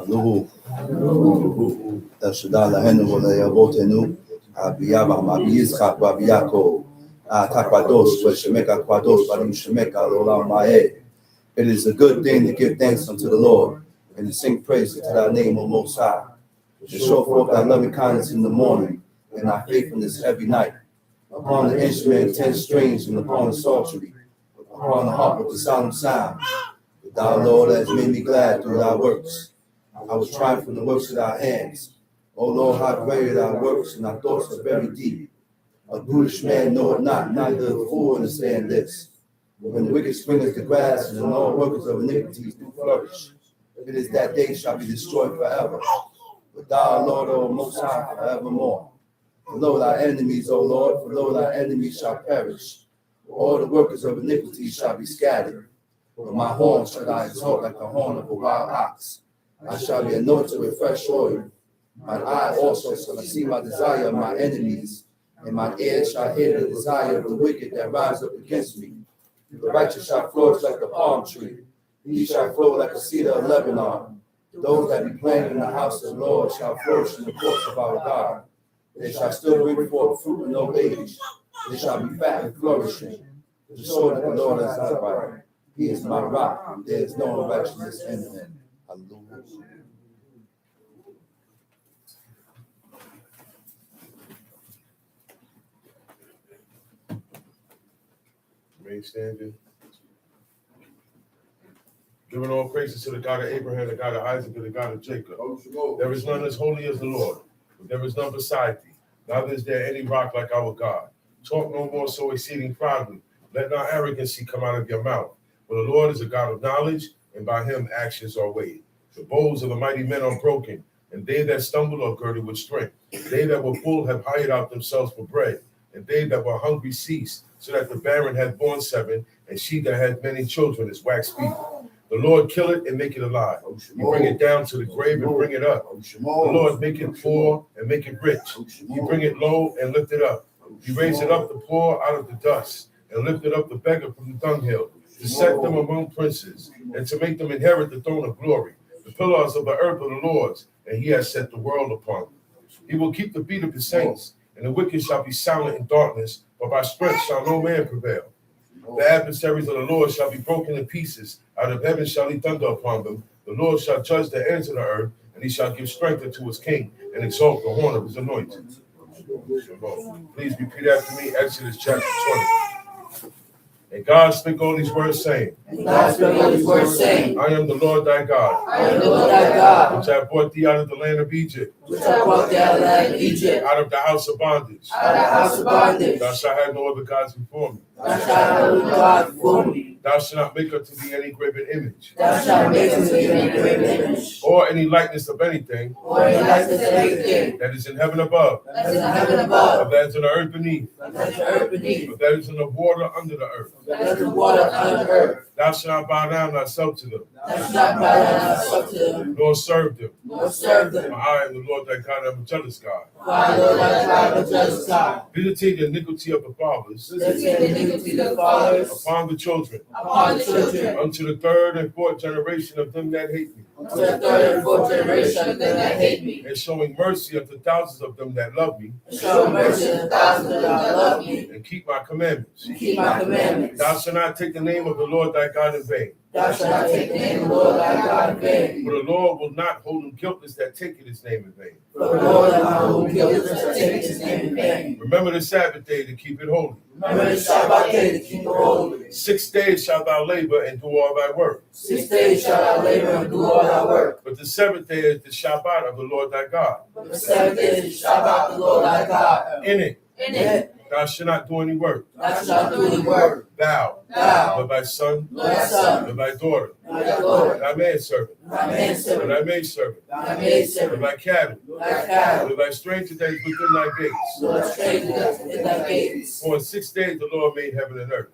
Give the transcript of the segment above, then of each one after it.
Aluhu. Tashda lahenu v'le'avotenu. Abiyah Yizchak v'Yaakov. Takvados v'Shemeka Kwados v'Shemeka l'olam ma'eh. It is a good thing to give thanks unto the Lord and to sing praises to thy name, O Most High. To show forth thy loving kindness in the morning and thy faithfulness every night. Upon the instrument 10 strings and upon the psaltery, upon the harp with the solemn sound. Thou, Lord, hast made me glad through thy works. I was triumphant from the works of thy hands. O Lord, how great are thy works, and thy thoughts are very deep. A brutish man knoweth not, neither a fool understand this. When the wicked springeth the grass, and all workers of iniquities do flourish, it is that day shall be destroyed forever. But thou, Lord, O Most High, forevermore. For lo thy enemies, O Lord, for lo thy enemies shall perish. All the workers of iniquity shall be scattered. But my horn shall I exalt like the horn of a wild ox. I shall be anointed with fresh oil. Mine eye also shall see my desire of my enemies, and mine ear shall hear the desire of the wicked that rise up against me. The righteous shall flourish like the palm tree. He shall flow like a cedar of Lebanon. Those that be planted in the house of the Lord shall flourish in the courts of our God. They shall still bring forth fruit in old age. They shall be fat and flourishing. To show that the Lord is upright. He is my rock. There is no unrighteousness in him. Hallelujah. Remain standing. Giving all praises to the God of Abraham, the God of Isaac, and the God of Jacob. There is none as holy as the Lord, but there is none beside thee. Neither is there any rock like our God. Talk no more so exceeding proudly. Let not arrogancy come out of your mouth. For the Lord is a God of knowledge, and by him actions are weighed. The bows of the mighty men are broken, and they that stumble are girded with strength. They that were full have hired out themselves for bread, and they that were hungry ceased, so that the barren had borne 7, and she that had many children is waxed feeble. The Lord kill it and make it alive. You bring it down to the grave and bring it up. The Lord make it poor and make it rich. You bring it low and lift it up. You raise it up the poor out of the dust, and lifted up the beggar from the dunghill, to set them among princes, and to make them inherit the throne of glory. The pillars of the earth are the Lord's, and he has set the world upon them. He will keep the beat of his saints, and the wicked shall be silent in darkness, but by strength shall no man prevail. The adversaries of the Lord shall be broken in pieces. Out of heaven shall he thunder upon them. The Lord shall judge the ends of the earth, and he shall give strength unto his king, and exalt the horn of his anointed. Please repeat after me, Exodus chapter 20. And God spake all these words, saying, I am the Lord thy God, which I brought thee out of the land of Egypt, out of the house of bondage. Thou shalt have no other gods before me. Thou shalt not make unto thee any graven image, or any likeness of anything that is in heaven above, or that is in the earth beneath, or that is in the water under the earth. Thou shalt not bow down thyself to them, nor serve them. For I am the Lord thy God, I am a jealous God. Visiting the iniquity of the fathers upon the children, unto the third and fourth generation of them that hate me, and showing mercy unto thousands of them that love me, and keep my commandments. Thou shalt not take the name of the Lord thy God in vain. For the Lord will not hold him guiltless that taketh his name in vain. Remember the Sabbath day to keep it holy. 6 days shalt thou labor and do all thy work. But the 7th day is the SHABBAT of the Lord thy God. In it thou shalt not do any work. Thou, nor thy son, nor thy daughter, nor thy manservant, nor thy maidservant, nor thy cattle, nor thy stranger that is within thy gates. For in 6 days the Lord made heaven and earth.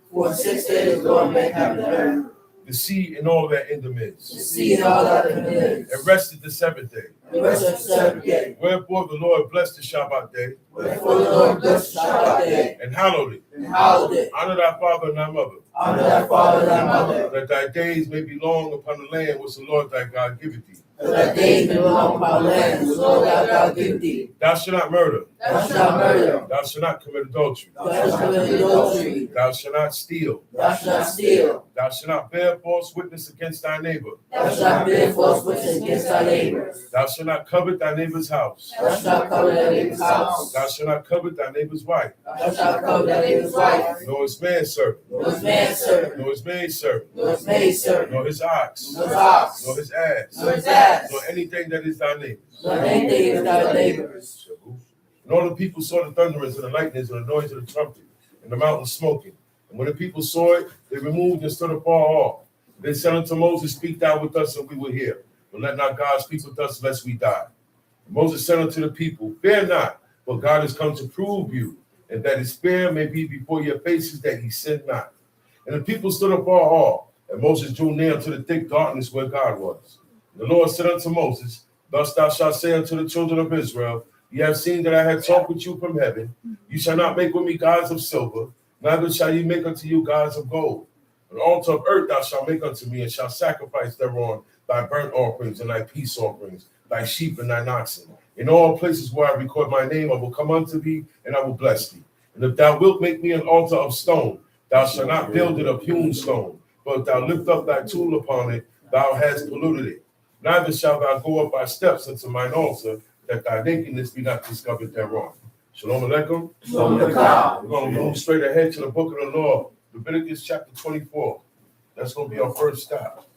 the sea and all that in the midst. The sea and all that in the midst. And rested the seventh day. And rested the seventh day. Wherefore the Lord blessed the Shabbat day. Wherefore the Lord blessed the Shabbat day. And hallowed it. And hallowed it. Honor thy father and thy mother. Honor thy father and thy mother. That thy days may be long upon the land which the Lord thy God giveth thee. That thy days may be long upon the land which the Lord thy God giveth thee. Thou shalt not murder. Thou shalt not murder. Thou shalt not commit adultery. Thou shalt not commit adultery. Thou shalt not steal. Thou shalt not steal. Thou shalt not bear false witness against thy neighbor. Thou shalt not bear false witness against thy neighbor. Thou shalt not covet thy neighbor's house. Thou shalt not covet thy neighbor's house. Thou shalt not covet thy neighbor's wife. Thou shalt not covet thy neighbor's wife. Nor his manservant. Nor his manservant. Nor his maidservant. Nor his maidservant. Nor his ox. Nor his ox. Nor his ass. Nor his ass. Nor anything that is thy neighbor's. Nor anything that is thy neighbor's. And all the people saw the thunderings and the lightnings and the noise of the trumpet and the mountain smoking. And when the people saw it, they removed and stood afar off. They said unto Moses, Speak thou with us, and we will hear. But let not God speak with us, lest we die. And Moses said unto the people, Fear not, for God is come to prove you, and that his fear may be before your faces, that he sin not. And the people stood afar off, and Moses drew near unto the thick darkness where God was. And the Lord said unto Moses, Thus thou shalt say unto the children of Israel, Ye have seen that I have talked with you from heaven. You shall not make with me gods of silver, neither shall ye make unto you gods of gold. An altar of earth thou shalt make unto me, and shalt sacrifice thereon thy burnt offerings and thy peace offerings, thy sheep and thine oxen. In all places where I record my name, I will come unto thee, and I will bless thee. And if thou wilt make me an altar of stone, thou shalt not build it of hewn stone. But if thou lift up thy tool upon it, thou hast polluted it. Neither shalt thou go up by steps unto mine altar, that thy nakedness be not discovered thereon. Shalom Aleichem. Shalom Aleichem. We're going to move straight ahead to the book of the law, Leviticus chapter 24. That's going to be our first stop.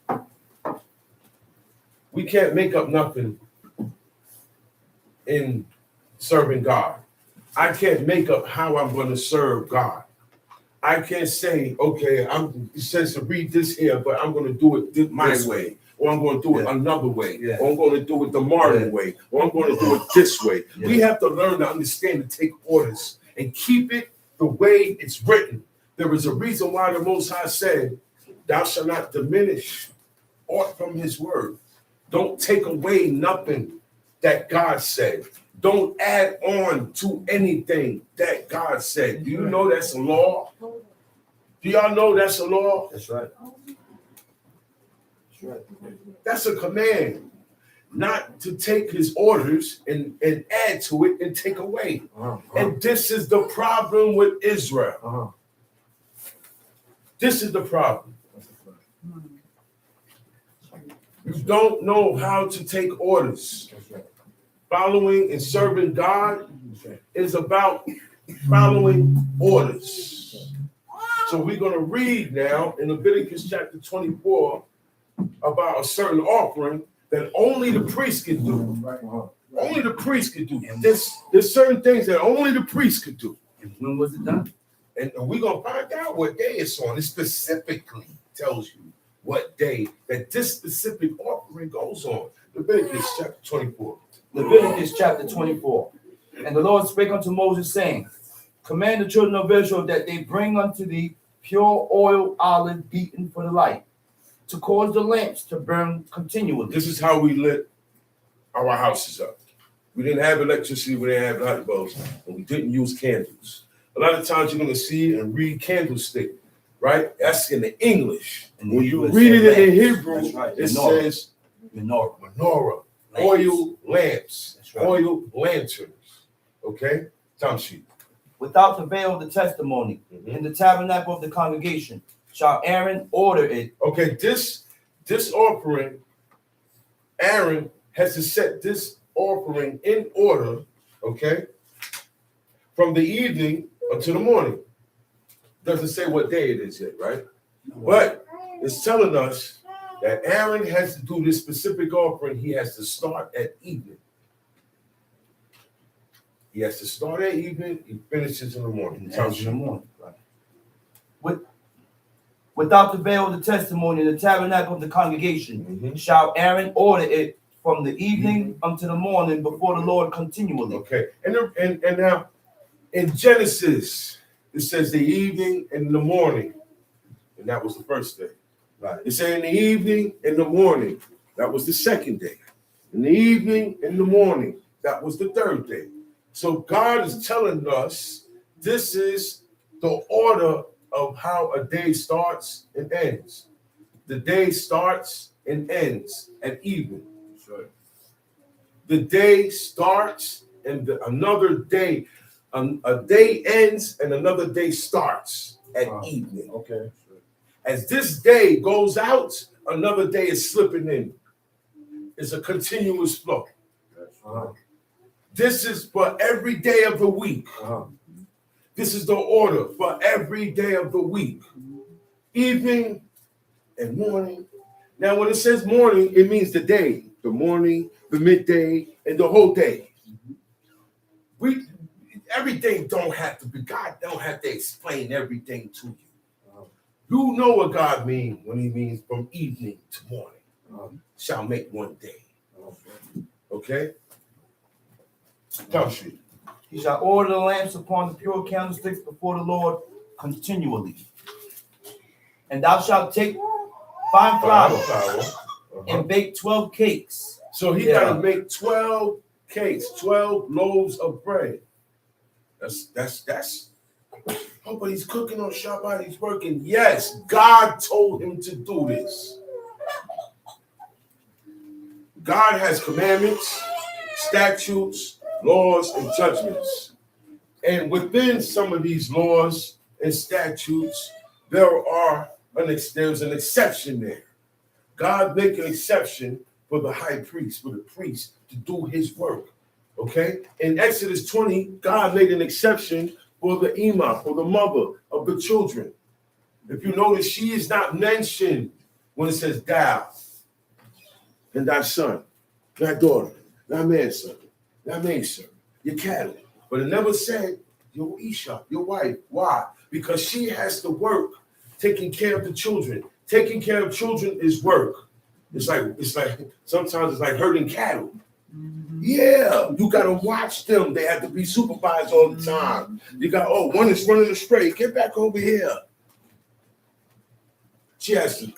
We can't make up nothing in serving God. I can't make up how I'm going to serve God. I can't say, okay, it says to read this here, but I'm going to do it my way. Or I'm going to do it another way, or I'm going to do it the modern way, or I'm going to do it this way. We have to learn to understand and take orders and keep it the way it's written. There is a reason why the Most High said, Thou shalt not diminish aught from his word. Don't take away nothing that God said. Don't add on to anything that God said. Do you know that's a law? Do y'all know that's a law? That's right. That's a command, not to take his orders and add to it and take away. And this is the problem with Israel. This is the problem. You don't know how to take orders. Following and serving God is about following orders. So we're going to read now in Leviticus chapter 24 about a certain offering that only the priest can do. Only the priest could do. There's certain things that only the priest could do. And when was it done? And we're going to find out what day it's on. It specifically tells you what day that this specific offering goes on. Leviticus chapter 24. Leviticus chapter 24. And the Lord spake unto Moses, saying, Command the children of Israel that they bring unto thee pure oil olive beaten for the light, to cause the lamps to burn continually. This is how we lit our houses up. We didn't have electricity, we didn't have light bulbs, and we didn't use candles. A lot of times you're going to see and read candlestick, right? That's in the English. And when you read it in the Hebrew, it says menorah, oil lamps, oil lanterns. Okay? Time sheet. Without the veil of the testimony, in the tabernacle of the congregation, shall Aaron order it. Okay, this offering, Aaron has to set this offering in order, okay, from the evening until the morning. Doesn't say what day it is yet, right? But it's telling us that Aaron has to do this specific offering. He has to start at evening. He has to start at evening. He finishes in the morning. Right. Without the veil of the testimony in the tabernacle of the congregation, shall Aaron order it from the evening unto the morning before the Lord continually. Okay, and now in Genesis it says the evening and the morning, and that was the first day. Right. It said in the evening, in the morning. That was the second day. In the evening, in the morning. That was the third day. So God is telling us this is the order of how a day starts and ends. The day starts and ends at evening. Sure. The day starts and another day, a day ends and another day starts at evening. Okay. As this day goes out, another day is slipping in. It's a continuous flow. This is for every day of the week. This is the order for every day of the week. Evening and morning. Now, when it says morning, it means the day, the morning, the midday, and the whole day. Everything don't have to be, God don't have to explain everything to you. You know what God means when he means from evening to morning. Shall make one day. Okay? Country. He shall order the lamps upon the pure candlesticks before the Lord continually. And thou shalt take fine flour and bake 12 cakes. So he got to make 12 cakes, 12 loaves of bread. That's. Oh, but he's cooking on Shabbat. He's working. Yes, God told him to do this. God has commandments, statutes, laws, and judgments. And within some of these laws and statutes, there's an exception there. God make an exception for the high priest, for the priest to do his work. Okay? In Exodus 20, God made an exception for the imam, for the mother of the children. If you notice, she is not mentioned when it says thou and thy son, thy daughter, thy manson, thy maidservant, your cattle. But it never said your Isha, your wife. Why? Because she has to work taking care of the children. Taking care of children is work. It's like sometimes it's like herding cattle. Yeah, you gotta watch them. They have to be supervised all the time. You got one is running astray. Get back over here. She has to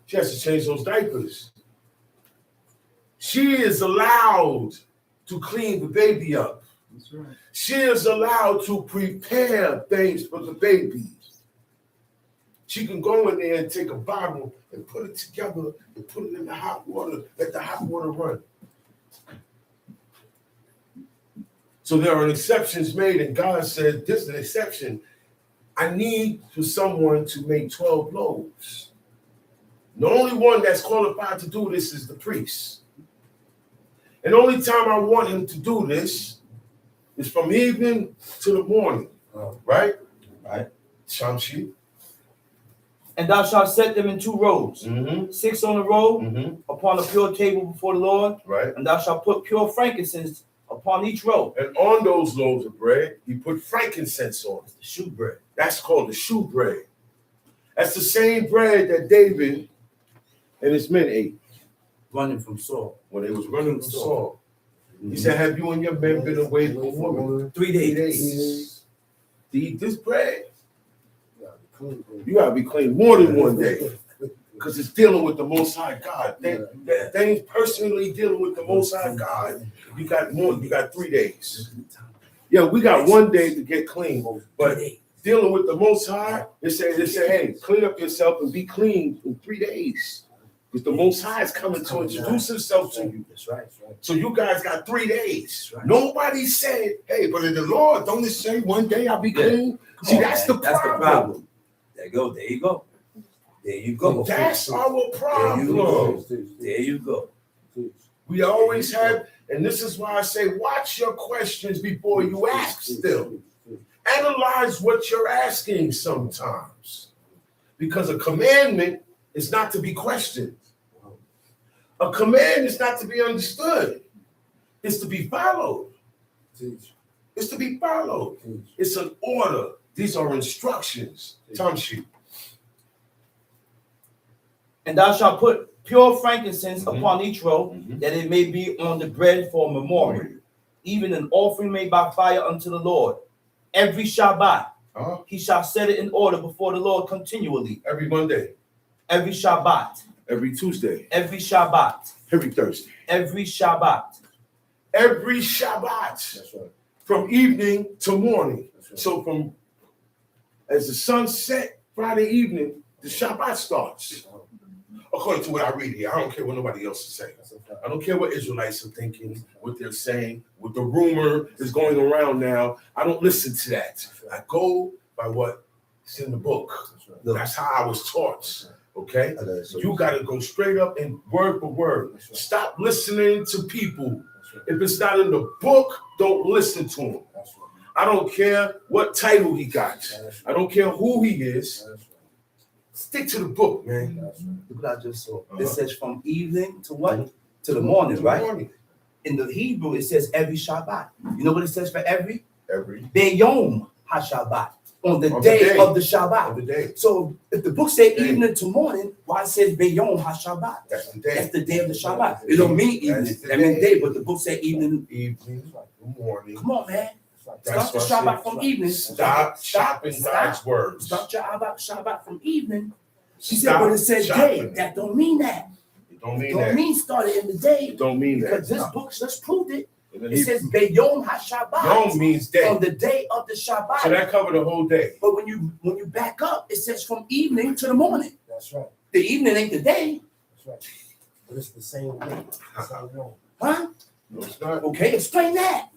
change those diapers. She is allowed to clean the baby up. That's right. She is allowed to prepare things for the baby. She can go in there and take a bottle and put it together and put it in the hot water, let the hot water run. So there are exceptions made, and God said, this is an exception. I need for someone to make 12 loaves. The only one that's qualified to do this is the priest. And the only time I want him to do this is from evening to the morning. Right? Right. Shamshi. And thou shalt set them in 2 rows, 6 on a row upon a pure table before the Lord. Right. And thou shalt put pure frankincense upon each row. And on those loaves of bread, he put frankincense on. The shoe bread. That's called the shoe bread. That's the same bread that David and his men ate. Running from Saul. When they was running from Saul. He said, have you and your men been away for 3 days to eat this bread? You gotta be clean more than one day. Because it's dealing with the Most High God. Things personally dealing with the Most High God. You got 3 days. Yeah, we got 1 day to get clean. But dealing with the Most High, they say, hey, clean up yourself and be clean in 3 days. Because the Most High is coming to introduce himself to you. That's right. So you guys got 3 days. Right. Nobody said, hey, but in the Lord, don't it say 1 day I'll be clean? See, that's the problem. There you go. There you go. That's our problem. There you go. We always have, and this is why I say, watch your questions before you ask them. Analyze what you're asking sometimes. Because a commandment is not to be questioned. A command is not to be understood. It's to be followed. It's to be followed. It's an order. These are instructions. Time sheet. And thou shalt put pure frankincense upon each row, that it may be on the bread for a memorial, even an offering made by fire unto the Lord. Every Shabbat, he shall set it in order before the Lord continually. Every Monday. Every Shabbat. Every Tuesday. Every Shabbat. Every Thursday. Every Shabbat. Every Shabbat. That's right. From evening to morning. That's right. So from as the sun set Friday evening, the Shabbat starts. According to what I read here, I don't care what nobody else is saying. That's a fact. I don't care what Israelites are thinking, what they're saying, what the rumor is going around now. I don't listen to that. I go by what's in the book. That's right. That's how I was taught. Okay? So You got to go straight up and word for word. Stop listening to people. That's right. If it's not in the book, don't listen to him. That's right. I don't care what title he got. That's I don't care who he is. right. Stick to the book, man. That's right. Look what I just saw. Uh-huh. It says from evening to what? To the morning, right? Morning. In the Hebrew, it says every Shabbat. You know what it says for every? Every Beyom HaShabbat. On the On the day day. of the Shabbat. other day. So if the book say Day. evening to morning, why it says Beyom HaShabbat? That's the day. That's the day of the Shabbat. It don't mean evening. That's the That means day. day, but the book say evening. Evening, morning. Come on, man. That's Start the what I Shabbat said. from evening. Stop shopping God's words. Start your Shabbat from evening. She said, Stop but it says day. shopping. That don't mean that. It don't mean Don't that. mean started in the day. It don't mean that. Because this book just proved it. And then It says Beyom HaShabbat. Yom means day. On the day of the Shabbat. So that covered the whole day. But when you back up, it says from evening to the morning. That's right. The evening ain't the day, That's right. But it's the same way. It's not wrong. huh? No, it's not. Okay, explain that.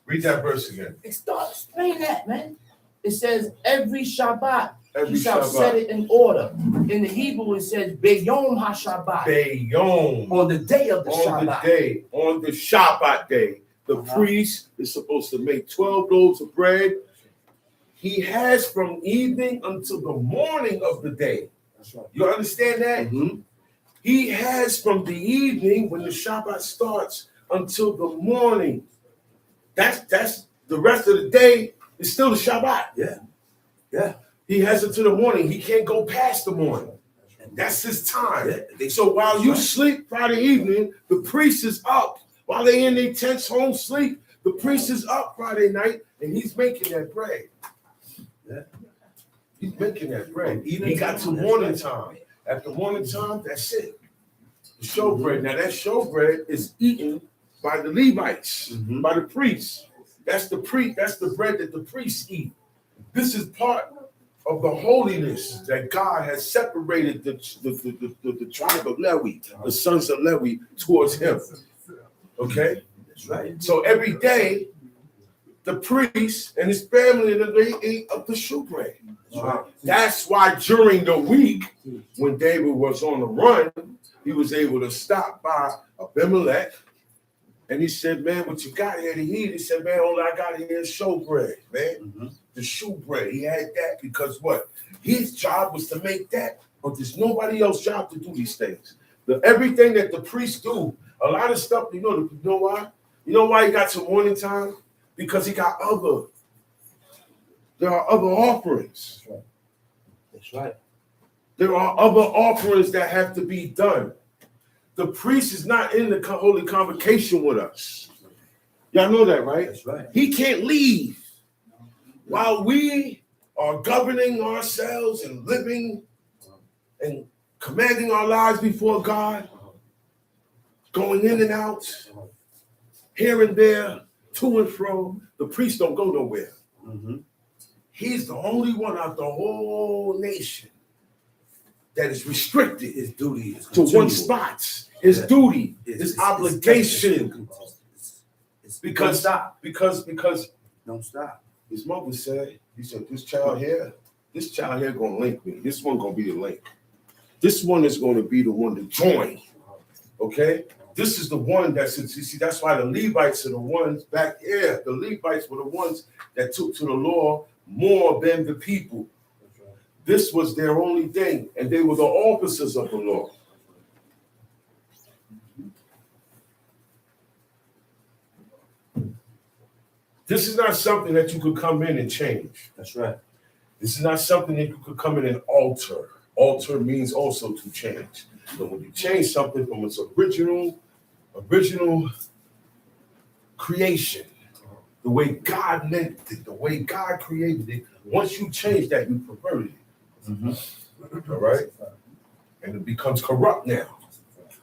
Read that verse again. Explain that, man. It says every Shabbat Every you shall set Shabbat. it in order. In the Hebrew, it says Beyom HaShabbat. Beyom. On the day of the On the Shabbat. day, on the Shabbat day, the priest is supposed to make 12 loaves of bread. He has from evening until the morning of the day. That's right. You understand that? Mhm. He has from the evening when the Shabbat starts until the morning. That's the rest of the day is still the Shabbat. Yeah. Yeah. He has until the morning. He can't go past the morning. That's his time. Yeah. So while you sleep Friday evening, the priest is up. While they in their tents home sleep, the priest is up Friday night and he's making that bread. Yeah. He's making that bread. Even He got to morning time. At the morning time, that's it. The showbread. Now that showbread is eaten by the Levites, Mhm. by the priests. That's the bread that the priests eat. This is part of the holiness that God has separated the tribe of Levi, the sons of Levi, towards him. Okay? That's right. So every day, the priest and his family, they ate of the showbread. That's why during the week, when David was on the run, he was able to stop by Abimelech. And he said, man, what you got here to eat? He said, man, all I got here is showbread, man. Mhm. The showbread. He had that because what? His job was to make that, but there's nobody else's job to do these things. Everything that the priests do, a lot of stuff, you know why? You know why he got to morning time? Because there are other offerings. That's right. There are other offerings that have to be done. The priest is not in the holy convocation with us. Y'all know that, right? That's right. He can't leave while we are governing ourselves and living and commanding our lives before God, going in and out, here and there, to and fro. The priest don't go nowhere. Mm-hmm. He's the only one out the whole nation that is restricted His duty is to one continual. spot. His Yeah. duty, It's- his it's- obligation. It's Because don't stop. his mother said, this child here gonna link me. This one gonna be the link. This one is gonna be the one to join. Okay? This is the one that's, you see, that's why the Levites are the ones back here. The Levites were the ones that took to the law more than the people. This was their only thing, and they were the officers of the law. This is not something that you could come in and change. That's right. This is not something that you could come in and alter. Alter means also to change. So when you change something from its original creation, the way God meant it, the way God created it, once you change that, you perverted it. Mm-hmm. All right? And it becomes corrupt now.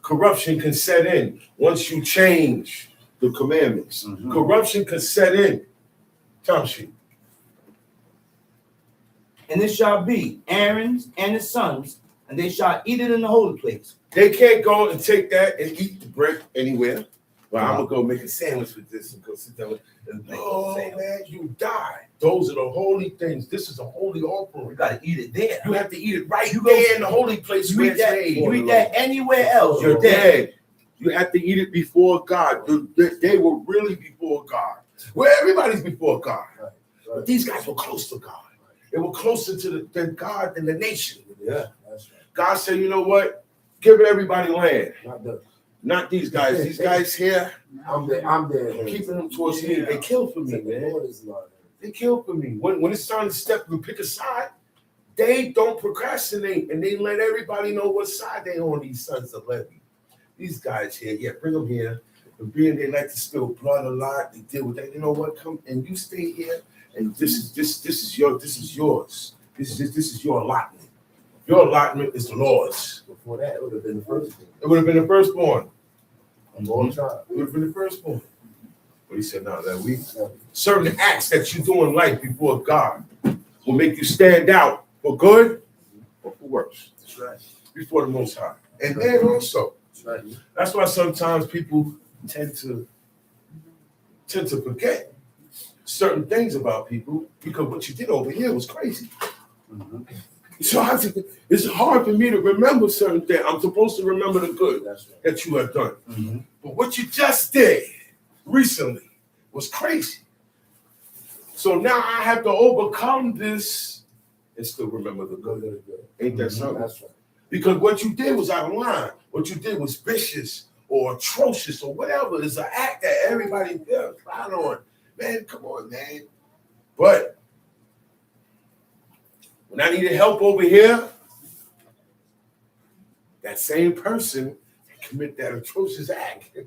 Corruption can set in once you change the commandments. Corruption can set in. Time sheet. And it shall be Aaron's and his sons, and they shall eat it in the holy place. They can't go and take that and eat the bread anywhere. Well, I'm gonna go make a sandwich with this and go sit down and oh man, you die. Those are the holy things. This is a holy offering. You gotta eat it there. You have to eat it right there in the holy place. You eat that anywhere else. You're dead. You have to eat it before God. They were really before God. Well, everybody's before God. But these guys were close to God. They were closer to the God than the nation. Yeah, that's right. God said, you know what? Give everybody land. Not these guys. These guys here. I'm there. Keeping them towards here. They kill for me, man. They kill for me. When it's time to step and pick a side, they don't procrastinate and they let everybody know what side they on, these sons of Levi. These guys here, yeah, bring them here. And being they like to spill blood a lot, they deal with that. You know what? Come and you stay here, and this is yours. This is your allotment. Your allotment is the Lord's. Before that, it would have been the firstborn. It would have been the firstborn. It would have been the firstborn. But he said, no, that certain acts that you do in life before God will make you stand out for good or for worse. That's right. Before the Most High. And then also, That's right. that's why sometimes people tend to forget certain things about people because what you did over here was crazy. So it's hard for me to remember certain things. I'm supposed to remember the good that you have done. But what you just did recently was crazy. So now I have to overcome this and still remember the good. Ain't that something? That's right. Because what you did was out of line. What you did was vicious or atrocious or whatever. It's an act that everybody feels proud on. Man, come on, man. But when I needed help over here, that same person commit that atrocious act.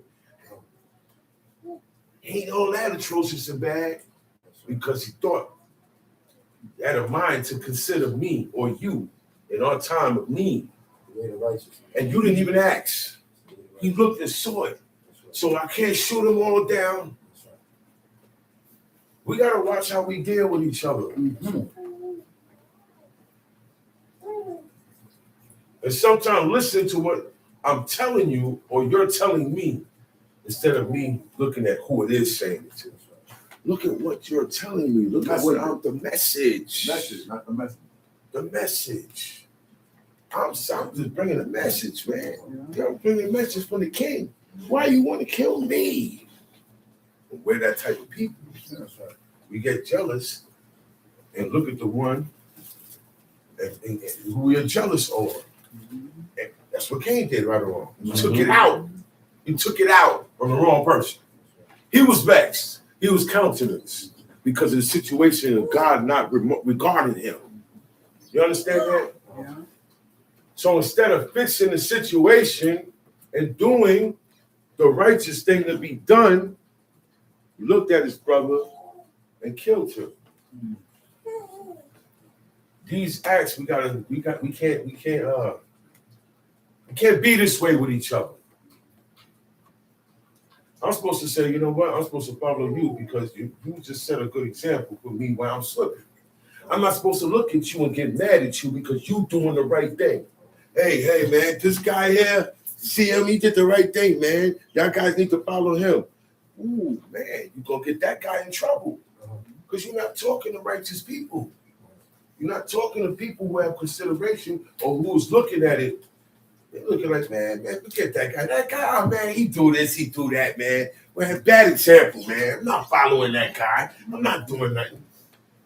He ain't all that atrocious and bad because he thought he had a mind to consider me or you in our time of need. And you didn't even ask. He looked and saw it. So I can't shoot them all down. We got to watch how we deal with each other. And sometimes listen to what I'm telling you or you're telling me instead of me looking at who it is saying it to. Look at what you're telling me. Look at what I'm the message. Message, not the message. The message. I'm just bringing a message, man. I'm bringing a message from the king. Why you want to kill me? We're that type of people. That's right. We get jealous and look at the one and who we are jealous over. And that's what Cain did right or wrong. He took it out. He took it out on the wrong person. He was vexed. He was countenanced because of the situation of God not regarding him. You understand that? Yeah. So instead of fixing the situation and doing the righteous thing to be done, he looked at his brother and killed him. These acts we can't be this way with each other. I'm supposed to say, you know what? I'm supposed to follow you because you just set a good example for me while I'm slipping. I'm not supposed to look at you and get mad at you because you doing the right thing. Hey, man, this guy here, see him, he did the right thing, man. Y'all guys need to follow him. Ooh, man, you're going to get that guy in trouble because you're not talking to righteous people. You're not talking to people who have consideration or who's looking at it. They're looking like, man, forget that guy. That guy, oh, man, he do this, he do that, man. Well, bad example, man. I'm not following that guy. I'm not doing nothing.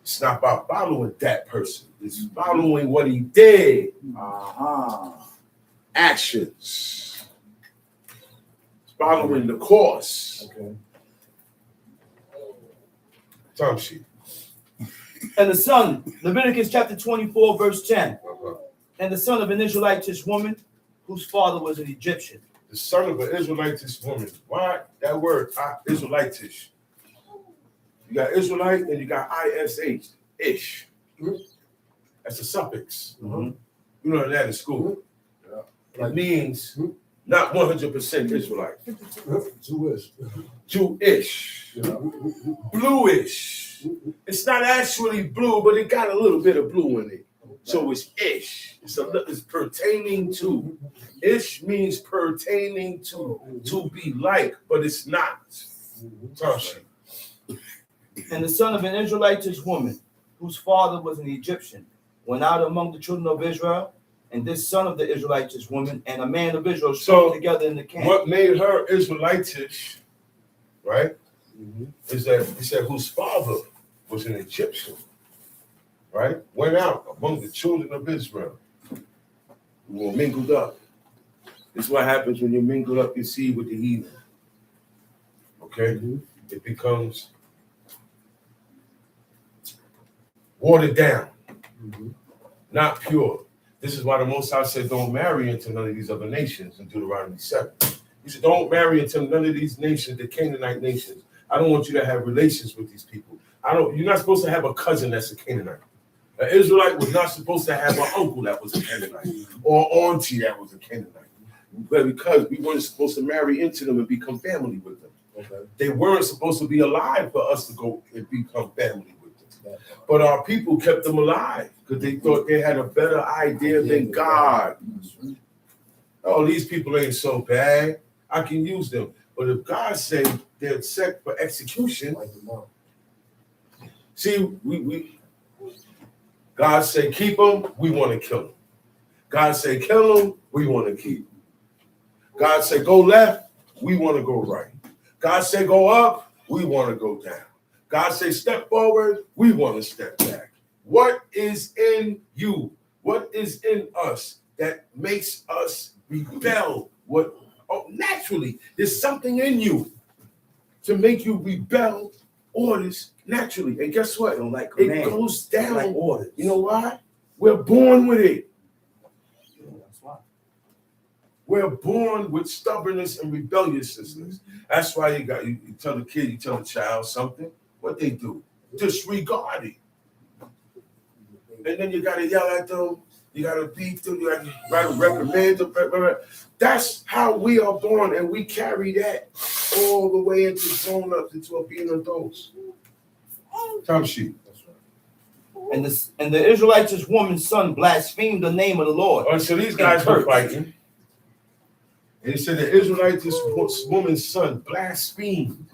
It's not about following that person. It's following what he did. Actions. It's following the course. Okay. Time sheet. And the son, Leviticus chapter 24, verse 10. And the son of an Israelitish woman whose father was an Egyptian. The son of an Israelitish woman. Why that word, Israelitish? You got Israelite and you got ISH, ish. That's a suffix. You know that in school. It means not 100% Israelite. Jewish. Jewish. Bluish. It's not actually blue, but it got a little bit of blue in it. So it's ish. It's pertaining to. Ish means pertaining to be like, but it's not. Tashi. And the son of an Israelitish woman, whose father was an Egyptian, went out among the children of Israel, and this son of the Israelitish woman and a man of Israel stood together in the camp. What made her Israelitish, right, is that he said whose father was an Egyptian, right, went out among the children of Israel, who were mingled up. This is what happens when you mingle up your seed with the heathen. Okay? It becomes watered down, not pure. This is why the Most High said, don't marry into none of these other nations in Deuteronomy 7. He said, don't marry into none of these nations, the Canaanite nations. I don't want you to have relations with these people. You're not supposed to have a cousin that's a Canaanite. An Israelite was not supposed to have an uncle that was a Canaanite or auntie that was a Canaanite. But because we weren't supposed to marry into them and become family with them. Okay. They weren't supposed to be alive for us to go and become family with them. But our people kept them alive because they thought they had a better idea than God. Oh, these people ain't so bad. I can use them. But if God said they're set for execution, see, God say keep them, we want to kill them. God say kill them, we want to keep them. God say go left, we want to go right. God say go up, we want to go down. God say step forward, we want to step back. What is in you? What is in us that makes us rebel? Naturally, there's something in you to make you rebel orders naturally. And guess what? It goes down. Like orders. You know why? We're born with it. That's why. We're born with stubbornness and rebelliousness. That's why you tell the kid, you tell the child something, what they do? Disregard it. And then you gotta yell at them, you gotta beat them, you gotta reprimand them. That's how we are born, and we carry that all the way into grown ups, into being adults. Time sheet. And the Israelitish woman's son blasphemed the name of the Lord. Oh, so these guys were fighting. And he said the Israelitish woman's son blasphemed.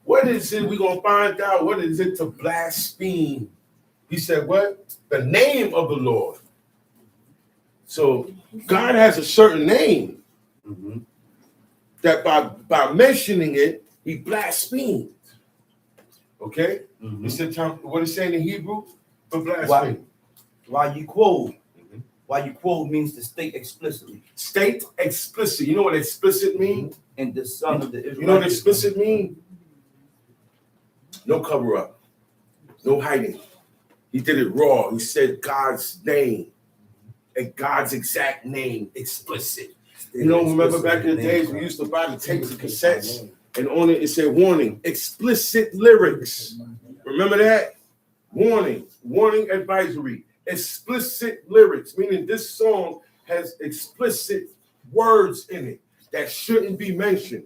What is it? We're going to find out what is it to blaspheme. He said, what? The name of the Lord. So God has a certain name that by mentioning it, he blasphemed. Okay? He said, what is saying in Hebrew for blaspheme? While you quote means to state explicitly. State explicit. You know what explicit means? And the son of the Israelites. You know what explicit means? No cover up. No hiding. He did it raw. He said God's name. And God's exact name, explicit. You know, remember back in the days we used to buy the tapes and cassettes, and on it said warning, explicit lyrics. Remember that? Warning advisory, explicit lyrics, meaning this song has explicit words in it that shouldn't be mentioned.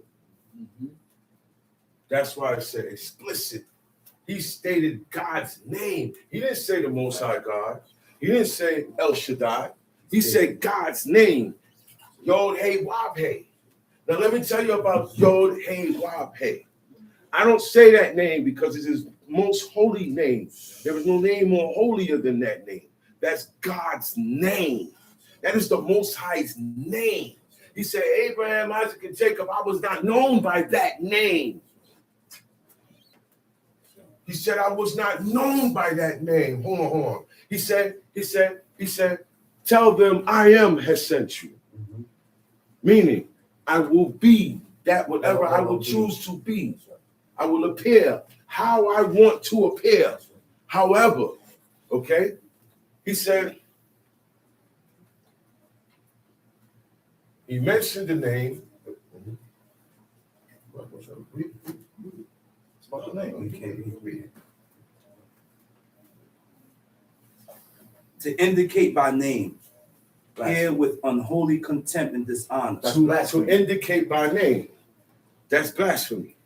That's why I said explicit. He stated God's name. He didn't say the Most High God. He didn't say El Shaddai. He said God's name. Yod Hey Wab Hey. Now let me tell you about Yod Hey Wab Hey. I don't say that name because it's his most holy name. There is no name more holier than that name. That's God's name. That is the Most High's name. He said, Abraham, Isaac, and Jacob, I was not known by that name. He said, I was not known by that name. Hold on. He said, tell them I am has sent you. Meaning, I will be that whatever I will choose to be. I will appear how I want to appear. However, okay, he said, he mentioned the name. It's about the name. You can't even read it. To indicate by name. Hear with unholy contempt and dishonor. To indicate by name. That's blasphemy.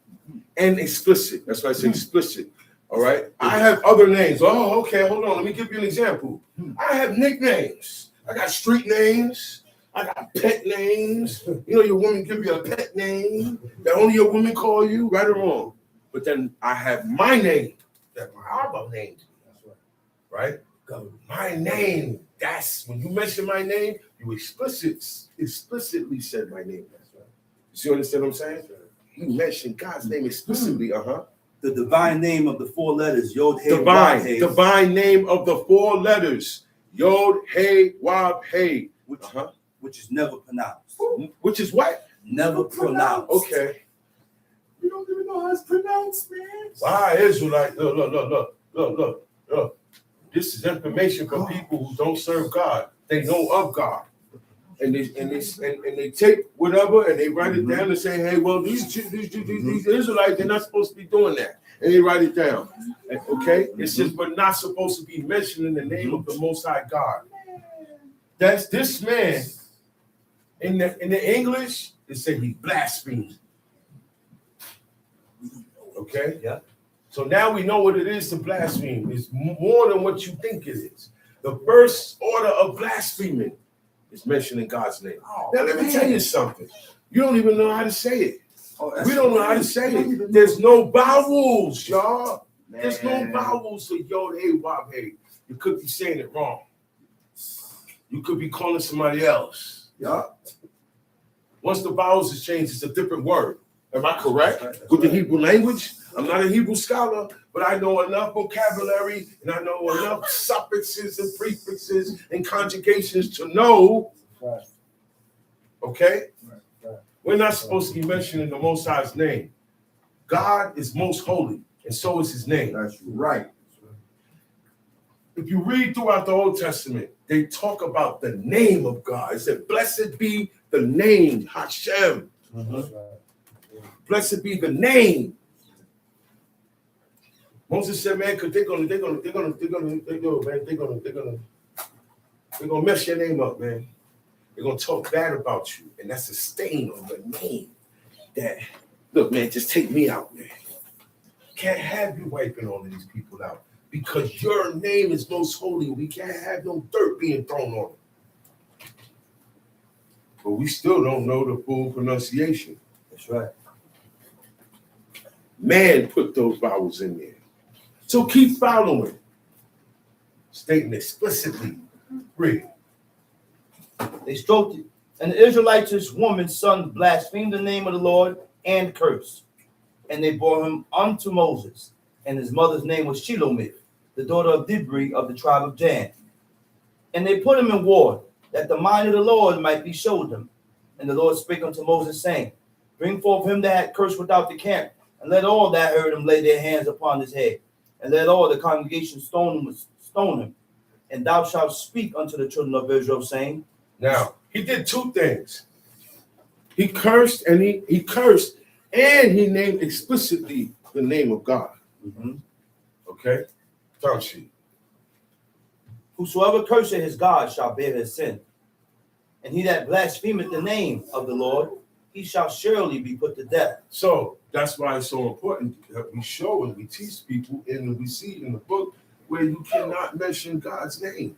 And explicit. That's why I say explicit. All right. I have other names. Oh, okay. Hold on. Let me give you an example. I have nicknames. I got street names. I got pet names. You know, your woman give you a pet name that only your woman call you, right or wrong. But then I have my name that my Abba named me. Right? My name. That's when you mention my name, you explicitly said my name. You see, understand what I'm saying? You mentioned God's name explicitly. The divine name of the 4 letters, Yod, He, Divine, Vav, He, divine name of the 4 letters, Yod, He, Vav, He, which is never pronounced. Which is what? Never pronounced. Okay. You don't even know how it's pronounced, man. Why Israelite? Look. This is information for people who don't serve God. They know of God. And they take whatever and they write it down and say, hey, well, these Israelites, they're not supposed to be doing that. And they write it down. Okay? It says, we're not supposed to be mentioning the name of the Most High God. That's this man. In the English, it said he blasphemed. Okay? Yeah. So now we know what it is to blaspheme. It's more than what you think it is. The first order of blaspheming is mentioning God's name. Now let me tell you something. You don't even know how to say it. We don't know how to say it. There's no vowels, y'all. There's no vowels for Yod, Hey, Vav, Hey. You could be saying it wrong. You could be calling somebody else. Yeah. Once the vowels is changed, it's a different word. Am I correct? With the Hebrew language? I'm not a Hebrew scholar, but I know enough vocabulary and I know enough suffixes and prefixes and conjugations to know. Okay? We're not supposed to be mentioning the Most High's name. God is most holy, and so is his name. That's right. If you read throughout the Old Testament, they talk about the name of God. It said, blessed be the name, Hashem. Blessed be the name. Moses said, man, because they're gonna mess your name up, man. They're gonna talk bad about you, and that's a stain on your name. That look, man, just take me out, man. Can't have you wiping all of these people out because your name is most holy. We can't have no dirt being thrown on it. But we still don't know the full pronunciation. That's right. Man put those vowels in there. So keep following. Stating explicitly. Read. They stroked it. And the Israelites' woman's son blasphemed the name of the Lord and cursed. And they bore him unto Moses. And his mother's name was Shelomith, the daughter of Dibri of the tribe of Dan. And they put him in ward, that the mind of the Lord might be showed them. And the Lord spake unto Moses, saying, bring forth him that had cursed without the camp, and let all that heard him lay their hands upon his head, and let all the congregation stone him. And thou shalt speak unto the children of Israel, saying, now, he did 2 things. He cursed and he cursed, and he named explicitly the name of God. Okay? Third sheet. whosoever curseth his God shall bear his sin. And he that blasphemeth the name of the Lord, he shall surely be put to death. So that's why it's so important that we show and we teach people and we see in the book where you cannot mention God's name.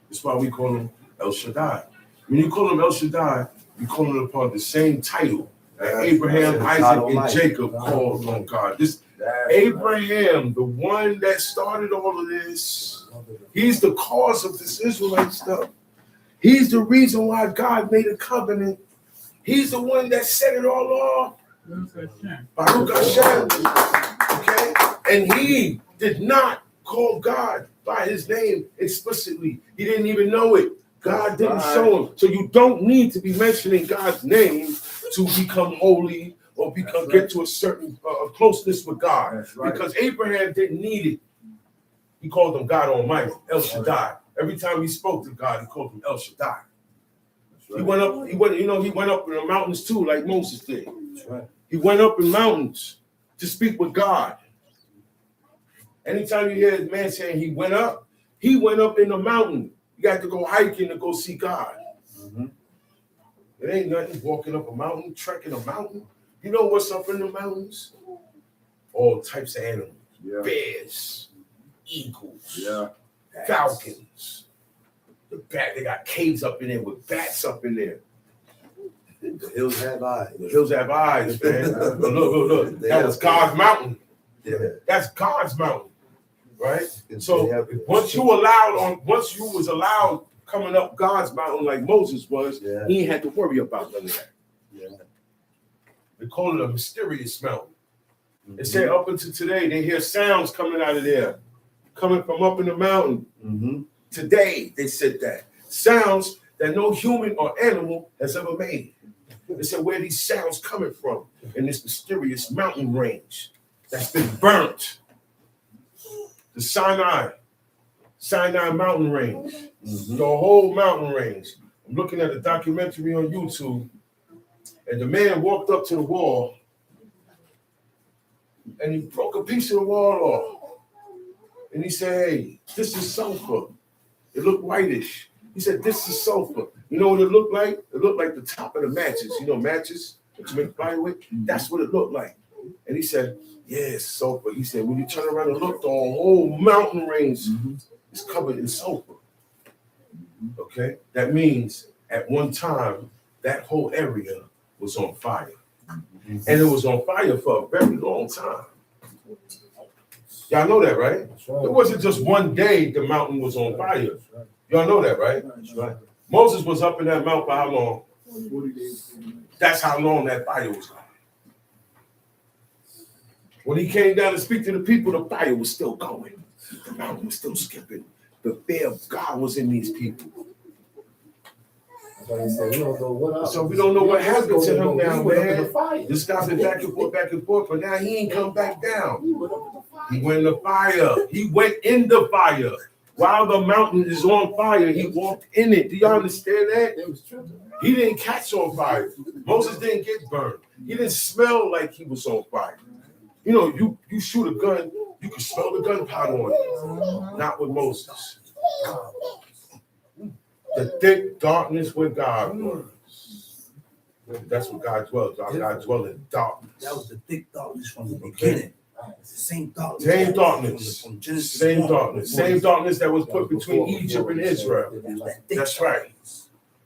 That's why we call him El Shaddai. When you call him El Shaddai, you call him upon the same title that Abraham, Isaac, and Jacob called on God. This Abraham, the one that started all of this, he's the cause of this Israelite stuff. He's the reason why God made a covenant. He's the one that set it all off. Baruch Hashem. Okay? And he did not call God by his name explicitly. He didn't even know it. God didn't show him. So you don't need to be mentioning God's name to become holy or get to a certain closeness with God. Because Abraham didn't need it. He called him God Almighty, El Shaddai. Every time he spoke to God, he called him El Shaddai. He went up in the mountains too, like Moses did. He went up in mountains to speak with God. Anytime you hear a man saying he went up in the mountain. You got to go hiking to go see God. Mhm. It ain't nothing walking up a mountain, trekking a mountain. You know what's up in the mountains? All types of animals. Yeah. Bears, eagles, Yeah. falcons. The bat, they got caves up in there with bats up in there. The hills have eyes. The hills have eyes, man. Look. That was God's mountain. Yeah. That's God's mountain, right? They So have- once you was allowed coming up God's mountain like Moses was, Yeah. he ain't had to worry about none of that. Yeah. They call it a mysterious mountain. They say up until today, they hear sounds coming out of there, coming from up in the mountain. Mm-hmm. Today, they said that. Sounds that no human or animal has ever made. They said, where are these sounds coming from? In this mysterious mountain range that's been burnt. The Sinai mountain range. Mm-hmm. The whole mountain range. I'm looking at a documentary on YouTube, and the man walked up to the wall, and he broke a piece of the wall off. And he said, hey, this is sulfur. It looked whitish. He said, this is sulfur. You know what it looked like? It looked like the top of the matches. You know matches that you make fire with? That's what it looked like. And he said, yeah, it's sulfur. He said, when you turn around and look, the whole mountain range is covered in sulfur. Okay? That means at one time, that whole area was on fire. And it was on fire for a very long time. Y'all know that, right? It wasn't just one day the mountain was on fire. Y'all know that, right? That's right. Moses was up in that mountain for how long? 40 days. That's how long that fire was going. When he came down to speak to the people, the fire was still going. The mountain was still skipping. The fear of God was in these people. So we don't know what happened to him now, man. This guy's been back and forth, but now he ain't come back down. He went in the fire. He went in the fire. While the mountain is on fire, he walked in it. Do y'all understand that? He didn't catch on fire. Moses didn't get burned. He didn't smell like he was on fire. You know, you shoot a gun, you can smell the gunpowder on it. Not with Moses. The thick darkness where God was. That's where God dwells. God dwells in darkness. That was the thick darkness from the beginning. It's the same darkness. Same darkness. From Genesis Same 1. darkness. Same darkness that was put between Egypt and Israel. That thick That's right.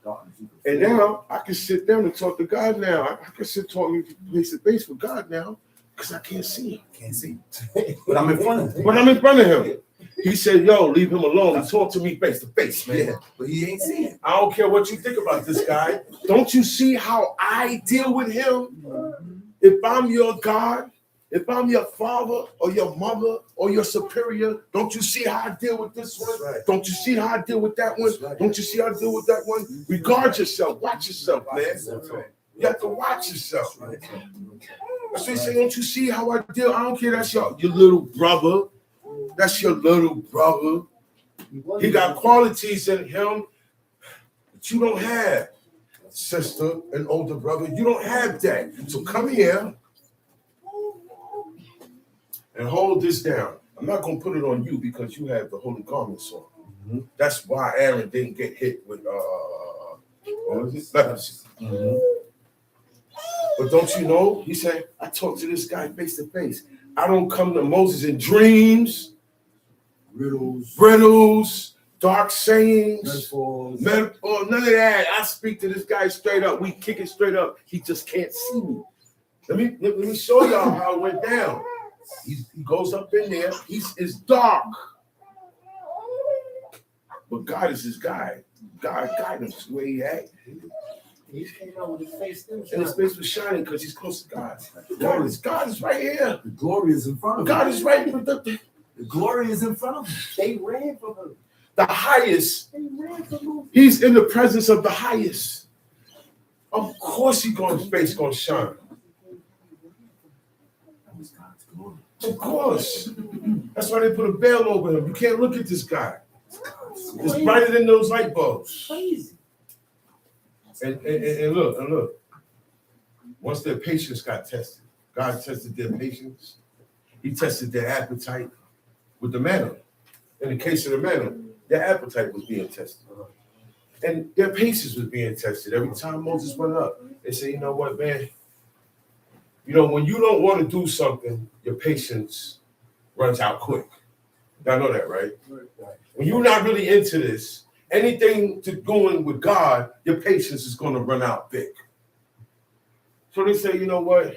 darkness. And now I can sit down and talk to God now. I can sit talking face to face with God now because I can't see him. Can't see. But I'm in front of him. But I'm in front of him. He said, yo, leave him alone. He talked to me face to face, man. Yeah, but he ain't seeing. I don't care what you think about this guy. Don't you see how I deal with him? If I'm your God, if I'm your father or your mother or your superior, don't you see how I deal with this one? Right. Don't you see how I deal with that one? Right. Don't you see how I deal with that one? Regard yourself. Watch yourself, man. Right. You have to watch yourself. Right. That's what he said. Don't you see how I deal? I don't care. That's your little brother. That's your little brother. He got qualities in him that you don't have. Sister and older brother, you don't have that. So come here and hold this down. I'm not going to put it on you because you have the holy garments on. Mm-hmm. That's why Aaron didn't get hit with what was it? Leprosy. Mm-hmm. But don't you know? He said, I talked to this guy face to face. I don't come to Moses in dreams, riddles, dark sayings, metaphor, none of that. I speak to this guy straight up. We kick it straight up. He just can't see me. Let me show y'all how it went down. He goes up in there. It's dark. But God is his guide. God guided him to where he at. He came out with his face still And his face was shining because he's close to God. God is right here. The glory is in front of God him. is right here. The glory is in front of him. They ran from him. The highest. They ran from him. He's in the presence of the highest. Of course his face gonna shine. That was God's glory. Of course. That's why they put a veil over him. You can't look at this guy. It's brighter than those light bulbs. Crazy. And look. Once their patience got tested, God tested their patience. He tested their appetite with the manna. In the case of the manna, Their appetite was being tested. And their patience was being tested. Every time Moses went up, they said, you know what, man? You know, when you don't want to do something, your patience runs out quick. Y'all know that, right? When you're not really into this, anything to doing with God, your patience is going to run out big. So they say, you know what?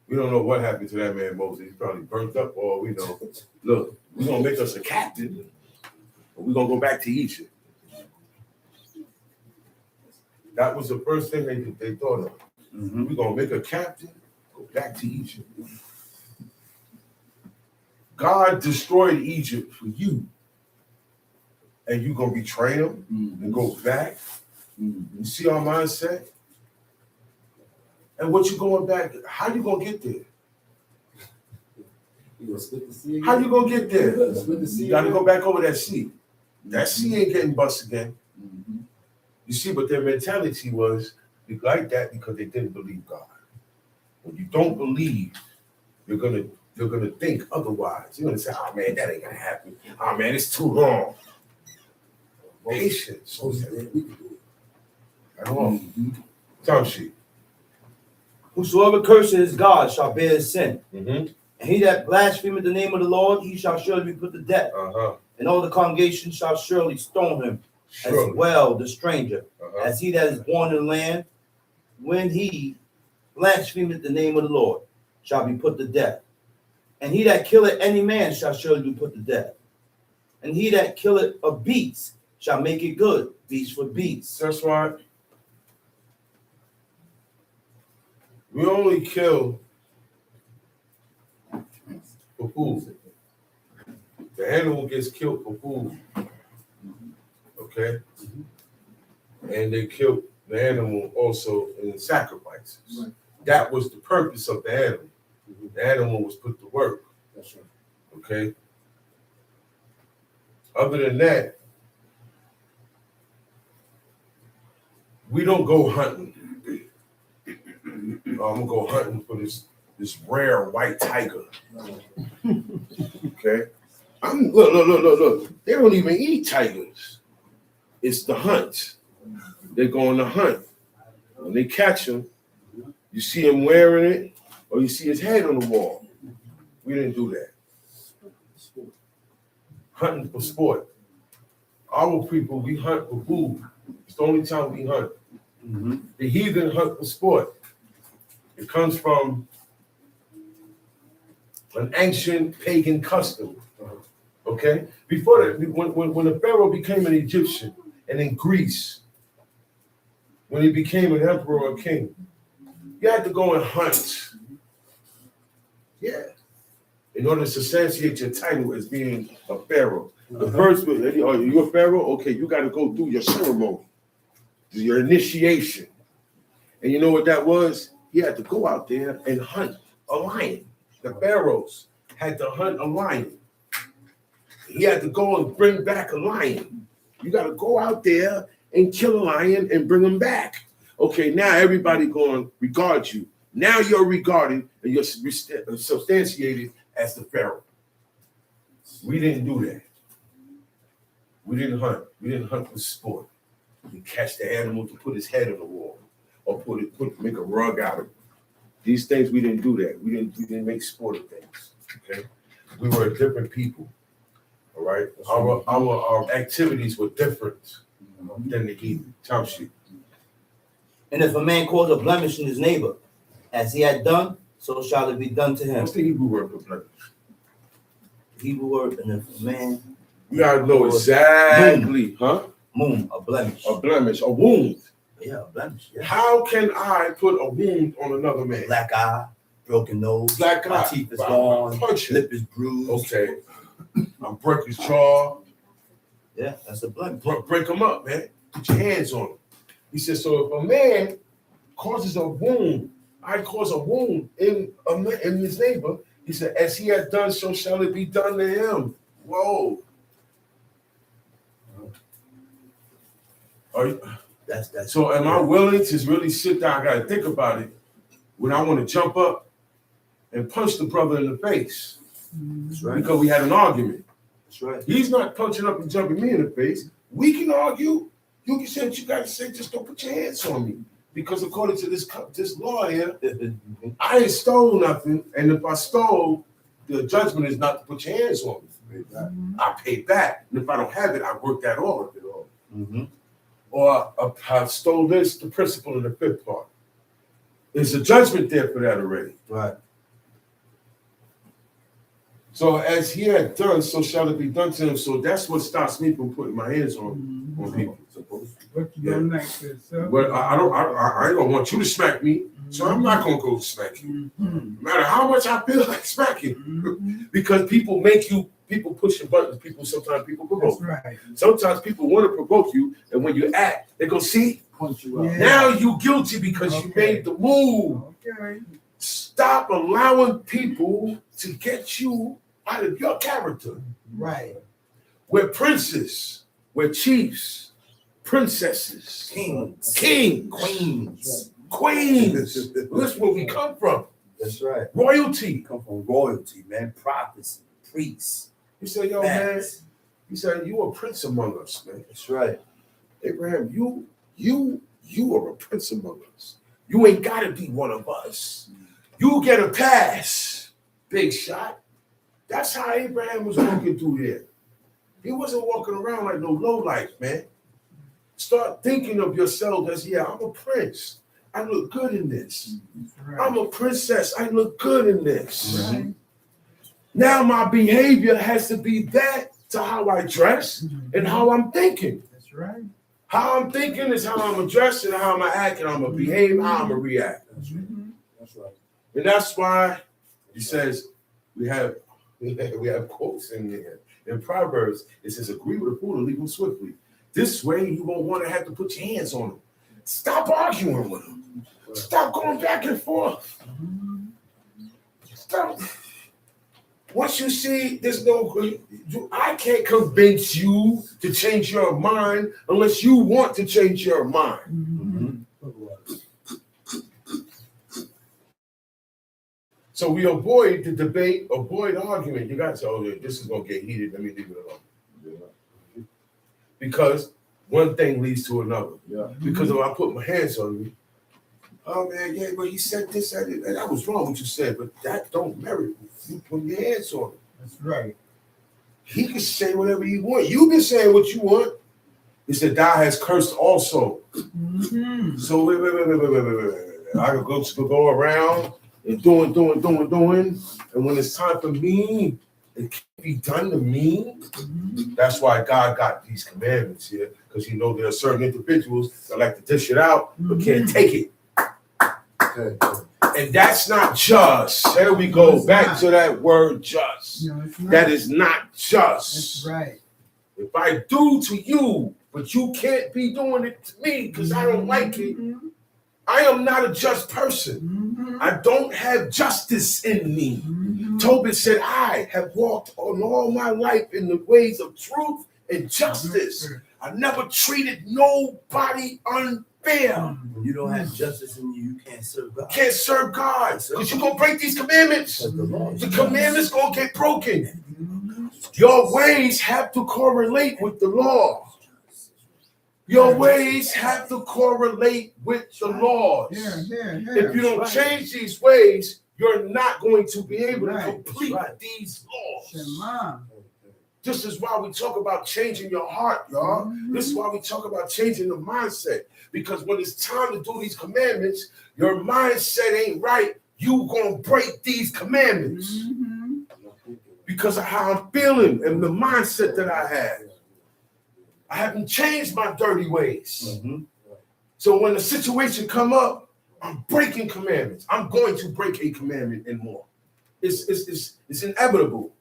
We don't know what happened to that man Moses. He's probably burnt up, or we know. Look, we're going to make us a captain, but we're going to go back to Egypt. That was the first thing they thought of. We're going to make a captain, go back to Egypt. God destroyed Egypt for you. And you're going to betray him and go back. You see our mindset? And what you going back, how you going to get there? How you going to get there? You got to go back over that sea. That sea ain't getting bust again. You see, but their mentality was like that because they didn't believe God. When you don't believe, you're gonna think otherwise. You're gonna say, "Oh man, that ain't gonna happen. Oh man, it's too long." Patience. At all. Time sheet. Whosoever curses God shall bear his sin. Mm-hmm. And he that blasphemeth the name of the Lord, he shall surely be put to death. And all the congregation shall surely stone him, as well the stranger, as he that is born in the land, when he blasphemeth the name of the Lord, shall be put to death. And he that killeth any man shall surely be put to death. And he that killeth a beast shall make it good, beast for beast. That's right. We only kill for food. The animal gets killed for food. Okay? And they killed the animal also in sacrifices. Right. That was the purpose of the animal. The animal was put to work. That's right. Okay? Other than that, we don't go hunting. I'm gonna go hunting for this rare white tiger. Okay? Look. They don't even eat tigers. It's the hunt. They're going to hunt. When they catch him, you see him wearing it, or you see his head on the wall. We didn't do that. Hunting for sport. Our people, we hunt for food. It's the only time we hunt. The heathen hunt for sport. It comes from an ancient pagan custom. Okay? Before that, when the Pharaoh became an Egyptian, and in Greece, when he became an emperor or king, you had to go and hunt. Yeah. In order to substantiate your title as being a pharaoh. The first was, are you a pharaoh? Okay, you got to go do your ceremony, your initiation. And you know what that was? He had to go out there and hunt a lion. The pharaohs had to hunt a lion. He had to go and bring back a lion. You got to go out there and kill a lion and bring him back. Okay, now everybody going to regard you. Now you're regarded and you're substantiated as the pharaoh. We didn't do that. We didn't hunt. We didn't hunt for sport. We catch the animal to put his head on the wall or make a rug out of it. These things, we didn't do that. We didn't make sport of things. Okay, we were a different people. All right, our activities were different than the heathen. Time sheet. And if a man cause a blemish in his neighbor, as he had done, so shall it be done to him. What's the Hebrew word for blemish? Hebrew word, and if a man. You gotta know exactly, Moon, a blemish. A blemish, a wound. Yeah, a blemish. Yeah. How can I put a wound on another man? Black eye, broken nose, black my eye. teeth is gone, lip is bruised. Okay. I'm break his jaw. Yeah, that's a blemish. Break him up, man. Put your hands on him. He says, so if a man causes a wound, I cause a wound in his neighbor, he said, as he has done, so shall it be done to him. Whoa. That's so am I willing to really sit down? I gotta think about it when I want to jump up and punch the brother in the face. That's right. Because we had an argument. That's right. He's not punching up and jumping me in the face. We can argue. You can say what you got to say. Just don't put your hands on me. Because according to this law here, I ain't stole nothing. And if I stole, the judgment is not to put your hands on me. I pay back. And if I don't have it, I work that off. Mm-hmm. Or I stole this, the principle in the fifth part. There's a judgment there for that already. Right. So as he had done, so shall it be done to him. So that's what stops me from putting my hands on people. What you gonna next, sir? Well, I don't want you to smack me, so I'm not gonna go smack you. No matter how much I feel like smacking, because people push your buttons. Sometimes people provoke. That's right. Sometimes people want to provoke you, and when you act, they go, see, Punch you out. Yeah. now you guilty because you made the move. Okay. Stop allowing people to get you out of your character. Right. We're princes, we're chiefs, princesses, Kings. queens. That's where we come from. That's right. Royalty. Come from royalty, man. Prophecy, priests. He said, yo, man. He said, you a prince among us, man. That's right. Abraham, you are a prince among us. You ain't gotta be one of us. You get a pass, big shot. That's how Abraham was walking through here. He wasn't walking around like no lowlife, man. Start thinking of yourself as, yeah, I'm a prince. I look good in this. Right. I'm a princess. I look good in this. Right. Now my behavior has to be that to how I dress and how I'm thinking. That's right. How I'm thinking is how I'm addressing, how I'm acting, how I'm gonna behave, how I'm gonna react. That's right. And that's why he says we have quotes in there. In Proverbs, it says, agree with a fool and leave him swiftly. This way you won't want to have to put your hands on him. Stop arguing with him. Stop going back and forth. Stop. Once you see there's I can't convince you to change your mind unless you want to change your mind. Mm-hmm. So we avoid the debate, avoid argument. You guys say, oh, this is going to get heated. Let me leave it alone. Yeah. Because one thing leads to another. Yeah. Because if I put my hands on you, oh, man, yeah, but he said this, and that was wrong what you said, but that don't merit you putting your hands on him. That's right. He can say whatever he want. You can say what you want. He said, thou has cursed also. Mm-hmm. So wait. I could go around and doing. And when it's time for me, it can't be done to me. That's why God got these commandments here, because you know there are certain individuals that like to dish it out, but can't take it. Okay. And that's not just. There we go. It's Back not. to that word just. No, it's not. That is not just. That's right. If I do to you, but you can't be doing it to me because I don't like it, I am not a just person. I don't have justice in me. Tobit said, I have walked on all my life in the ways of truth and justice. I never treated nobody unfair. When you don't have justice in you, you can't serve God. Can't serve God because you're going to break these commandments. The commandments going to get broken. Your ways have to correlate with the law. Your ways have to correlate with the laws. If you don't change these ways, you're not going to be able to complete these laws. This is why we talk about changing your heart, y'all. This is why we talk about changing the mindset. Because when it's time to do these commandments, your mindset ain't right. You gonna break these commandments because of how I'm feeling and the mindset that I have. I haven't changed my dirty ways. So when the situation come up, I'm breaking commandments. I'm going to break a commandment and more. It's inevitable.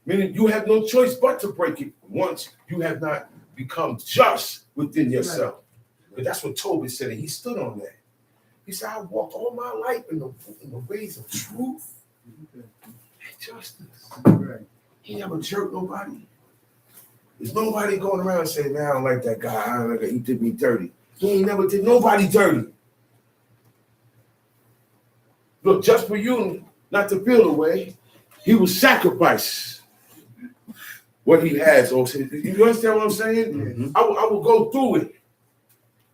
Meaning you have no choice but to break it once you have not become just within yourself. But that's what Tobit said, and he stood on that. He said, I walked all my life in the ways of truth and justice. He never jerked nobody. There's nobody going around saying, man, I don't like that guy. I don't like that. He did me dirty. He ain't never did nobody dirty. Look, just for you not to feel the way, he was sacrificed. what he has. You understand what I'm saying? Mhm. I will go through it.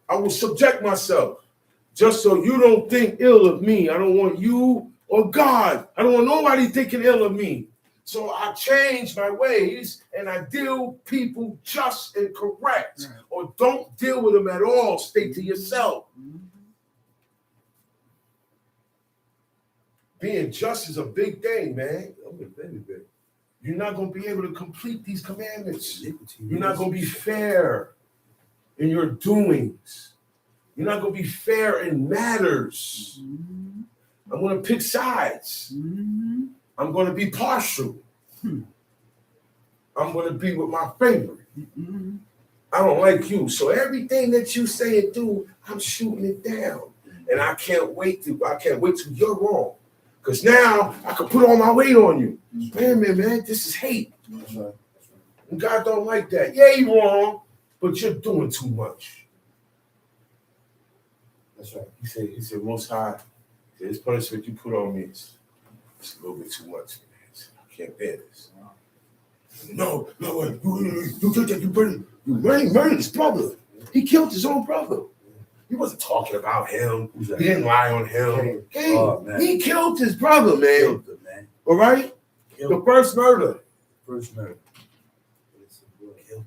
I will subject myself just so you don't think ill of me. I don't want you or God. I don't want nobody thinking ill of me. So I change my ways and I deal people just and correct, or don't deal with them at all. Stay to yourself. Being just is a big thing, man. You're not going to be able to complete these commandments. You're not going to be fair in your doings. You're not going to be fair in matters. I'm going to pick sides. I'm going to be partial. I'm going to be with my favorite. I don't like you. So everything that you say and do, I'm shooting it down. And I can't wait till you're wrong. Because now I can put all my weight on you. Man, this is hate. That's right. And God don't like that. Yeah, you're wrong, but you're doing too much. That's right. He said, Most High, this punishment you put on me is a little bit too much. I can't bear this. No, you think that you murdered his brother. He killed his own brother. He wasn't talking about him. He didn't lie on him. He killed his brother, man. Killed him, man. All right? The first murder. First murder.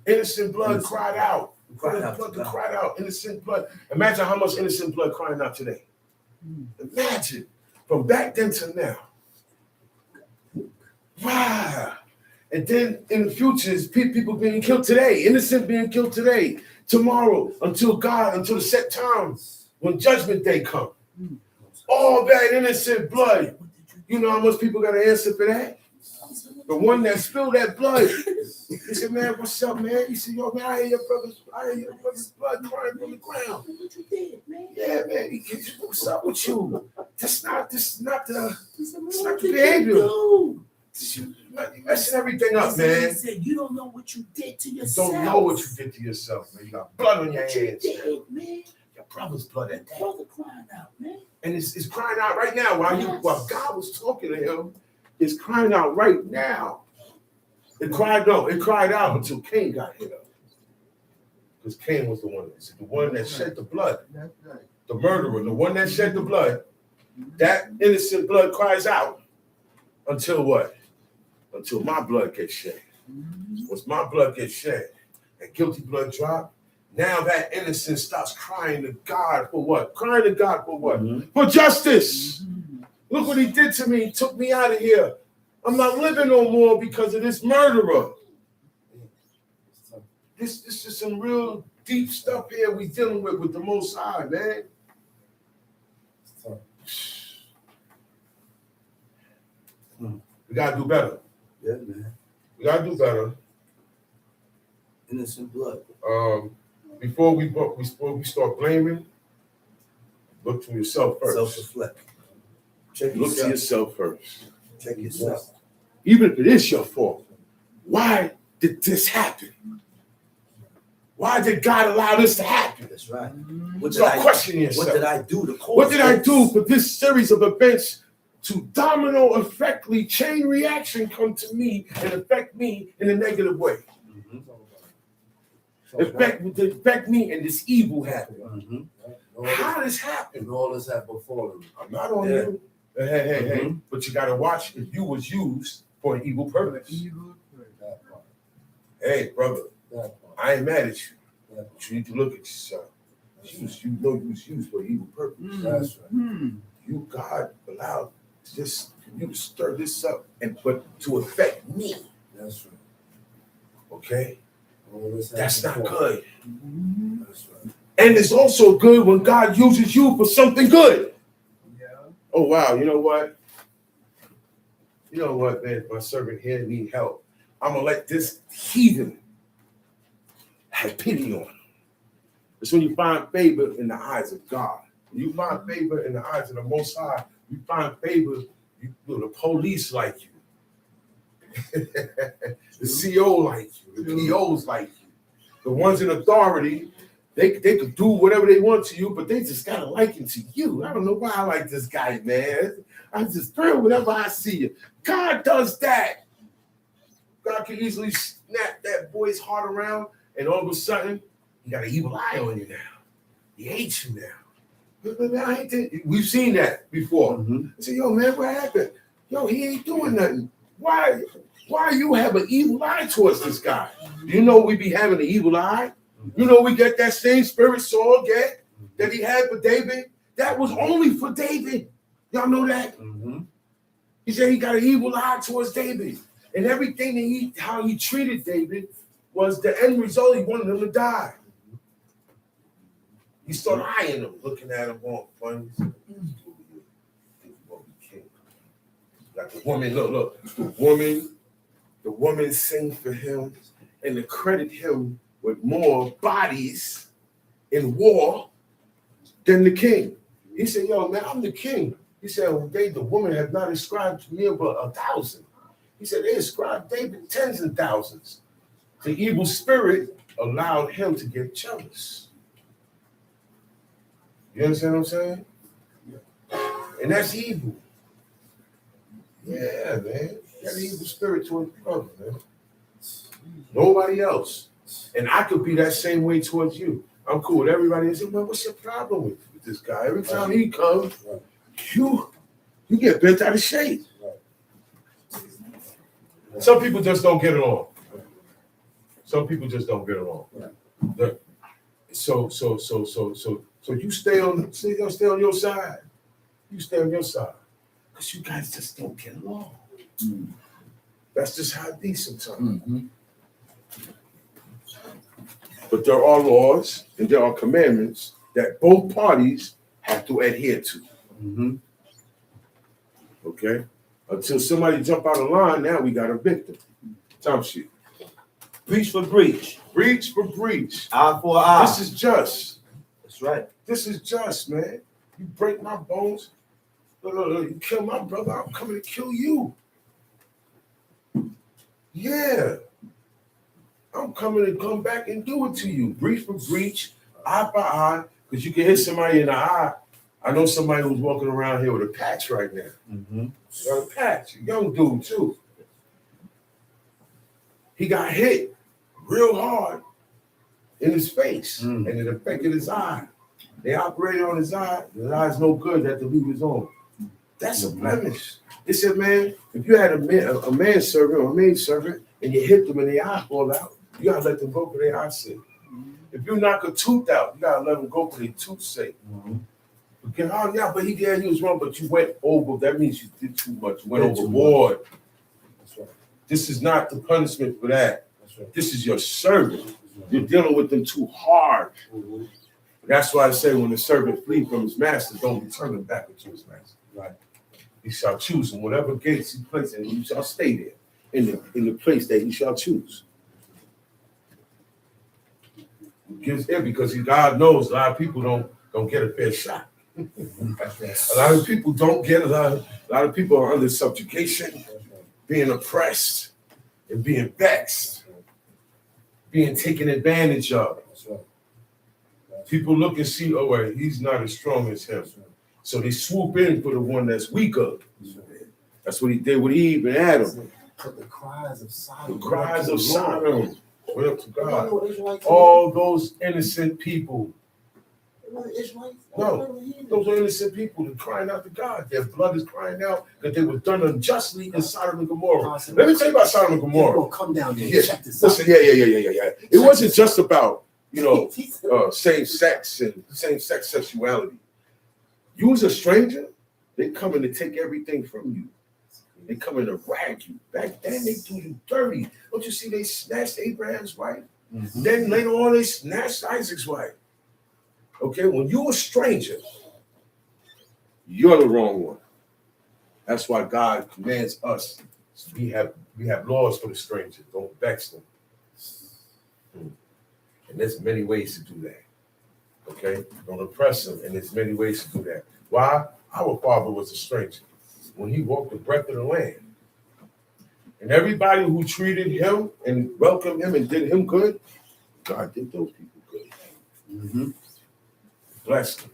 Innocent blood cried out. Cried out. Innocent blood. Imagine how much innocent blood crying out today. Imagine. From back then to now. Wow. And then in the future, is people being killed today. Innocent being killed today. Tomorrow, until the set time when judgment day comes. All that innocent blood. You know how much people got to answer for that? The one that spilled that blood. He said, man, what's up, man? He said, yo, man, I hear your brother's blood crying from the ground. What you did, man? Yeah, man. What's up with you? This is not the behavior. You're messing everything up, man. He said, you don't know what you did to yourself. You don't know what you did to yourself, man. You got blood on your hands. You did, man. Your brother's blood at that. Brother crying out, man. And it's crying out right now. While God was talking to him, it's crying out right now. It cried out until Cain got hit up. Because Cain was the one that shed the blood. The murderer, the one that shed the blood. That innocent blood cries out until what? Until my blood gets shed. Once my blood gets shed, that guilty blood drop, now that innocent starts crying to God for what? Crying to God for what? For justice. Look what he did to me. He took me out of here. I'm not living no more because of this murderer. This is some real deep stuff here we dealing with the Most High, man. We gotta do better. Yeah, man. We gotta do better. Innocent blood. Before we start blaming, look to yourself first. Self-reflect. Look to yourself first. Check yourself. Even if it is your fault, why did this happen? Why did God allow this to happen? That's right. Start questioning yourself. What did I do to cause What did I this? do for this series of events to domino effectly chain reaction come to me and affect me in a negative way? Affect me and this evil happen. How does this happen? All this have befallen me. I'm not on you. Hey. But you got to watch if you was used for an evil purpose. Hey, brother, I ain't mad at you. But you need to look at yourself. You know you was used for an evil purpose. That's right. You, God, allowed this you to stir this up but to affect me. That's right. Okay? All this have That's not befallen. good. That's right. And it's also good when God uses you for something good. Yeah. Oh, wow. You know what? Man? My servant here need help. I'm going to let this heathen have pity on him. It's when you find favor in the eyes of God. When you find favor in the eyes of the Most High, you find favor, the police like you. The CO like you. The POs like you. The ones in authority, they could do whatever they want to you, but they just got a liking to you. I don't know why I like this guy, man. I'm just thrilled whenever I see you. God does that. God can easily snap that boy's heart around, and all of a sudden, he got an evil eye on you now. He hates you now. We've seen that before. I say, yo, man, what happened? Yo, he ain't doing nothing. Why you have an evil eye towards this guy? Do you know we be having an evil eye? You know we get that same spirit Saul get that he had for David? That was only for David. Y'all know that? He said he got an evil eye towards David. And everything that how he treated David was the end result. He wanted him to die. He started eyeing him, looking at him all funny. Like the woman, look, the woman sing for him and to credit him with more bodies in war than the king. He said, yo, man, I'm the king. He said, well, the woman have not ascribed to me but 1,000. He said, they ascribed David tens and thousands. The evil spirit allowed him to get jealous. You understand what I'm saying? And that's evil. Yeah, man. You got an evil spirit towards your brother, man. Nobody else. And I could be that same way towards you. I'm cool with everybody. I say, man, what's your problem with this guy? Every time he comes, you get bent out of shape. Some people just don't get along. Some people just don't get along. So you stay on your side. You stay on your side. Because you guys just don't get along. That's just how it be sometimes. But there are laws and there are commandments that both parties have to adhere to. Okay? Until somebody jump out of line, now we got a victim. Time sheet. Breach for breach. Breach for breach. Eye for eye. This is just. That's right. This is just, man. You break my bones. Look, you kill my brother, I'm coming to kill you. Yeah. I'm coming to come back and do it to you. Breach for breach, eye for eye, because you can hit somebody in the eye. I know somebody who's walking around here with a patch right now. Got a patch, a young dude too. He got hit real hard in his face, and it affected his eye. They operated on his eye. His eye's no good. They had to leave his own. That's a blemish. They said, man, if you had a manservant or a maidservant and you hit them and their eye fall out, you gotta let them go for their eye's sake. If you knock a tooth out, you gotta let them go for their tooth's sake. But he was wrong, but you went over. That means you did too much. You went overboard. That's right. This is not the punishment for that. That's right. This is your servant. You're dealing with them too hard. That's why I say when the servant flees from his master, don't return him back to his master. Right. He shall choose him. Whatever gates he places in, he shall stay there in the place that he shall choose. He gives in because God knows a lot of people don't get a fair shot. A lot of people don't get a lot of people are under subjugation, being oppressed and being vexed, being taken advantage of. People look and see, oh wait, he's not as strong as him. So they swoop in for the one that's weaker. That's what he did with Eve and Adam. The cries of Sodom. The cries of Sodom went up to God. All those innocent people. No, those are innocent people that crying out to God. Their blood is crying out that they were done unjustly in Sodom and Gomorrah. Let me tell you about Sodom and Gomorrah. Come down there. Yeah. Listen, yeah. It wasn't just about, same sex and same-sex sexuality. You was a stranger, they coming to take everything from you. They coming to rag you. Back then, they do you dirty. Don't you see they snatched Abraham's wife? Then later on, they snatched Isaac's wife. Okay, when you're a stranger, you're the wrong one. That's why God commands us. We have laws for the stranger. Don't vex them. And there's many ways to do that. Okay? Don't oppress them. And there's many ways to do that. Why? Our father was a stranger when he walked the breadth of the land. And everybody who treated him and welcomed him and did him good, God did those people good. Bless them.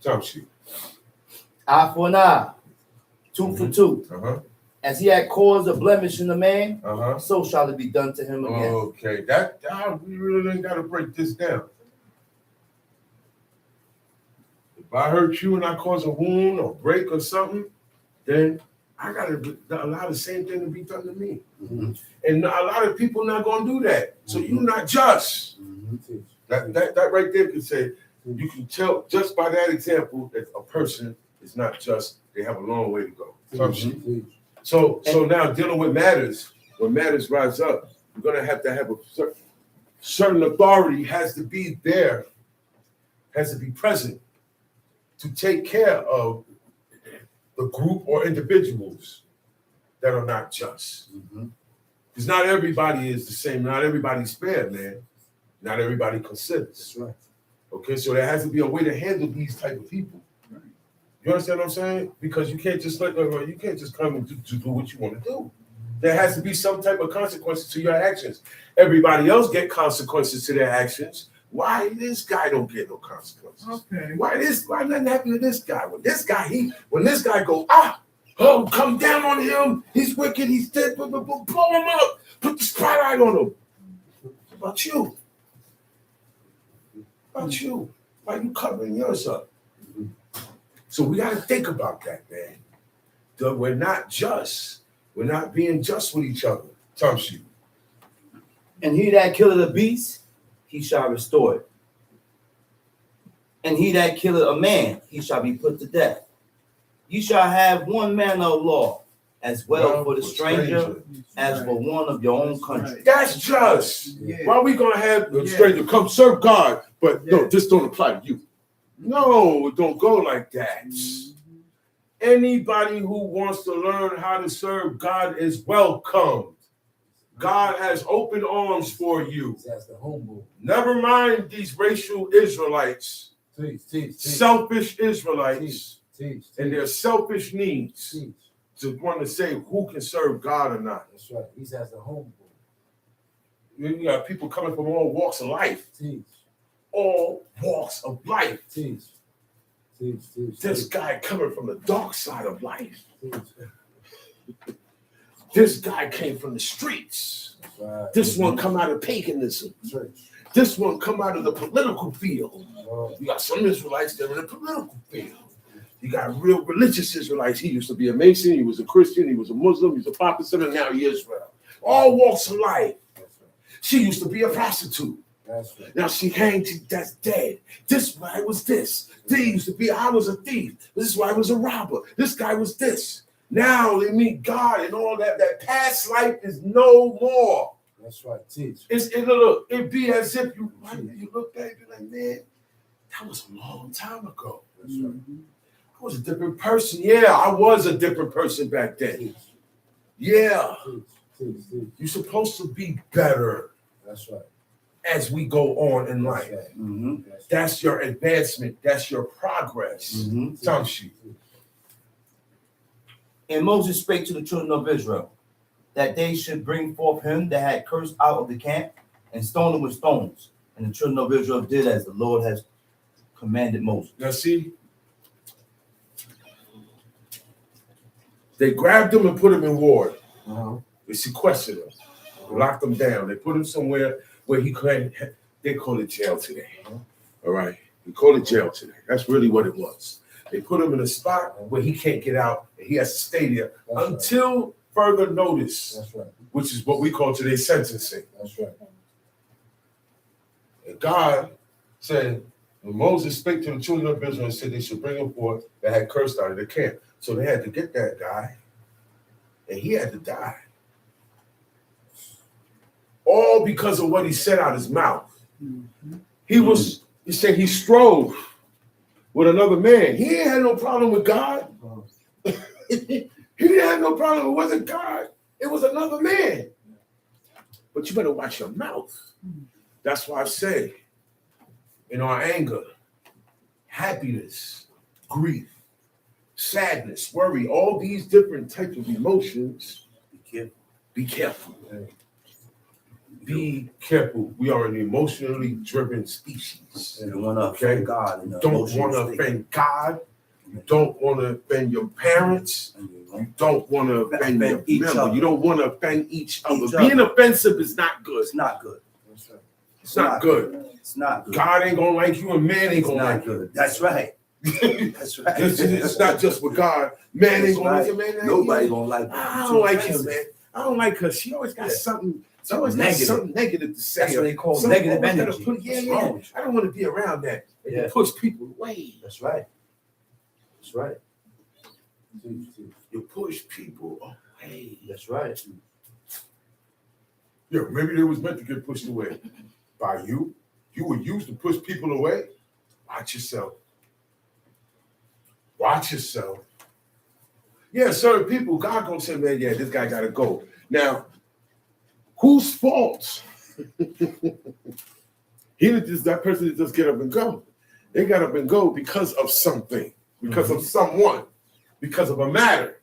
Jump sheet. Eye for an eye. Tooth for tooth. As he had caused a blemish in the man, Uh-huh. so shall it be done to him again. Okay, we really ain't got to break this down. If I hurt you and I cause a wound or break or something, then I got to allow the same thing to be done to me. Mm-hmm. And a lot of people not going to do that. So you're not just. Mm-hmm. That right there can say, you can tell just by that example that a person is not just. They have a long way to go. So now dealing with matters, when matters rise up, we're going to have a certain authority has to be there, has to be present to take care of the group or individuals that are not just. Because not everybody is the same. Not everybody's fair, man. Not everybody considers. That's right. Okay, so there has to be a way to handle these type of people. You understand what I'm saying? Because you can't just you can't just come and do what you want to do. There has to be some type of consequences to your actions. Everybody else get consequences to their actions. Why this guy don't get no consequences? Okay. Why nothing happened to this guy? When this guy go, come down on him, he's wicked, he's dead, blow him up, put the spotlight on him. About you. Why you covering yours up? So we got to think about that, man. We're not just. We're not being just with each other. Tumshu. And he that killeth a beast, he shall restore it. And he that killeth a man, he shall be put to death. You shall have one manner of law, as well for the stranger as for one of your own country. That's just. Yeah. Why are we going to have a stranger come serve God, but no, this don't apply to you? No, it don't go like that. Anybody who wants to learn how to serve God is welcome. God has open arms for you. That's the homeboy. Never mind these racial Israelites, Teach. selfish Israelites, Teach. and their selfish needs Teach. to want to say who can serve God or not. That's right. He's as the homeboy. You got people coming from all walks of life. Teach. All walks of life. Teach. This guy coming from the dark side of life. Teach. This guy came from the streets. Right. This one come out of paganism. Church. This one come out of the political field. Right. You got some Israelites that are in the political field. You got real religious Israelites. He used to be a Mason. He was a Christian. He was a Muslim. He was a Protestant, and now he is Israel. All walks of life. That's right. She used to be a prostitute. That's right. Now she hanged. That's dead. This guy was this. They used to be. I was a thief. This guy was a robber. This guy was this. Now they meet God and all that. That past life is no more. That's right. Teach. It be as if you look back and be like, man, that was a long time ago. That's right. I was a different person. Yeah, I was a different person back then. Teach. Yeah, Teach. you're supposed to be better That's right. as we go on in That's life. right. Mm-hmm. That's your advancement. That's your progress. Mm-hmm. Tamshi. And Moses spake to the children of Israel, that they should bring forth him that had cursed out of the camp, and stone him with stones. And the children of Israel did as the Lord has commanded Moses. Now see, they grabbed him and put him in ward. Uh-huh. They sequestered him, locked him down. They put him somewhere where he couldn't. They call it jail today. All right, we call it jail today. That's really what it was. They put him in a spot where he can't get out, and he has to stay there That's until further notice, That's right. which is what we call today sentencing. That's right. And God said, when Moses spake to the children of Israel and said they should bring him forth that had cursed out of the camp. So they had to get that guy, and he had to die. All because of what he said out his mouth. He said he strove with another man. He ain't had no problem with God. He didn't have no problem. It wasn't God. It was another man. But you better watch your mouth. That's why I say, in our anger, happiness, grief, sadness, worry, all these different types of emotions, be careful. Be careful. We are an emotionally driven species. And want to offend God. You don't want to offend God. You don't want to offend your parents. You don't want to offend Offend each member. other. You don't want to offend each other. Each Being other. offensive is not good. It's not good. That's right. It's not good. It's not good. God ain't gonna like you, and man ain't It's gonna not like you. good. That's right. That's right. It's not just with God. Man ain't gonna like you, man. Nobody gonna like you. I don't like him, man. I don't like her. She always got something. She always got Negative. something negative to say. That's what they call Something negative always gotta energy. put- yeah, What's yeah. wrong with you? I don't want to be around that. And Yeah. you push people away. That's right. That's right. Teach. You push people away. That's right. Yeah, maybe they was meant to get pushed away by you. You were used to push people away. Watch yourself. Watch yourself. Yeah, certain people, God gonna say, man, yeah, this guy gotta go. Now, whose fault? That person that just get up and go. They got up and go because of something, because of someone, because of a matter.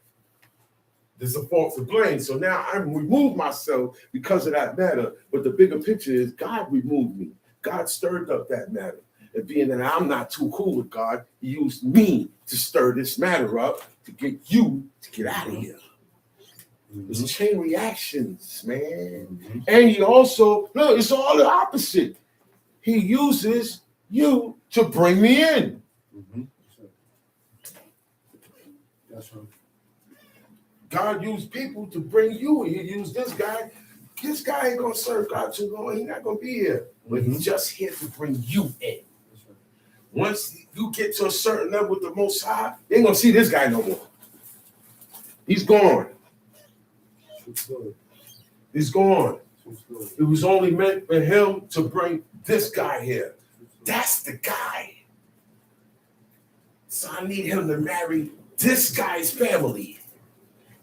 There's a fault to blame. So now I remove myself because of that matter. But the bigger picture is God removed me. God stirred up that matter. And being that I'm not too cool with God, he used me to stir this matter up to get you to get out of here. It's chain reactions, man. And he also, look, it's all the opposite. He uses you to bring me in. That's right. God used people to bring you in. He used this guy. This guy ain't gonna serve God too long. He's not gonna be here. But he's just here to bring you in. That's right. Once you get to a certain level with the Most High, they ain't gonna see this guy no more. He's gone. True story. He's gone. True story. It was only meant for him to bring this guy here. That's the guy. So I need him to marry this guy's family.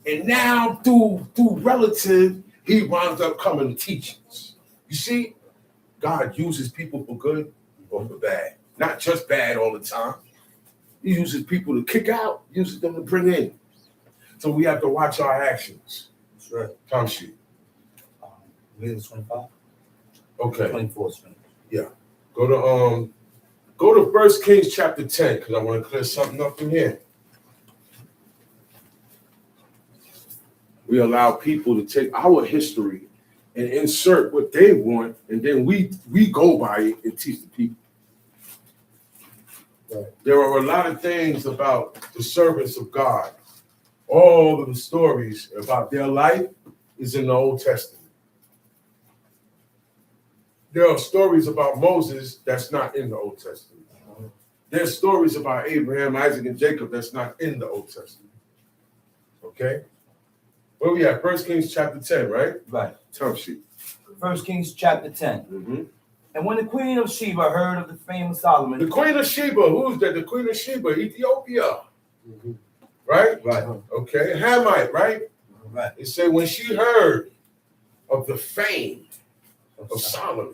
And now through relative, he winds up coming to teachings. You see, God uses people for good or for bad. Not just bad all the time. He uses people to kick out, uses them to bring in. So we have to watch our actions. That's right. Time sheet. Leviticus 25, Okay. 24. Go to 1 Kings chapter 10, because I want to clear something up in here. We allow people to take our history and insert what they want, and then we go by it and teach the people. Right. There are a lot of things about the servants of God. All of the stories about their life is in the Old Testament. There are stories about Moses that's not in the Old Testament. There's stories about Abraham, Isaac, and Jacob that's not in the Old Testament. Okay? Where we at? 1 Kings chapter 10, right? Right. Time sheet. 1 Kings chapter 10. Mm-hmm. And when the queen of Sheba heard of the fame of Solomon, The Queen of Sheba, who's that? The Queen of Sheba, Ethiopia, right? Right. Okay, Hamite, right? Right. It said when she heard of the fame of Solomon,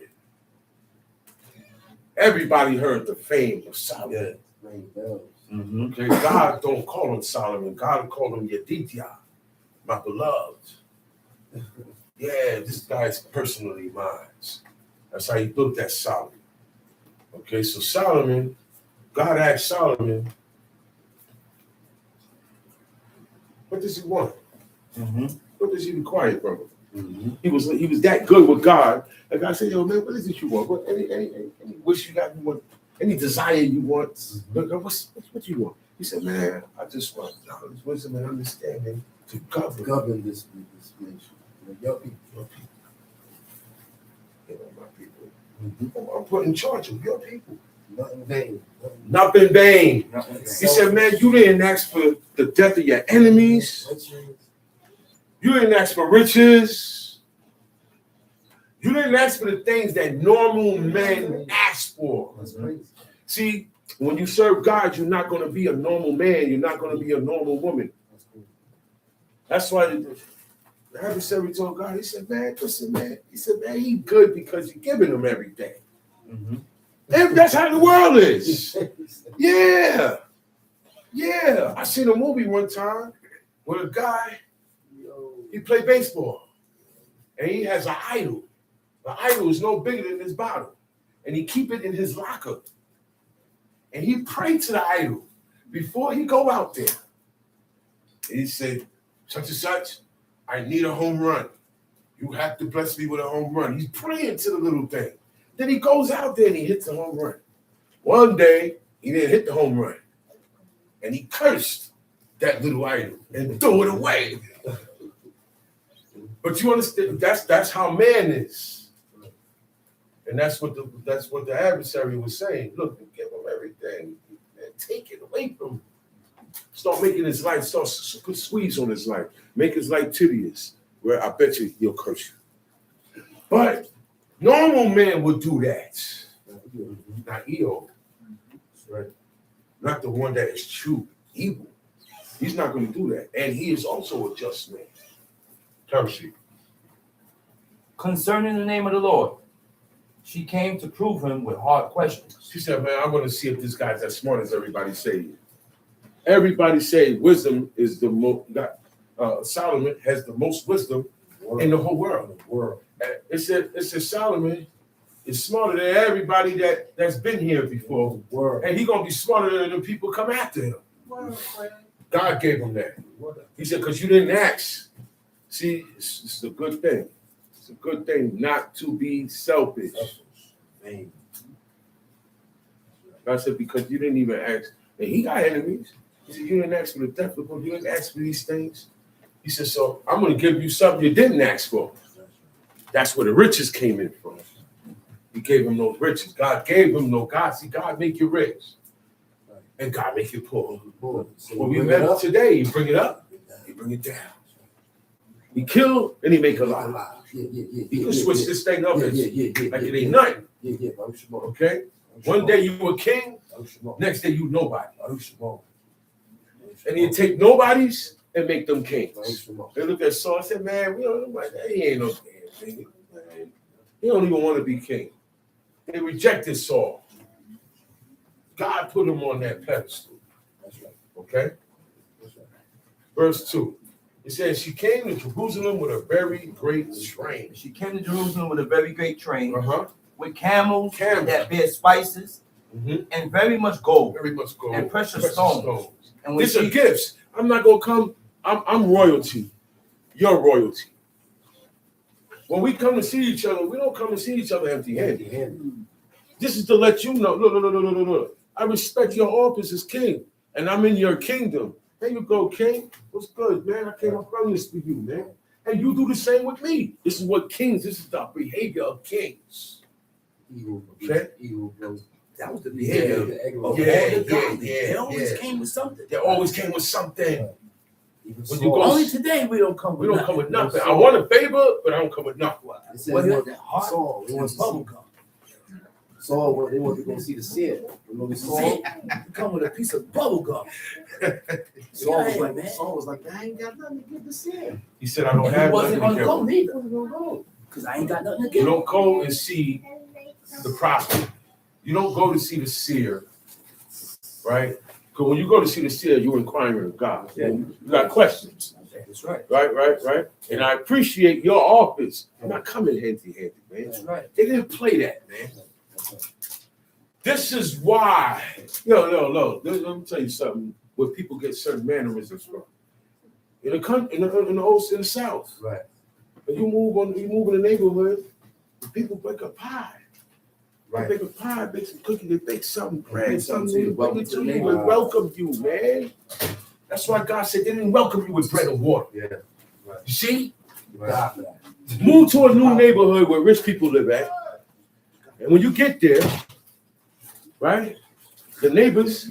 everybody heard the fame of Solomon. Ring bells. Okay, God don't call him Solomon. God called him Yedidya, my beloved. Yeah, this guy's personally mine. That's how he looked at Solomon. Okay, so Solomon, God asked Solomon, what does he want? What does he require from him? He was that good with God. And God said, yo, man, what is it you want? What, any wish you got? You want? Any desire you want? What you want? He said, man, I just want knowledge, wisdom, and understanding to Govern this nation. Your people. your people. You know, my people. I'm put in charge of your people. Not in vain. Not in vain. Not in vain. He said, man, you didn't ask for the death of your enemies. You didn't ask for riches. You didn't ask for the things that normal men ask for. That's crazy. See, when you serve God, you're not going to be a normal man. You're not going to be a normal woman. That's cool. That's why the adversary told God, he said, man, listen, man. He said, man, he good because you're giving him everything. And that's how the world is. Yeah. Yeah. I seen a movie one time where a guy, he played baseball. And he has an idol. The idol is no bigger than this bottle. And he keep it in his locker. And he prayed to the idol before he go out there. he said, such and such, I need a home run. You have to bless me with a home run. He's praying to the little thing. Then he goes out there and he hits a home run. One day, he didn't hit the home run. And he cursed that little idol and threw it away. But you understand, that's how man is. And that's what the adversary was saying. Look, you give him everything and take it away from him. Start making his life, put squeeze on his life. Make his life tedious, where I bet you he'll curse you. But normal man would do that. Not Eo. Right. Not the one that is true evil. He's not going to do that. And he is also a just man. Tertiary. Concerning the name of the Lord, she came to prove him with hard questions. She said, man, I'm going to see if this guy's as smart as everybody say. Everybody say wisdom is the most, Solomon has the most wisdom in the whole world. It said Solomon is smarter than everybody that's been here before. And he's going to be smarter than the people come after him. God gave him that. He said, because you didn't ask. See, it's a good thing. It's a good thing not to be selfish. God said, because you didn't even ask. And he got enemies. He said, you didn't ask for the death of him. You didn't ask for these things. He said, so I'm going to give you something you didn't ask for. That's where the riches came in from. He gave him those riches. God gave him no God. See, God make you rich. And God make you poor. So when we met today, you bring it up, you bring it down. He kill and he make a lot. He can switch this thing up like it ain't nothing. Okay? One day you a king, next day you nobody. And he'll take nobodies and make them kings. They look at Saul and said, man, we don't know about that. He ain't no king. He don't even want to be king. They rejected Saul. God put him on that pedestal. Okay? Verse 2. It says, she came to Jerusalem with a very great train. She came to Jerusalem with a very great train, with camels that bear spices, and very much gold, and precious stones. And these are gifts. I'm not going to come. I'm royalty. You're royalty. When we come to see each other, we don't come to see each other empty-handed. This is to let you know, look. I respect your office as king, and I'm in your kingdom. There you go, king. What's good, man? I came up from this for you, man. And you do the same with me. This is what kings, this is the behavior of kings. Okay? That was the behavior. They always came with something. They always came with something. When you go, only today we don't come with nothing. Come with nothing. I want a favor, but I don't come with nothing. Well, Saul, they want bubble gum. Saul, they want to go see the seer. Saul, you come with a piece of bubble gum. Saul was like, I ain't got nothing to give the seer. He said, I don't have nothing to give. He wasn't going to go neither. Because I ain't got nothing to give. You don't go and see the prophet. You don't go to see the seer, right? Because when you go to see the seer, you're inquiring of God. You got questions. That's right. Right. And I appreciate your office. I'm not coming handy-handed, man. That's right. They didn't play that, man. This is why. Yo. Let me tell you something. Where people get certain mannerisms from. In the country, in the South. Right. When you move in the neighborhood, people bake a pie. Right. They bake a pie, bake some cookies, they bake something, bread, something. Welcome to you and welcome you, man. That's why God said they didn't welcome you with bread and water. Yeah. Right. You see? Right. Move to a new neighborhood where rich people live at. And when you get there, right? The neighbors,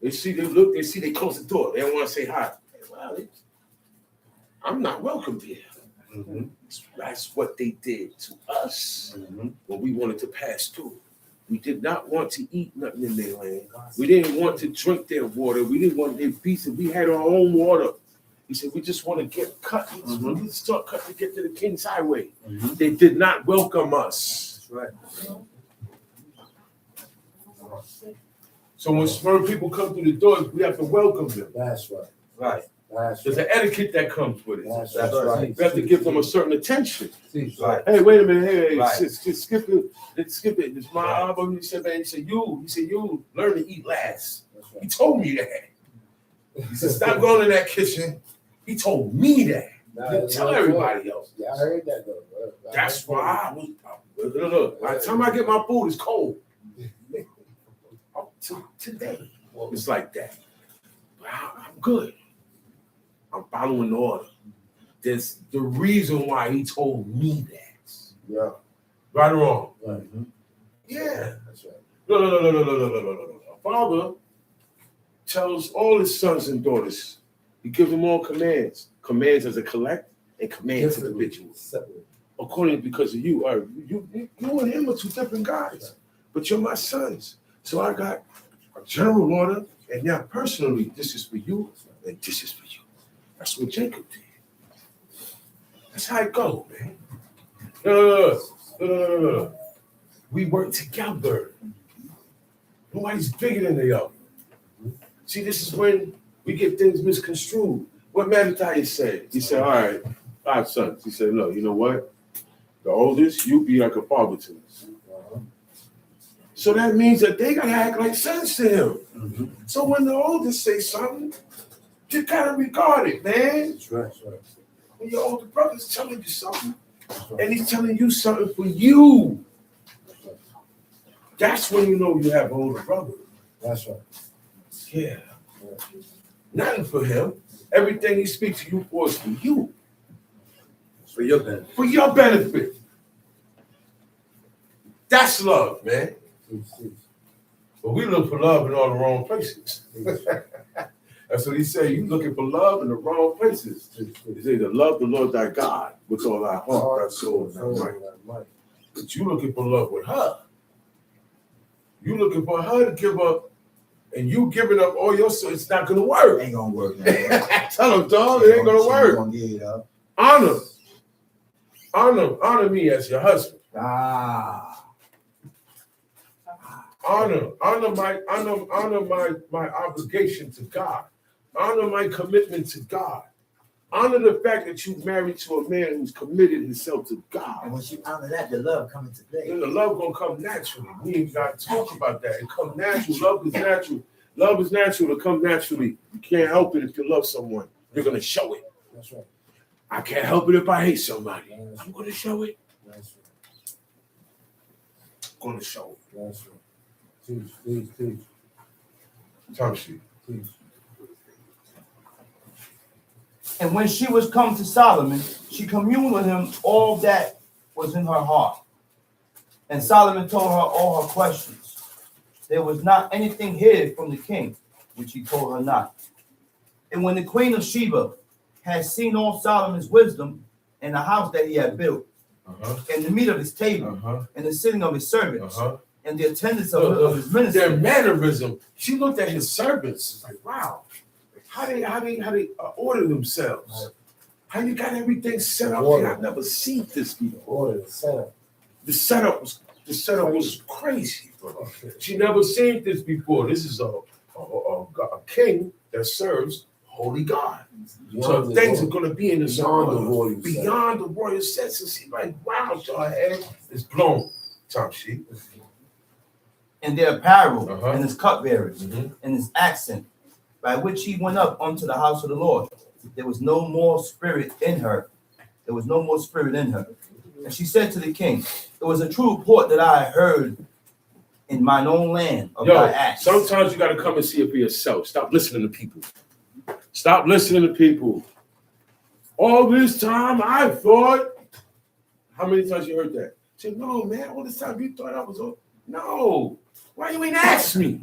they see, they close the door. They don't want to say hi. Well, I'm not welcome here. That's what they did to us when we wanted to pass through. We did not want to eat nothing in their land. We didn't want to drink their water. We didn't want their pizza. We had our own water. He said, we just want to get cut. We need to start cutting to get to the King's Highway. They did not welcome us. That's right. So when smart people come through the doors, we have to welcome them. That's right. Right. That's There's an etiquette that comes with it. That's right. We have to give them a certain attention. Right. Hey, wait a minute. Hey, Right. just skip it. Let's skip it. It's my album. He said, man, you learn to eat last. That's right. He told me that. He said, stop going in that kitchen. He told me that. Nah, Didn't tell everybody else. Yeah, I heard that though. Bro. That's why I was. Look, by the time I get my food, it's cold. Up to today, it's like that. But I'm good. I'm following the order. There's the reason why he told me that. Yeah. Right or wrong? Right. Yeah. That's right. No. A father tells all his sons and daughters, he gives them all commands. Commands as a collect and commands individuals. Separate. According because of you, you and him are two different guys, but you're my sons. So I got a general order, and now personally, this is for you, and this is for you. That's what Jacob did. That's how it goes, man. No. We work together. Nobody's bigger than the other. See, this is when we get things misconstrued. What Mattathias said, he said, all right, 5 sons. He said, no, you know what? The oldest, you be like a father to us. So that means that they gotta act like sons to him. Mm-hmm. So when the oldest say something, you gotta regard it, man. That's right. When your older brother's telling you something, and he's telling you something for you, that's when you know you have an older brother. That's right. Yeah. Nothing for him. Everything he speaks to you for is for you. For your benefit. For your benefit. That's love, man. But we look for love in all the wrong places. That's what he said. You looking for love in the wrong places. He said to love the Lord thy God with all thy heart, thy soul, and thy might. But you looking for love with her. You looking for her to give up, and you giving up all your soul. It's not gonna work. Ain't gonna work. Man. Tell him, dog, it ain't gonna work. Gonna get it up. Honor me as your husband. Honor my obligation to God. Honor my commitment to God. Honor the fact that you married to a man who's committed himself to God. And once you honor that, the love come into play. Then the love gonna come naturally. We ain't gotta talk about that. It come natural. Love is natural. Love is natural to come naturally. You can't help it if you love someone. You're gonna show it. That's right. I can't help it if I hate somebody. I'm gonna show it. That's right. I'm gonna show it. That's right. Teach. Time sheet. Teach. And when she was come to Solomon, she communed with him all that was in her heart. And Solomon told her all her questions. There was not anything hid from the king, which he told her not. And when the queen of Sheba had seen all Solomon's wisdom and the house that he had built, and the meat of his table, and the sitting of his servants, and the attendance of his ministers, their mannerism, she looked at his servants. It's like, wow, how they order themselves. How you got everything set up here? I've never seen this before. The setup was crazy for her. She never seen this before. This is a king that serves holy God. So things are going to be in the beyond the royal sense. And she's like, wow, so her head is blown. Time sheet. and their apparel, and his cupbearers, Mhm. and his accent, by which he went up unto the house of the Lord. There was no more spirit in her. There was no more spirit in her. And she said to the king, it was a true report that I heard in mine own land of thy acts. Sometimes you got to come and see it for yourself. Stop listening to people. Stop listening to people. All this time I thought, how many times you heard that? Say, no, man, all this time you thought I was, no. Why you ain't ask me?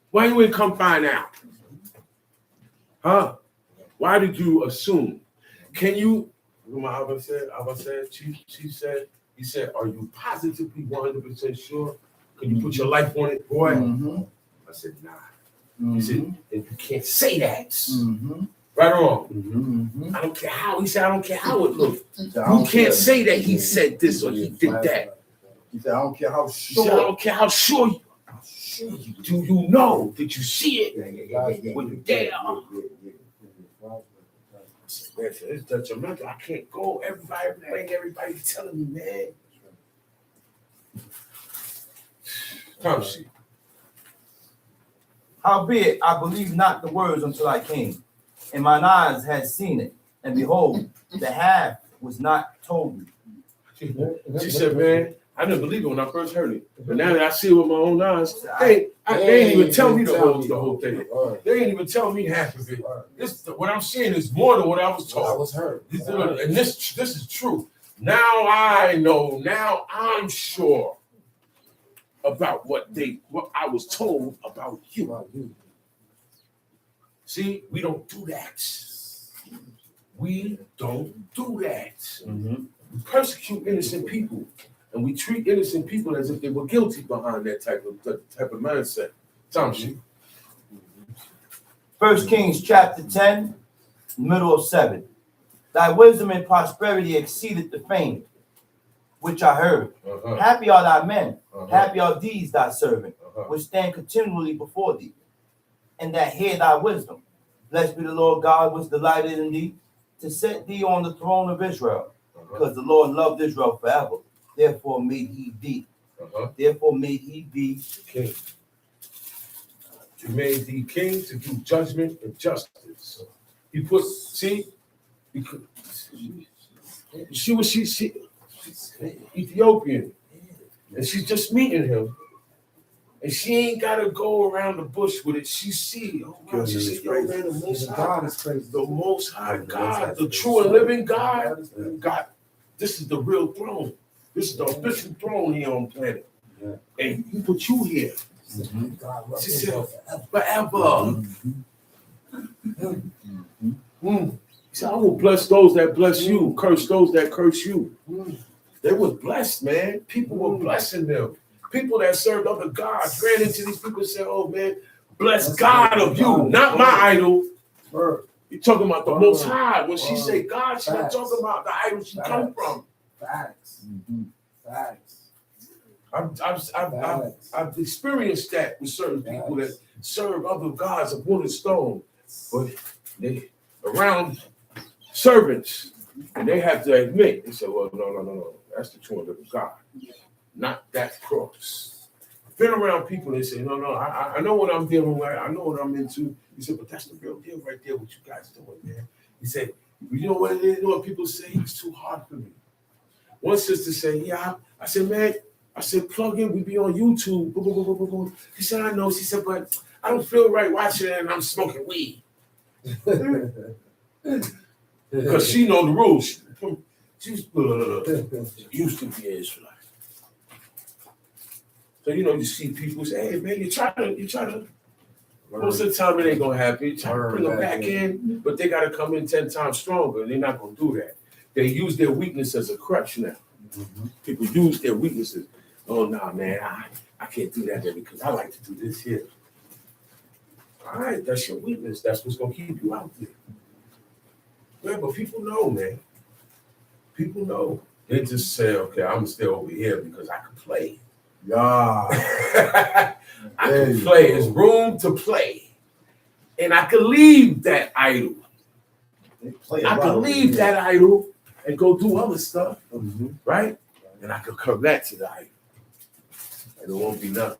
Why you ain't come find out? Huh? Why did you assume? Can you, my Abba said, he said, are you positively 100% sure? Can you put your life on it, boy? Mm-hmm. I said, nah. He said, and you can't say that. Mm-hmm. Right or wrong? Mm-hmm. I don't care how. He said, I don't care how it looks. So You can't say that he said this or he did that. He said, I don't care how He said, I sure. don't care how sure you. Do you know? Did you see it? Were you there? I said, man, it's detrimental. I can't go. Everybody's telling me, man. Come see. Howbeit, I believed not the words until I came, and mine eyes had seen it, and behold, the half was not told me. She said, man, I didn't believe it when I first heard it. But now that I see it with my own eyes, they ain't even tell me the whole thing. They ain't even tell me half of it. What I'm seeing is more than what I was told. I was heard. And this is true. Now I know, now I'm sure about what I was told about you. See, we don't do that. We don't do that. Mm-hmm. We persecute innocent people, and we treat innocent people as if they were guilty behind that type of mindset. Tom, 1 Kings chapter 10, middle of 7. Thy wisdom and prosperity exceeded the fame, which I heard. Happy are thy men, happy are these thy servant, which stand continually before thee, and that hear thy wisdom. Blessed be the Lord God, which delighted in thee, to set thee on the throne of Israel, because the Lord loved Israel forever. Therefore made he thee. Therefore made he thee king. He made thee king to do judgment and justice. He put, see what she's Ethiopian, and she's just meeting him, and she ain't gotta go around the bush with it. She see, oh God, she said, yo, man, the Most High, the Most High God, the true and living God, God, this is the real throne. This is the official throne here on planet, and He put you here. She said, forever. He said, I will bless those that bless you, curse those that curse you. They were blessed, man. People were blessing them. People that served other gods ran into these people and said, oh, man, bless God of you, not my idol. You're talking about the Most High. When she say God, she's not talking about the idol she come from. Facts. Facts. I've experienced that with certain people that serve other gods of wood and stone, but they around servants, and they have to admit, they say, well, no, that's the true and living God, not that cross. I've been around people, they say, no, I know what I'm dealing with, I know what I'm into. He said, but that's the real deal right there, what you guys doing, man. He said, you know what it is? You know what people say? It's too hard for me. One sister said, yeah. I said, man, plug in, we be on YouTube. Boom, boom, boom, boom, boom. She said, I know. She said, but I don't feel right watching it and I'm smoking weed. Because she know the rules. She used to be an Israelite. So, you see people say, hey, man, you try to. Most of the time it ain't going to happen. You try to bring them back in, but they got to come in 10 times stronger, and they're not going to do that. They use their weakness as a crutch now. People use their weaknesses. Oh, no, man, I can't do that because I like to do this here. All right, that's your weakness. That's what's going to keep you out there. Yeah, but people know, man. People know. They just say, okay, I'm going to stay over here because I can play. Yeah. I can play. There's room to play. And I can leave that idol. I can leave that idol and go do other stuff, right? And I could come back to the idol. And it won't be nothing.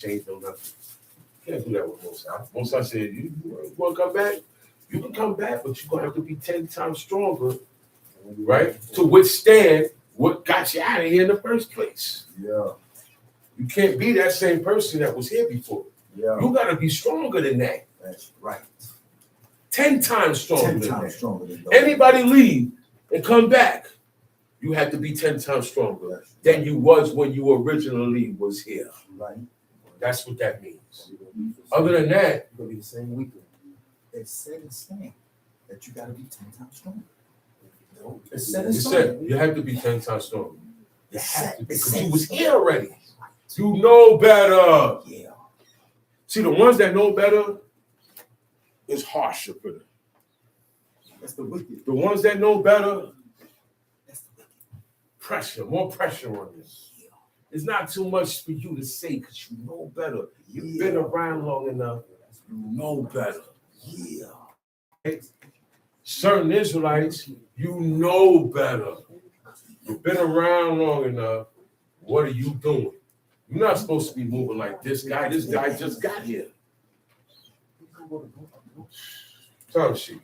Change no nothing. Can't do that with Mosai. Mosai said, you want to come back? You can come back, but you're going to have to be 10 times stronger, right? To withstand what got you out of here in the first place. Yeah. You can't be that same person that was here before. Yeah. You got to be stronger than that. That's right. 10 times stronger 10 than times that. stronger than that. Anybody leave and come back, you have to be 10 times stronger than you was when you originally was here. Right. That's what that means. Other than that, You're going to be the same weekend. It said in stone that you got to be 10 times stronger. It said in you stone. said you have to be 10 times stronger. You have to, because you was stone. here already. You know better. Yeah. See, the ones that know better is harsher for them. That's the wicked. The ones that know better, That's the wicked. pressure, more pressure on you. It's not too much for you to say because you know better. You've been around long enough. You know better. Yeah. Certain Israelites, you know better. You've been around long enough. What are you doing? You're not supposed to be moving like this guy. This guy just got here. Time sheet.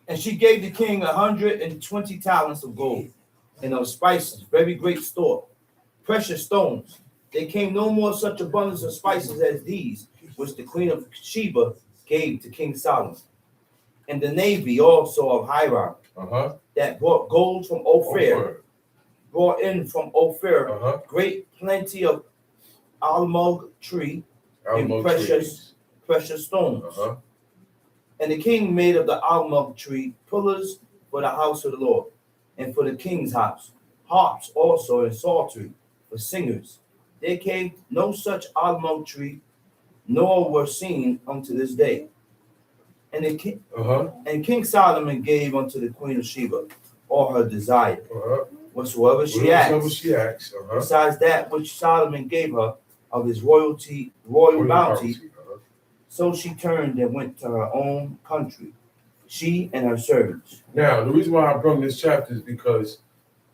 And she gave the king 120 talents of gold, and of spices, very great store, precious stones. There came no more such abundance of spices as these, which the queen of Sheba gave to King Solomon. And the navy also of Hiram, that brought gold from Ophir, brought in from Ophir great plenty of almug tree and precious stones. And the king made of the almug tree pillars for the house of the Lord, and for the king's house, harps also and psaltery for singers. There came no such almug tree, nor were seen unto this day. And the king, and King Solomon gave unto the queen of Sheba all her desire, whatsoever she asked, besides that which Solomon gave her of his royal bounty. So she turned and went to her own country, she and her servants. Now, the reason why I brought this chapter is because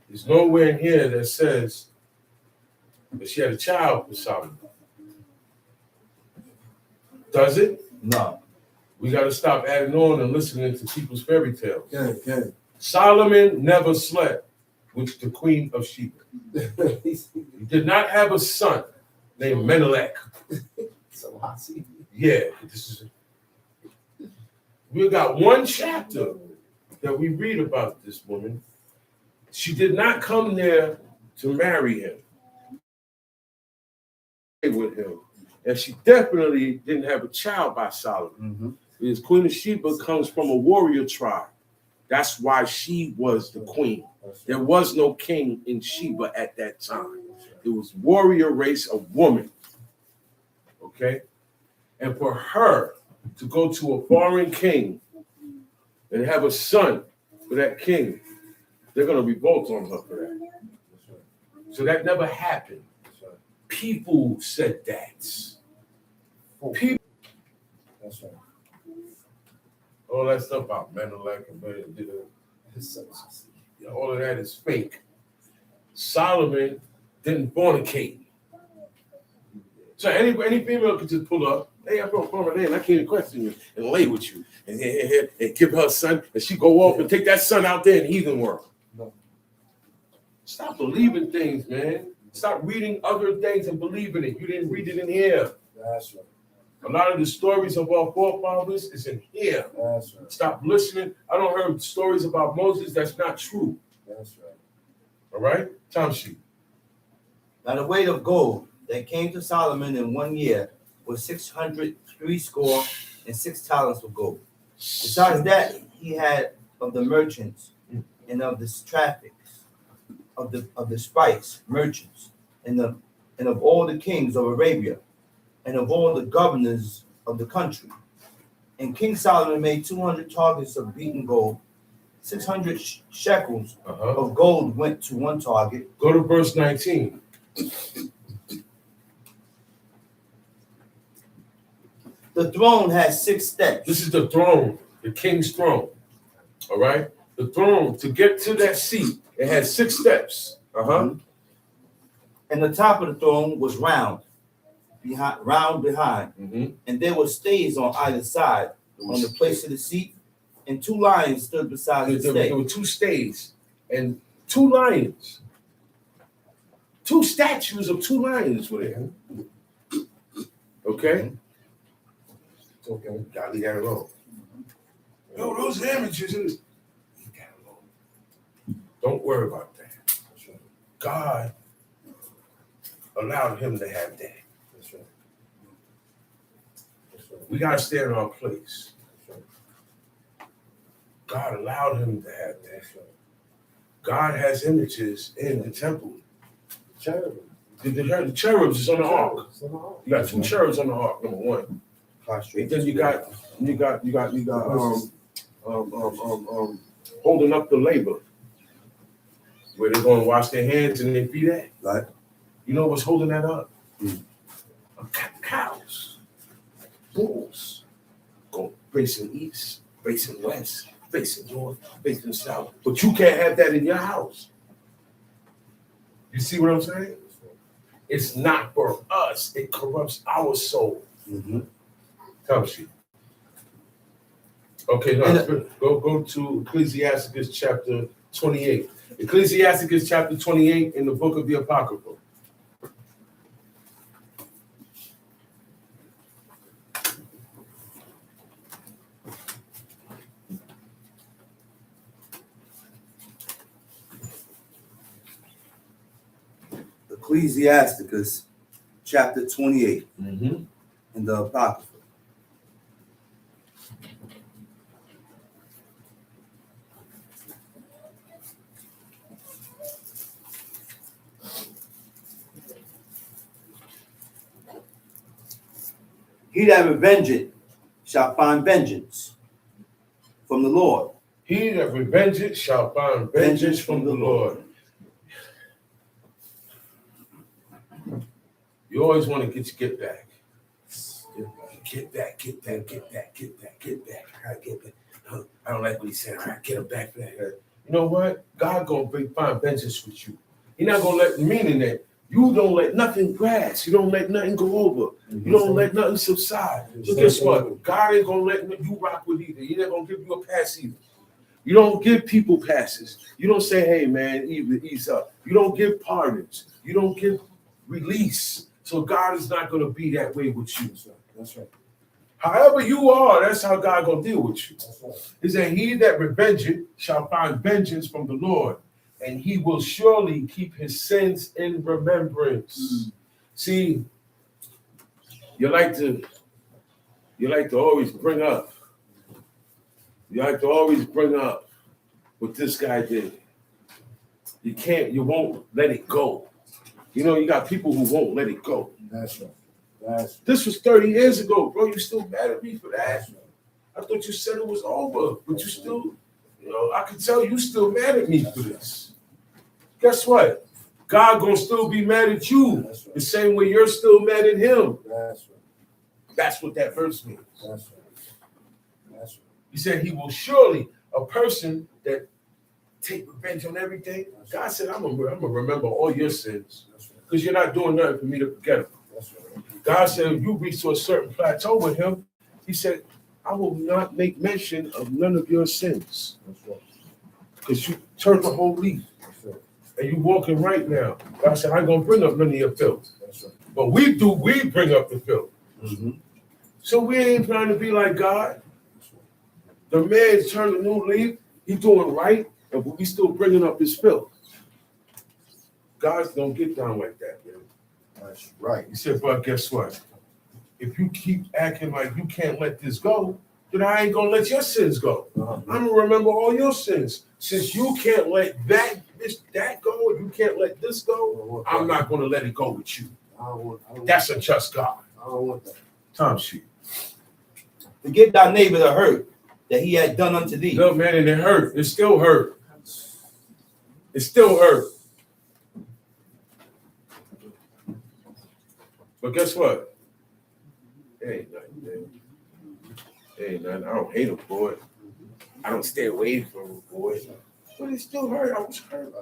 there's nowhere in here that says that she had a child with Solomon. Does it? No. We got to stop adding on and listening to people's fairy tales. Solomon never slept with the queen of Sheba. He did not have a son named Menelik. Yeah, we got one chapter that we read about this woman. She did not come there to marry him, with him, and she definitely didn't have a child by Solomon. Because Queen of Sheba comes from a warrior tribe. That's why she was the queen. There was no king in Sheba at that time. It was warrior race of woman. Okay? And for her to go to a foreign king and have a son for that king, they're going to revolt on her for that. So that never happened. People said that. People. That's right. All that stuff about Menelik and all of that is fake. Solomon didn't fornicate. So any female could just pull up, hey, I'm going to form a name, I can't question you, and lay with you, and give her a son, and she go off and take that son out there in the heathen world. No. Stop believing things, man. Stop reading other things and believing it. You didn't read it in here. That's right. A lot of the stories of our forefathers is in here. That's right. Stop listening. I don't hear stories about Moses that's not true. That's right. All right? Time sheet. Now the weight of gold that came to Solomon in 1 year was 606 talents of gold. Besides that, he had of the merchants and of the traffics, of the spice merchants, and of all the kings of Arabia, and of all the governors of the country. And King Solomon made 200 targets of beaten gold. 600 shekels of gold went to one target. Go to verse 19. The throne has 6 steps. This is the throne, the king's throne. All right? The throne, to get to that seat, it has 6 steps. And the top of the throne was round behind. And there were stays on either side on the place of the seat, and 2 lions stood beside the stay. There were 2 stays and 2 lions. 2 statues of 2 lions were there. Okay? Okay, gotta leave that alone. Yo, those images. Leave that alone. Don't worry about that. God allowed him to have that. That's right. We gotta stay in our place. God allowed him to have that. God has images in the temple. Cherubim. The cherubs is on the ark. You got 2 cherubs on the ark, number 1. And then you got holding up the labor, where they're going to wash their hands and their feet at. Right. You know what's holding that up? Cows, bulls, go facing east, facing west, facing north, facing south. But you can't have that in your house. You see what I'm saying? It's not for us. It corrupts our soul. Tell she. Okay, now go to Ecclesiasticus chapter 28. Ecclesiasticus chapter 28 in the book of the Apocrypha. Ecclesiasticus chapter 28 Mm-hmm. in the Apocrypha. He that revengeth shall find vengeance from the Lord. He that revengeth shall find vengeance from the Lord. You always want to get back. Get back, get back, get back, get back, get back. I gotta get back. I don't like what he said. I gotta get him back. You know what? God gonna find vengeance with you. He not gonna let, meaning that you don't let nothing pass. You don't let nothing go over. You don't let nothing subside. So guess what? God ain't gonna let you rock with either. He not gonna give you a pass either. You don't give people passes. You don't say, hey man, ease up. You don't give pardons. You don't give release. So God is not gonna be that way with you. That's right. However you are, that's how God gonna deal with you. That's right. He said, he that revengeth shall find vengeance from the Lord, and he will surely keep his sins in remembrance. See, you like to always bring up. You like to always bring up what this guy did. You won't let it go. You know, you got people who won't let it go. That's right. That's This was 30 years ago, bro. You still mad at me for that? I thought you said it was over, but you still, I can tell you still mad at me for this. Guess what? God gonna still be mad at you the same way you're still mad at him. That's right. That's what that verse means. That's right. That's right. He said he will surely, a person that take revenge on everything. God said, I'm gonna remember all your sins because you're not doing nothing for me to forget them. That's right. God said, if you reach to a certain plateau with him, he said, I will not make mention of none of your sins. That's right. Because you turned the whole leaf. That's right. And you walking right now. God said, I ain't gonna bring up none of your filth. That's right. But we bring up the filth. Mm-hmm. So we ain't trying to be like God. The man turned a new leaf, he doing right, but we still bringing up his filth. God's gonna get down like that, man. That's right. He said, but guess what? If you keep acting like you can't let this go, then I ain't gonna let your sins go. I'm gonna remember all your sins. Since you can't let that go, and you can't let this go, I'm not gonna let it go with you. That's a just God. I don't want that. Time sheet. Forgive thy neighbor the hurt that he had done unto thee. No, man, and it hurt. It still hurt. It still hurt. But guess what? It ain't nothing, man. It ain't nothing. I don't hate him for it. I don't stay away from him for it. But it still hurt. I was hurt.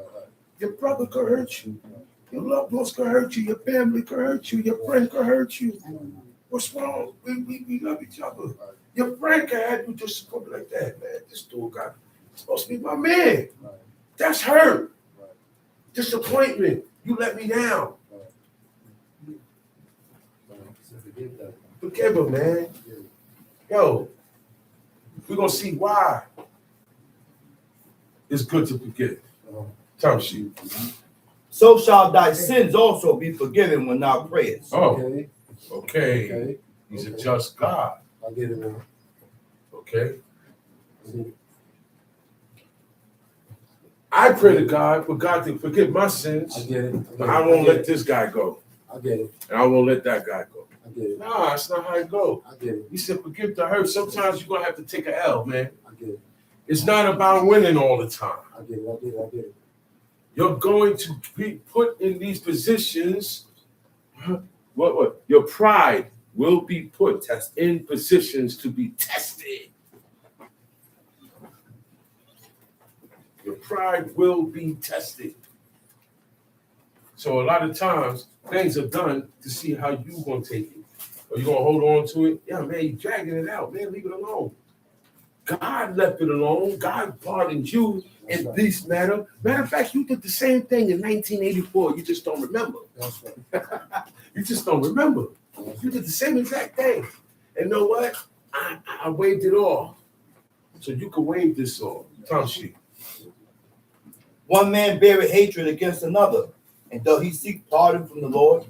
Your brother could hurt you. Your loved ones could hurt you. Your family could hurt you. Your friend could hurt you. What's wrong? We love each other. Your friend can have you disappointed like that, man. This dude supposed to be my man. That's hurt. Disappointment. You let me down. Forgive him, man. Yo, we're going to see why it's good to forgive. Time sheet. So shall thy sins also be forgiven when thou prayest. Oh, okay. He's a just God. I get it now. Okay. I pray to God for God to forgive my sins. I get it. But I won't let this guy go. I get it. And I won't let that guy go. I get it. Nah, that's not how it goes. I get it. He said, forgive the hurt. Sometimes you're going to have to take an L, man. I get it. It's not about winning all the time. I get it. I get it. I get it. You're going to be put in these positions. What? Your pride will be put in positions to be tested. Your pride will be tested. So a lot of times things are done to see how you gonna take it. Are you gonna hold on to it? Yeah, man, you dragging it out, man. Leave it alone. God left it alone. God pardoned you in this matter. Matter of fact, you did the same thing in 1984. You just don't remember. That's right. You just don't remember. You did the same exact thing. And you know what? I waived it off. So you can waive this off. Tom sheet. One man beareth hatred against another, and doth he seek pardon from the Lord?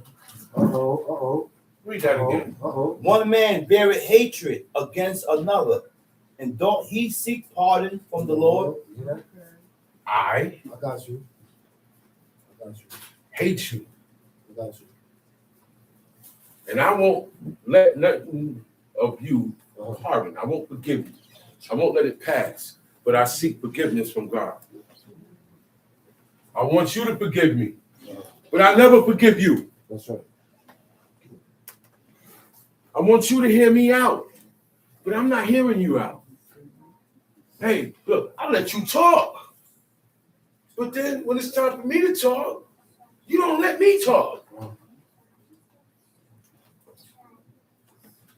Read that again. One man beareth hatred against another, and doth he seek pardon from the Lord? I got you. hate you. I got you. And I won't let nothing of you pardon. I won't forgive you. I won't let it pass. But I seek forgiveness from God. I want you to forgive me. But I never forgive you. That's right. I want you to hear me out. But I'm not hearing you out. Hey, look, I let you talk. But then when it's time for me to talk, you don't let me talk.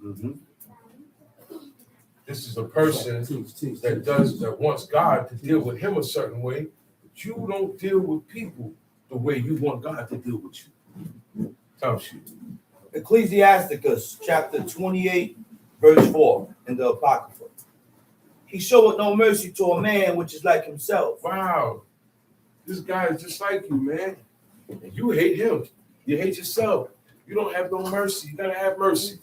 Mm-hmm. This is a person that wants God to deal with him a certain way, but you don't deal with people the way you want God to deal with you. Tom sheet. Ecclesiasticus chapter 28, verse 4 in the Apocrypha. He showeth no mercy to a man which is like himself. Wow, this guy is just like you, man. And you hate him. You hate yourself. You don't have no mercy. You gotta have mercy.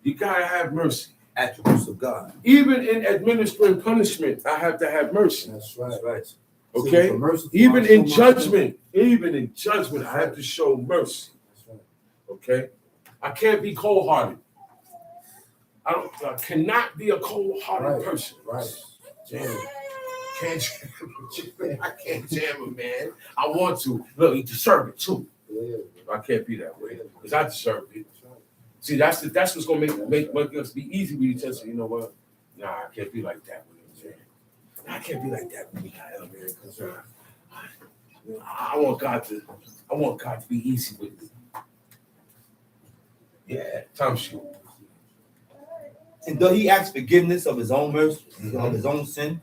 You gotta have mercy. Attributes of God. Even in administering punishment, I have to have mercy. That's right. That's right. Okay? Even in judgment, I have to show mercy. That's right. Okay? I can't be cold-hearted. I cannot be a cold-hearted person. Right. Jam. Can't jam. I can't jam him, man. I want to. Look, he deserves it too. Yeah. I can't be that way because I deserve it. See, that's what's gonna make us be easy with each other. So you know what? Nah, I can't be like that with him, man. I can't be like that with Mikael, man. Because I want God to be easy with me. Yeah, Tom shoot. And doth he ask forgiveness of his own mercy, of his own sin?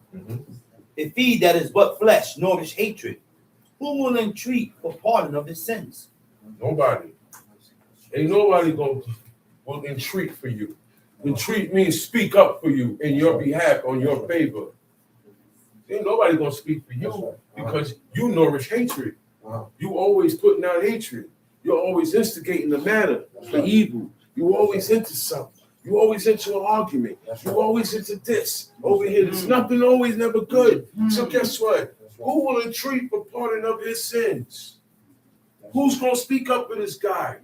If he that is but flesh nourish hatred, who will entreat for pardon of his sins? Nobody. Ain't nobody will entreat for you. Entreat means speak up for you in your behalf, on your favor. Ain't nobody gonna speak for you because you nourish hatred. You always putting out hatred. You're always instigating the matter for evil. You always into something. You always into an argument. You always into this. Over here, there's nothing always never good. So guess what? Who will entreat for pardon of his sins? Who's gonna speak up for this guy?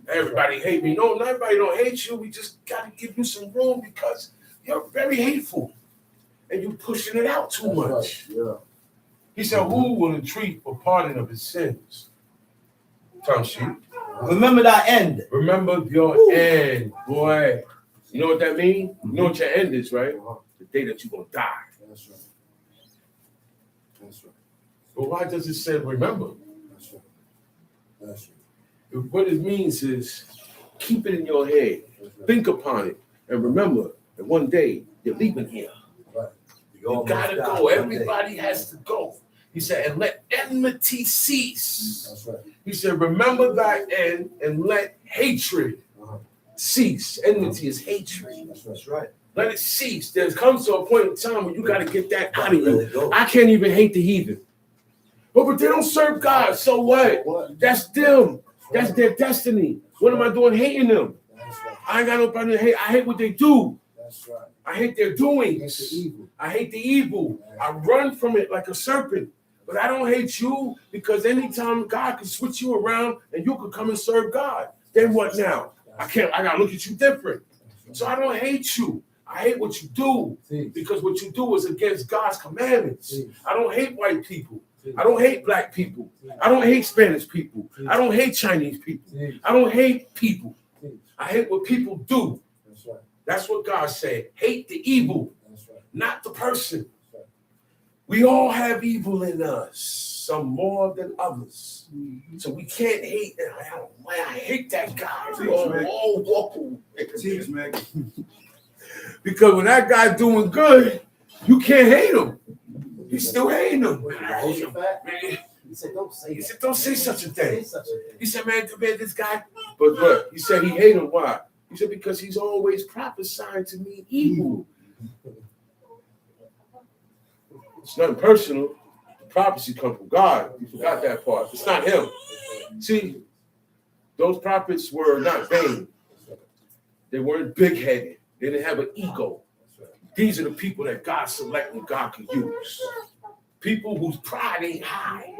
Everybody hate me. No, everybody don't hate you. We just gotta give you some room because you're very hateful and you're pushing it out too much. Yeah. He said, who will entreat for pardon of his sins? Tom sheet. Remember thy end. Remember your end, boy. You know what that means? You know what your end is, right? The day that you're gonna die. That's right. That's right. But why does it say remember? That's right. That's right. What it means is keep it in your head, think upon it, and remember that one day you're leaving here. Right. You gotta go. Everybody has to go. He said, and let enmity cease. That's right. He said, remember thy end and let hatred cease. Enmity is hatred. That's right. Let it cease. There comes to a point in time when you got to get that out of you. I can't even hate the heathen. But they don't serve God. So what? That's them. That's their destiny. What am I doing hating them? I ain't got nobody to hate. I hate what they do. That's right. I hate their doings. I hate the evil. I run from it like a serpent. But I don't hate you because anytime God can switch you around and you can come and serve God, then what now? I gotta look at you different. So I don't hate you. I hate what you do because what you do is against God's commandments. I don't hate white people. I don't hate black people. I don't hate Spanish people. I don't hate Chinese people. I don't hate people. I hate what people do. That's what God said. Hate the evil, not the person. We all have evil in us, some more than others. So we can't hate. I hate that guy. Teach, man. Because when that guy doing good, you can't hate him. You still hating him. Man, He said, don't say he that. said, don't say such a thing. Say such a thing. He said, man, this guy. But he said he hate him. Why? He said, because he's always prophesying to me evil. It's nothing personal. The prophecy comes from God. You forgot that part. It's not him. See, those prophets were not vain. They weren't big-headed. They didn't have an ego. These are the people that God selected, God can use. People whose pride ain't high.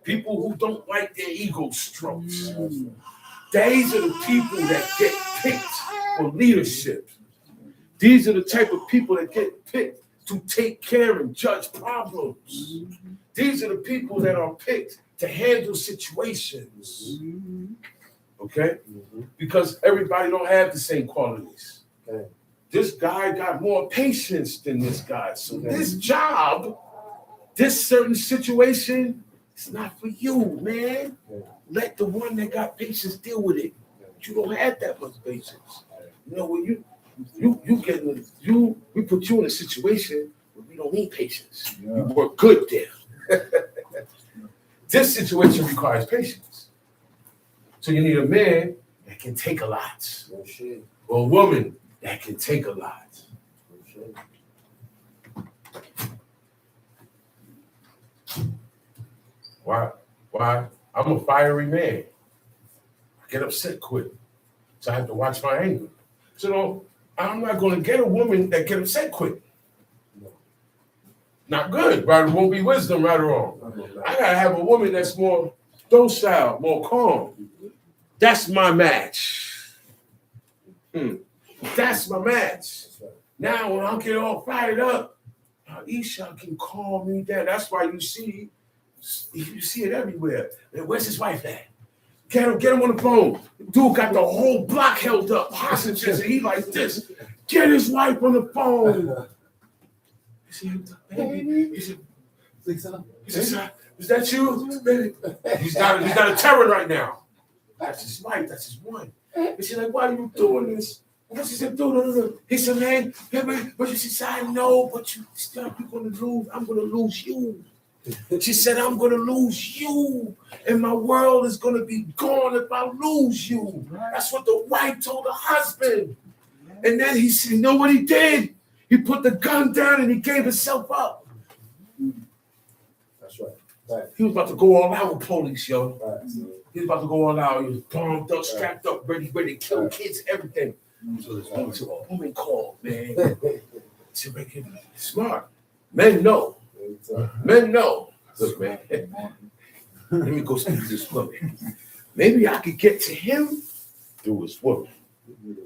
People who don't like their ego strokes. These are the people that get picked for leadership. These are the type of people that get picked to take care and judge problems. These are the people that are picked to handle situations. Okay? Because everybody don't have the same qualities. This guy got more patience than this guy. So this job, this certain situation, it's not for you, man. Let the one that got patience deal with it. You don't have that much patience. You know, when we put you in a situation where we don't need patience. You work good there. This situation requires patience. So you need a man that can take a lot. Or a woman that can take a lot. Why? I'm a fiery man. I get upset quick. So I have to watch my anger. So no, I'm not going to get a woman that get upset quick. Not good. Right? It won't be wisdom, right or wrong. I got to have a woman that's more docile, more calm. That's my match. That's my match. Now, when I get all fired up, Isha can calm me down. That's why you see it everywhere. Man, where's his wife at? Get him on the phone. Dude got the whole block held up, hostages, and he like this. Get his wife on the phone. He said, is that you? He's not a terror right now. That's his wife. That's his one. And she's like, why are you doing this? And she said, no. He said, man, but she said, I know, but you're gonna lose. I'm gonna lose you. She said, I'm gonna lose you, and my world is gonna be gone if I lose you. That's what the wife told the husband. And then he said, you know what he did? He put the gun down and he gave himself up. That's right. He was about to go all out with police, yo. He was about to go all out. He was bombed up, strapped up, ready to kill kids, everything. So a woman called, man. She making smart. Men know. Men know. Look, man. Let me go speak to this woman. Maybe I could get to him through his woman.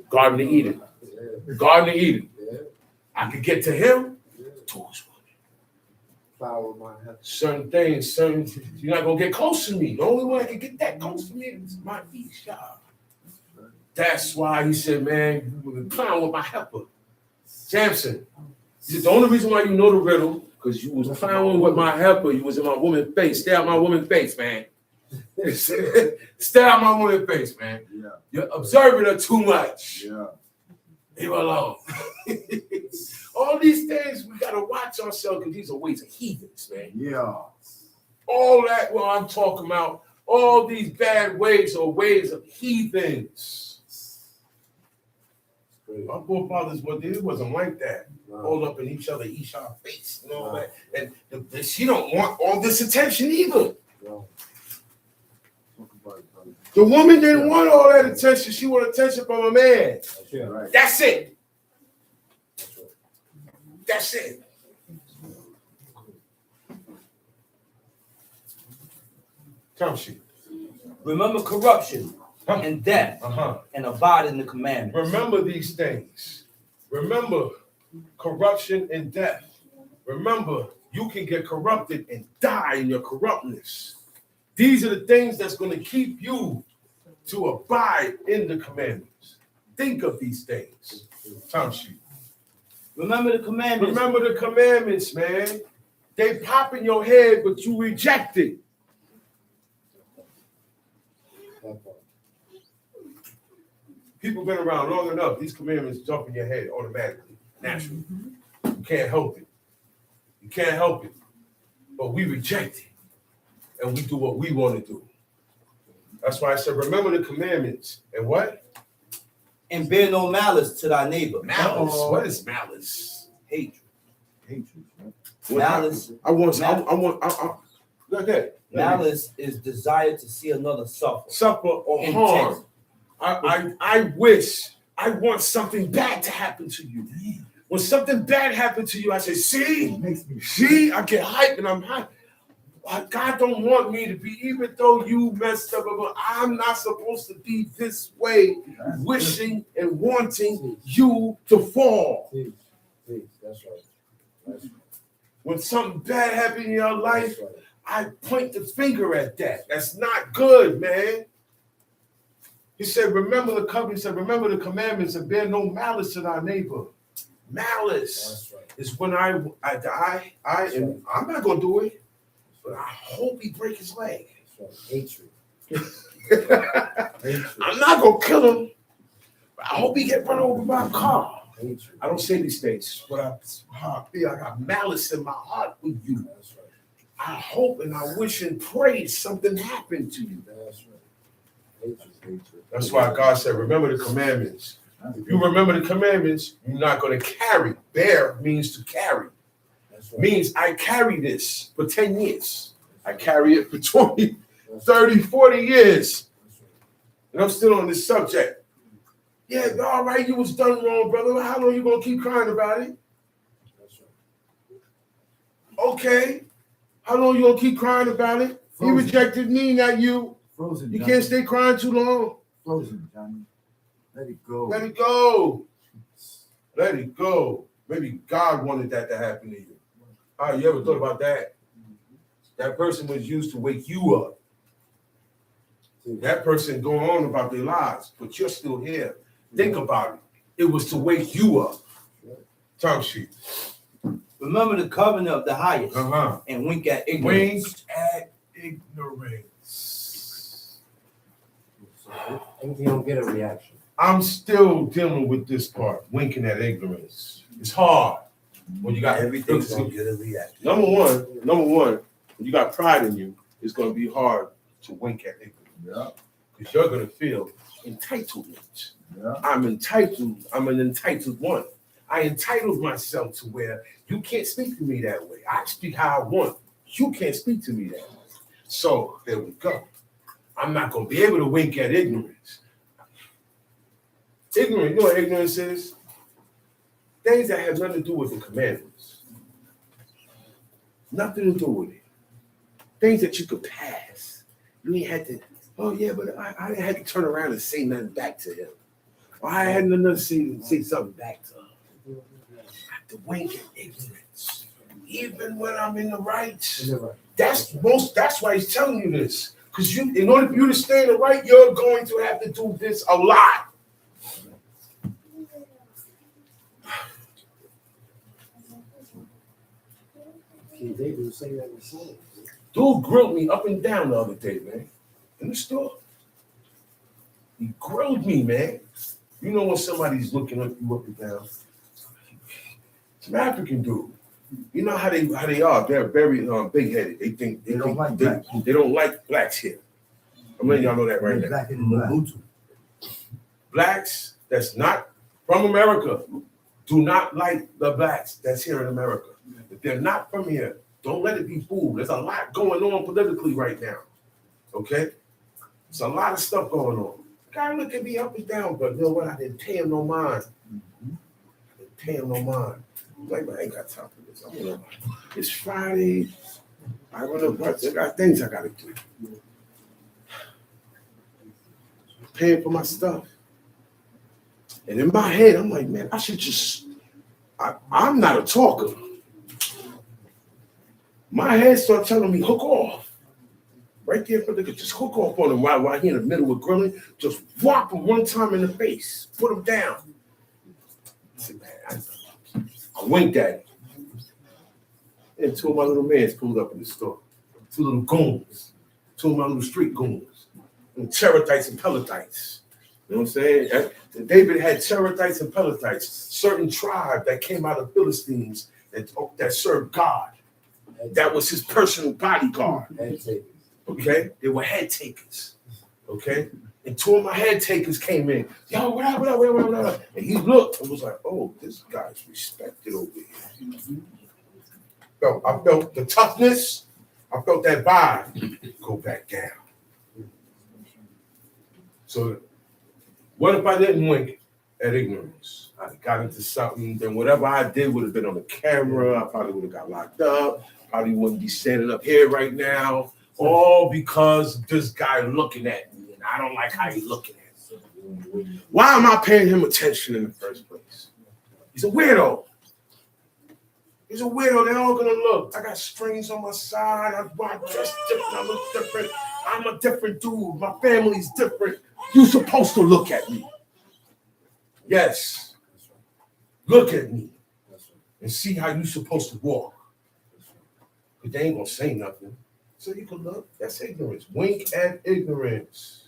Garden of Eden. Garden of Eden. I could get to him through his woman. Certain things, you're not gonna get close to me. The only one that can get that close to me is my Isha. That's why he said, man, you've been playing with my helper. Samson. He said, the only reason why you know the riddle, because you was playing with my helper, you was in my woman's face. Stay out my woman's face, man. Stay out my woman's face, man. Yeah. You're observing her too much. Yeah. Leave her alone. All these things, we got to watch ourselves because these are ways of heathens, man. Yeah. All that, well, I'm talking about, all these bad ways are ways of heathens. My forefathers, it wasn't like that. All up in each other's face and all that. And she don't want all this attention either. The woman didn't want all that attention. She wanted attention from a man. That's it. That's it. Come she. Remember corruption and death and abide in the commandments. Remember these things. Remember corruption and death. Remember, you can get corrupted and die in your corruptness. These are the things that's going to keep you to abide in the commandments. Think of these things. Time sheet. Remember the commandments. Remember the commandments, man. They pop in your head, but you reject it. People been around long enough. These commandments jump in your head automatically, naturally. You can't help it. You can't help it. But we reject it. And we do what we want to do. That's why I said, remember the commandments. And what? And bear no malice to thy neighbor. Malice. What is malice? Hatred. Hatred, right? Malice. I want. Look at that. Malice is desire to see another suffer. Suffer or Intent. harm. I wish. I want something bad to happen to you. When something bad happens to you, I say, see, I get hyped and I'm hyped. God don't want me to be, even though you messed up, but I'm not supposed to be this way, wishing and wanting you to fall. That's right. When something bad happens in your life, I point the finger at that. That's not good, man. He said, remember the covenant. He said, remember the commandments and bear no malice to thy neighbor. Malice is when I'm not going to do it, but I hope he break his leg. Hatred. I'm not going to kill him, but I hope he get run over by a car. Hatred. I don't say these things, but I feel I got malice in my heart with you. That's right. I hope and I wish and pray something happened to you. That's right. Hatred. That's why God said, remember the commandments. If you remember the commandments, you're not going to carry. Bear means to carry. That's right. Means I carry this for 10 years. I carry it for 20, 30, 40 years. And I'm still on this subject. Yeah, all right, you was done wrong, brother. How long you going to keep crying about it? That's right. Okay. How long you going to keep crying about it? He rejected me, not you. Frozen. You can't stay crying too long. Frozen, Johnny. Let it go. Let it go. Let it go. Maybe God wanted that to happen to you. Oh, you ever thought about that? That person was used to wake you up. That person going on about their lives, but you're still here. Think about it. It was to wake you up. Tongue sheet. Remember the covenant of the highest and wink at ignorance. Wink at ignorance. And you don't get a reaction. I'm still dealing with this part, winking at ignorance. It's hard when you got Everything's gonna get a reaction. Number one, when you got pride in you, it's going to be hard to wink at ignorance. Yeah. Because you're going to feel entitlement. Yeah. I'm entitled. I'm an entitled one. I entitled myself to where you can't speak to me that way. I speak how I want. You can't speak to me that way. So there we go. I'm not going to be able to wink at ignorance. Ignorance, you know what ignorance is? Things that have nothing to do with the commandments. Nothing to do with it. Things that you could pass. You ain't had to, oh yeah, but I didn't have to turn around and say nothing back to him. Or I had nothing to say something back to him. I have to wink at ignorance. Even when I'm in the right. That's why he's telling you this. Because in order for you to stay in the right, you're going to have to do this a lot. King David was saying that in the Psalms. Dude grilled me up and down the other day, man. In the store. He grilled me, man. You know when somebody's looking at you up and down. Some African dude. You know how they are. They're very big-headed. They think they don't like blacks here. I'm letting y'all know that right now. Blacks that's not from America do not like the blacks that's here in America. If they're not from here, don't let it be fooled. There's a lot going on politically right now. Okay? There's a lot of stuff going on. Guy look at me up and down, but you know what? I didn't pay him no mind. I'm like, man, I ain't got time for this. It's Friday. I got things I gotta do. Paying for my stuff. And in my head, I'm like, man, I should just, I'm not a talker. My head started telling me, hook off. Right there, just hook off on him while he in the middle of grilling. Just whop him one time in the face. Put him down. I said, man, I winked at him. And two of my little mans pulled up in the store. Two little goons. Two of my little street goons. And Cherethites and Pelethites. You know what I'm saying? David had Cherethites and Pelethites, certain tribe that came out of Philistines that served God. That was his personal bodyguard. Okay? They were head takers. Okay? And two of my head takers came in. Yo, what up? And he looked and was like, oh, this guy's respected over here. So I felt the toughness. I felt that vibe go back down. So what if I didn't wink at ignorance? I got into something, then whatever I did would have been on the camera. I probably would have got locked up. Probably wouldn't be standing up here right now. All because this guy looking at me, and I don't like how he's looking at me. Why am I paying him attention in the first place? He's a weirdo. He's a weirdo. They're all gonna look. I got strings on my side. I dress different. I look different. I'm a different dude. My family's different. You're supposed to look at me. Yes. Look at me and see how you're supposed to walk. But they ain't gonna say nothing. So you can look. That's ignorance. Wink at ignorance.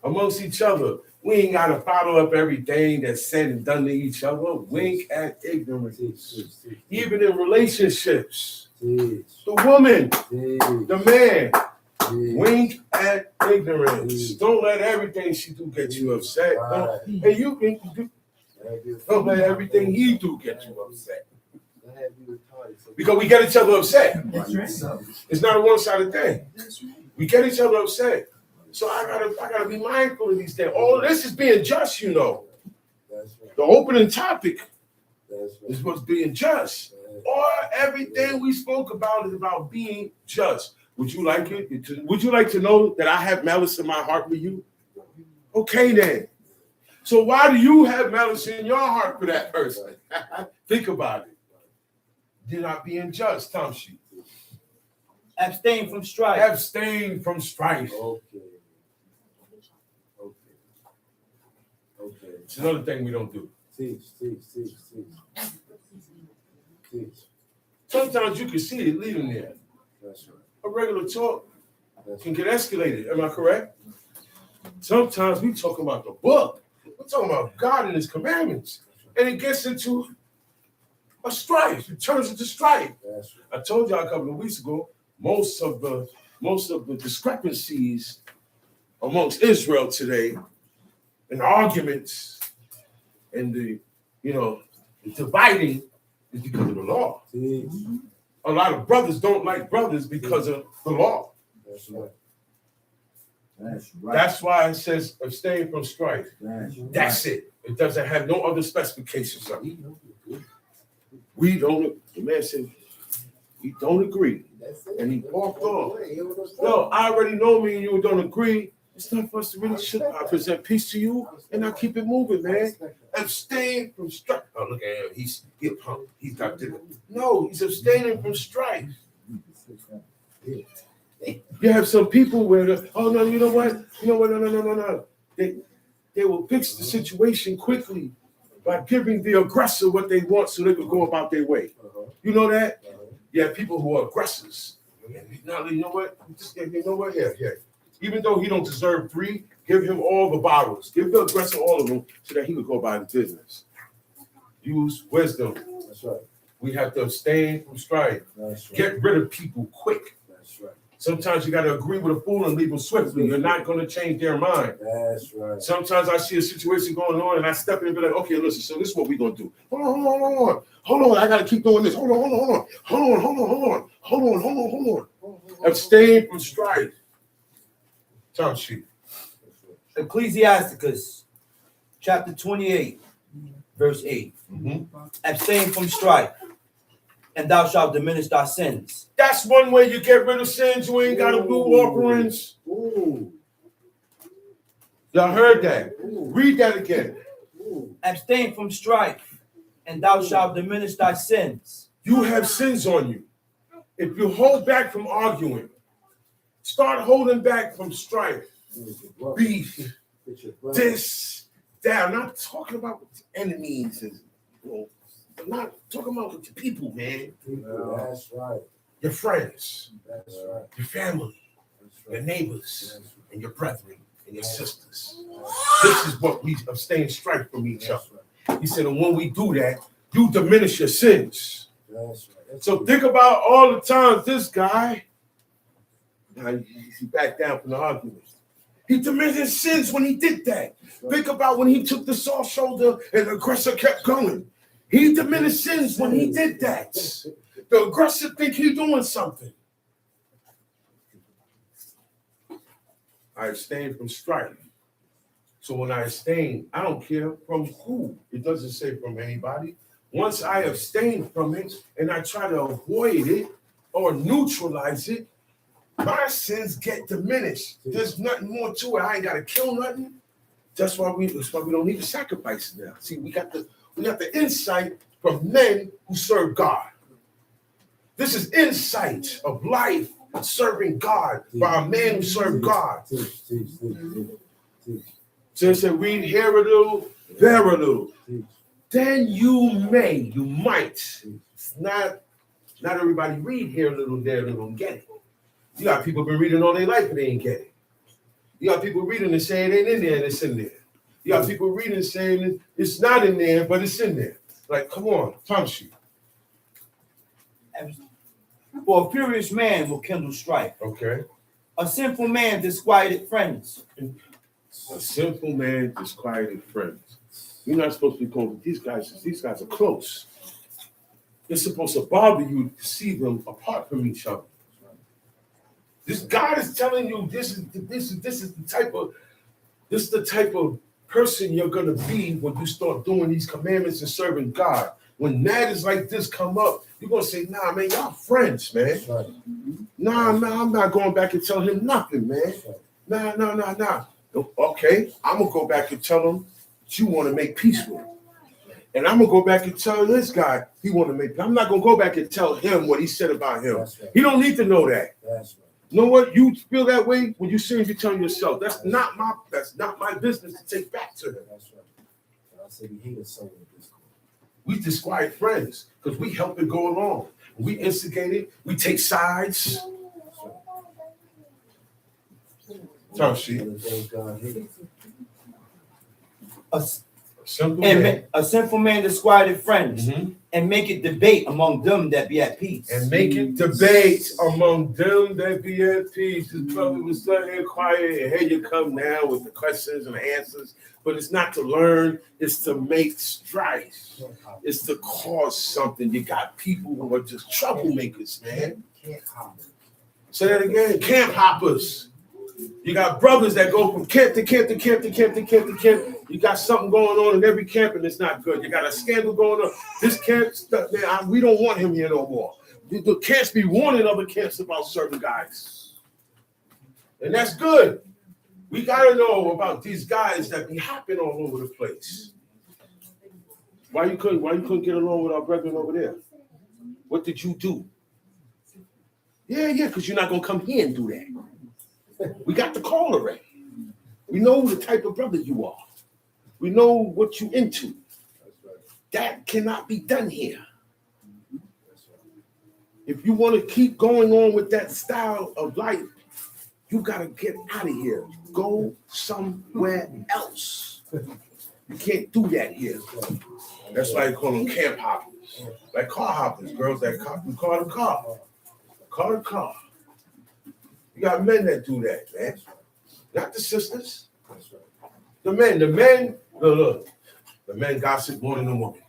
Amongst each other. We ain't gotta follow up everything that's said and done to each other. Wink at ignorance. Even in relationships. The woman, the man. Wink at ignorance. Don't let everything she do get you upset. Don't let everything he do get you upset. Because we get each other upset. It's not a one-sided thing. We get each other upset. So I gotta be mindful of these things. All of this is being just, you know. The opening topic is what's being just. Or everything we spoke about is about being just. Would you like it? Would you like to know that I have malice in my heart with you? Okay, then. So why do you have malice in your heart for that person? Think about it. You're not being just, Tomshi. Abstain from strife. Abstain from strife. Okay. It's another thing we don't do. Teach. Sometimes you can see it leading there. That's right. A regular talk can get escalated. Am I correct? Sometimes we talk about the book. We're talking about God and his commandments. And it gets into a strife. It turns into strife. I told y'all a couple of weeks ago, most of the discrepancies amongst Israel today and the arguments and the dividing is because of the law. A lot of brothers don't like brothers because of the law. That's right. That's why it says abstain from strife. That's it. It doesn't have no other specifications of it. The man said, we don't agree. And he walked off. No, I already know me and you don't agree. It's not for us to really I present peace to you and I keep it moving, man. Abstain from strife. Oh, look at him. He's a punk. He's got different. No, he's abstaining from strife. You have some people where, no, you know what? No. They will fix the situation quickly by giving the aggressor what they want so they can go about their way. You know that? You have people who are aggressors. Now, you know what? Here. Even though he don't deserve 3, give him all the bottles. Give the aggressor all of them so that he could go about his business. Use wisdom. That's right. We have to abstain from strife. That's right. Get rid of people quick. That's right. Sometimes you got to agree with a fool and leave them swiftly. You're not going to change their mind. That's right. Sometimes I see a situation going on and I step in and be like, okay, listen, so this is what we're going to do. Hold on. I got to keep doing this. Hold on. Abstain from strife. Time sheet. Ecclesiasticus, chapter 28, verse 8. Abstain from strife, and thou shalt diminish thy sins. That's one way you get rid of sins. You ain't got to do offerings. Y'all heard that? Read that again. Abstain from strife, and thou shalt diminish thy sins. You have sins on you. If you hold back from arguing, start holding back from strife, beef, this, that. I'm not talking about enemies and I'm not talking about with your people, man. That's right. Your friends, That's right. your family, That's your right. neighbors, and your brethren, and your sisters. This is what we abstain strife from each other. He said, and when we do that, you diminish your sins. That's right. So think about all the times this guy, now he backed down from the argument. He diminished his sins when he did that. Think about when he took the soft shoulder and the aggressor kept going. He diminished sins when he did that. The aggressor think he's doing something. I abstain from strife. So when I abstain, I don't care from who. It doesn't say from anybody. Once I abstain from it and I try to avoid it or neutralize it, my sins get diminished. There's nothing more to it. I ain't got to kill nothing. That's why we don't need to sacrifice now. See, we got the insight from men who serve God. This is insight of life serving God by a man who served God. So it said, read here a little, there a little. Then you might. It's not everybody read here a little, there a little, and get it. You got people been reading all their life and they ain't get it. You got people reading and saying it ain't in there and it's in there. You got people reading and saying it's not in there, but it's in there. Like, come on, time sheet. For a furious man will kindle strife. Okay. A sinful man disquieted friends. A sinful man disquieted friends. You're not supposed to be going with these guys are close. It's supposed to bother you to see them apart from each other. This God is telling you this is the type of person you're gonna be when you start doing these commandments and serving God. When matters like this come up, you're gonna say, nah, man, y'all friends, man. Nah, I'm not going back and tell him nothing, man. Nah. Okay, I'm gonna go back and tell him that you want to make peace with him. And I'm gonna go back and tell this guy he want to make. I'm not gonna go back and tell him what he said about him. He don't need to know that. You know what? You feel that way when you see him, you tell yourself, that's not my business to take back to him. That's right. I said he hated someone at this point. We disquiet friends because we help it go along. We instigate it. We take sides. Time sheet. A sinful man disquieted friends, and make it debate among them that be at peace. And make it debate among them that be at peace. This brother was sitting here quiet, and here you come now with the questions and the answers. But it's not to learn, it's to make strife. It's to cause something. You got people who are just troublemakers, man. Say that again. Camp hoppers. You got brothers that go from camp to camp to camp to camp to camp to camp. You got something going on in every camp and it's not good. You got a scandal going on. This camp, man, we don't want him here no more. The camps be warning other camps about certain guys. And that's good. We got to know about these guys that be hopping all over the place. Why you couldn't get along with our brethren over there? What did you do? Yeah, because you're not going to come here and do that. We got the call already. We know the type of brother you are. We know what you into. That cannot be done here. If you want to keep going on with that style of life, you got to get out of here. Go somewhere else. You can't do that here. That's why you call them camp hoppers. Like car hoppers, girls that car to car. Car to car. You got men that do that, man. Not the sisters. The men, look. The men gossip more than the woman.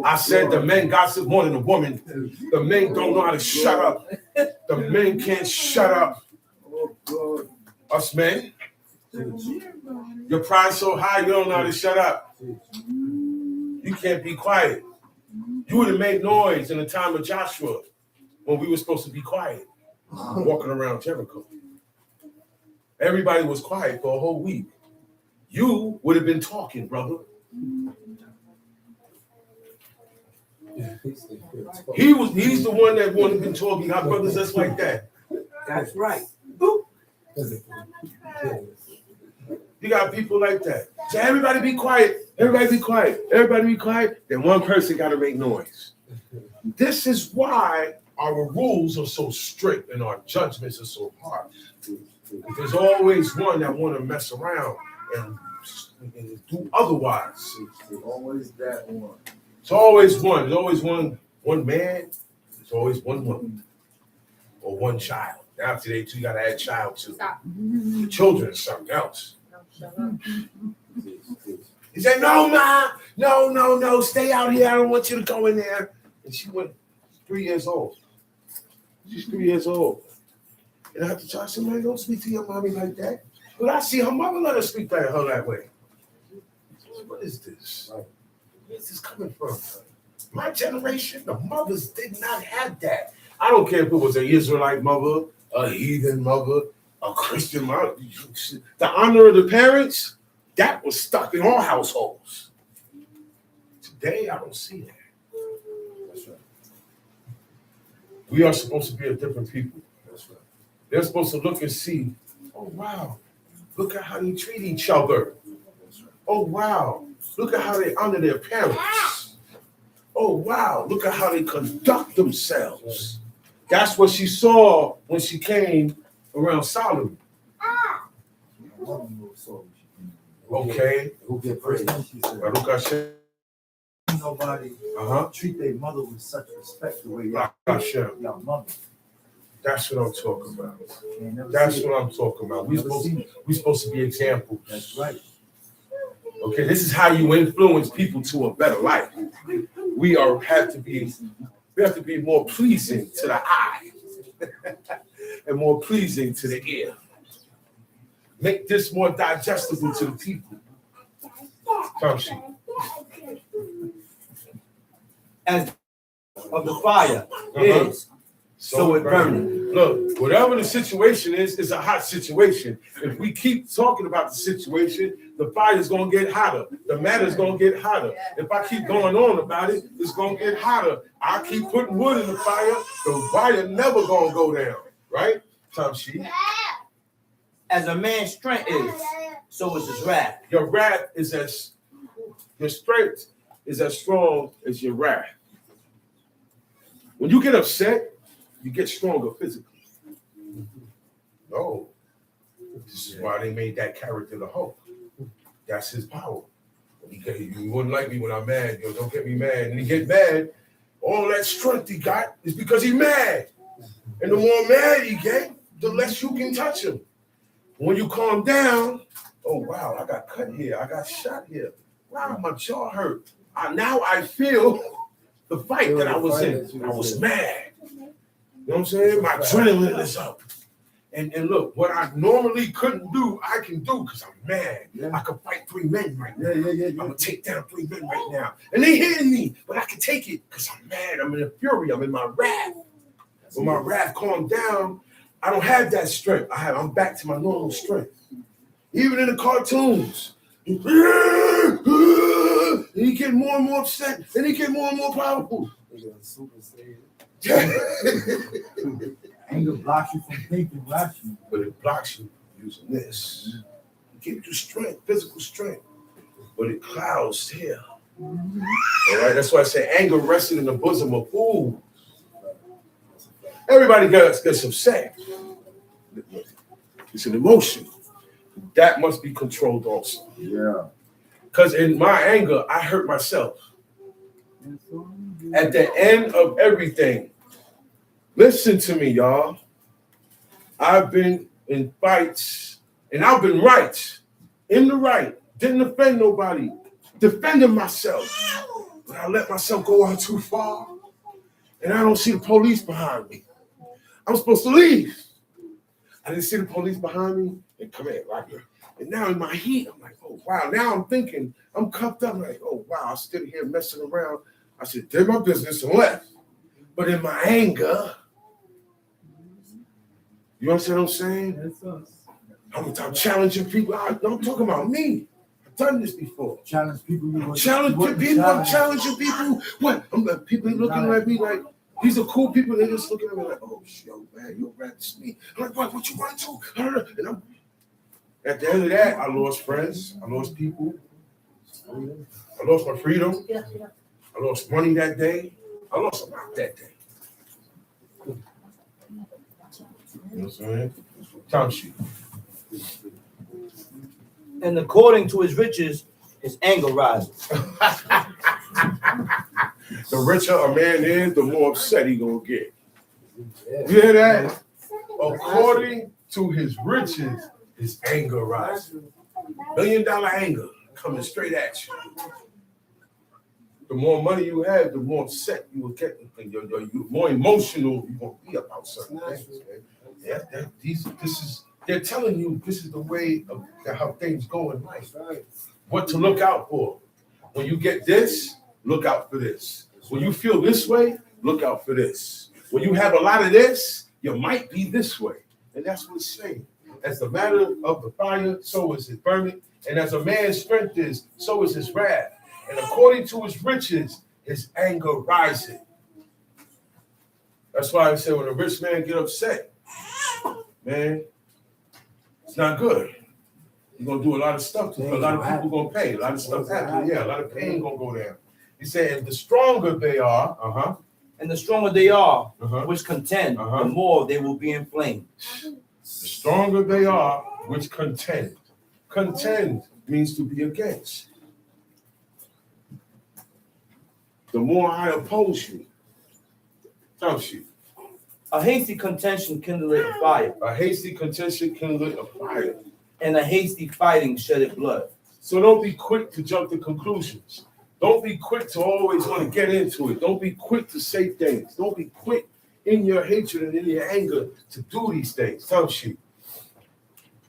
I said the men gossip more than the woman. The men don't know how to shut up. The men can't shut up. Us men, your pride so high you don't know how to shut up. You can't be quiet. You would have made noise in the time of Joshua when we were supposed to be quiet, walking around Jericho. Everybody was quiet for a whole week. You would have been talking, brother. He's the one that would have been talking. Our brothers just like that. That's right. You got people like that. So everybody be quiet. Everybody be quiet. Everybody be quiet. Then one person got to make noise. This is why our rules are so strict and our judgments are so harsh. There's always one that want to mess around and do otherwise. There's always that one. It's always one. There's always one man. There's always one woman or one child. Now today too, you got to add child too. Stop. The children is something else. No, shut up. He said, "No, ma, no, stay out here. I don't want you to go in there." And she went 3 years old. She's 3 years old. And I have to tell her, "Man, don't speak to your mommy like that." But I see her mother let her speak to her that way. What is this? Where's this coming from? My generation, the mothers did not have that. I don't care if it was an Israelite mother, a heathen mother, a Christian mother. The honor of the parents, that was stuck in all households. Today, I don't see that. That's right. We are supposed to be a different people. That's right. They're supposed to look and see, oh, wow, look at how they treat each other. That's right. Oh, wow, look at how they honor their parents. Oh, wow, look at how they conduct themselves. That's what she saw when she came around Solomon. Okay. Who get praised? She said, Baruch Hashem. nobody treat their mother with such respect the way Baruch Hashem. y'all mother. That's what I'm talking about. Never That's seen what I'm talking about. We're it. supposed to be examples. That's right. Okay, this is how you influence people to a better life. We have to be more pleasing to the eye and more pleasing to the ear. Make this more digestible to the people. Come, she. As of the fire is, so it burning. Look, whatever the situation is, it's a hot situation. If we keep talking about the situation, the fire is going to get hotter. The matter is going to get hotter. If I keep going on about it, it's going to get hotter. I keep putting wood in the fire never going to go down. Right? Tom Sheet. As a man's strength is, so is his wrath. Your strength is as strong as your wrath. When you get upset, you get stronger physically. No. This is why they made that character the Hulk. That's his power. You wouldn't like me when I'm mad. Yo, don't get me mad. And he get mad. All that strength he got is because he's mad. And the more mad he get, the less you can touch him. When you calm down, oh, wow, I got cut here. I got shot here. Wow, my jaw hurt. Now I feel the fight that I was in. I was mad. You know what I'm saying? My adrenaline is up. And look, what I normally couldn't do, I can do because I'm mad. Yeah. I can fight 3 men right now. Yeah. I'm going to take down 3 men right now. And they hitting me, but I can take it because I'm mad. I'm in a fury. I'm in my wrath. When my wrath calmed down, I don't have that strength. I'm back to my normal strength. Even in the cartoons. And he get more and more upset. And he get more and more powerful. Anger blocks you from thinking rationally. But it blocks you using this. It gives you strength, physical strength. But it clouds here. All right, that's why I say anger rested in the bosom of fools. Everybody gets upset. It's an emotion. That must be controlled also. Yeah. Because in my anger, I hurt myself. At the end of everything, listen to me, y'all. I've been in fights, and I've been right, in the right, didn't offend nobody, defending myself. But I let myself go out too far, and I don't see the police behind me. I'm supposed to leave. I didn't see the police behind me, and come here, right here. And now in my heat, I'm like, oh, wow. Now I'm thinking, I'm cuffed up, like, oh, wow, I stood here messing around. I said, did my business and left. But in my anger, you understand what I'm saying? I'm challenging people. I'm talking about me. I've done this before. Challenge people. I'm challenging people. What? People looking at me like, these are cool people. They're just looking at me like, oh, yo, man, you're right to me. I'm like, what you want to? And at the end of that, I lost friends. I lost people. I lost my freedom. I lost money that day. I lost a lot that day. You know what I'm saying? Time sheet. And according to his riches, his anger rises. The richer a man is, the more upset he gonna get. You hear that? According to his riches, his anger rises. $1 million anger coming straight at you. The more money you have, the more upset you will get. You're more emotional you're gonna be about certain things. They're telling you this is the way of how things go in life. What to look out for. When you get this, look out for this. When you feel this way, look out for this. When you have a lot of this, you might be this way. And that's what it's saying. As the matter of the fire, so is it burning. And as a man's strength is, so is his wrath. And according to his riches, his anger rising. That's why I say when a rich man get upset, man, it's not good. You're gonna do a lot of stuff to a lot of people gonna pay. A lot of stuff happen. Yeah, a lot of pain gonna go down. He said, and the stronger they are, And the stronger they are, Uh-huh. which contend, the more they will be inflamed. the stronger they are, which contend. Contend means to be against. The more I oppose you, tell you. A hasty contention kindleth a fire, A hasty contention can lit a fire. and a hasty fighting sheddeth blood. So don't be quick to jump to conclusions. Don't be quick to always want to get into it. Don't be quick to say things. Don't be quick in your hatred and in your anger to do these things. Tell you.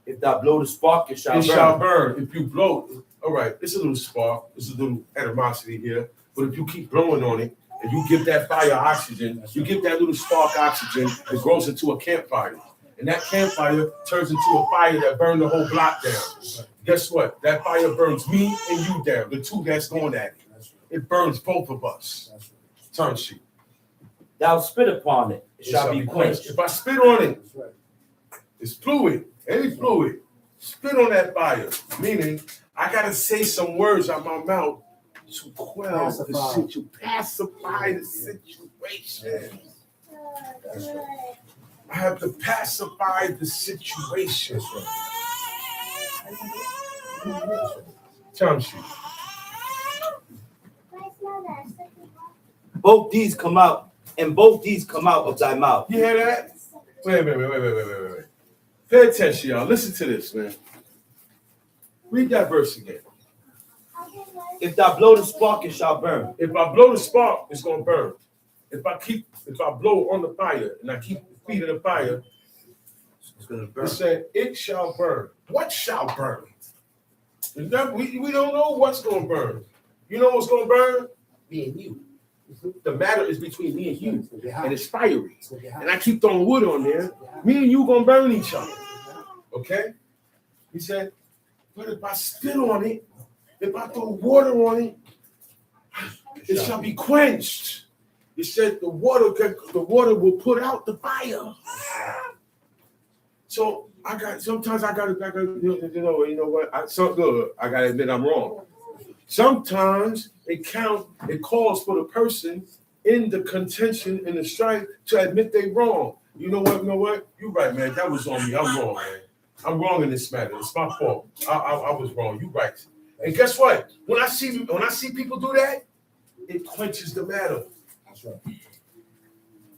If thou blow the spark, it shall It burn. shall burn. If you blow, all right, it's a little spark, it's a little animosity here. But if you keep blowing on it and you give that fire oxygen, you give that little spark oxygen, it grows into a campfire. And that campfire turns into a fire that burned the whole block down. Guess what? That fire burns me and you down, the two that's going at it. It burns both of us. Turn sheet. Thou spit upon it, it shall be quenched. If I spit on it, it's fluid, any fluid. Spit on that fire, meaning I gotta say some words out my mouth to quell the situation, pacify the situation. I have to pacify the situation. Time sheet. Both these come out, and both these come out of thy mouth. You hear that? Wait. Pay attention, y'all. Listen to this, man. Read that verse again. If thou blow the spark, it shall burn. If I blow the spark, it's gonna burn. If I blow on the fire and I keep feeding the fire, It's going to burn. it said, it shall burn. What shall burn? We don't know what's gonna burn. You know what's gonna burn? Me and you. The matter is between me and you, and it's fiery. And I keep throwing wood on there. Me and you gonna burn each other. Okay? He said, but if I spit on it, if I throw water on it, it shall be quenched. He said the water will put out the fire. So sometimes I gotta you know what? I gotta admit I'm wrong. Sometimes it calls for the person in the contention, in the strife, to admit they wrong. You know what? You're right, man. That was on me. I'm wrong, man. I'm wrong in this matter. It's my fault. I was wrong. You right. And guess what? When I see people do that, it quenches the matter. That's right.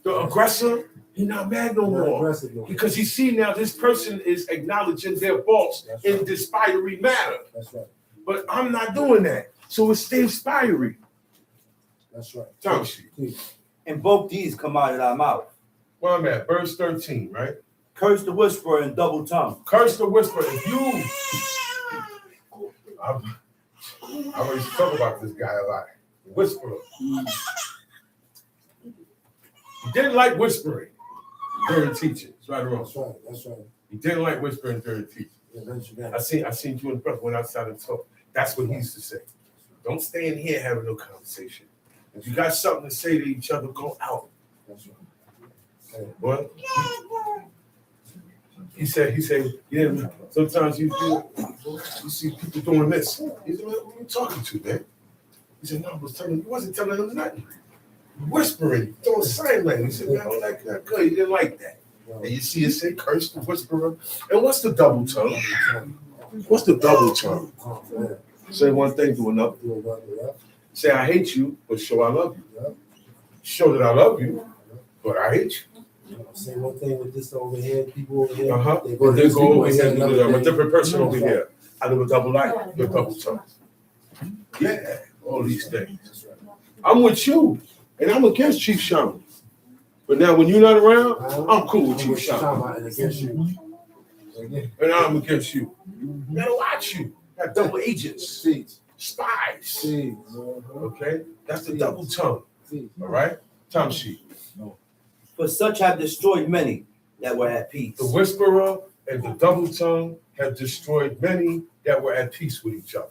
The aggressor, he's not mad no more. Because he see now this person is acknowledging their faults in this fiery matter. That's right. But I'm not doing that. So it stays fiery. That's right. Time sheet. And both these come out of thy mouth. Where I'm at, verse 13, right? Curse the whisperer and double tongue. Curse the whisperer. If you, I always talk about this guy a lot. Whisperer. He didn't like whispering during teaching. It's right or wrong. That's right. That's right. He didn't like whispering during teaching. Yeah, I seen you in front, went outside and talk. That's what he used to say. Don't stay in here having no conversation. If you got something to say to each other, go out. That's right. What? He said, yeah, sometimes you see people doing this. He said, who are you talking to, man? He said, no, you wasn't telling him nothing. Whispering, doing sign language. He said, man, I don't like that. Good, he didn't like that. And you see it say, curse the whisperer. And what's the double tongue? What's the double tongue? Say one thing to another. Say, I hate you, but show I love you. Show that I love you, but I hate you. Say one thing with this over here, people over here. They go over here and I'm a different person over here. I live a double life, you're double tongue. Yeah, all these things. I'm with you, and I'm against Chief Shaman. But now when you're not around, I'm cool with Chief Shaman. And I'm against you. You gotta watch you. Got double agents, spies. Okay? That's the double tongue. All right? Time sheet. For such have destroyed many that were at peace. The whisperer and the double tongue have destroyed many that were at peace with each other.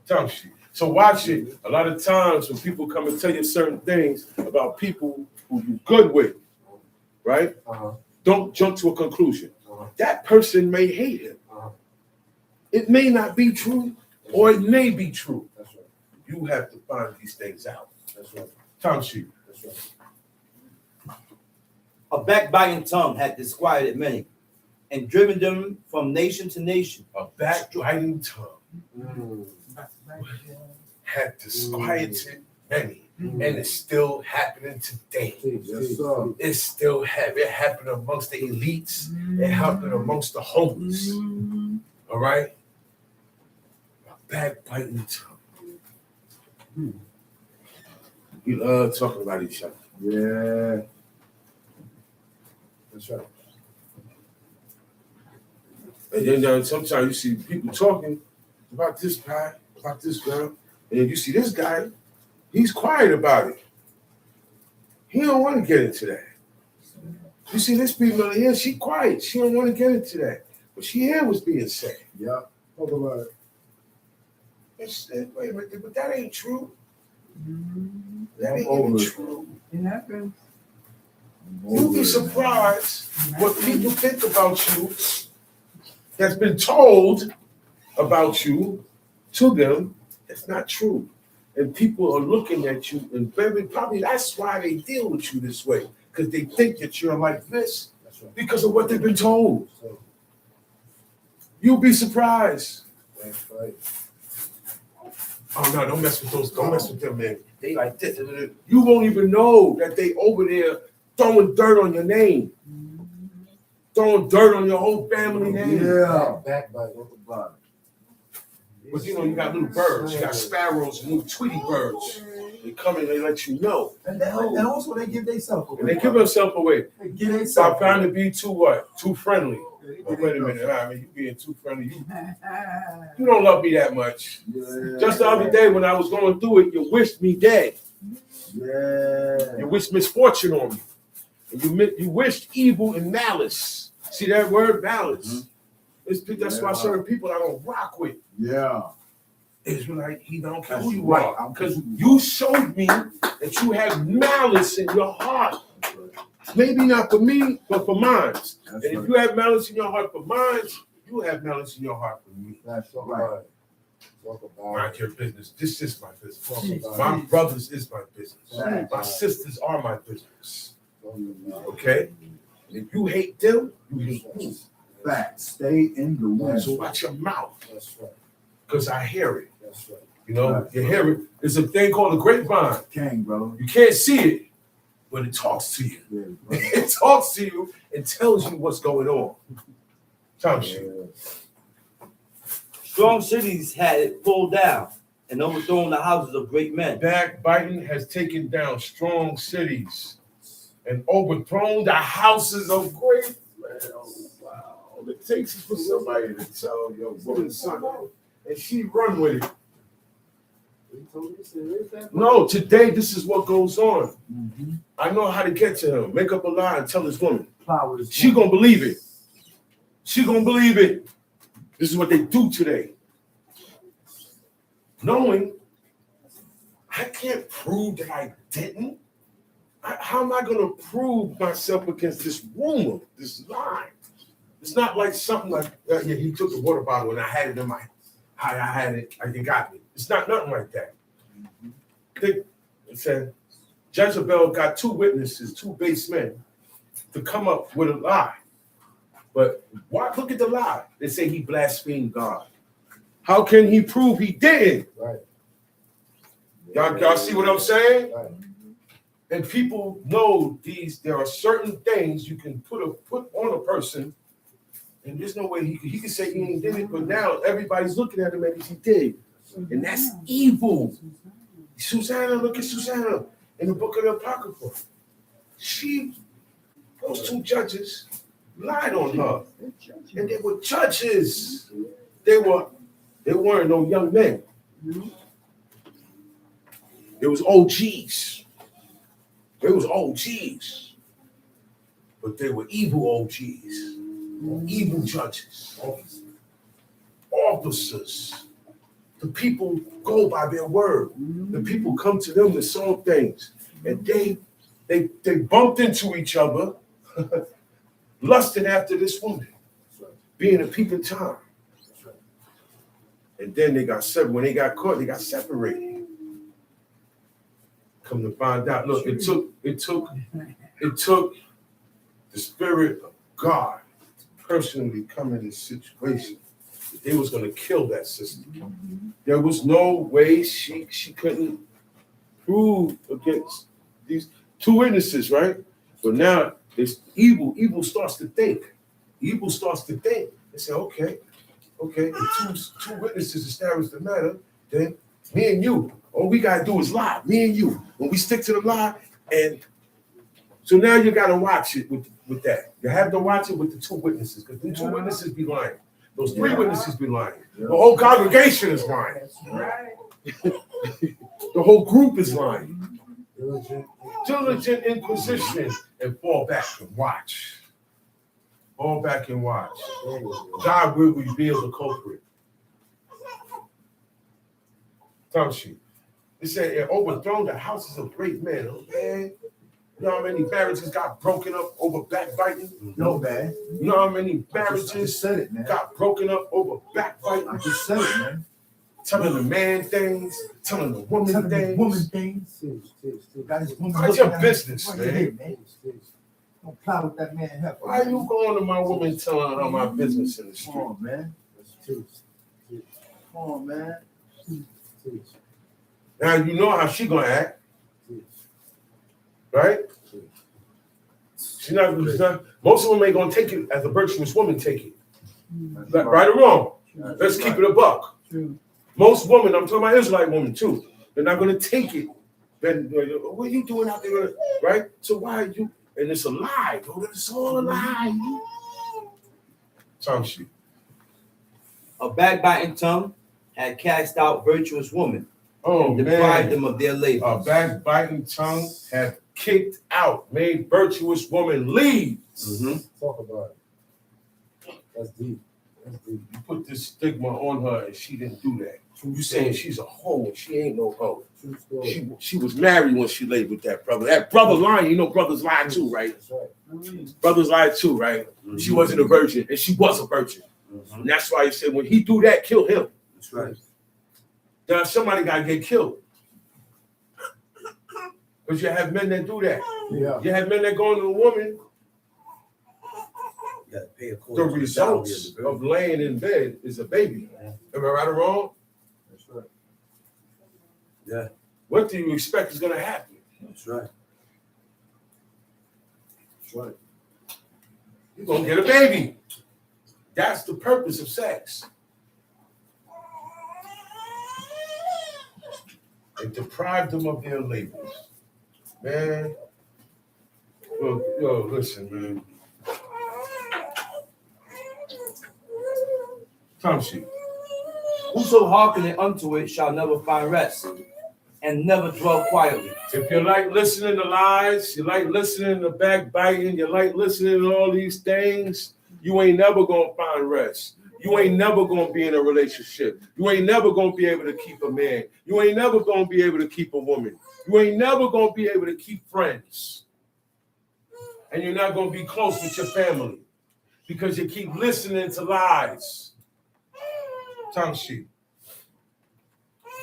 Time sheet. So watch it. A lot of times when people come and tell you certain things about people who you're good with, right? Don't jump to a conclusion. That person may hate him. It may not be true, or it may be true. That's right. You have to find these things out. That's right. Time sheet. That's right. A backbiting tongue had disquieted many, and driven them from nation to nation. A backbiting tongue had disquieted many, and it's still happening today. Yes, sir. It's still happening. It happened amongst the elites. It happened amongst the homeless. All right? A backbiting tongue. We love talking about each other. Yeah. That's right. And then sometimes you see people talking about this guy, about this girl, and then you see this guy, he's quiet about it. He don't want to get into that. You see this female here, she quiet. She don't want to get into that. But she hear what's being said. Yeah. Talk about it. Wait a minute, but that ain't true. That ain't even true. It happens. You'll be surprised what people think about you that's been told about you to them. It's not true. And people are looking at you, and very probably that's why they deal with you this way, because they think that you're like this because of what they've been told. You'll be surprised. That's right. Oh no, don't mess with those. Don't mess with them, man. They like this. You won't even know that they over there throwing dirt on your name. Throwing dirt on your whole family name. Yeah. Backbite on the bottom. But you know, you got little birds. You got sparrows and little Tweety birds. They come in, they let you know. And also they give themselves away. And they give themselves away. They give So I themselves found away. to be too what? Too friendly. But wait a minute, I mean, you being too friendly. You don't love me that much. Yeah. Just the other day when I was going through it, you wished me dead. Yeah. You wished misfortune on me. And you wished evil and malice. See that word, malice? That's why certain people I don't rock with. Yeah. It's like he don't care That's who you right. are. Because you showed me that you have malice in your heart. Maybe not for me, but for mine. And if you have malice in your heart for mine, you have malice in your heart for me. That's right. Talk about Mind your business. This is my business. Talk about My brothers is my business. Right. My sisters are my business. it. Okay? If you hate them, you hate me. Fact. Stay in the wind. So watch your mouth. That's right. Because I hear it. That's right. You know, you hear it. There's a thing called a grapevine. King, brother. You can't see it, but it talks to you. Yeah, brother. It talks to you and tells you what's going on. Time sheet. Strong cities had it pulled down and overthrown the houses of great men. Backbiting has taken down strong cities and overthrown the houses of great men. Oh, wow. It takes for somebody to tell your woman something, and she run with it. No, today this is what goes on. Mm-hmm. I know how to get to him. Make up a lie and tell this woman. Power is She gonna believe it. She gonna believe it. This is what they do today. Knowing I can't prove that I didn't. How am I gonna prove myself against this rumor, this lie? It's not like something like yeah, he took the water bottle and I had it in my I had it, like it got me. It's not nothing like that. It said Jezebel got two witnesses, two base men, to come up with a lie. But why look at the lie? They say he blasphemed God. How can he prove he didn't? Right. Y'all see what I'm saying? Right. And people know there are certain things you can put on a person, and there's no way he can say he ain't did it, but now everybody's looking at him as he did. And that's evil. Susanna, look at Susanna in the book of the Apocrypha. Those two judges lied on her. And they were judges. They weren't no young men. It was OGs. They was OGs. But they were evil OGs. Evil judges. Officers. The people go by their word. The people come to them to solve things. And they bumped into each other, lusting after this woman, being a peep in time. And then they got separated. When they got caught, they got separated. Come to find out, look, it took the Spirit of God to personally come in this situation. They was gonna kill that sister. There was no way she couldn't prove against these two witnesses, right? But now this evil starts to think. Evil starts to think. They say, okay, if two witnesses establish the matter, then me and you, all we gotta do is lie. Me and you. When we stick to the lie, and so now you gotta watch it with that. You have to watch it with the two witnesses, because the two witnesses be lying. Those three witnesses be lying. The whole congregation is lying. The whole group is lying. Diligent inquisition, and fall back and watch. Fall back and watch. God will reveal the culprit. Tamshi. They say it overthrown the houses of great men. Oh, man. You know how many marriages got broken up over backbiting? No, man. You know how many I marriages just said it, man. got broken up over backbiting? I just said it, man. Telling the man things, telling the woman Telling things. the woman things. Got his woman Mind your looking at business, him. man. Don't plot with that man. Help. Why you going to my woman telling her my business in the street? Come on, man. Come on, man. Now you know how she gonna act, right? She's not. Most of them ain't gonna take it as a virtuous woman take it. Right or wrong? Let's keep it a buck. Most women, I'm talking about Israelite women too, they're not gonna take it. Then what are you doing out there, right? So why are you? And it's a lie, bro. It's all a lie. Time sheet. A backbiting tongue had cast out virtuous women, Oh, and deprived man. them of their labor. A backbiting tongue have kicked out, made virtuous woman leave. Talk about it. That's deep. You put this stigma on her and she didn't do that. You saying she's a hoe and she ain't no hoe. True story. She was married when she laid with that brother. That brother lying, you know brothers lie too, right? That's right. Brothers lie too, right? She wasn't a virgin and she was a virgin. And that's why he said when he do that, kill him. That's right. Now somebody gotta get killed. Because you have men that do that. Yeah. You have men that go into a woman. You gotta pay The results of laying in bed is a baby. Am I right or wrong? That's right. Yeah. What do you expect is gonna happen? That's right. That's right. You're gonna get a baby. That's the purpose of sex. It deprived them of their labors. Man. Yo, listen, man. Time sheet. Whoso hearkeneth unto it shall never find rest, and never dwell quietly. If you like listening to lies, you like listening to backbiting, you like listening to all these things, you ain't never gonna find rest. You ain't never gonna be in a relationship. You ain't never gonna be able to keep a man. You ain't never gonna be able to keep a woman. You ain't never gonna be able to keep friends. And you're not gonna be close with your family. because you keep listening to lies. Tongue sheet.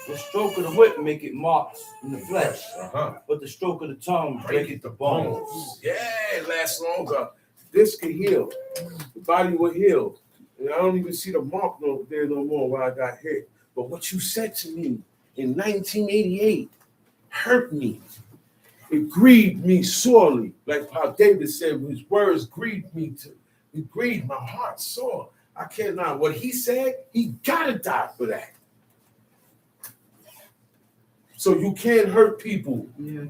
The stroke of the whip make it marks in the flesh, but the stroke of the tongue break it the bones. Yeah, it lasts longer. This can heal. The body will heal. And I don't even see the mark there no more where I got hit. But what you said to me in 1988 hurt me. It grieved me sorely. Like how David said, his words grieved me. It grieved my heart sore. I cannot. What he said, he gotta die for that. So you can't hurt people. Yes.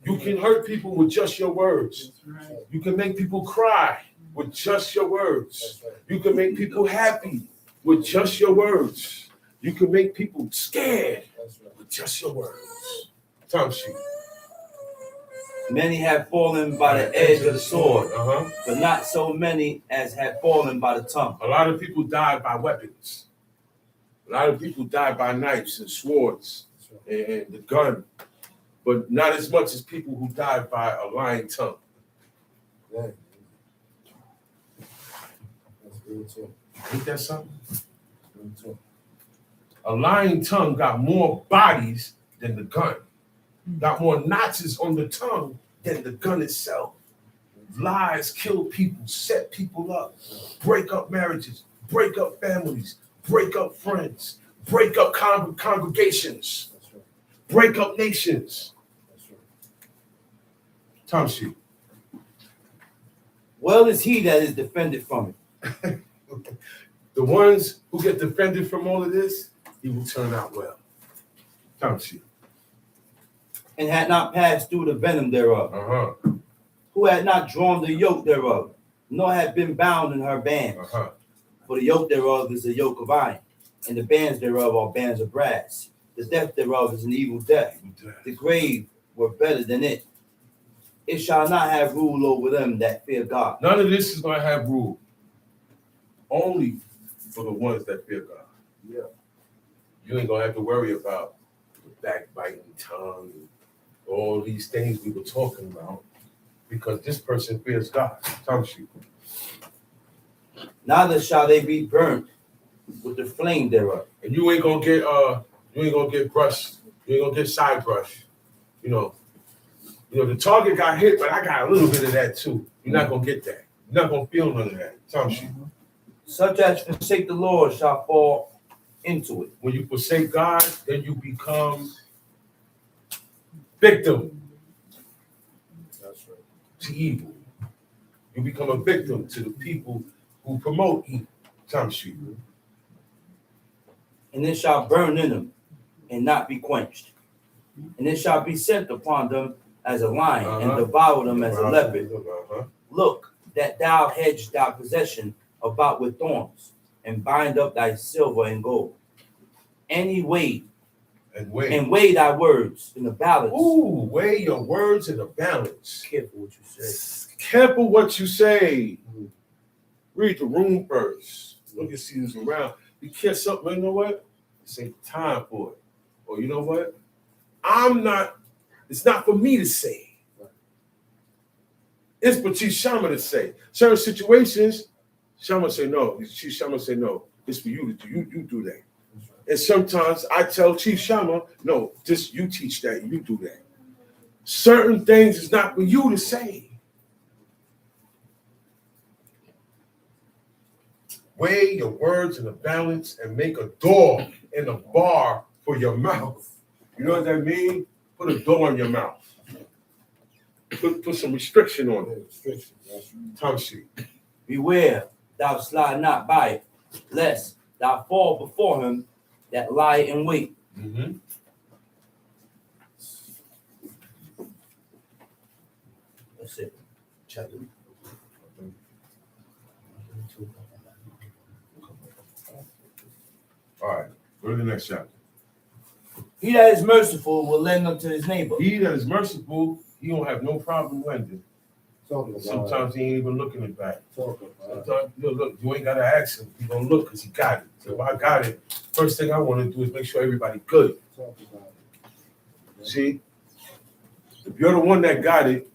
You can hurt people with just your words. That's right. You can make people cry with just your words. That's right. You can make people happy with just your words. You can make people scared That's right. with just your words. Tongue sheet. Many have fallen by the edge of the sword, Uh-huh. but not so many as have fallen by the tongue. A lot of people died by weapons. A lot of people died by knives and swords and the gun, but not as much as people who died by a lying tongue. Yeah. That's good too. Ain't that something? Good too. A lying tongue got more bodies than the gun. Got more notches on the tongue than the gun itself. Lies kill people, set people up, break up marriages, break up families, break up friends, break up congregations, That's right. break up nations. That's right. Tongue sheet. Well is he that is defended from it. The ones who get defended from all of this, he will turn out well. Tongue sheet. And had not passed through the venom thereof, Uh-huh. who had not drawn the yoke thereof, nor had been bound in her bands. Uh-huh. For the yoke thereof is a yoke of iron, and the bands thereof are bands of brass. The death thereof is an evil death. The grave were better than it. It shall not have rule over them that fear God. None of this is going to have rule. Only for the ones that fear God. Yeah. You ain't going to have to worry about the backbiting tongue, all these things we were talking about, because this person fears God. Tongue sheet. Neither shall they be burnt with the flame thereof. And you ain't gonna get brushed. You ain't gonna get side brush. You know, the target got hit, but I got a little bit of that too. You're not gonna get that. You're not gonna feel none of that. Tongue sheet. Such as forsake the Lord shall fall into it. When you forsake God, then you become victim That's right. to evil. You become a victim to the people who promote evil. Tongue sheet. And it shall burn in them and not be quenched. And it shall be sent upon them as a lion and devour them as a leopard. Uh-huh. Look, that thou hedge thy possession about with thorns, and bind up thy silver and gold. And weigh thy words in the balance. Ooh, weigh your words in the balance. Careful what you say. Careful what you say. Read the room first. Look and see who's around. You catch something, you know what? This ain't the time for it. Or you know what? It's not for me to say. It's for Chief Shama to say. Certain situations, Shama say no. Chief Shama say no. It's for you to do. You do that. And sometimes I tell Chief Shama, no, just you teach that, you do that. Certain things is not for you to say. Weigh your words in a balance and make a door and a bar for your mouth. You know what that means? Put a door in your mouth. Put some restriction on it. Restriction. That's right. Tongue sheet. Beware, thou slide not by it, lest thou fall before him that lie in wait. Mm-hmm. That's it. Chapter. All right. Go to the next chapter. He that is merciful will lend unto his neighbor. He that is merciful, he don't have no problem lending. Talking about Sometimes he ain't even looking it back. Talking about Sometimes, look, you ain't gotta ask him. He gonna look because he got it. So if I got it, first thing I want to do is make sure everybody good. Talking about it. See, if you're the one that got it,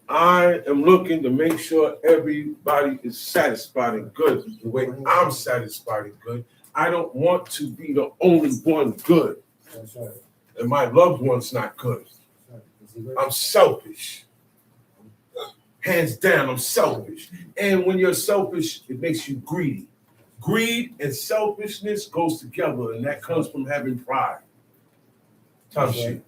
I am looking to make sure everybody is satisfied and good the way I'm satisfied and good. I don't want to be the only one good. That's right. And my loved one's not good. I'm selfish. Hands down, I'm selfish. And when you're selfish, it makes you greedy. Greed and selfishness goes together, and that comes from having pride. Tough shit.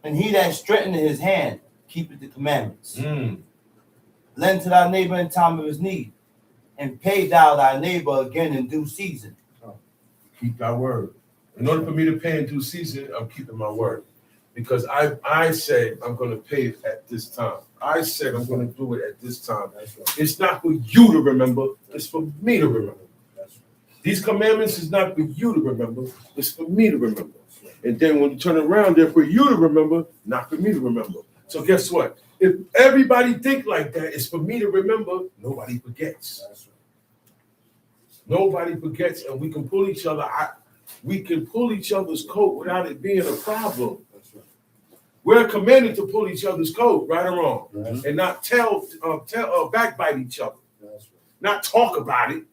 And he that strengtheneth his hand keepeth the commandments. Lend to thy neighbor in time of his need, and pay thou thy neighbor again in due season. Keep thy word. In order for me to pay in due season, I'm keeping my word. Because I said I'm going to pay it at this time. I said I'm going to do it at this time. It's not for you to remember. It's for me to remember. These commandments is not for you to remember. It's for me to remember. And then when you turn around, they're for you to remember, not for me to remember. So guess what? If everybody think like that, it's for me to remember, nobody forgets. Nobody forgets, and we can pull each other out. We can pull each other's coat without it being a problem. We're commanded to pull each other's coat, right or wrong, and not backbite each other, not talk about it.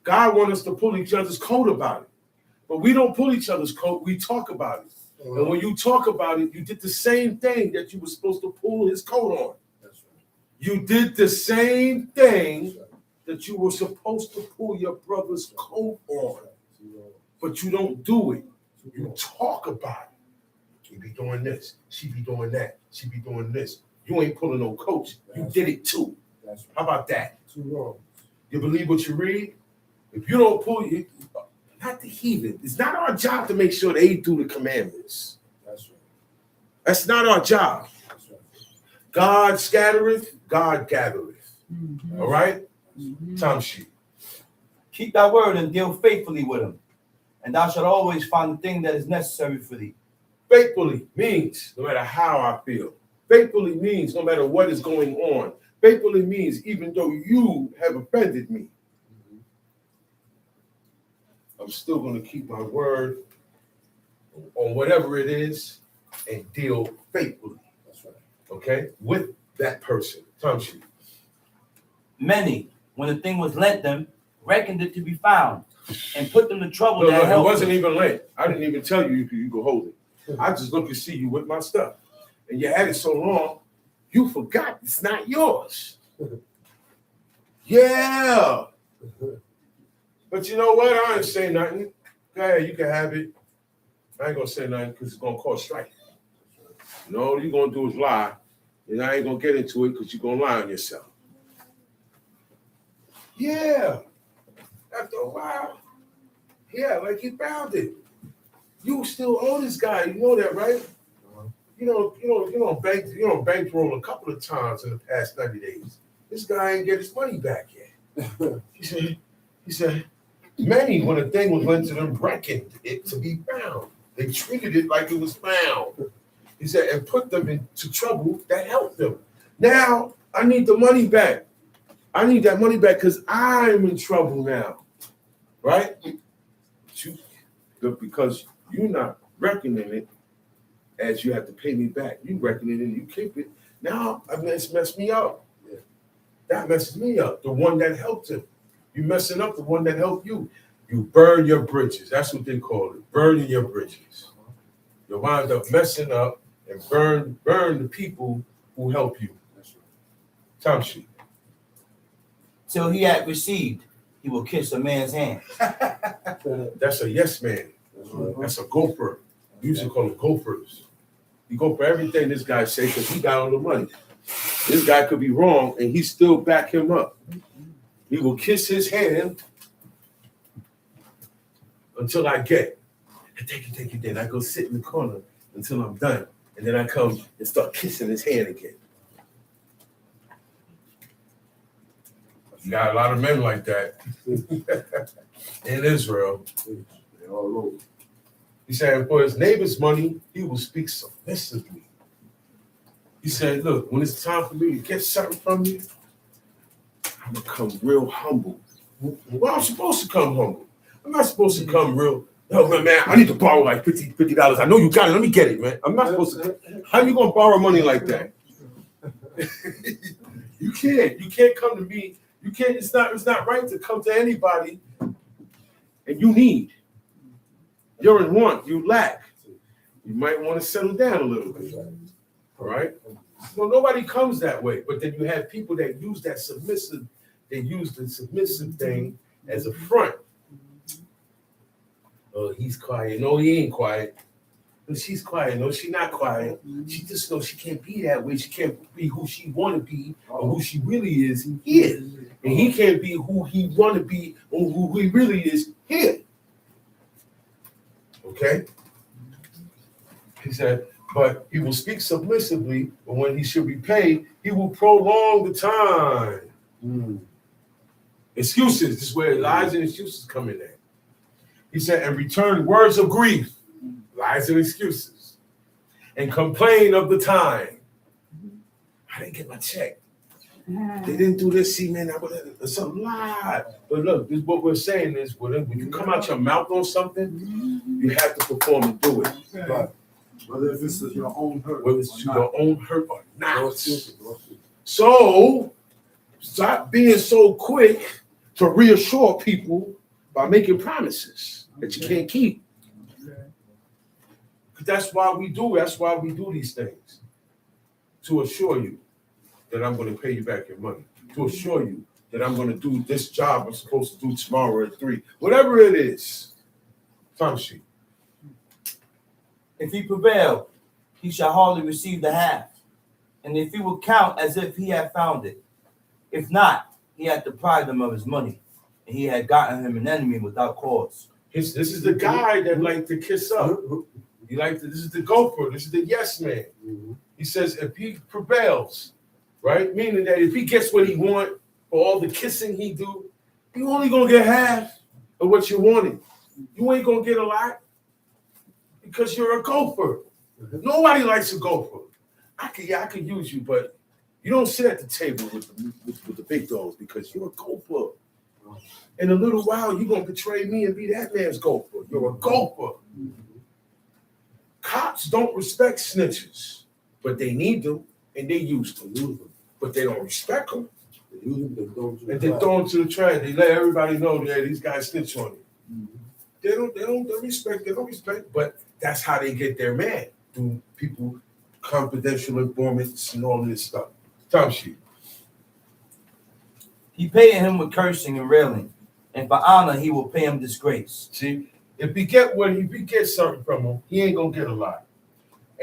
God wants us to pull each other's coat about it, but we don't pull each other's coat. We talk about it, and when you talk about it, you did the same thing that you were supposed to pull his coat on. You did the same thing that you were supposed to pull your brother's coat on, but you don't do it. You talk about it. He be doing this. She be doing that. She be doing this. You ain't pulling no coach. You did it too. How about that? You believe what you read? If you don't pull it, not the heathen. It's not our job to make sure they do the commandments. That's not our job. God scattereth, God gathereth. All right? Time sheet. Keep thy word and deal faithfully with him, and thou shalt always find the thing that is necessary for thee. Faithfully means no matter how I feel. Faithfully means no matter what is going on. Faithfully means even though you have offended me, I'm still going to keep my word on whatever it is and deal faithfully. Okay? With that person. Time sheet. Many, when the thing was lent them, reckoned it to be found, and put them to trouble. No, that it helped wasn't them. even lent. I didn't even tell you you could hold it. I just look and see you with my stuff. And you had it so long, you forgot it's not yours. Yeah. But you know what? I ain't say nothing. Go ahead, you can have it. I ain't gonna say nothing because it's gonna cause strife. You know, all you're gonna do is lie. And I ain't gonna get into it because you're gonna lie on yourself. Yeah. After a while, yeah, like he found it. You still owe this guy. You know that, right? You know, bankroll a couple of times in the past 90 days. This guy ain't get his money back yet. He said, many, when a thing was lent to them, reckoned it to be found. They treated it like it was found. He said, and put them into trouble that helped them. Now, I need the money back. I need that money back because I'm in trouble now. Right? Because you're not reckoning it as you have to pay me back. You reckon it and you keep it. Now, it's messed me up. That messes me up. The one that helped him. You messing up the one that helped you. You burn your bridges. That's what they call it. Burning your bridges. You wind up messing up and burn the people who help you. Time sheet. Till he had received, he will kiss a man's hand. That's a yes man. That's a gopher. We used to call them gophers. You go for everything this guy say because he got all the money. This guy could be wrong and he still back him up. He will kiss his hand until I get. And take it. Then I go sit in the corner until I'm done. And then I come and start kissing his hand again. You got a lot of men like that in Israel. He said, for his neighbor's money, he will speak submissively. He said, look, when it's time for me to get something from you, I'm going to come real humble. Well, I'm supposed to come humble. I'm not supposed to come real, no, man, I need to borrow like $50. I know you got it. Let me get it, man. I'm not supposed to. How you going to borrow money like that? You can't come to me. You can't. It's not right to come to anybody. And you need. You're in want. You lack. You might want to settle down a little bit. All right. Well, nobody comes that way. But then you have people that use that submissive. They use the submissive thing as a front. Oh, he's quiet. No, he ain't quiet. No, she's quiet. No, she's not quiet. She just knows she can't be that way. She can't be who she want to be or who she really is here. And he can't be who he want to be or who he really is here. Okay? He said, but he will speak submissively, but when he should repay, he will prolong the time. Excuses. This is where lies and excuses come in there. He said, and return words of grief, lies and excuses, and complain of the time. I didn't get my check. They didn't do this. See, man, it's a lot. But look, this what we're saying is when you come out your mouth on something, you have to perform and do it. Right. Whether this is your own hurt, whether it's your own hurt or not. So stop being so quick to reassure people by making promises that you can't keep. That's why we do. That's why we do these things, to assure you that I'm going to pay you back your money, to assure you that I'm going to do this job I'm supposed to do tomorrow at 3, whatever it is. Time sheet. If he prevail, he shall hardly receive the half. And if he will count as if he had found it. If not, he had deprived him of his money, and he had gotten him an enemy without cause. This is the guy that like to kiss up. This is the gopher. This is the yes man. He says if he prevails, right? Meaning that if he gets what he want for all the kissing he do, you only gonna get half of what you wanted. You ain't gonna get a lot because you're a gopher. Nobody likes a gopher. I could use you, but you don't sit at the table with the big dogs because you're a gopher. In a little while, you're gonna betray me and be that man's gopher. You're a gopher. Cops don't respect snitches, but they need them and they use them. But they don't respect them. And they throw them to the trash. They let everybody know that these guys snitch on you. They don't respect, but that's how they get their man. Through people, confidential informants and all this stuff. Time sheet. He paid him with cursing and railing, and for honor he will pay him disgrace. See, if he gets something from him, he ain't gonna get a lot.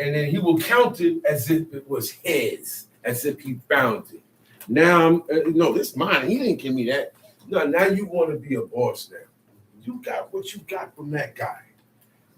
And then he will count it as if it was his, as if he found it. Now, no, this is mine. He didn't give me that. No, now you want to be a boss now. You got what you got from that guy.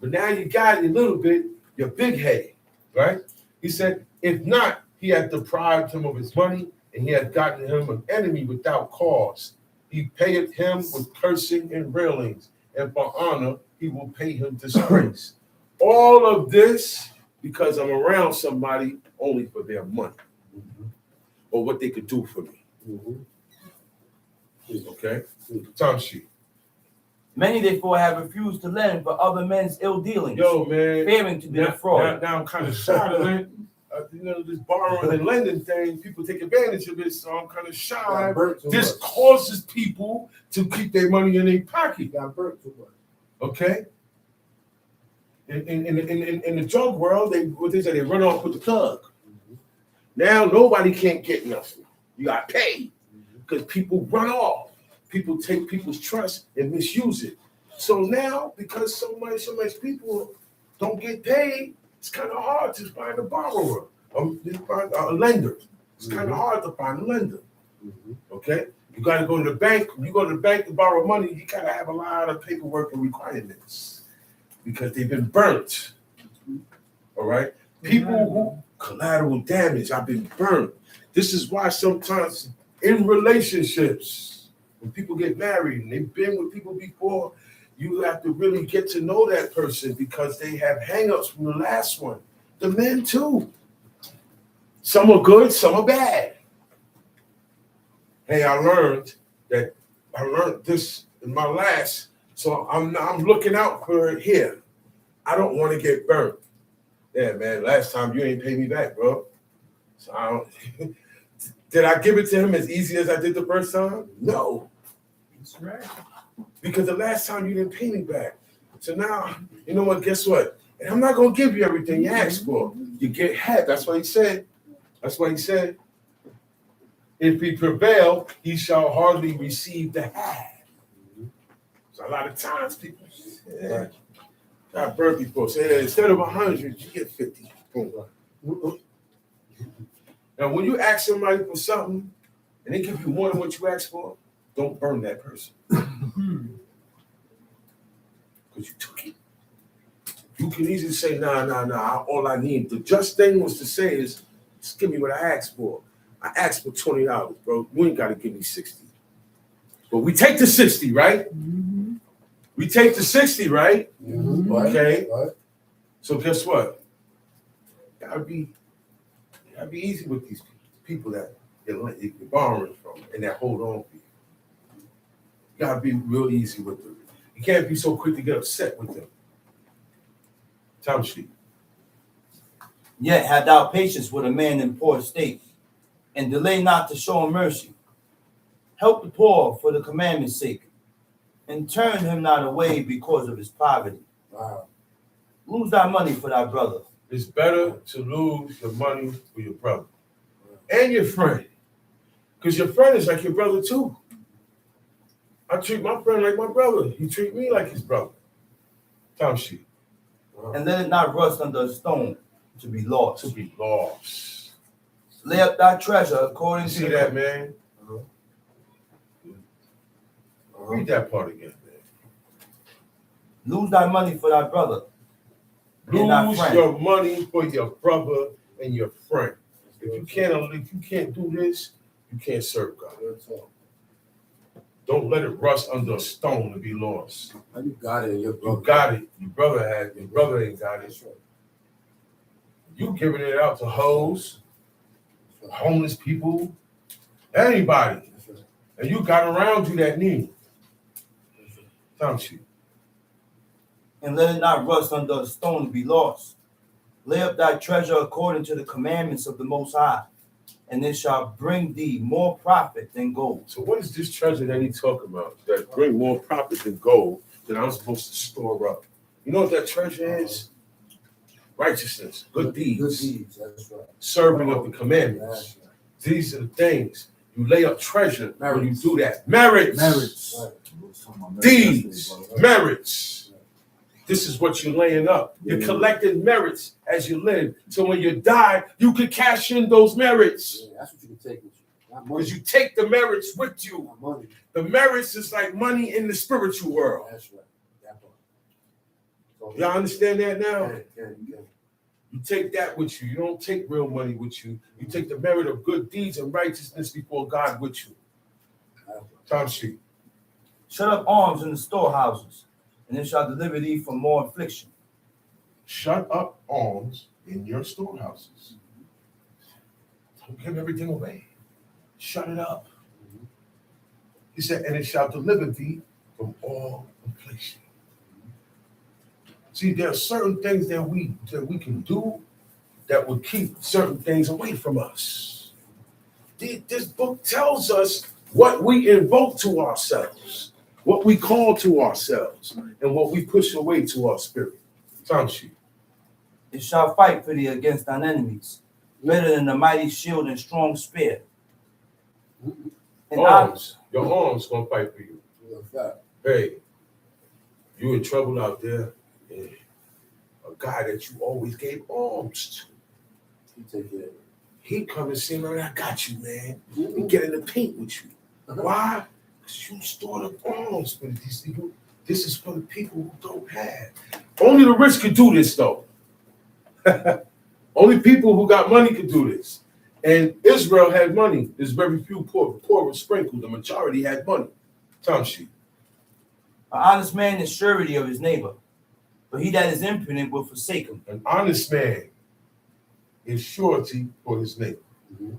But now you got it a little bit, you're big-headed, right? He said, if not, he had deprived him of his money, and he had gotten him an enemy without cause. He paid him with cursing and railings, and for honor, he will pay him disgrace. All of this because I'm around somebody only for their money or what they could do for me. Okay? Time sheet. Many therefore have refused to lend for other men's ill dealings, Yo, man. fearing to be defrauded. Now I'm kind of shy of it. This borrowing and lending thing, people take advantage of it, so I'm kind of shy. This causes people to keep their money in their pocket. Okay? In the drug world, they run off with the plug. Now nobody can't get nothing. You got paid because people run off. People take people's trust and misuse it. So now, because so much people don't get paid, it's kind of hard to find a borrower, a lender. It's kind of hard to find a lender. Okay, you got to go to the bank. When you go to the bank to borrow money, you got to have a lot of paperwork and requirements because they've been burnt. All right, people who collateral damage. I've been burnt. This is why sometimes in relationships, when people get married and they've been with people before, you have to really get to know that person because they have hangups from the last one. The men too. Some are good, some are bad. Hey, I learned this in my last, so I'm looking out for it here. I don't want to get burnt. Yeah, man, last time you ain't paid me back, bro. So Did I give it to him as easy as I did the first time? No. That's right. Because the last time you didn't pay me back. So now, you know what? Guess what? And I'm not going to give you everything you asked for. You get half. That's what he said. That's what he said. If he prevail, he shall hardly receive the half. So a lot of times people say, I've heard people say, instead of 100, you get 50. Boom. Now, when you ask somebody for something and they give you more than what you asked for, don't burn that person. Because you took it. You can easily say, nah, all I need. The just thing was to say is, just give me what I asked for. I asked for $20, bro. You ain't got to give me 60. But we take the 60, right? Mm-hmm. We take the 60, right? Mm-hmm. Okay. Right. So guess what? Gotta be easy with these people that you're borrowing from and that hold on to you. Gotta be real easy with them. You can't be so quick to get upset with them. Time sheet. Yet had thou patience with a man in poor estate, and delay not to show him mercy. Help the poor for the commandment's sake, and turn him not away because of his poverty. Wow. Lose thy money for thy brother. It's better to lose your money for your brother and your friend. Because your friend is like your brother too. I treat my friend like my brother. He treat me like his brother. Time sheet. And let it not rust under a stone to be lost. To be lost. Lay up thy treasure according You to see that, man? Read that part again, man. Lose thy money for thy brother. And thy Lose friend. your money for your brother and your friend. If you can't do this, you can't serve God. Don't let it rust under a stone to be lost. You got it, your brother. You got it. Your brother had it. Your brother ain't got it. You giving it out to hoes, homeless people, anybody. And you got around you that need. Time sheet. And let it not rust under a stone to be lost. Lay up thy treasure according to the commandments of the Most High, and it shall bring thee more profit than gold. So what is this treasure that he talking about that bring more profit than gold that I'm supposed to store up? You know what that treasure is? Righteousness, good deeds, Good deeds, that's right. serving of the commandments. That's right. These are the things. You lay up treasure when you Merits. do that. Merits. Merits. Deeds. Merits. This is what you're laying up. You're collecting merits as you live. So when you die, you can cash in those merits. Yeah, that's what you can take with you. Not money. Because you take the merits with you. Not money. The merits is like money in the spiritual world. That's right. That part. Y'all understand that now? Yeah. You take that with you. You don't take real money with you. You take the merit of good deeds and righteousness before God with you. Time sheet. Shut up arms in the storehouses, and it shall deliver thee from more affliction. Shut up arms in your storehouses. Don't give everything away. Shut it up. He said, and it shall deliver thee from all affliction. See, there are certain things that we can do that will keep certain things away from us. This book tells us what we invoke to ourselves, what we call to ourselves, and what we push away to our spirit. Time sheet. It shall fight for thee against thine enemies, better than the mighty shield and strong spear. And Arms. Your arms gonna fight for you. Yeah. Hey, you in trouble out there. Yeah. A guy that you always gave arms to. You take care of it. He come and say, man, I got you, man. And get in the paint with you. Why? Because you stored up arms for these people. This is for the people who don't have. Only the rich could do this, though. Only people who got money could do this. And Israel had money. There's very few poor. The poor were sprinkled. The majority had money. Time sheet. An honest man is surety of his neighbor, but he that is impudent will forsake him. An honest man is surety for his neighbor. Mm-hmm.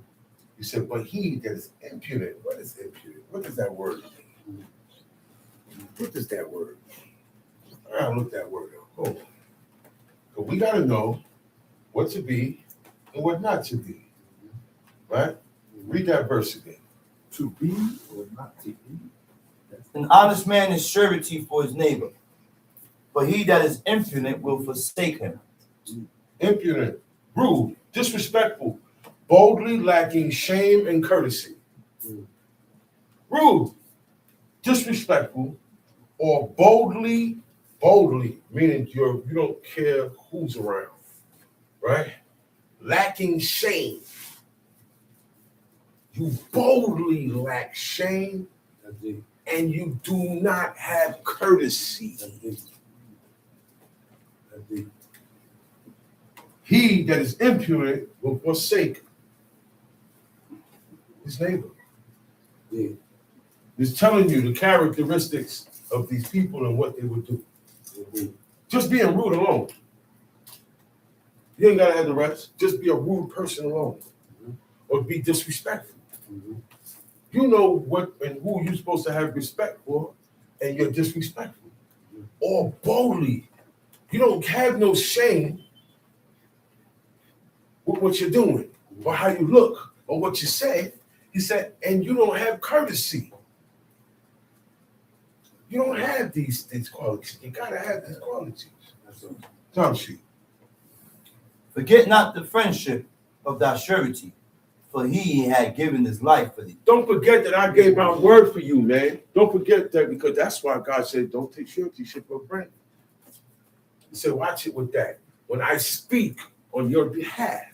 He said, but he that is impudent. What is impudent? What does that word mean? What does that word mean? I gotta look that word up. Hold on. But we gotta know what to be and what not to be. Right? Read that verse again. To be or not to be. An honest man is surety for his neighbor, but he that is impudent will forsake him. Impudent, rude, disrespectful, boldly lacking shame and courtesy. Rude, disrespectful, or boldly, meaning you don't care who's around, right? Lacking shame. You boldly lack shame and you do not have courtesy. He that is impudent will forsake his neighbor. It's telling you the characteristics of these people and what they would do. Just being rude alone. You ain't gotta have the rest. Just be a rude person alone. Or be disrespectful. You know what and who you're supposed to have respect for, and you're disrespectful. Or boldly. You don't have no shame with what you're doing, or how you look, or what you say. He said, and you don't have courtesy. You don't have these qualities. You gotta have these qualities. Time sheet. Forget not the friendship of thy surety, for he had given his life for thee. Don't forget that I gave my word for you, man. Don't forget that, because that's why God said, don't take suretyship for granted. He said, watch it with that. When I speak on your behalf,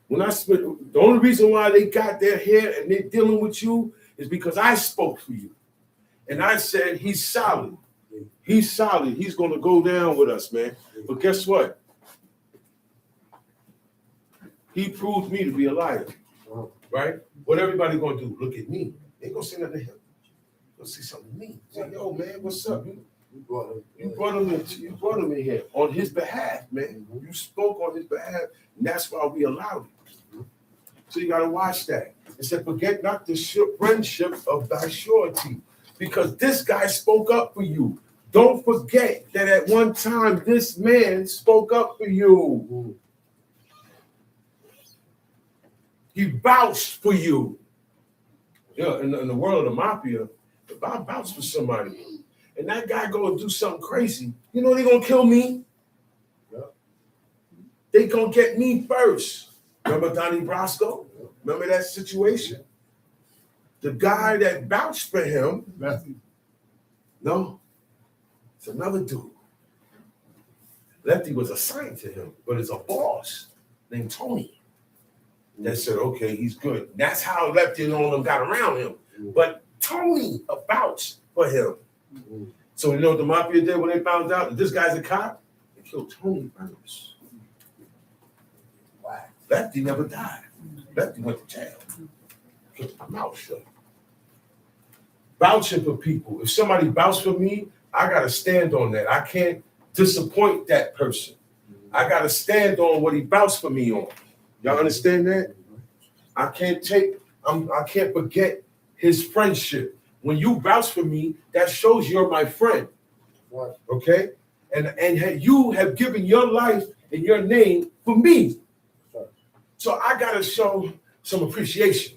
when I speak, the only reason why they got their hair and they're dealing with you is because I spoke for you. And I said, he's solid. He's solid. He's going to go down with us, man. But guess what? He proved me to be a liar, right? What everybody going to do? Look at me. They ain't going to say nothing to him. They'll say something to me. Say, yo, man, what's up? You brought him in here on his behalf, man. You spoke on his behalf, and that's why we allowed it. So you got to watch that. It said, forget not the friendship of thy surety, because this guy spoke up for you. Don't forget that at one time this man spoke up for you. He vouched for you. Yeah, in the world of the mafia, if I vouch for somebody and that guy go and do something crazy, you know they're going to kill me. Yeah. They going to get me first. Remember Donnie Brasco? Remember that situation? The guy that vouched for him, no, it's another dude. Lefty was assigned to him, but it's a boss named Tony that said, okay, he's good. That's how Lefty and all of them got around him. But Tony vouched for him. So you know what the mafia did when they found out that this guy's a cop? They killed Tony first. Wow. Lefty never died. Lefty went to jail. Kept my mouth shut. Vouching for people. If somebody vouched for me, I got to stand on that. I can't disappoint that person. I got to stand on what he vouched for me on. Y'all understand that? I can't forget his friendship. When you vouch for me, that shows you're my friend. Okay? And you have given your life and your name for me. So I got to show some appreciation.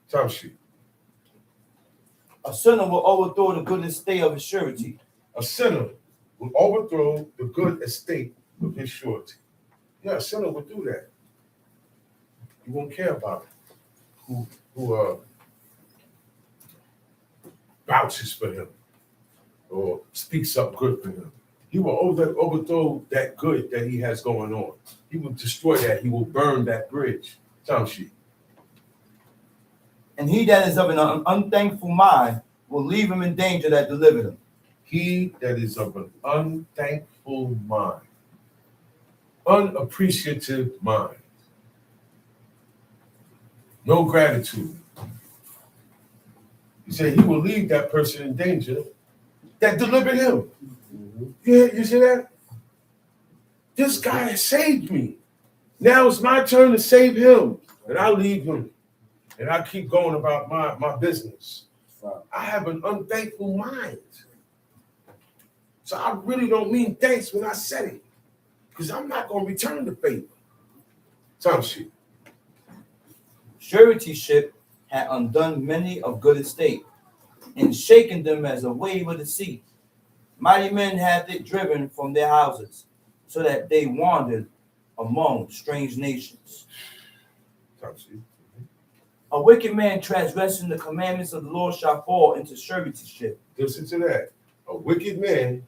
Time sheet. A sinner will overthrow the good estate of his surety. A sinner will overthrow the good estate of his surety. Yeah, a sinner will do that. He won't care about who vouches for him or speaks up good for him. He will overthrow that good that he has going on. He will destroy that. He will burn that bridge. Time sheet. And he that is of an unthankful mind will leave him in danger that delivered him. He that is of an unthankful mind, unappreciative mind, no gratitude. He said he will leave that person in danger that delivered him. Yeah, you see that? This guy has saved me. Now it's my turn to save him. And I leave him. And I keep going about my business. I have an unthankful mind. So I really don't mean thanks when I said it. Because I'm not going to return the favor. Time sheet. suretyship had undone many of good estate, and shaken them as a wave of the sea. Mighty men had it driven from their houses, so that they wandered among strange nations. A wicked man transgressing the commandments of the Lord shall fall into suretyship. Listen to that. A wicked man,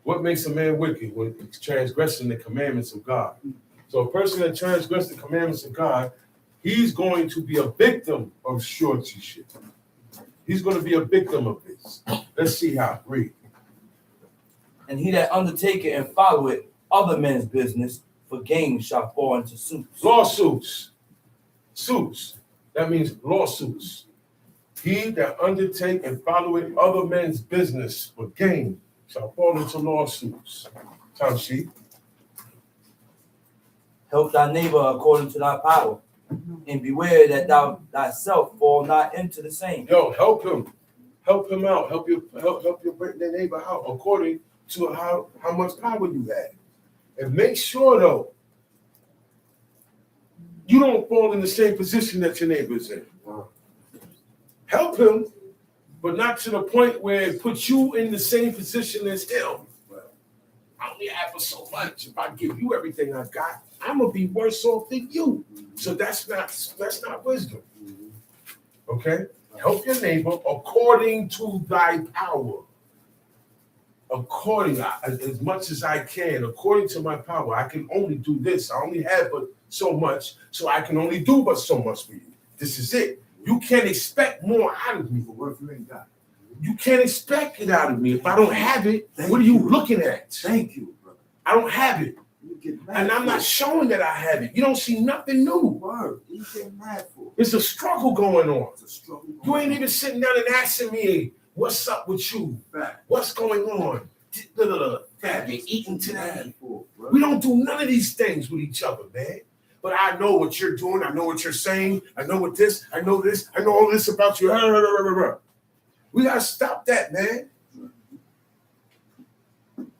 what makes a man wicked? When he's transgressing the commandments of God. So a person that transgresses the commandments of God, he's going to be a victim of suretyship. He's going to be a victim of this. Let's see how. Read. And he that undertaketh and followeth other men's business for gain shall fall into suits. Lawsuits. Suits. That means lawsuits. He that undertake and followeth other men's business for gain shall fall into lawsuits. Time sheet. Help thy neighbor according to thy power, and beware that thou thyself fall not into the same. Yo, help him. Help him out. Help your neighbor out according to how much power you have. And make sure though, you don't fall in the same position that your neighbor's in. Help him, but not to the point where it puts you in the same position as him. I only have for so much. If I give you everything I got, I'm gonna be worse off than you. So that's not wisdom. Okay? Help your neighbor according to thy power. According, as much as I can, according to my power. I can only do this. I only have but so much, so I can only do but so much for you. This is it. You can't expect more out of me. What if you ain't got it? You can't expect it out of me. If I don't have it, what are you looking at? Thank you, brother. I don't have it. You get mad And I'm for not it. showing that I have it. You don't see nothing new. Word. You get mad for it. It's a struggle going on. It's a struggle. You ain't even sitting down and asking me, what's up with you? Fact. What's going on? Have you eaten today? For it, We don't do none of these things with each other, man. But I know what you're doing. I know what you're saying. I know what this. I know this. I know all this about you. We got to stop that, man.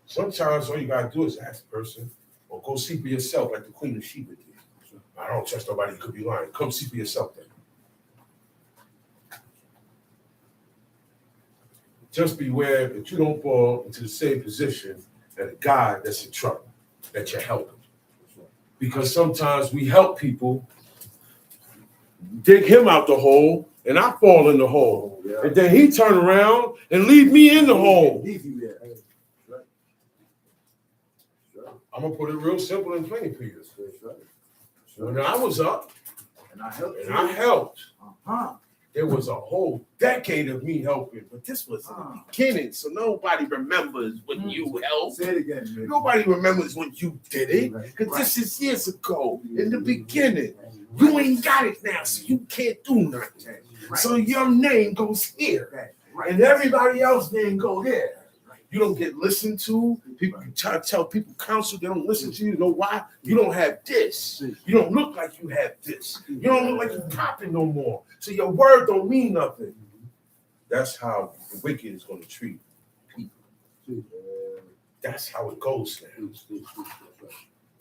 Sometimes all you got to do is ask the person or go see for yourself like the Queen of Sheba did. I don't trust nobody who could be lying. Come see for yourself then. Just beware that you don't fall into the same position as a guy that's in trouble, that you're helping. Because sometimes we help people dig him out the hole, and I fall in the hole. Yeah. And then he turn around and leave me in the hole. Leave you there. Right. Right. I'm going to put it real simple and plain for you. That's right. When I was up And I helped. and I helped, Uh-huh. there was a whole decade of me helping, but this was in the beginning, so nobody remembers when you helped. Say it again, man. Nobody remembers when you did it, because this is years ago, in the beginning. You ain't got it now, so you can't do nothing. Right. So your name goes here, Right. and everybody else's name go there. You don't get listened to. People try to tell people counsel, they don't listen to you. You know why? You don't have this. You don't look like you have this. You don't look like you're popping no more. So your word don't mean nothing. That's how the wicked is going to treat people. That's how it goes now.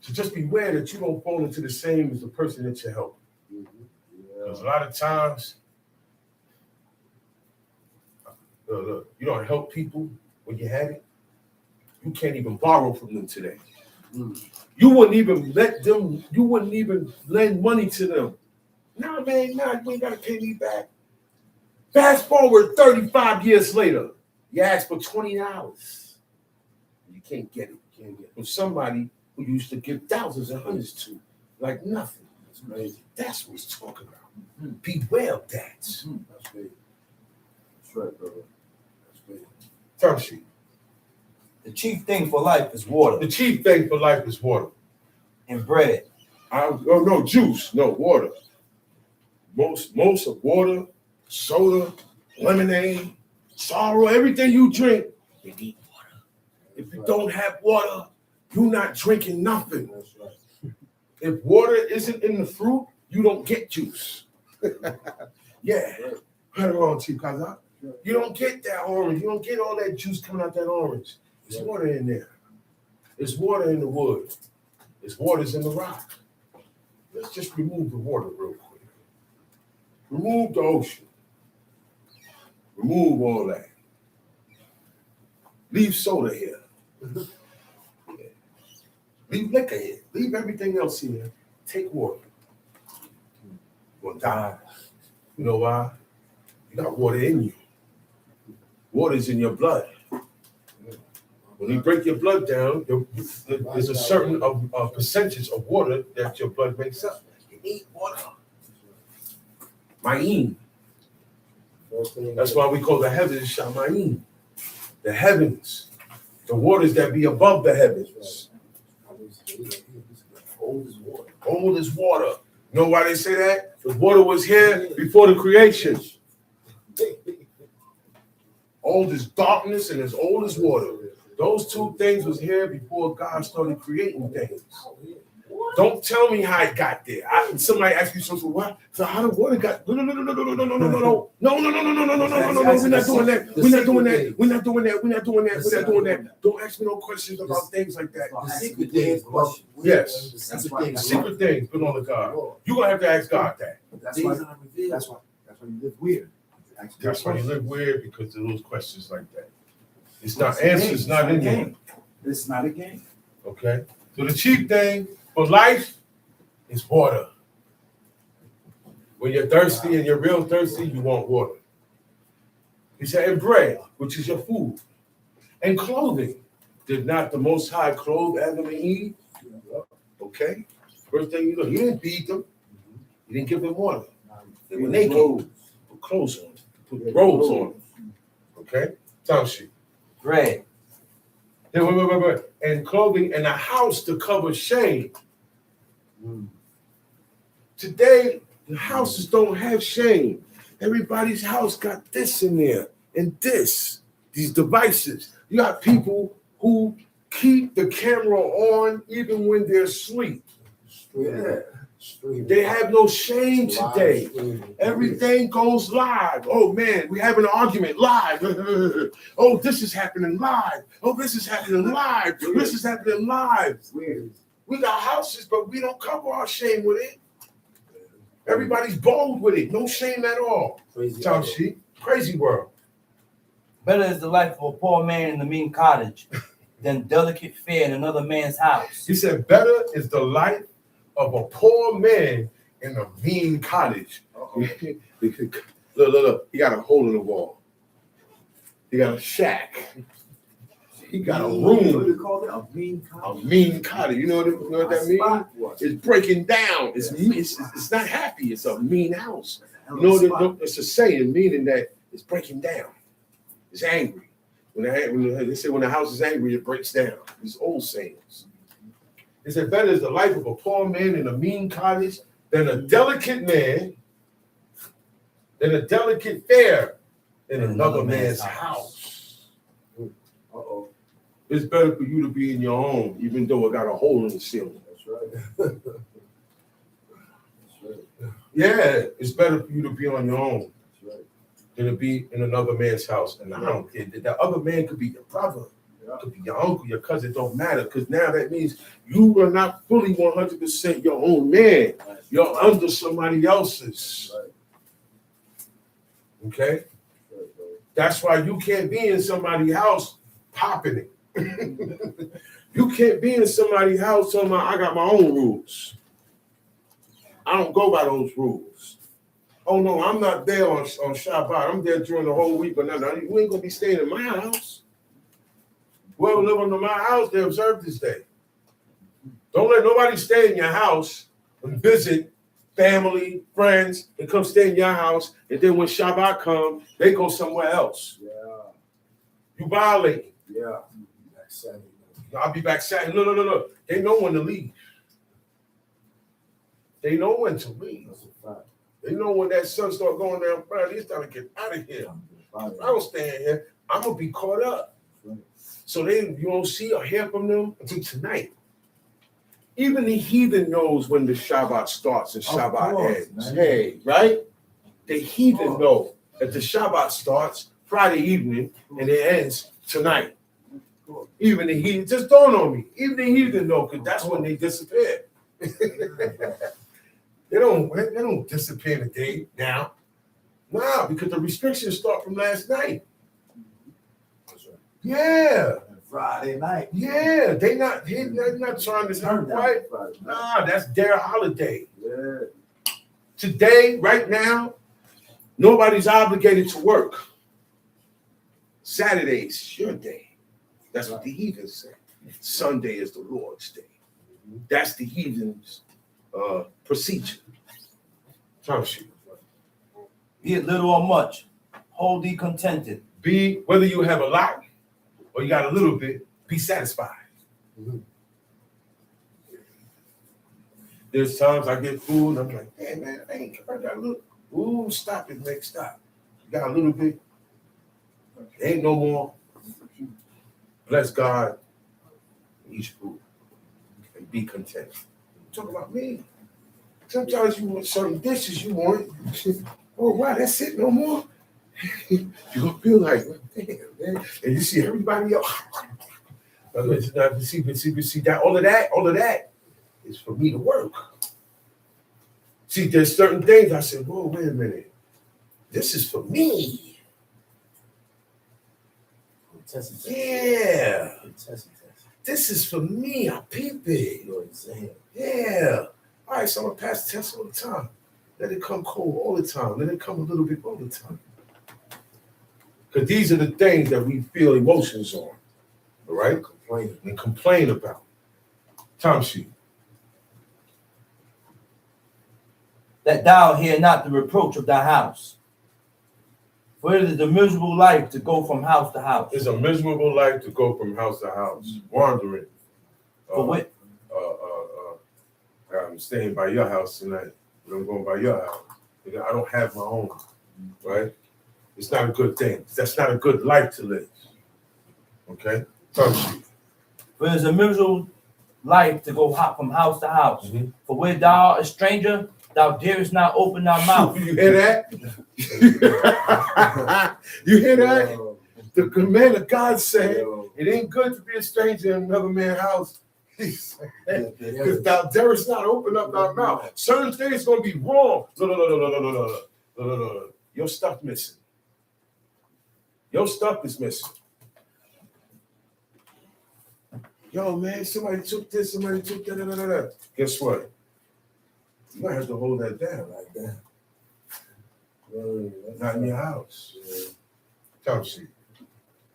So just beware that you don't fall into the same as the person that you're helping. Because a lot of times, look, you don't help people when you have it. You can't even borrow from them today. You wouldn't even lend money to them. Nah, man, you ain't got to pay me back. Fast forward 35 years later, you ask for $20. You can't get it. You can't get it from somebody who used to give thousands and hundreds to, like nothing. That's crazy. That's what he's talking about. Beware of that. That's great. That's right, brother. That's great. Term sheet. The chief thing for life is water The chief thing for life is water. and bread. No, juice, no, water. Most of water, soda, lemonade, sorrow, everything you drink, you need water. If you don't have water, you're not drinking nothing. That's right. If water isn't in the fruit, you don't get juice. Yeah. Right on, Chief Kaza. You don't get that orange. You don't get all that juice coming out that orange. There's water in there. There's water in the wood. There's waters in the rock. Let's just remove the water real quick. Remove the ocean. Remove all that. Leave soda here. Leave liquor here. Leave everything else here. Take water. You're gonna die. You know why? You got water in you. Water's in your blood. When you break your blood down, there's a certain percentage of water that your blood makes up. You need water. Ma'im. That's why we call the heavens Shamayim. The heavens. The waters that be above the heavens. Old as water. Old as water. You know why they say that? Because water was here before the creation. Old as darkness and as old as water. Those two things was here before God started creating things. Don't tell me how it got there. Somebody asked me something. What? So how the water got? No. We're not doing that. We're not doing that. We're not doing that. We're not doing that. We're not doing that. Don't ask me no questions about things like that. The secret things. Yes. The secret things. Secret things belong to God. You're gonna have to ask God that. That's why you live weird. That's why you live weird, because of those questions like that. It's not answers, not in there. It's not a game. Okay. So the chief thing for life is water. When you're thirsty and you're real thirsty, you want water. He said, and bread, which is your food, and clothing. Did not the Most High clothe Adam and Eve? Okay. First thing you know, he didn't feed them. He didn't give them water. They were naked. Put clothes on. Put robes on. Okay. Time sheet. Bread. Wait. And clothing and a house to cover shame. Today, the houses don't have shame. Everybody's house got this in there and this. These devices. You got people who keep the camera on even when they're asleep. Yeah. They have no shame today. Everything goes live. Oh man, we have an argument live. Oh, this is happening live. Oh, this is happening live. This is happening live. We got houses, but we don't cover our shame with it. Everybody's bold with it. No shame at all. Tom Sheep. Crazy world. Better is the life of a poor man in the mean cottage than delicate fare in another man's house. He said, better is the life of a poor man in a mean cottage. Look. He got a hole in the wall. He got a shack. He got a room. What do you call it? A mean cottage. A mean cottage. You know what that means? It's breaking down. It's not happy. It's a mean house. You know, it's a saying meaning that it's breaking down. It's angry. When they say when the house is angry, it breaks down. These old sayings. It said, better is the life of a poor man in a mean cottage than a delicate man, than a delicate fare in another man's house. Uh-oh. It's better for you to be in your home, even though it got a hole in the ceiling. That's right. That's right. Yeah, it's better for you to be on your own That's right. than to be in another man's house. And I don't care. That other man could be your brother. Could be your uncle, your cousin, it don't matter, because now that means you are not fully 100% your own man. You're under somebody else's. Okay? That's why you can't be in somebody's house popping it. You can't be in somebody's house talking about, I got my own rules. I don't go by those rules. Oh no, I'm not there on Shabbat. I'm there during the whole week, but no, you ain't gonna be staying in my house. Whoever live under my house, they observe this day. Don't let nobody stay in your house and visit family, friends, and come stay in your house. And then when Shabbat comes, they go somewhere else. Yeah. You violate. Yeah. Saturday. I'll be back Saturday. Look. They know when to leave. They know when to leave. That's a fact. They know when that sun start going down Friday, it's time to get out of here. If I don't stay in here, I'm going to be caught up. So you won't see or hear from them until tonight. Even the heathen knows when the Shabbat starts and Shabbat ends. Man. Hey, right? The heathen know that the Shabbat starts Friday evening and it ends tonight. Even the heathen, just dawned on me. Even the heathen know, because that's when they disappear. They don't disappear in the day now. Nah, because the restrictions start from last night. That's right. Yeah, Friday night. yeah. They're not trying to Turn down right? Friday night. Nah, that's their holiday. Yeah. Today, right now, nobody's obligated to work. Saturday's your day. That's what the heathens say. Sunday is the Lord's day. That's the heathens' procedure. Time sheet. Be it little or much, hold thee contented. Be, whether you have a lot or you got a little bit, be satisfied. There's times I get food and I'm like, hey man, I got a little. Ooh, stop it, Nick, stop. You got a little bit. Ain't no more. Bless God. Eat food and be content. Talk about me. Sometimes you want certain dishes you want. Oh wow, that's it, no more. You're gonna feel like, damn, man. And you see everybody else. See that all of that is for me to work. See, there's certain things I said, whoa, wait a minute. This is for me. Yeah. This is for me. I peep it. Yeah. All right, so I'm gonna pass the test all the time. Let it come cold all the time. Let it come a little bit all the time. Because these are the things that we feel emotions on. All right? Complain about. Time sheet. That thou hear not the reproach of thy house. For it is a miserable life to go from house to house. It's a miserable life to go from house to house, wandering. For what? I'm staying by your house tonight. I'm going by your house. I don't have my own, right? It's not a good thing. That's not a good life to live. Okay? Time sheet. For it is a miserable life to go from house to house. Mm-hmm. For where thou art a stranger, thou darest not open thy mouth. You hear that? You hear that? The command of God said, it ain't good to be a stranger in another man's house. Because thou darest not open up thy mouth. Certain things gonna be wrong. No. Your stuff missing. Your stuff is missing. Yo, man, somebody took this, somebody took that. Guess what? You might have to hold that down like that. Not in your house. Time sheet.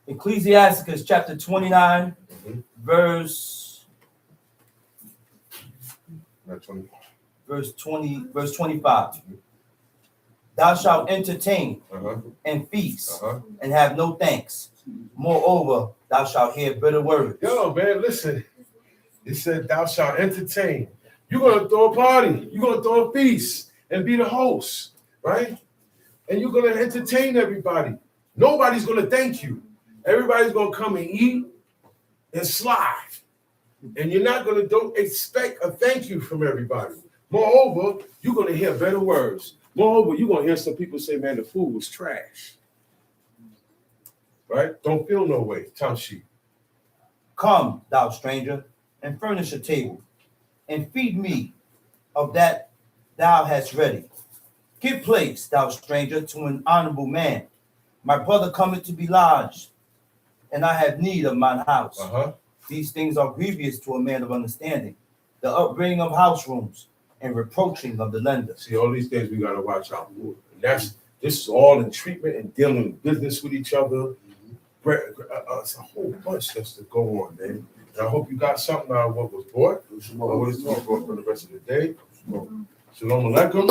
Ecclesiasticus chapter 29, verse 25. Thou shalt entertain and feast and have no thanks. Moreover, thou shalt hear bitter words. Yo, man, listen. It said, thou shalt entertain. You're going to throw a party. You're going to throw a feast and be the host, right? And you're going to entertain everybody. Nobody's going to thank you. Everybody's going to come and eat and slide. And you're not going to don't expect a thank you from everybody. Moreover, you're going to hear better words. Moreover, you're going to hear some people say, man, the food was trash. Right? Don't feel no way. Time sheet. Come, thou stranger, and furnish a table, and feed me of that thou hast ready. Give place, thou stranger, to an honorable man. My brother cometh to be lodged, and I have need of mine house. These things are grievous to a man of understanding, the upbringing of house rooms and reproaching of the lender. See, all these things we got to watch out for. And this is all in treatment and dealing with business with each other. It's a whole bunch that's to go on, man. And I hope you got something out of what was brought. What is going for the rest of the day. Shalom Aleichem.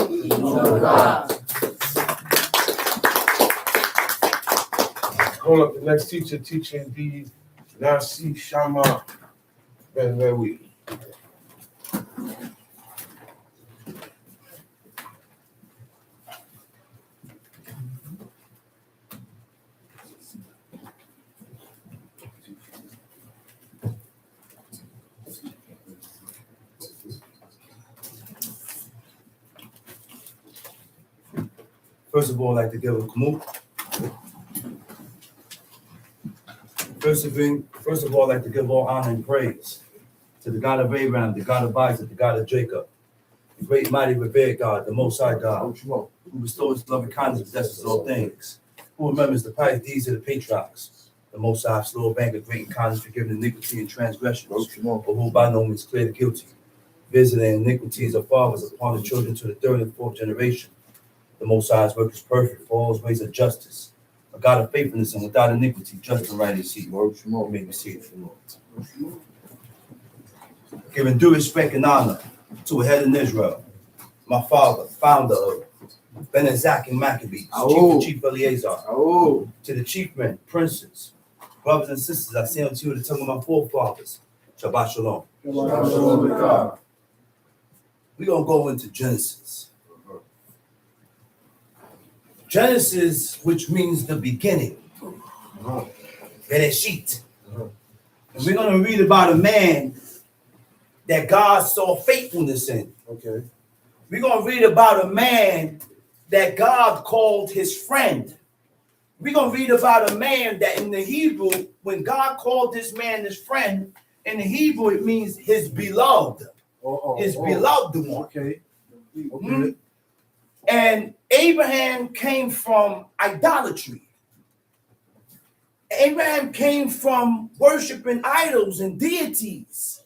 Call up the next teacher teaching the Nasi Shama Ben Lewi. First of all, I'd like to give a kumuk. First of all, I'd like to give all honor and praise to the God of Abraham, the God of Isaac, the God of Jacob, the great, mighty, revered God, the Most High God, who bestows his loving kindness and possesses all things, who remembers the pious deeds of the patriarchs, the Most High, slow of anger, great in kindness, forgiving iniquity and transgressions, but who by no means clear the guilty, visiting iniquities of fathers upon the children to the third and fourth generation. The Most High's work is perfect, for all his ways of justice, a God of faithfulness and without iniquity, just and right is he. You may be seated for the Lord. Giving due respect and honor to a head in Israel, my father, founder of Ben and Zach and Maccabees, Chief Eleazar, to the chief men, princes, brothers and sisters, I say unto you the tongue of my forefathers, Shabbat Shalom. We're going to go into Genesis. Genesis, which means the beginning. Bereshit. And we're going to read about a man that God saw faithfulness in. Okay. We're going to read about a man that God called his friend. We're going to read about a man that in the Hebrew, when God called this man his friend, in the Hebrew it means his beloved. His beloved one. Okay. And Abraham came from idolatry. Abraham came from worshiping idols and deities.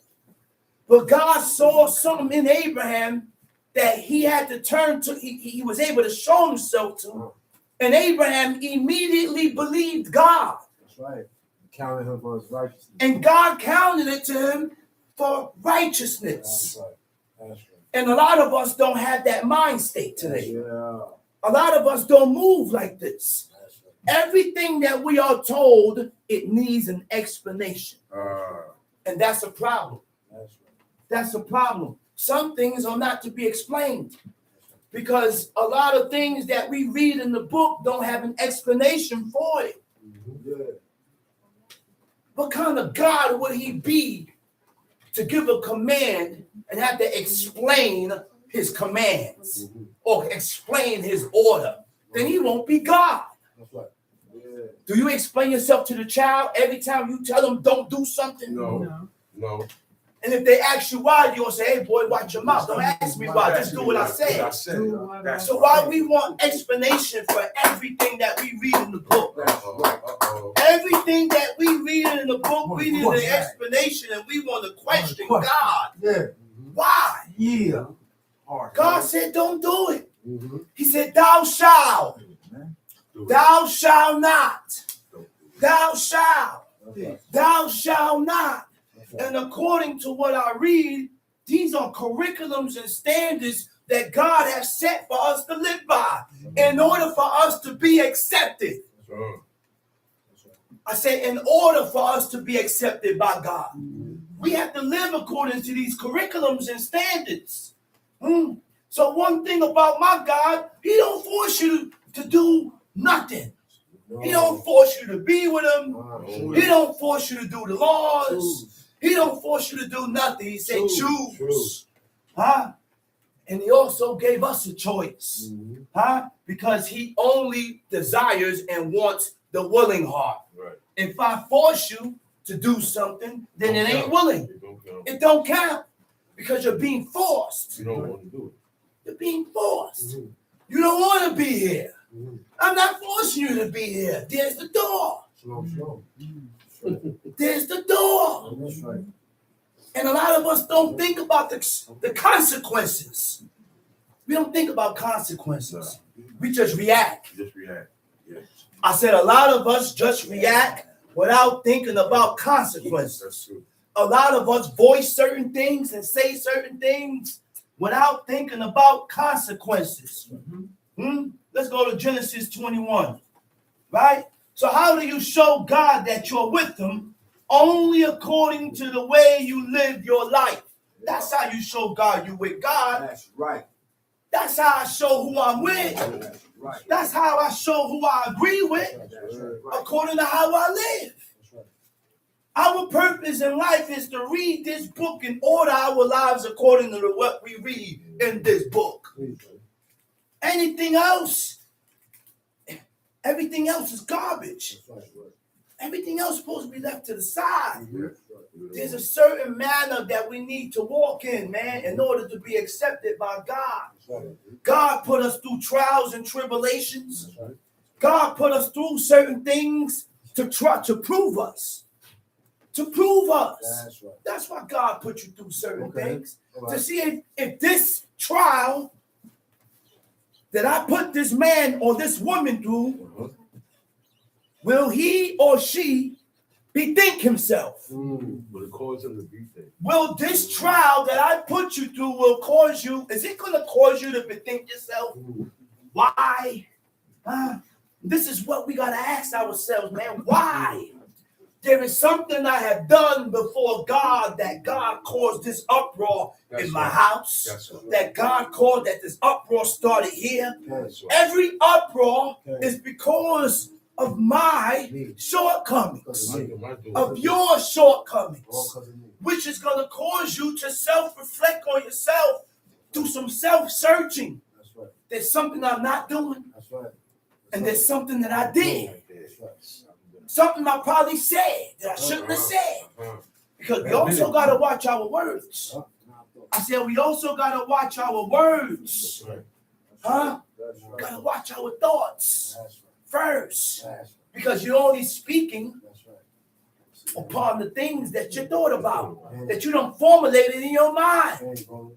But God saw something in Abraham that he had to turn to, he was able to show himself to. And Abraham immediately believed God. That's right. Counted him for his righteousness. And God counted it to him for righteousness. That's right. That's right. And a lot of us don't have that mind state today. Yeah. A lot of us don't move like this. That's right. Everything that we are told, it needs an explanation. And that's a problem. That's right. That's a problem. Some things are not to be explained because a lot of things that we read in the book don't have an explanation for it. Yeah. What kind of God would he be to give a command and have to explain his commands or explain his order? Then he won't be God. That's right. Yeah. Do you explain yourself to the child every time you tell them don't do something? No. And if they ask you why, you'll say, hey, boy, watch your mouth. Don't ask me why. Just do what I say. So why we want explanation for everything that we read in the book? Everything that we read in the book, we need an explanation and we want to question God. Yeah. Why? Yeah. God said, don't do it. He said, thou shalt. Thou shalt not. Thou shalt. Thou shalt not. And according to what I read, these are curriculums and standards that God has set for us to live by in order for us to be accepted. I say in order for us to be accepted by God. We have to live according to these curriculums and standards. So one thing about my God, he don't force you to do nothing. He don't force you to be with him. He don't force you to do the laws. He don't force you to do nothing. He said choose. Huh? And he also gave us a choice. Huh? Because he only desires and wants the willing heart. Right. If I force you to do something, then it ain't willing. It don't count. Because you're being forced. You don't want to do it. You're being forced. You don't want to be here. I'm not forcing you to be here. There's the door. There's the door. That's right. And a lot of us don't think about the consequences. We don't think about consequences. We just react. Just react. Yes. I said a lot of us just react without thinking about consequences. That's true. A lot of us voice certain things and say certain things without thinking about consequences. Let's go to Genesis 21. Right? So how do you show God that you're with him? Only according to the way you live your life. That's how you show God you're with God. That's right. That's how I show who I'm with. That's right. That's how I show who I agree with, That's right. according to how I live. That's right. Our purpose in life is to read this book and order our lives according to what we read in this book. Anything else, everything else is garbage. That's right. Everything else is supposed to be left to the side. There's a certain manner that we need to walk in, man, in order to be accepted by God. God put us through trials and tribulations. God put us through certain things to try to prove us. To prove us. That's right. That's why God put you through certain things. All To right. see if this trial that I put this man or this woman through, will he or she bethink himself? But it caused him to be there. Will this trial that I put you through will cause you, is it going to cause you to bethink yourself? Why? This is what we got to ask ourselves, man. Why? There is something I have done before God that God caused this uproar in my house. That's right. That God caused that this uproar started here. That's right. Every uproar is because of my shortcomings, of your shortcomings, which is going to cause you to self-reflect on yourself, do some self-searching. That's right. There's something I'm not doing, That's right. and there's something that I did. That's right. Something I probably said that I shouldn't have said. Because we also got to watch our words. I said we also got to watch our words. Huh? That's right. Got to watch our thoughts That's right. first. That's right. Because you're only speaking That's right. upon the things that you thought about, that you don't formulate it in your mind. Hey, bro.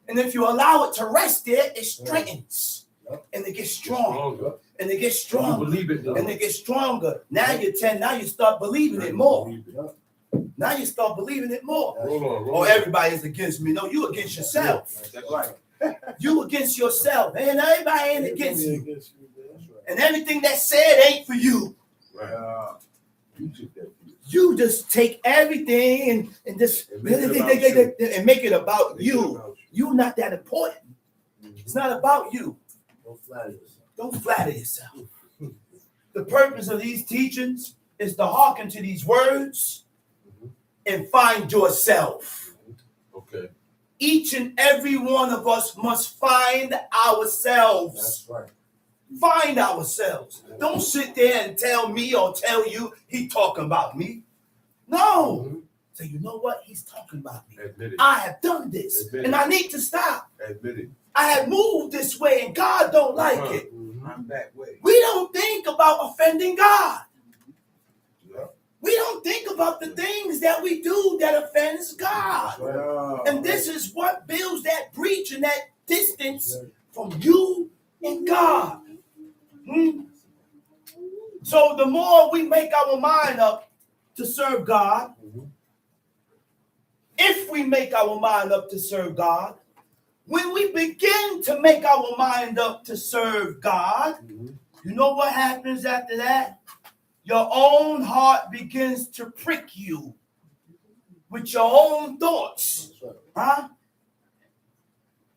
And if you allow it to rest there, it strengthens. And it gets strong. And it gets stronger. Believe it, And it gets stronger. Now you start believing it more. Now you start believing it more. Oh, everybody is against me. No, you against yourself. That's right. You against yourself. And everybody ain't against you. That's right. And everything that's said ain't for you. Right. You took that. You just take everything and just And make it about you. and make it about Make it you. about You're not that important. It's not about you. Don't flatter yourself. Don't flatter yourself. The purpose of these teachings is to hearken to these words and find yourself. Okay. Each and every one of us must find ourselves. That's right. Find ourselves. Don't sit there and tell me or tell you he talking about me. No. So you know what? He's talking about me. Admit it. I have done this Admit and it. I need to stop. Admit it. I have moved this way and God don't like it. I'm that way. We don't think about offending God. Yeah. We don't think about the things that we do that offends God. Well, And this is what builds that breach and that distance from you and God. So the more we make our mind up to serve God, if we make our mind up to serve God, when we begin to make our mind up to serve God, you know what happens after that? Your own heart begins to prick you with your own thoughts. that's right. Huh?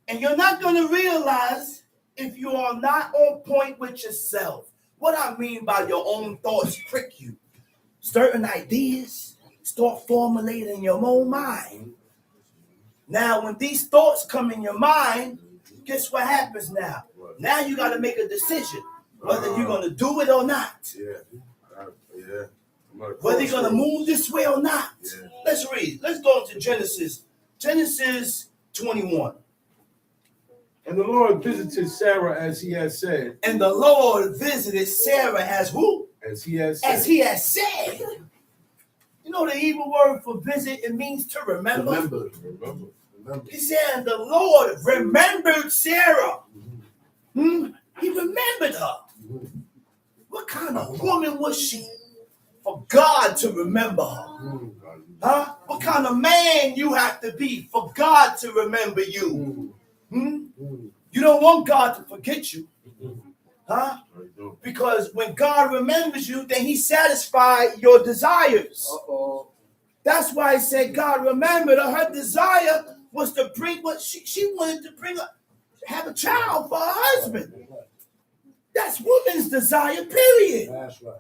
And you're not going to realize if you are not on point with yourself. What I mean by your own thoughts prick you. Certain ideas start formulating in your own mind. Now, when these thoughts come in your mind, guess what happens now? Now you got to make a decision whether you're going to do it or not. Yeah. Yeah. Whether you're going to move this way or not. Yeah. Let's read. Let's go to Genesis. Genesis 21. And the Lord visited Sarah as he had said. And the Lord visited Sarah as who? As he had said. As he has said. You know the Hebrew word for visit, it means to remember. Remember. He said, and the Lord remembered Sarah. He remembered her. What kind of woman was she for God to remember her? Huh? What kind of man you have to be for God to remember you? You don't want God to forget you. Huh? Because when God remembers you, then he satisfies your desires. Uh-oh. That's why he said God remembered her. Her desire was to bring what she wanted to bring up, have a child for her husband. That's woman's desire, period. That's right.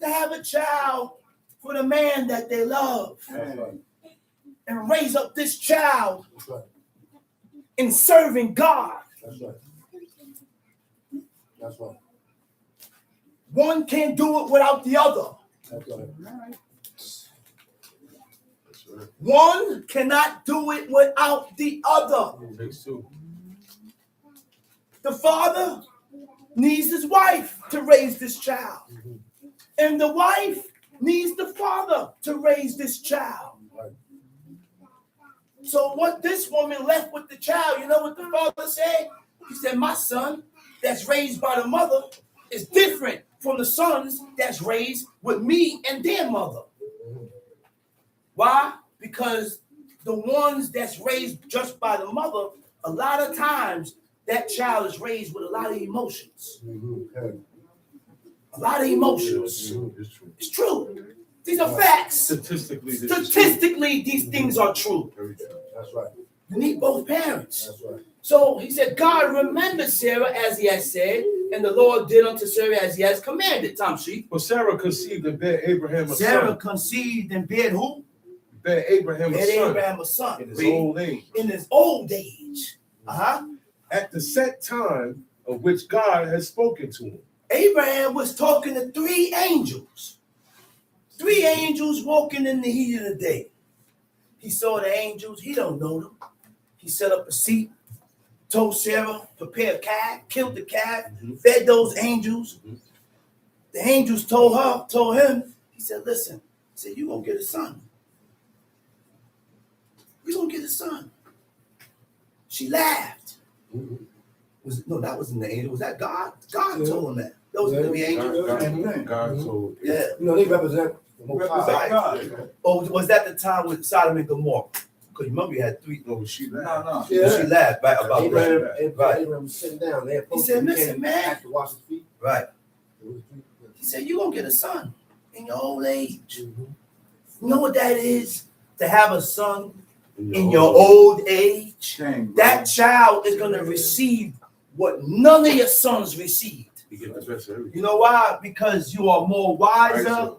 To have a child for the man that they love. That's right. And raise up this child That's right. in serving God. That's right. That's right. One can't do it without the other. That's right. One cannot do it without the other. Takes two. The father needs his wife to raise this child. And the wife needs the father to raise this child. So what this woman left with the child, you know what the father said? He said, my son that's raised by the mother is different from the sons that's raised with me and their mother. Why? Because the ones that's raised just by the mother, a lot of times that child is raised with a lot of emotions. A lot of emotions. It's true. It's true. These are facts. Statistically, this is true. Statistically, these things are true. Very true. That's right. You need both parents. That's right. So he said, God remembered Sarah as he has said, and the Lord did unto Sarah as he has commanded. Tom Sheep. But Sarah conceived and bare Abraham a Sarah son. conceived and bare who? Bare Abraham a Bare son Abraham a son. in his Read. old age. In his old age. At the set time of which God had spoken to him. Abraham was talking to three angels. Three angels walking in the heat of the day. He saw the angels. He don't know them. He set up a seat, told Sarah, prepare a calf, killed the calf, fed those angels. The angels told him, he said, listen, he said, you're going to get a son. You're going to get a son. She laughed. No, that wasn't the angel. Was that God? God told him that. Those are the angels. God told. Yeah. You know, they represent the Most High. Represent God. Or was that the time with Sodom and Gomorrah? Because remember you had three. No, she No, laughed. no. Yeah. She laughed right about Abraham, right. Abraham was sitting down. They He said, listen, man. Have to wash his feet. Right. He said, you're going to get a son in your old age. You know what that is? To have a son in your old age. Shame, bro. That child is going to receive what none of your sons received. He get the best of everything. You know why? Because you are more wiser.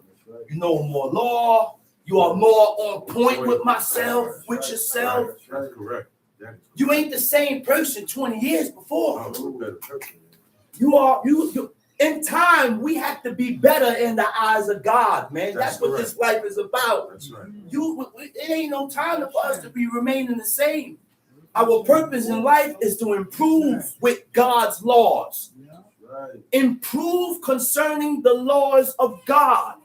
You know more law. You are more on point with myself, with yourself. That's correct. That is You ain't the same person 20 years before. I'm a better person. You in time, we have to be better in the eyes of God, man. That's what this life is about. That's right. It ain't no time for us to be remaining the same. Our purpose in life is to improve with God's laws. Right. Improve concerning the laws of God.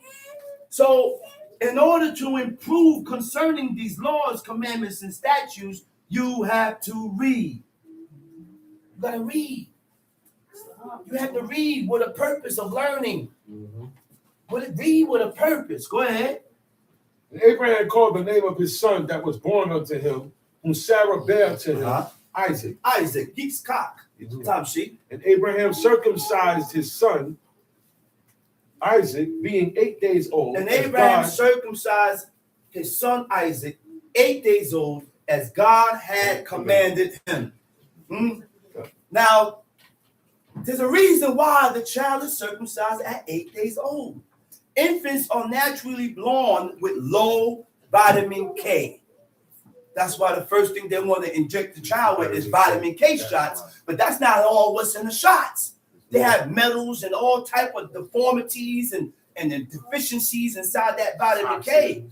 So, in order to improve concerning these laws, commandments, and statutes, you have to read. You got to read. You have to read with a purpose of learning. Read with a purpose. Go ahead. And Abraham called the name of his son that was born unto him, whom Sarah bare to him, Isaac. Isaac, geek's cock. Tom sheep. And Abraham circumcised his son, Isaac, being 8 days old. And as Abraham God- circumcised his son Isaac, 8 days old, as God had commanded him. Now, there's a reason why the child is circumcised at 8 days old. Infants are naturally born with low vitamin K. That's why the first thing they want to inject the child with is vitamin K shots. But that's not all what's in the shots. They have metals and all type of deformities and the deficiencies inside that vitamin K,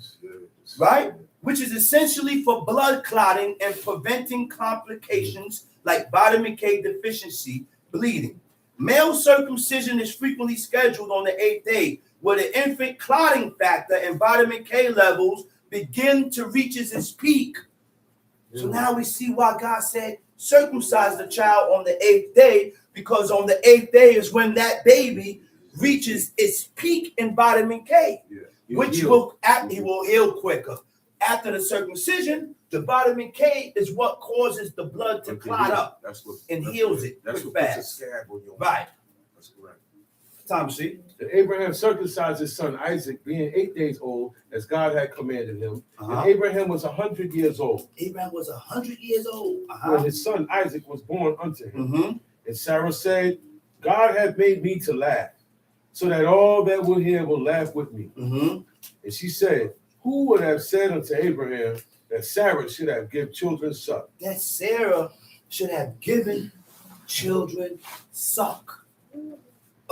right? Which is essentially for blood clotting and preventing complications like vitamin K deficiency, bleeding. Male circumcision is frequently scheduled on the 8th day, where the infant clotting factor and vitamin K levels begin to reach its peak. So now we see why God said circumcise the child on the 8th day, because on the 8th day is when that baby reaches its peak in vitamin K, which he will heal quicker. After the circumcision, the vitamin K is what causes the blood to clot up and heals it That's quick what puts a fast. scab on your Right. That's correct. Tom, see? And Abraham circumcised his son Isaac, being 8 days old, as God had commanded him. And Abraham was 100 years old Abraham was 100 years old. when his son Isaac was born unto him. And Sarah said, God hath made me to laugh, so that all that will hear will laugh with me. And she said, who would have said unto Abraham that Sarah should have given children suck? That Sarah should have given children suck.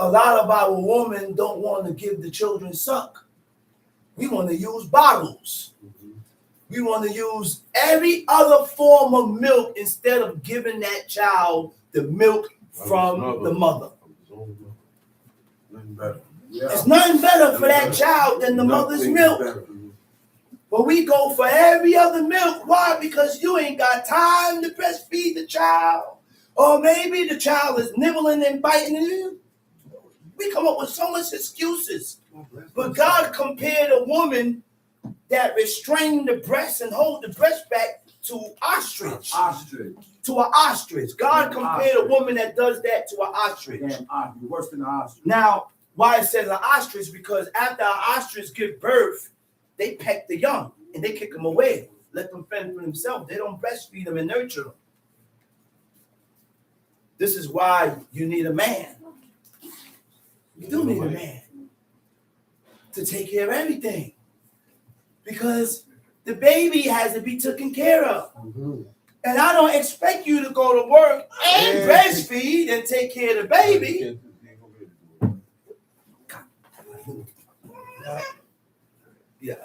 A lot of our women don't want to give the children suck. We want to use bottles. We want to use every other form of milk instead of giving that child the milk from the mother. Nothing better. There's nothing better for that child than the mother's milk. But we go for every other milk. Why? Because you ain't got time to breastfeed the child. Or maybe the child is nibbling and biting you. We come up with so much excuses. But God compared a woman that restrained the breast and hold the breast back to ostrich. To an ostrich. God compared a woman that does that to an ostrich. Damn, worse than an ostrich. Now, why it says an ostrich? Because after an ostrich give birth, they peck the young and they kick them away. Let them fend for themselves. They don't breastfeed them and nurture them. This is why you need a man. You do need a man to take care of everything. Because the baby has to be taken care of. And I don't expect you to go to work and breastfeed and take care of the baby. Yeah.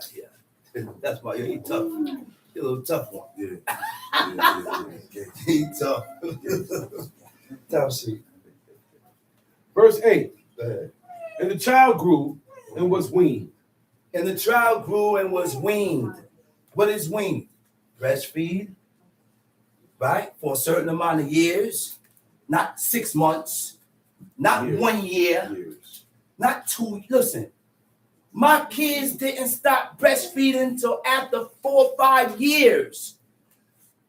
That's why you're tough. You're a little tough one. He tough. Tough shit. Verse 8. And the child grew and was weaned. And the child grew and was weaned. What is weaned? Breastfeed, right? For a certain amount of years, not 6 months, not 1 year, not 2. Listen, my kids didn't stop breastfeeding until after 4 or 5 years.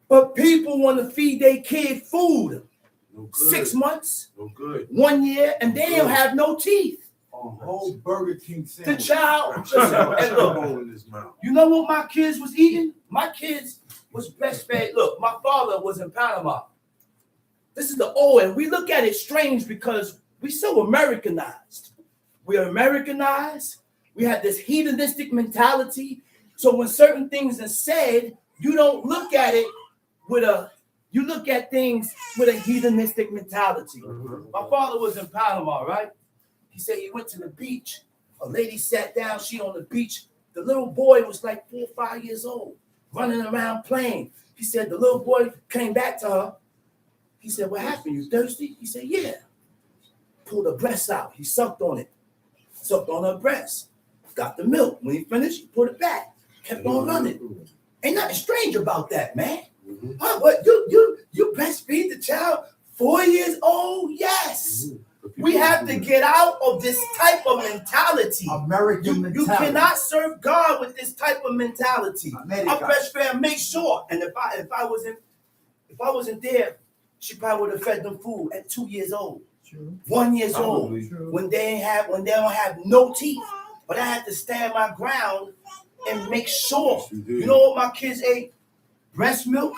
But people want to feed their kid food. No good. 6 months, No good. 1 year, and they don't have no teeth. A whole Burger King The sandwich. child, listen, and look, In his mouth. you know what my kids was eating? My kids was breastfed. Look, my father was in Panama. This is the old, and we look at it strange because we so Americanized. We are Americanized. We have this hedonistic mentality. So when certain things are said, you don't look at it you look at things with a hedonistic mentality. My father was in Panama, right? He said he went to the beach. A lady sat down, she on the beach. The little boy was like 4 or 5 years old, running around playing. He said the little boy came back to her. He said, what happened? You thirsty? He said, yeah. Pulled her breast out. He sucked on it. Sucked on her breast. Got the milk. When he finished, he put it back. Kept on running. Ain't nothing strange about that, man. Huh, what, you breastfeed the child 4 years old? Yes. We have to get out of this type of mentality. American mentality. You cannot serve God with this type of mentality. America. I breastfed, make sure. And if I wasn't there, she probably would have fed them food at 2 years old, 1 year old, when they don't have no teeth. But I had to stand my ground and make sure. You know what my kids ate? Breast milk.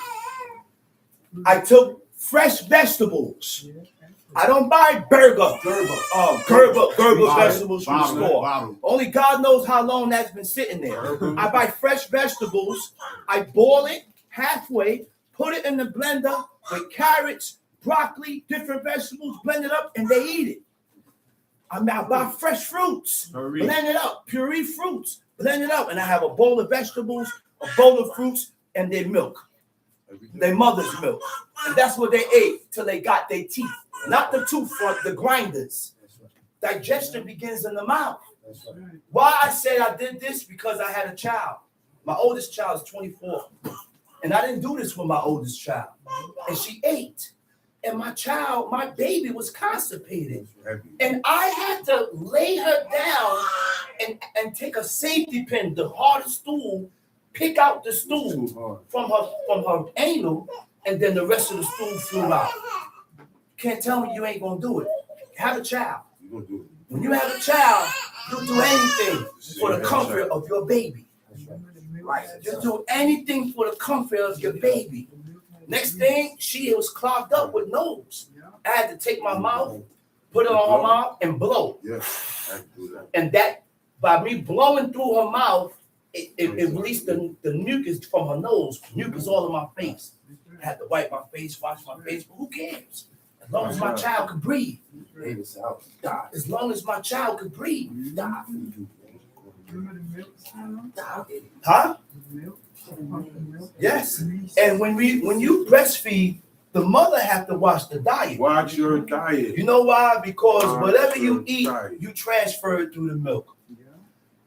I took fresh vegetables. I don't buy Gerber vegetables from the store. Only God knows how long that's been sitting there. I buy fresh vegetables. I boil it halfway, put it in the blender with carrots, broccoli, different vegetables, blend it up, and they eat it. I buy fresh fruits, blend it up, puree fruits, blend it up, and I have a bowl of vegetables, a bowl of fruits, and their milk, their mother's milk. And that's what they ate till they got their teeth. Not the tooth front, the grinders. Digestion begins in the mouth. Why I said I did this? Because I had a child. My oldest child is 24. And I didn't do this with my oldest child. And she ate. And my baby was constipated. And I had to lay her down and take a safety pin, the hardest stool, pick out the stool from her anal, and then the rest of the stool flew out. Can't tell me you ain't gonna do it. Have a child. When you have a child, you'll do anything for the comfort of your baby. Right? You'll do anything for the comfort of your baby. Next thing, she was clogged up with nose. I had to take my mouth, put it on her mouth, and blow. Yeah, I can do that. And that, by me blowing through her mouth, it released the mucus from her nose. Mucus all in my face. I had to wipe my face, wash my face, but who cares? As long as my child could breathe. As long as my child could breathe. Huh? Yes. And when you breastfeed, the mother have to watch the diet. Watch your diet. You know why? Because whatever you your eat, diet. you transfer it through the milk.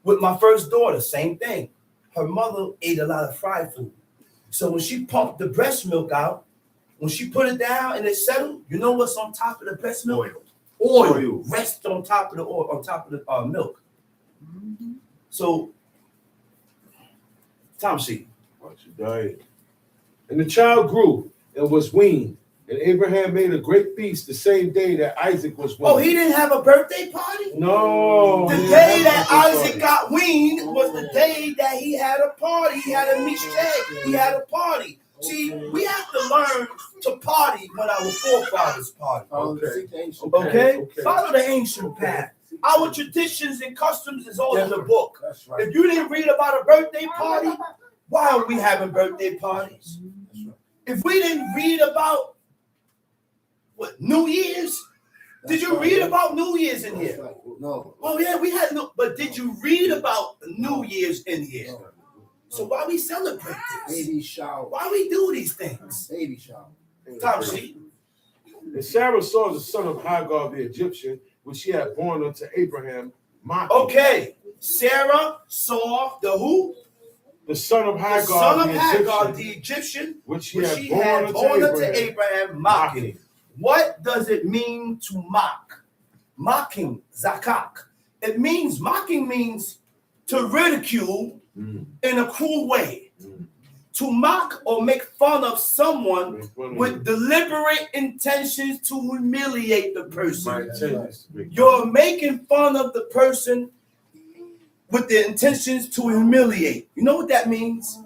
With my first daughter, same thing. Her mother ate a lot of fried food. So when she pumped the breast milk out, when she put it down and it settled, you know what's on top of the breast milk? Oil. Rests on top of the oil, on top of the milk. So, Tom sheet. Watch your diet. And the child grew and was weaned. And Abraham made a great feast the same day that Isaac was weaned. Oh, he didn't have a birthday party? No. The he day didn't that have a Isaac party. got weaned was the day that he had a party. He had a mishte. He had a party. See, we have to learn to party when our forefathers party. Okay? Follow the ancient path. Our traditions and customs is all in the book. That's right. If you didn't read about a birthday party, why are we having birthday parties? If we didn't read about what New Year's, did you read about New Year's in here? No. Oh yeah, we had no. But did you read about New Year's in here? So why we celebrate this? Baby shower. Why we do these things? Baby shower. Tom sheet. And Sarah saw the son of Hagar the Egyptian, which she had born unto Abraham, mocking. Okay, Sarah saw the who? The son of The Hagar, son of the Hagar, Egyptian, the Egyptian, which she which had she born had unto born unto Abraham, Abraham, mocking. What does it mean to mock? Mocking, zakak. It means, mocking means to ridicule in a cruel way. To mock or make fun of someone with deliberate intentions to humiliate the My person. intention is to make You're making fun of the person with the intentions to humiliate. You know what that means?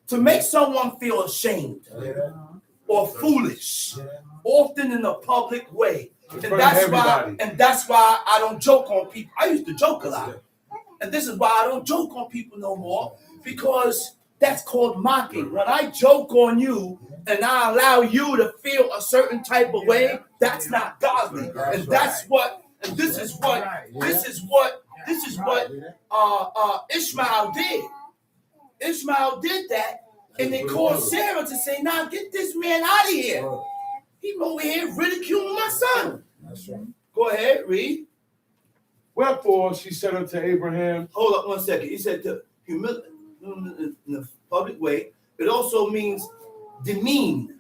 To make someone feel ashamed or foolish, often in a public way. in And front of that's why everybody. I don't joke on people. I used to joke a lot. And this is why I don't joke on people no more, because that's called mocking. When I joke on you and I allow you to feel a certain type of way, that's not godly. And this is what Ishmael did. Ishmael did that, and they called Sarah to say, "Now get this man out of here. He's over here ridiculing my son." That's right. Go ahead, read. Wherefore she said unto Abraham, Hold up 1 second. He said to humiliate in a public way. It also means demean,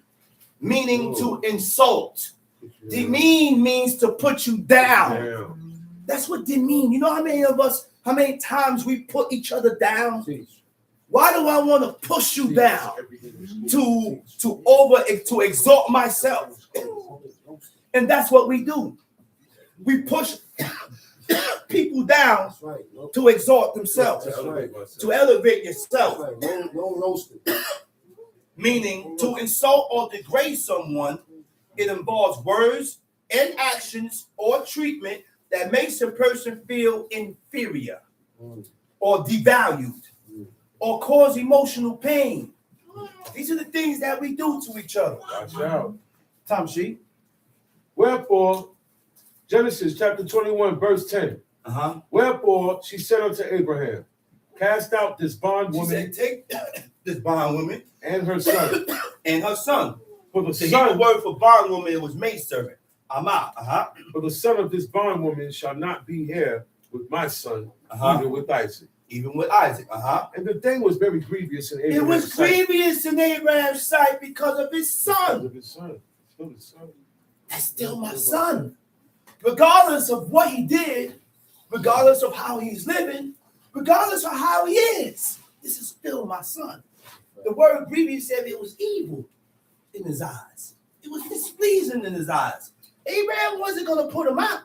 meaning to insult. Demean means to put you down. "Damn, That's what demean. You know how many times we put each other down? Why do I want to push you down? To exalt myself. And that's what we do. We push people down That's right. No, to exalt themselves, that's right. to elevate That's yourself. right. No roasted. Meaning to insult or degrade someone. It involves words and actions or treatment that makes a person feel inferior or devalued or cause emotional pain. These are the things that we do to each other. watch out." Tom sheet. Wherefore, Genesis chapter 21, verse 10. Wherefore she said unto Abraham, cast out this She bondwoman said, take this bondwoman and her son. and her son. For the The Hebrew son, word for bondwoman, it was maidservant. Amah. for the son of this bondwoman shall not be heir with my son, even with Isaac. Even with Isaac. And the thing was very grievous in It Abraham's was sight grievous in Abraham's sight because of his because son. of his son. Still his son. That's still my son. Regardless of what he did, regardless of how he's living, regardless of how he is, this is still my son. The word grievous said it was evil in his eyes. It was displeasing in his eyes. Abraham wasn't going to put him out.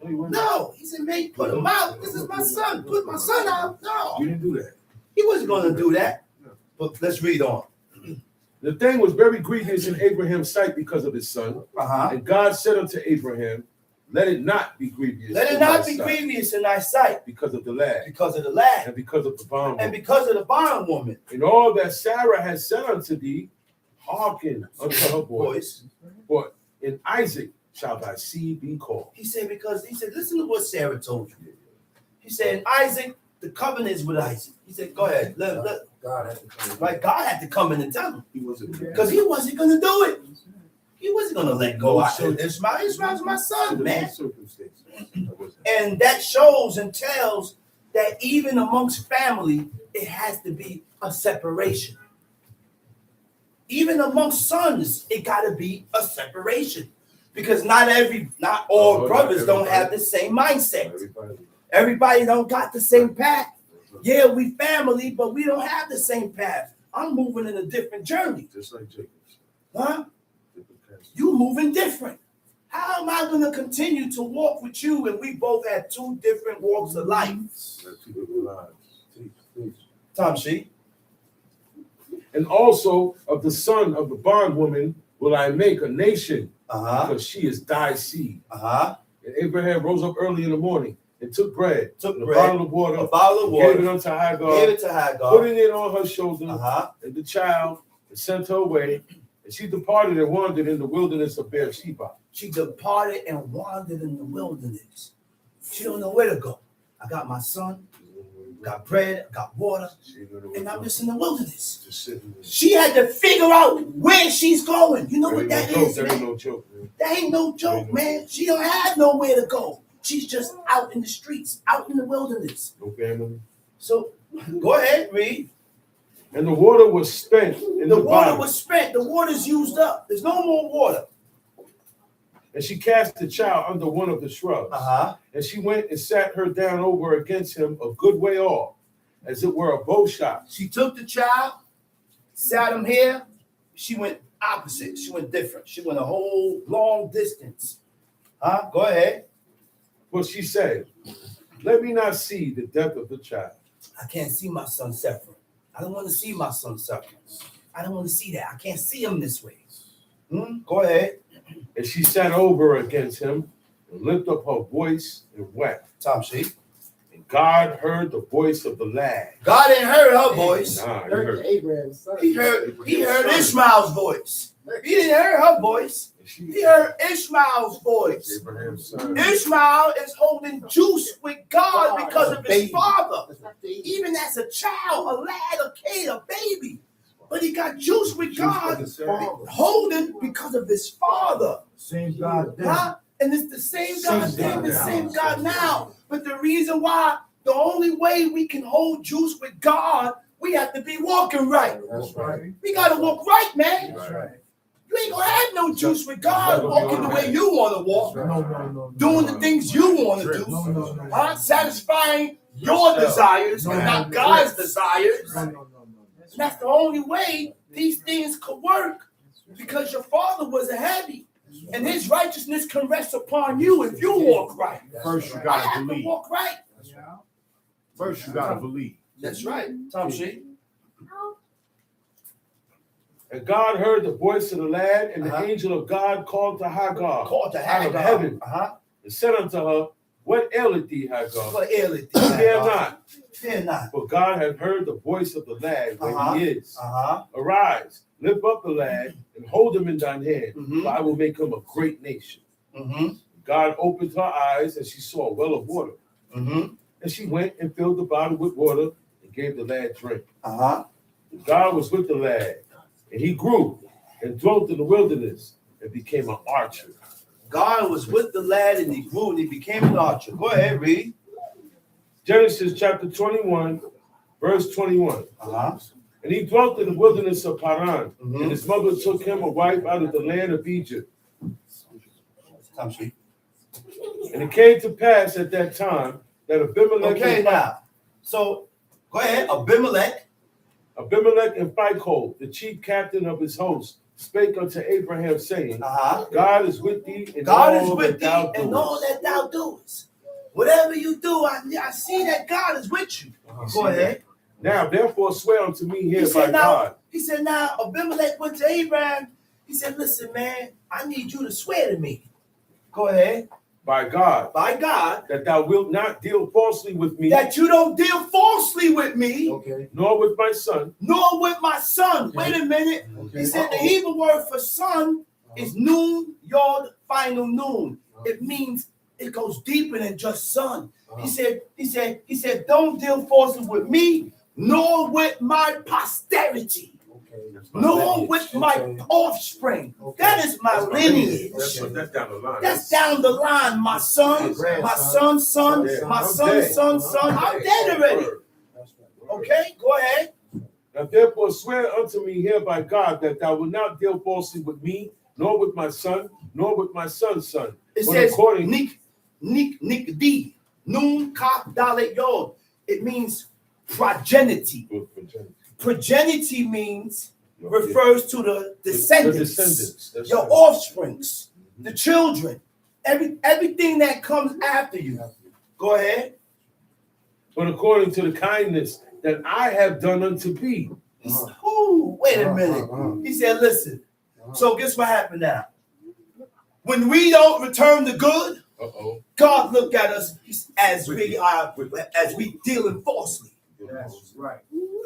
No, he said, "Mate, put him out. This is my son. Put my son out." No, We didn't do that. he wasn't going to do that. But let's read on. The thing was very grievous in Abraham's sight because of his son. And God said unto Abraham, let it not be grievous. Let it in not thy be sight grievous in thy sight because of the lad because of the lad and because of the bondwoman. and because of the bondwoman. And all that Sarah has said unto thee, hearken unto her voice. For in Isaac shall thy seed be called. He said, listen to what Sarah told you. He said, Isaac, the covenant is with Isaac. He said, go ahead. God had to come. Right? God had to come in and tell him He wasn't there. because he wasn't going to do it. He wasn't going to let go out of Ishmael. Ishmael's my son, man. Circumstances. And that shows and tells that even amongst family, it has to be a separation. Even amongst sons, it got to be a separation. Because not all brothers don't have the same mindset. Everybody don't got the same path. Yeah, we family, but we don't have the same path. I'm moving in a different journey. Just like Jacob's. Huh? You moving different. How am I going to continue to walk with you and we both have two different walks of life? Tom She. And also of the son of the bondwoman will I make a nation, because she is thy seed. And Abraham rose up early in the morning and took bread, a bottle of water, gave it unto Hagar, putting it on her shoulder, and the child, and sent her away. And she departed and wandered in the wilderness of Beersheba. She departed and wandered in the wilderness. She don't know where to go. I got my son, got bread, got water, and I'm just in the wilderness. She had to figure out where she's going. You know what that is, man? That ain't no joke, man. That ain't no joke, man. She don't have nowhere to go. She's just out in the streets, out in the wilderness. No family. So go ahead, read. And the water was spent in the water bottom. was spent. The water's used up. There's no more water. And she cast the child under one of the shrubs. And she went and sat her down over against him a good way off, as it were a bow shot. She took the child, sat him here. She went opposite. She went different. She went a whole long distance. Go ahead. But she said, let me not see the death of the child. I can't see my son suffering. I don't want to see my son suffering. I don't want to see that. I can't see him this way. Go ahead. And she sat over against him and lifted up her voice and wept. Tom She. And God heard the voice of the lad. God didn't hear her voice. Nah, he heard. Abraham's son. He heard Ishmael's voice. He didn't hear her voice. He heard Ishmael's voice. Abraham's son. Ishmael is holding juice with God because of his father. Even as a child, a lad, a kid, a baby. But he got juice with God, holding because of his father. Same God then. And it's the same God then, the same God now. But the reason why, the only way we can hold juice with God, we have to be walking right. That's right. We got to walk right, man. That's right. You ain't going to have no juice with God walking the way you want to walk. No. Doing the things you want to do. No. Satisfying your desires and not God's desires. No. And that's the only way these things could work, because your father wasn't heavy, and his righteousness can rest upon you if you walk right. First you I gotta have to believe. walk right. First you gotta believe. That's right. Tom She. And God heard the voice of the lad, and the angel of God called to Hagar Called to out of Hagar. heaven, and said unto her, what aileth thee, Hagar? What aileth Fear thee? not, Fear not. for God hath heard the voice of the lad where he is. Arise, lift up the lad, and hold him in thine hand, for I will make him a great nation. God opened her eyes, and she saw a well of water. And she went and filled the bottle with water and gave the lad drink. And God was with the lad, and he grew and dwelt in the wilderness and became an archer. God was with the lad, and he grew, and he became an archer. Go ahead, read. Genesis chapter 21, verse 21. And he dwelt in the wilderness of Paran, and his mother took him a wife out of the land of Egypt. And it came to pass at that time that Abimelech. Okay, now. So go ahead, Abimelech and HACOL, the chief captain of his host, spake unto Abraham, saying, God is with thee in God is all with that thou thee in doest. all that thou doest. Whatever you do, I see that God is with you. Go ahead. Now, therefore, swear unto me here by God. God. He said, now, Abimelech went to Abraham. He said, listen, man, I need you to swear to me. Go ahead. By God. By God. That thou wilt not deal falsely with me. That you don't deal falsely with me. Okay. Nor with my son. Nor with my son. Wait a minute. Okay. He said the Hebrew word for son is noon, yod, final noon. It means it goes deeper than just son. He said, don't deal falsely with me, nor with my posterity, nor with my offspring. That is my lineage. That's down the line. That's down the line. My son, my son's son, my son's son's son. I'm dead already. Okay, go ahead. Now therefore swear unto me here by God that thou wilt not deal falsely with me, nor with my son, nor with my son's son. It But says according nik d nun kaf dalet yod. It means progeny. Progeny means refers to the descendants, That's your right. offsprings, the children, everything that comes after you. Go ahead. But according to the kindness that I have done unto thee. Ooh, wait a minute. He said, listen. So guess what happened now? When we don't return the good, God look at us as we dealing falsely. That's right.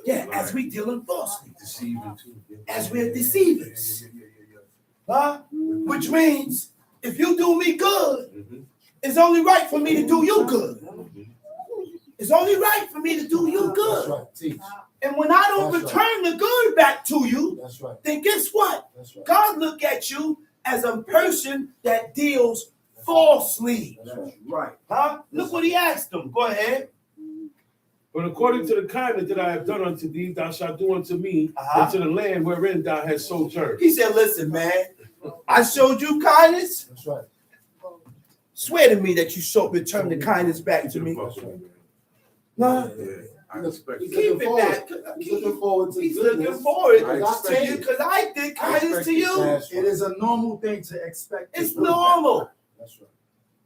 Yeah, as we dealing falsely. Deceiving too. As we're deceivers. Huh? Which means if you do me good, it's only right for me to do you good. It's only right for me to do you good. That's right. Teach. And when I don't That's return the good back to you, That's right. then guess what? That's right. God look at you as a person that deals falsely. That's right. Huh? Look what he asked him. Go ahead. But according to the kindness that I have done unto thee, thou shalt do unto me, into the land wherein thou hast sojourned. He said, listen, man, I showed you kindness. That's right. Swear to me that you return the kindness back to me. No. I expect He's Keep looking it forward. back. He's looking forward to He's goodness. looking forward Because I to tell you because I did kindness to you. It is a normal thing to expect. It's normal. That's right.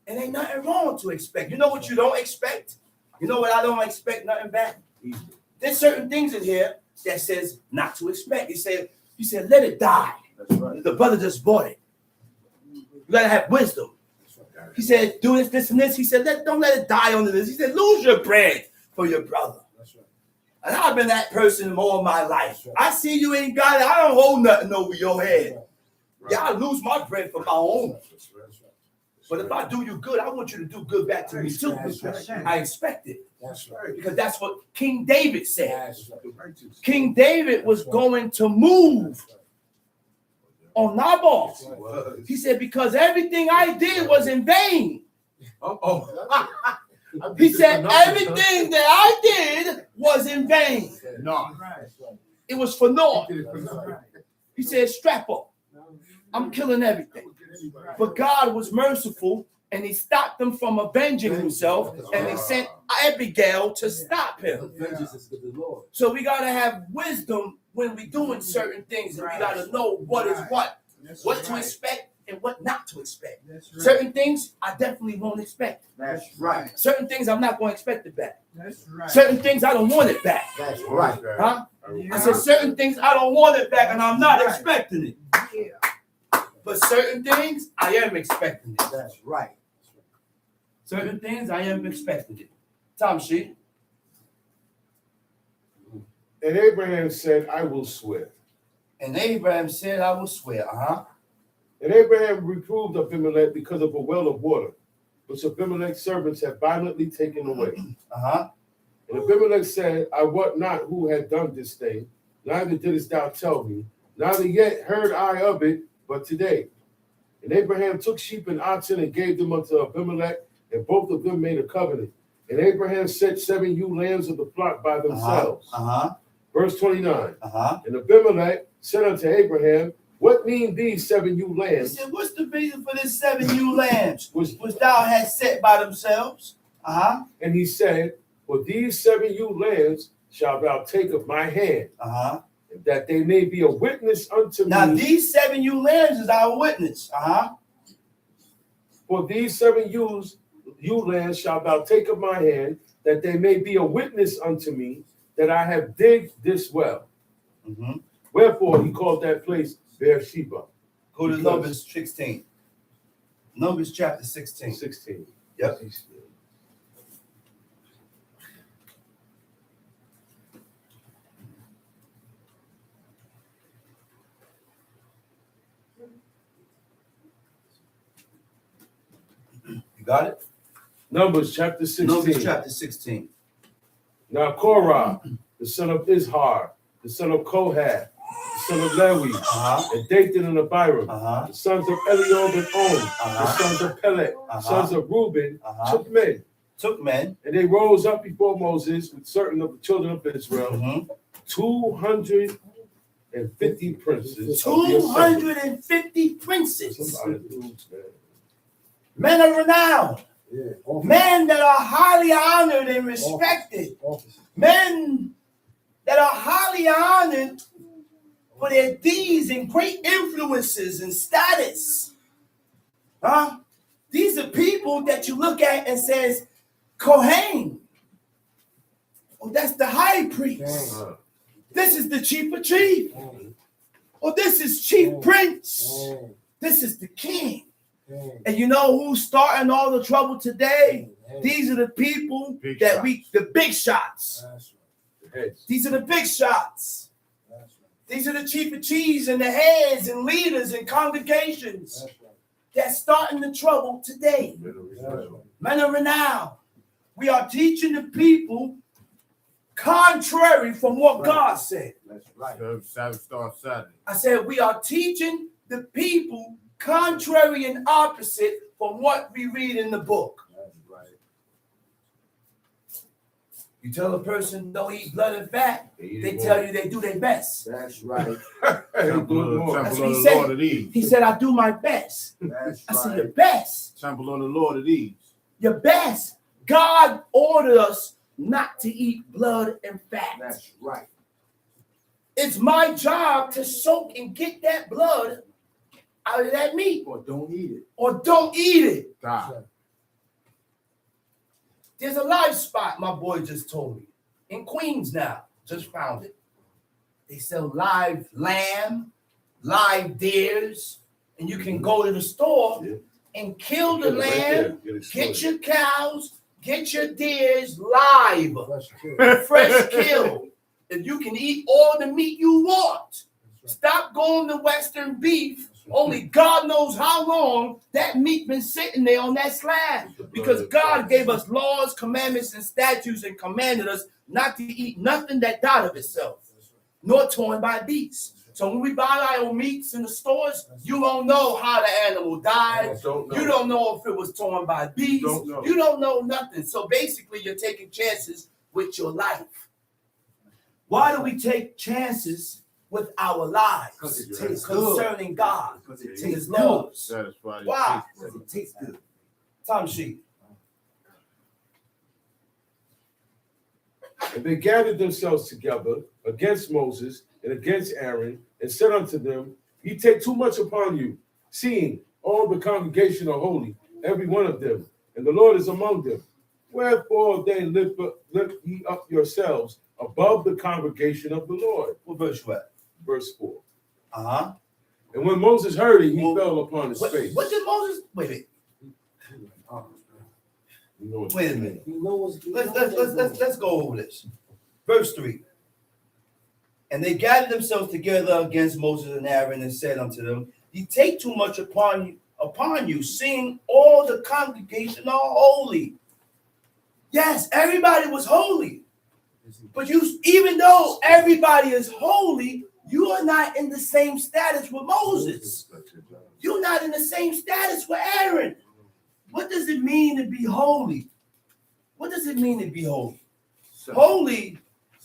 And ain't nothing wrong to expect. You know what you don't expect? You know what I don't expect nothing back? There's certain things in here that says not to expect. He said, let it die. That's right. The brother just bought it. You gotta have wisdom. He said, do this, and this. He said, don't let it die under this. He said, lose your bread for your brother. That's right. And I've been that person all my life. I see you ain't got it. I don't hold nothing over your head. Yeah, I lose my bread for my own. That's right. But if I do you good, I want you to do good back to me too. That's right. I expect it. That's right. Because that's what King David said. That's right. King David was going to move on Naboth. He said, because everything I did was in vain. He said, everything that I did was in vain. No. It was for naught. That's right. He said, strap up. I'm killing everything. But God was merciful and he stopped them from avenging himself and he sent Abigail to stop him. Vengeance is the Lord. So we got to have wisdom when we're doing certain things and we got to know what is what to expect and what not to expect. Certain things I definitely won't expect. That's right. Certain things I'm not going to expect it back. That's right. Certain things I don't want it back. That's right. Huh? I said certain things I don't want it back and I'm not expecting it. But certain things I am expecting it. That's right. Certain things I am expecting it. Tom Sheet. And Abraham said, I will swear. And Abraham said, I will swear. And Abraham reproved Abimelech because of a well of water, which Abimelech's servants had violently taken away. And Abimelech said, I wot not who had done this thing, neither didst thou tell me, neither yet heard I of it, but today. And Abraham took sheep and oxen and gave them unto Abimelech, and both of them made a covenant. And Abraham set 7 ewe lambs of the flock by themselves. Verse 29. And Abimelech said unto Abraham, what mean these 7 ewe He lambs? said, what's the reason for this 7 ewe lambs, which thou hast set by themselves? And he said, for these 7 ewe lambs shalt thou take of my hand, that they may be a witness unto me. Now these 7 ewe lambs is our witness. For these 7 ewe lambs shalt thou take of my hand, that they may be a witness unto me, that I have digged this well. Wherefore he called that place Beersheba. Go to Numbers 16. Numbers chapter 16. 16. Yep. You got it? Numbers chapter 16. Numbers chapter 16. Now Korah the son of Izhar, the son of Kohath, the son of Lewi, and Dathan and Abiram, the sons of Eliab and On, the sons of Pelet, sons of Reuben, took men, and they rose up before Moses with certain of the children of Israel, 250 princes. 250 princes. Men of renown. Men that are highly honored and respected. Men that are highly honored for their deeds and great influences and status. These are people that you look at and says, Kohen. Oh, that's the high priest. This is the chief of chief. Oh, this is chief prince. This is the king. And you know who's starting all the trouble today? These are the people the big shots. These are the big shots. These are the chief of chiefs and the heads and leaders and congregations that's starting the trouble today. Men of renown. We are teaching the people contrary from what God said. That's right. Sabbath starts Saturday. I said we are teaching the people contrary and opposite from what we read in the book. That's right. You tell a person don't eat blood and fat, they tell you they do their best. That's right. Temple That's of what he the said. Lord of these. He said, I do my best. That's I said, right. your best. Temple of the Lord of these. Your best. God ordered us not to eat blood and fat. That's right. It's my job to soak and get that blood out of that meat. Or don't eat it. Or don't eat it. God. There's a live spot, my boy just told me. In Queens now. Just found it. They sell live lamb, live deers, and you can go to the store and kill the lamb, get your cows, get your deers live, fresh kill. If you can eat all the meat you want. Stop going to Western beef. Only God knows how long that meat been sitting there on that slab. Because God gave us laws, commandments, and statutes and commanded us not to eat nothing that died of itself, nor torn by beasts. So when we buy our own meats in the stores, you don't know how the animal died. You don't know if it was torn by beasts. You don't know nothing. So basically, you're taking chances with your life. Why do we take chances with our lives? Because it tastes concerning God, Because it to tastes his laws. Satisfy Why? Because it tastes good. Time sheet. And they gathered themselves together against Moses and against Aaron, and said unto them, Ye take too much upon you, seeing all the congregation are holy, every one of them, and the Lord is among them. Wherefore they lift ye up yourselves above the congregation of the Lord. What verse you at? Verse 4. Uh-huh. And when Moses heard it, he fell upon his face. What did Moses? Wait. You know, Wait a minute. He knows. Let's go over this. Verse 3. And they gathered themselves together against Moses and Aaron and said unto them, Ye take too much upon you, seeing all the congregation are holy. Yes, everybody was holy. But even though everybody is holy, you are not in the same status with Moses. You're not in the same status with Aaron. What does it mean to be holy? What does it mean to be holy? Holy,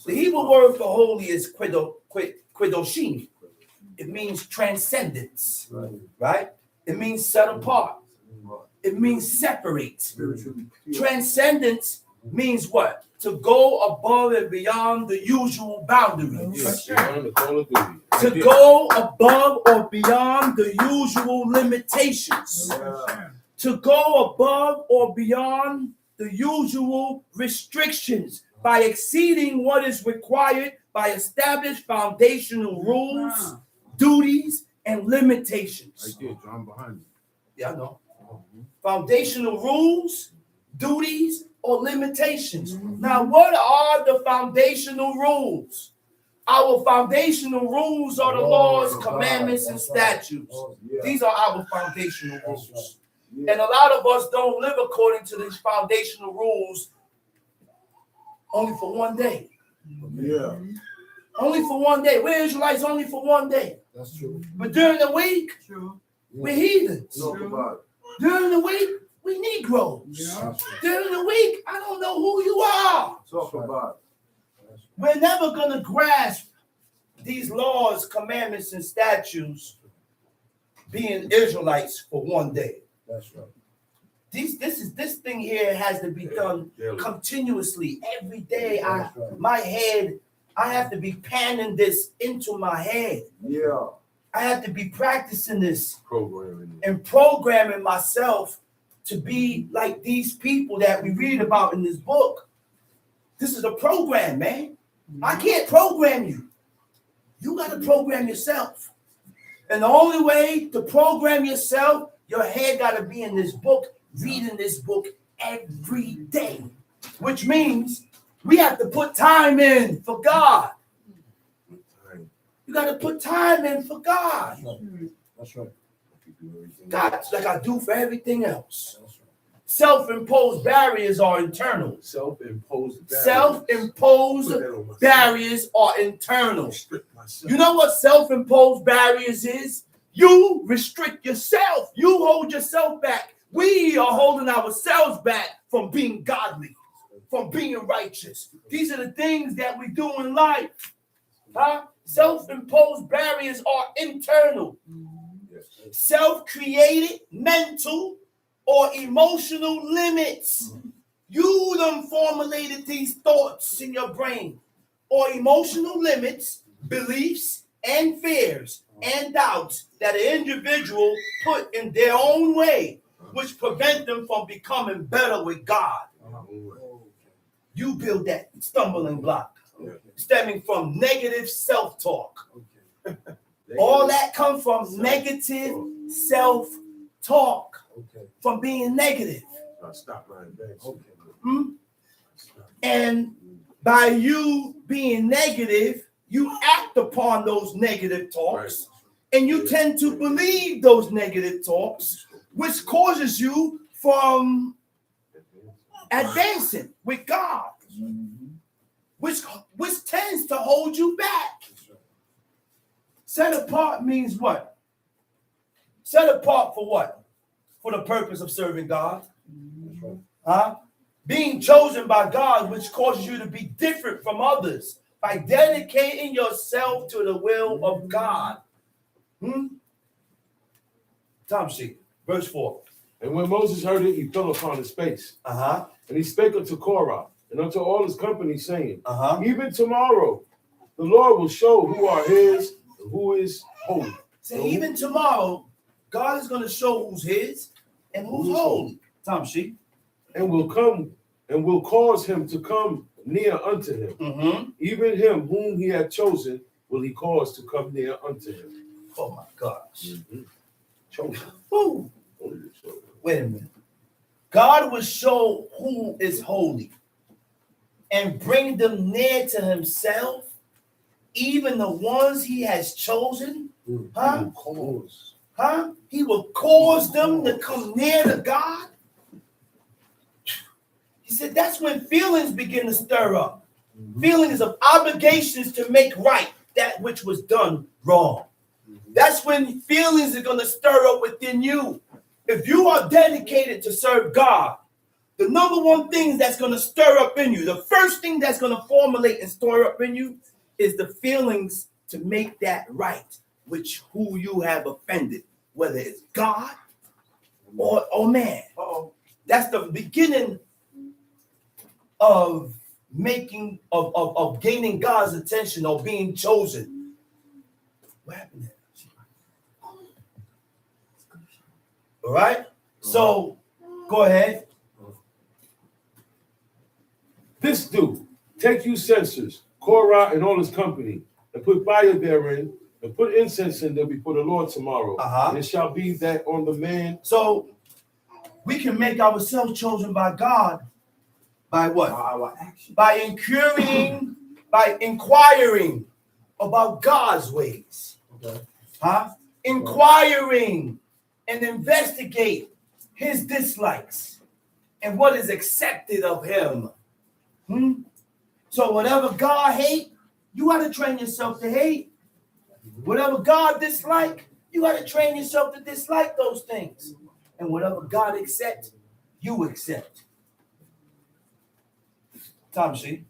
the Hebrew word for holy is kedoshim. It means transcendence, right? It means set apart. It means separate. Transcendence means what? To go above and beyond the usual boundaries. To go above or beyond the usual limitations. To go above or beyond the usual restrictions by exceeding what is required by established foundational rules, duties, and limitations. Right there, John, behind you. Yeah, I know. Foundational rules, duties, or limitations. Now, what are the foundational rules? Our foundational rules are the laws, commandments, and statutes. These are our foundational rules. And a lot of us don't live according to these foundational rules only for one day. Yeah, Only for one day. We're Israelites only for one day. that's true. But during the week, True. we're heathens. Talk about During the week, we Negroes. it. During the week, I don't know who you are. Talk about We're never going to grasp these laws, commandments, and statutes being Israelites for one day. that's right. This thing here has to be done Daily. continuously every day. That's right. My head, I have to be panning this into my head. Yeah. I have to be practicing this Programming. and programming myself to be like these people that we read about in this book. This is a program, man. I can't program you. You got to program yourself. And the only way to program yourself, your head got to be in this book, reading this book every day, which means we have to put time in for God. You got to put time in for God. That's right. God, like I do for everything else. That's right. Self-imposed barriers are internal. Self-imposed barriers. Self-imposed Put that on myself. barriers are internal. Restrict myself. You know what self-imposed barriers is? You restrict yourself. You hold yourself back. We are holding ourselves back from being godly, from being righteous. These are the things that we do in life. Huh? Self-imposed barriers are internal. Self-created, mental, or emotional limits. You done formulated these thoughts in your brain, or emotional limits, beliefs, and fears and doubts that an individual put in their own way, which prevent them from becoming better with God. You build that stumbling block, stemming from negative self-talk. All that comes from negative self-talk, from being negative. Stop lying back. And by you being negative, you act upon those negative talks, and you tend to believe those negative talks, which causes you from advancing with God, which tends to hold you back. Set apart means what? Set apart for what? For the purpose of serving God. Huh? Being chosen by God, which causes you to be different from others by dedicating yourself to the will of God. Tom sheet, verse 4. And when Moses heard it, he fell upon his face. And he spake unto Korah and unto all his company, saying, Even tomorrow the Lord will show who are his and who is holy. So even tomorrow, God is going to show who's his and who's holy. Tom sheet. And will come and will cause him to come near unto him. Even him whom he had chosen will he cause to come near unto him. Oh my gosh. Chosen. Woo. Wait a minute. God will show who is holy and bring them near to himself, even the ones he has chosen. Huh? Huh? He will cause them to come near to God. He said that's when feelings begin to stir up. Feelings of obligations to make right that which was done wrong. That's when feelings are going to stir up within you. If you are dedicated to serve God, the number one thing that's going to stir up in you, the first thing that's going to formulate and stir up in you is the feelings to make that right, which who you have offended, whether it's God or man. That's the beginning of making, of gaining God's attention or being chosen. What happened there? All right. So go ahead. This do, take you censers, Korah and all his company, and put fire therein, and put incense in there before the Lord tomorrow. And it shall be that on the man. So we can make ourselves chosen by God by what? Our action. By inquiring about God's ways. Inquiring and investigate his dislikes and what is accepted of him. So whatever God hate, you got to train yourself to hate. Whatever God dislike, you got to train yourself to dislike those things. And whatever God accept, you accept. Tom, see?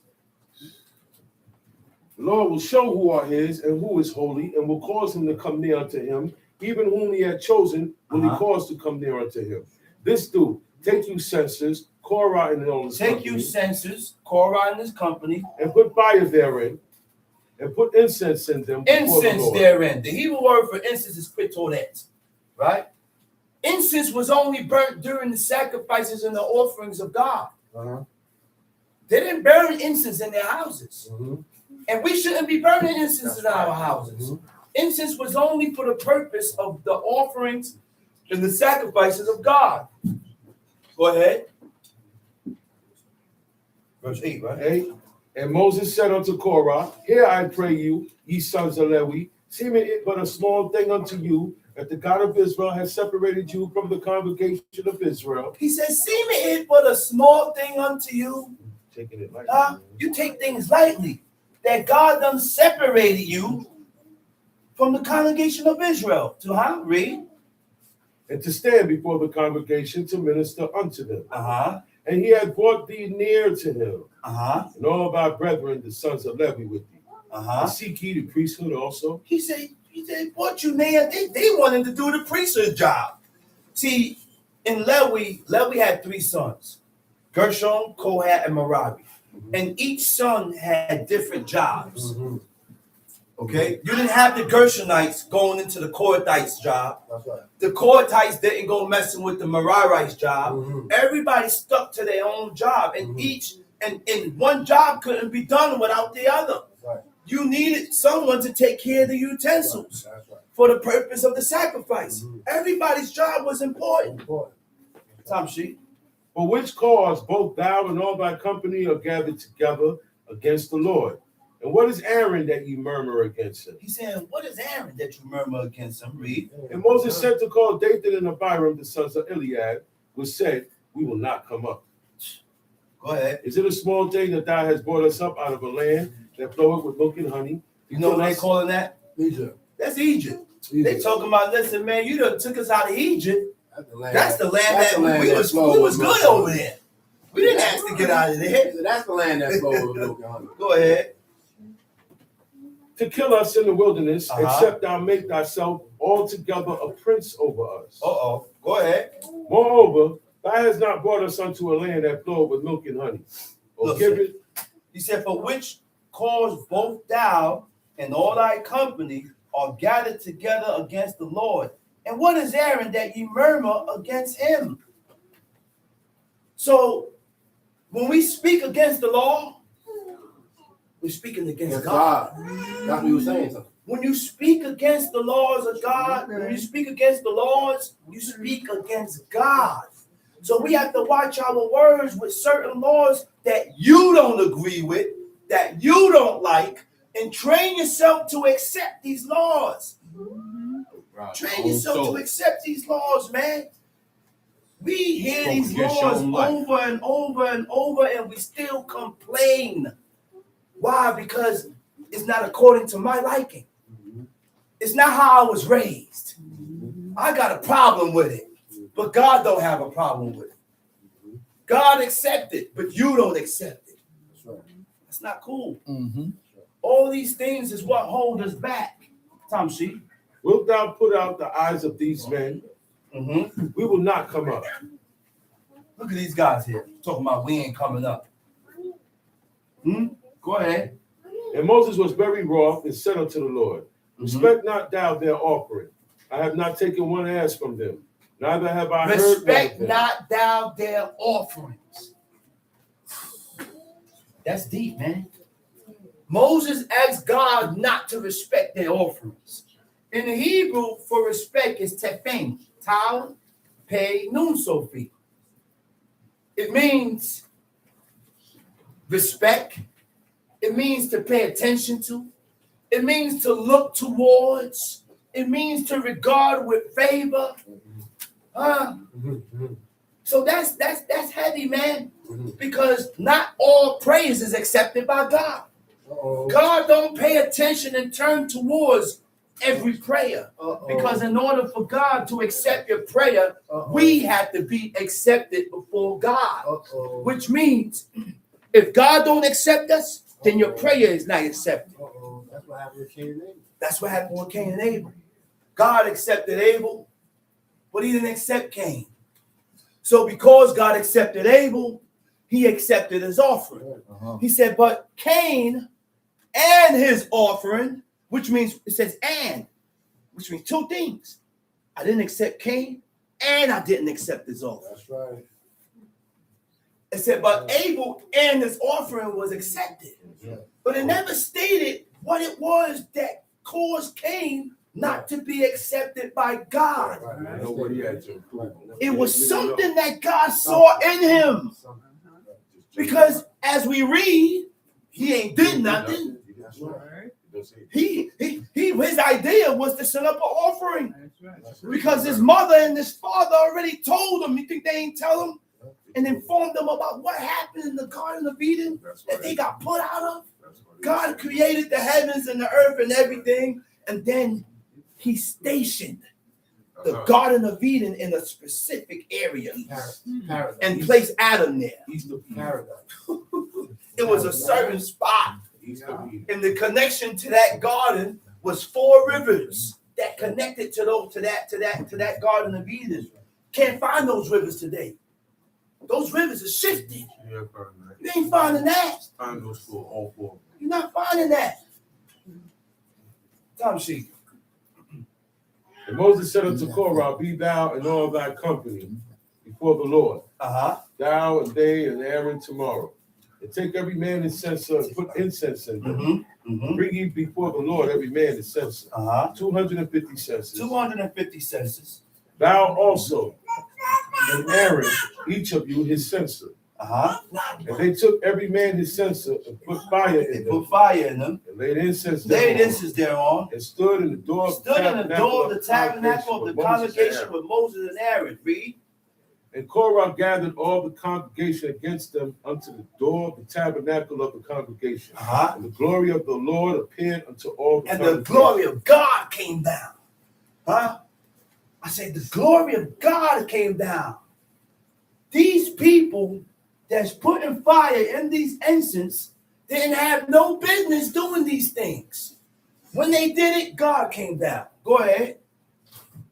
The Lord will show who are his and who is holy, and will cause him to come near unto him. Even whom he had chosen will he cause to come near unto him. This do, take you censers, Korah and all his Take company, you censers, Korah and his company, and put fire therein, and put incense in them. before the incense Lord. therein. The Hebrew word for incense is pitolet, right? Incense was only burnt during the sacrifices and the offerings of God. They didn't burn incense in their houses. And we shouldn't be burning incense in our houses. Incense was only for the purpose of the offerings and the sacrifices of God. Go ahead. Verse 8, right? 8. And Moses said unto Korah, Hear I pray you, ye sons of Levi, seeming it but a small thing unto you, that the God of Israel has separated you from the congregation of Israel. He says, seeming it but a small thing unto you. Taking it lightly. You take things lightly. That God done separated you from the congregation of Israel. To read. And to stand before the congregation to minister unto them. And he had brought thee near to him, and all thy brethren, the sons of Levi, with thee. And seek ye the priesthood also. He said, brought you near. They wanted to do the priesthood job. See, in Levi had 3 sons: Gershon, Kohath, and Merari. And each son had different jobs. Okay? You didn't have the Gershonites going into the Kohathites' job. That's right. The Kohathites didn't go messing with the Merarites' job. Everybody stuck to their own job. And and one job couldn't be done without the other. Right. You needed someone to take care of the utensils That's right. for the purpose of the sacrifice. Everybody's job was important. Tom sheet. For which cause both thou and all thy company are gathered together against the Lord. And what is Aaron that ye murmur against him? He's saying, what is Aaron that you murmur against him? Read. And Moses sent to call Dathan and Abiram, the sons of Eliab, which said, We will not come up. Go ahead. Is it a small thing that thou hast brought us up out of a land that floweth with milk and honey? You know what they calling that? Egypt. That's Egypt. They talking about, listen, man, you done took us out of Egypt. That's the land that we was good over there. We didn't ask to get out of there. That's the land that flows with milk and honey. Go ahead. To kill us in the wilderness, except thou make thyself altogether a prince over us. Go ahead. Moreover, thou hast not brought us unto a land that floweth with milk and honey. Or give it. He said, for which cause both thou and all thy company are gathered together against the Lord. And what is Aaron that ye murmur against him? So when we speak against the law, we're speaking against God. That's what you were saying. Something. When you speak against the laws of God, when you speak against the laws, you speak against God. So we have to watch our words with certain laws that you don't agree with, that you don't like, and train yourself to accept these laws. Right. Train yourself to accept these laws, man. We hear these laws over and over and over, and we still complain. Why? Because it's not according to my liking. It's not how I was raised. I got a problem with it, but God don't have a problem with it. God accepts it, but you don't accept it. That's not cool. All these things is what hold us back. Tom Sheep. Wilt thou put out the eyes of these men? We will not come up. Look at these guys here talking about we ain't coming up. Go ahead. And Moses was very wroth and said unto the Lord, Respect not thou their offering. I have not taken one ass from them, neither have I heard. Respect not thou their offerings. That's deep, man. Moses asked God not to respect their offerings. In the Hebrew, for respect is tefem, tal, pay, nun, sophie. It means respect. It means to pay attention to. It means to look towards. It means to regard with favor. So that's heavy, man. Because not all praise is accepted by God. God don't pay attention and turn towards every prayer. Because in order for God to accept your prayer, we have to be accepted before God. Which means if God don't accept us, then your prayer is not accepted. That's what happened with Cain and Abel. That's what happened with Cain and Abel. God accepted Abel, but he didn't accept Cain. So because God accepted Abel, he accepted his offering. He said, but Cain and his offering, which means, it says and, which means two things. I didn't accept Cain, and I didn't accept his offering. That's right. It said, but Abel and his offering was accepted. But it never stated what it was that caused Cain not to be accepted by God. It was something that God saw in him. Because as we read, he ain't did nothing. His idea was to set up an offering. Because his mother and his father already told him. You think they ain't tell him? And informed them about what happened in the Garden of Eden that they got put out of. God created the heavens and the earth and everything. And then he stationed the Garden of Eden in a specific area and placed Adam there. It was a certain spot. And the connection to that garden was 4 rivers that connected to that Garden of Eden. Can't find those rivers today. Those rivers are shifted. You ain't finding that. You're not finding that. Tom sheet. And Moses said unto Korah, be thou and all thy company before the Lord. Thou and they and Aaron tomorrow. And take every man his censer and put incense in them. Bring ye before the Lord every man his censer. 250 censers. 250 censers. Thou also and Aaron, each of you his censer. And they took every man his censer and put fire in them. And laid incense thereon. And stood in the door of the tabernacle of the congregation with Moses and Aaron. Read. And Korah gathered all the congregation against them unto the door of the tabernacle of the congregation. And the glory of the Lord appeared unto all the congregation. And the glory of God came down. I said, the glory of God came down. These people that's putting fire in these incense didn't have no business doing these things. When they did it, God came down. Go ahead.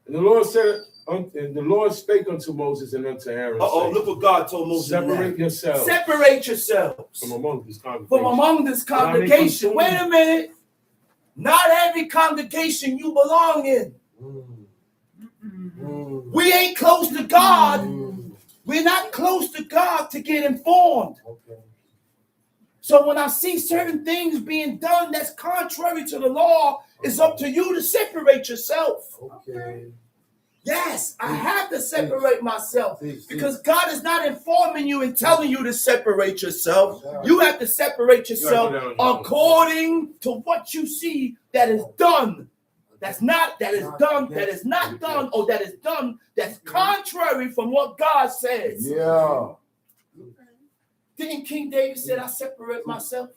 And the Lord said, and the Lord spake unto Moses and unto Aaron. Saying, look what God told Moses. Separate yourselves. Separate yourselves. From among this congregation. From among this congregation. Wait a minute. Not every congregation you belong in. We ain't close to God. We're not close to God to get informed. So when I see certain things being done that's contrary to the law, it's up to you to separate yourself. Yes, I have to separate myself because God is not informing you and telling you to separate yourself. You have to separate yourself according to what you see that is done. That's not done, or that is done that's contrary from what God says. Didn't King David say, I separate myself?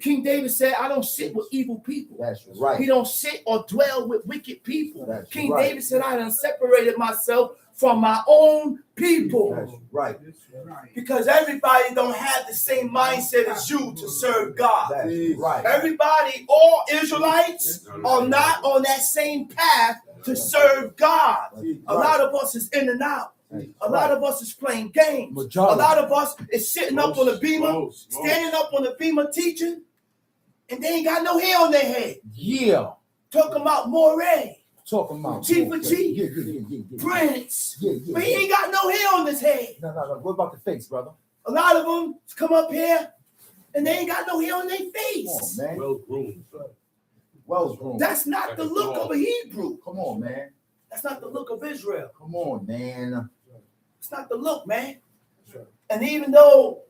King David said, I don't sit with evil people. That's right. He don't sit or dwell with wicked people. That's King right. David said, I done separated myself from my own people. That's right. Because everybody don't have the same mindset as you to serve God. That's right. Everybody, all Israelites are not on that same path to serve God. A lot of us is in and out. A lot of us is playing games. A lot of us is sitting up on the beamer, standing up on the beamer teaching, and they ain't got no hair on their head. Yeah. Talking about Moray, Talking about Chief of Chief, Prince. But he ain't got no hair on his head. No. What about the face, brother? A lot of them come up here and they ain't got no hair on their face. Come on, man. Well groomed. That's not the look of a Hebrew. Come on, man. That's not the look of Israel. Come on, man. It's not the look, man. And even though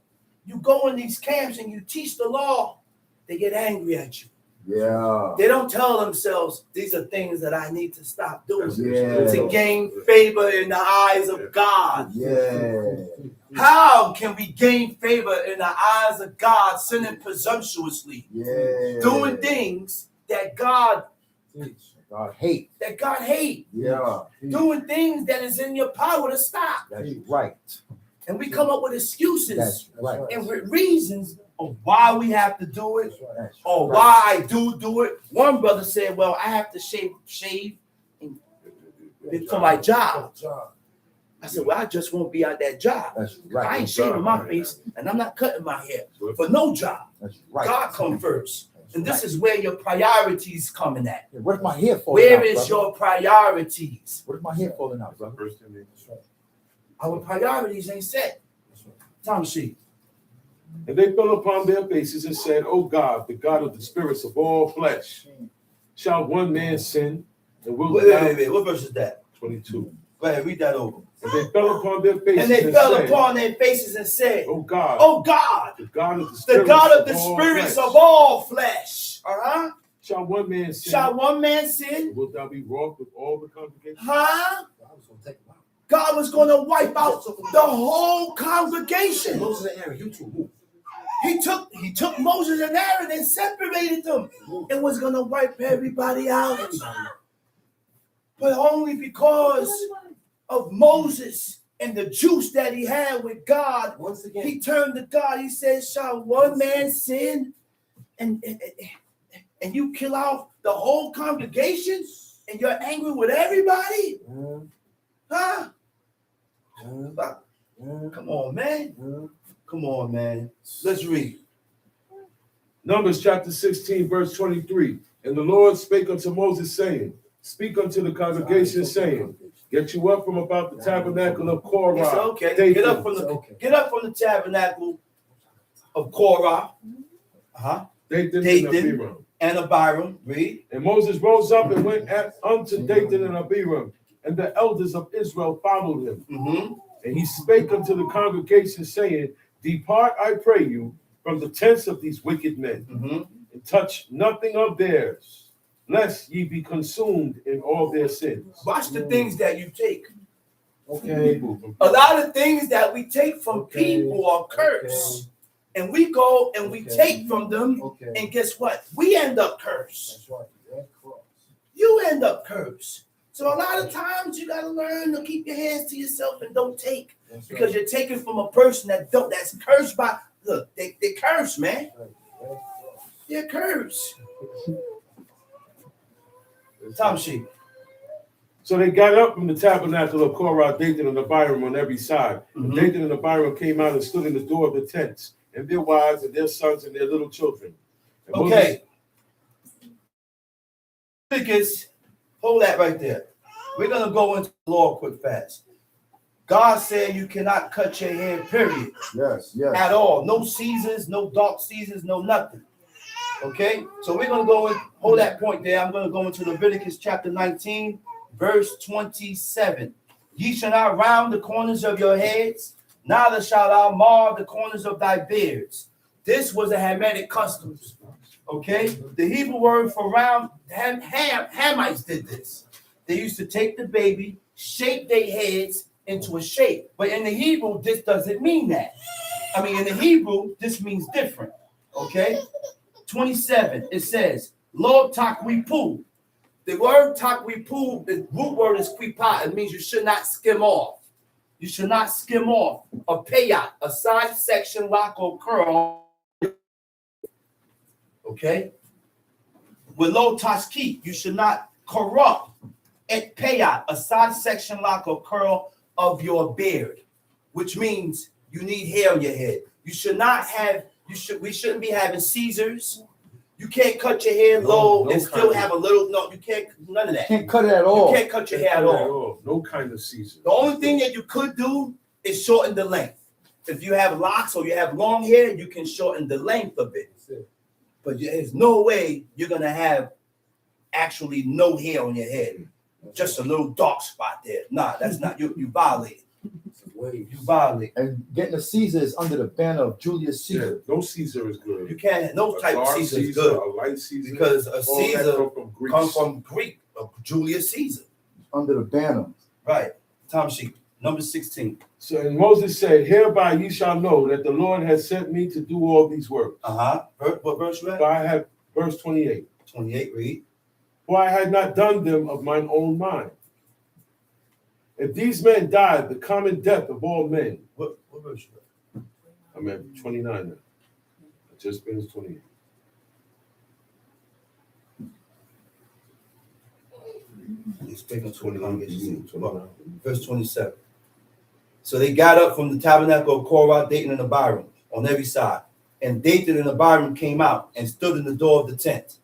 you go in these camps and you teach the law, they get angry at you. Yeah. They don't tell themselves, these are things that I need to stop doing Yeah. to gain favor in the eyes of God. Yeah. How can we gain favor in the eyes of God, sinning presumptuously, doing things that God hate. That God hate. Yeah. Doing things that is in your power to stop. That's right. And we come up with excuses That's right. and with reasons of why we have to do it That's or right. why I do it. One brother said, well, I have to shave for my job. I said, well, I just won't be at that job. That's right. I ain't shaving my face and I'm not cutting my hair for no job. That's right. God come first. And this is where your priorities coming at. Where's my hair falling out, Where is brother? your priorities? Where's my hair falling out, brother? Our priorities ain't set. Tom sheet. And they fell upon their faces and said, O God, the God of the spirits of all flesh, shall one man sin and will Wait. What verse is that? 22. Go ahead, read that over. And they fell upon their faces And they fell said, upon their faces and said, O God, oh God, the God of the the spirits, God of the all spirits flesh, of all flesh. shall one man sin? Shall one man sin? And wilt thou be wroth with all the congregation? Huh? God was going to wipe out the whole congregation. Moses and Aaron, you two move. He took Moses and Aaron and separated them and was going to wipe everybody out. But only because of Moses and the juice that he had with God, Once again, he turned to God. He said, shall one man sin and you kill out the whole congregation and you're angry with everybody? Huh? Come on, man. Come on, man. Let's read. Numbers chapter 16, verse 23. And the Lord spake unto Moses, saying, speak unto the congregation, saying, get you up from about the tabernacle of Korah. He said, okay, Dathan, get up from the tabernacle of Korah. Dathan Dathan. and Abiram. And Abiram. Read. And Moses rose up and went unto Dathan and Abiram, and the elders of Israel followed him. Mm-hmm. And he spake unto the congregation, saying, depart, I pray you, from the tents of these wicked men, and touch nothing of theirs, lest ye be consumed in all their sins. Watch the things that you take. Okay. A lot of things that we take from people are cursed. And we go and we take from them, and guess what? We end up cursed. That's right. You end up cursed. So a lot of times you gotta learn to keep your hands to yourself and don't take, because you're taking from a person that's cursed by. Look, they cursed, man. They're cursed. Tom sheep. So they got up from the tabernacle of Korah, Dathan and Abiram on every side. And Dathan and Abiram came out and stood in the door of the tents, and their wives and their sons and their little children. And Okay. Because, hold that right there. We're going to go into the law quick fast. God said you cannot cut your hair, period. Yes. At all. No seasons, no dark seasons, no nothing. Okay? So we're going to go and hold that point there. I'm going to go into Leviticus chapter 19, verse 27. Ye shall not round the corners of your heads, neither shalt thou mar the corners of thy beards. This was a Hamitic custom. Okay? The Hebrew word for round, Hamites did this. They used to take the baby, shape their heads into a shape. But in the Hebrew, this doesn't mean that. I mean, in the Hebrew, this means different. Okay? 27, it says, Lo takwipu. The word takwipu, the root word is kwipa. It means you should not skim off. You should not skim off a payat, a side section, lock, or curl. Okay? With lo tashki, you should not corrupt et payat, a side section, lock, or curl of your beard, which means you need hair on your head. You should not have, we shouldn't be having Caesars. You can't cut your hair low and still have a little, no, you can't, none of that. Can't cut it at all. You can't cut your hair at all. No kind of season. The only thing that you could do is shorten the length. If you have locks or you have long hair, you can shorten the length of it. But there's no way you're going to have actually no hair on your head. Just a little dark spot there. Nah, that's not, you violate. You violate. And getting a Caesar is under the banner of Julius Caesar. No Caesar is good. You can't, no type of Caesar is good. A light Caesar. Because a Caesar comes from Greek, Julius Caesar. Under the banner. Right. Tom sheet. Number 16. So and Moses said, hereby ye shall know that the Lord has sent me to do all these works. What verse you at? For I have, verse 28. 28, read. For I had not done them of mine own mind. If these men died the common death of all men. What verse you at? I'm at 29 now. I just finished 28. He's speaking 29. Verse 27. So they got up from the tabernacle of Korah, Dathan, and Abiram on every side. And Dathan and Abiram came out and stood in the door of the tent.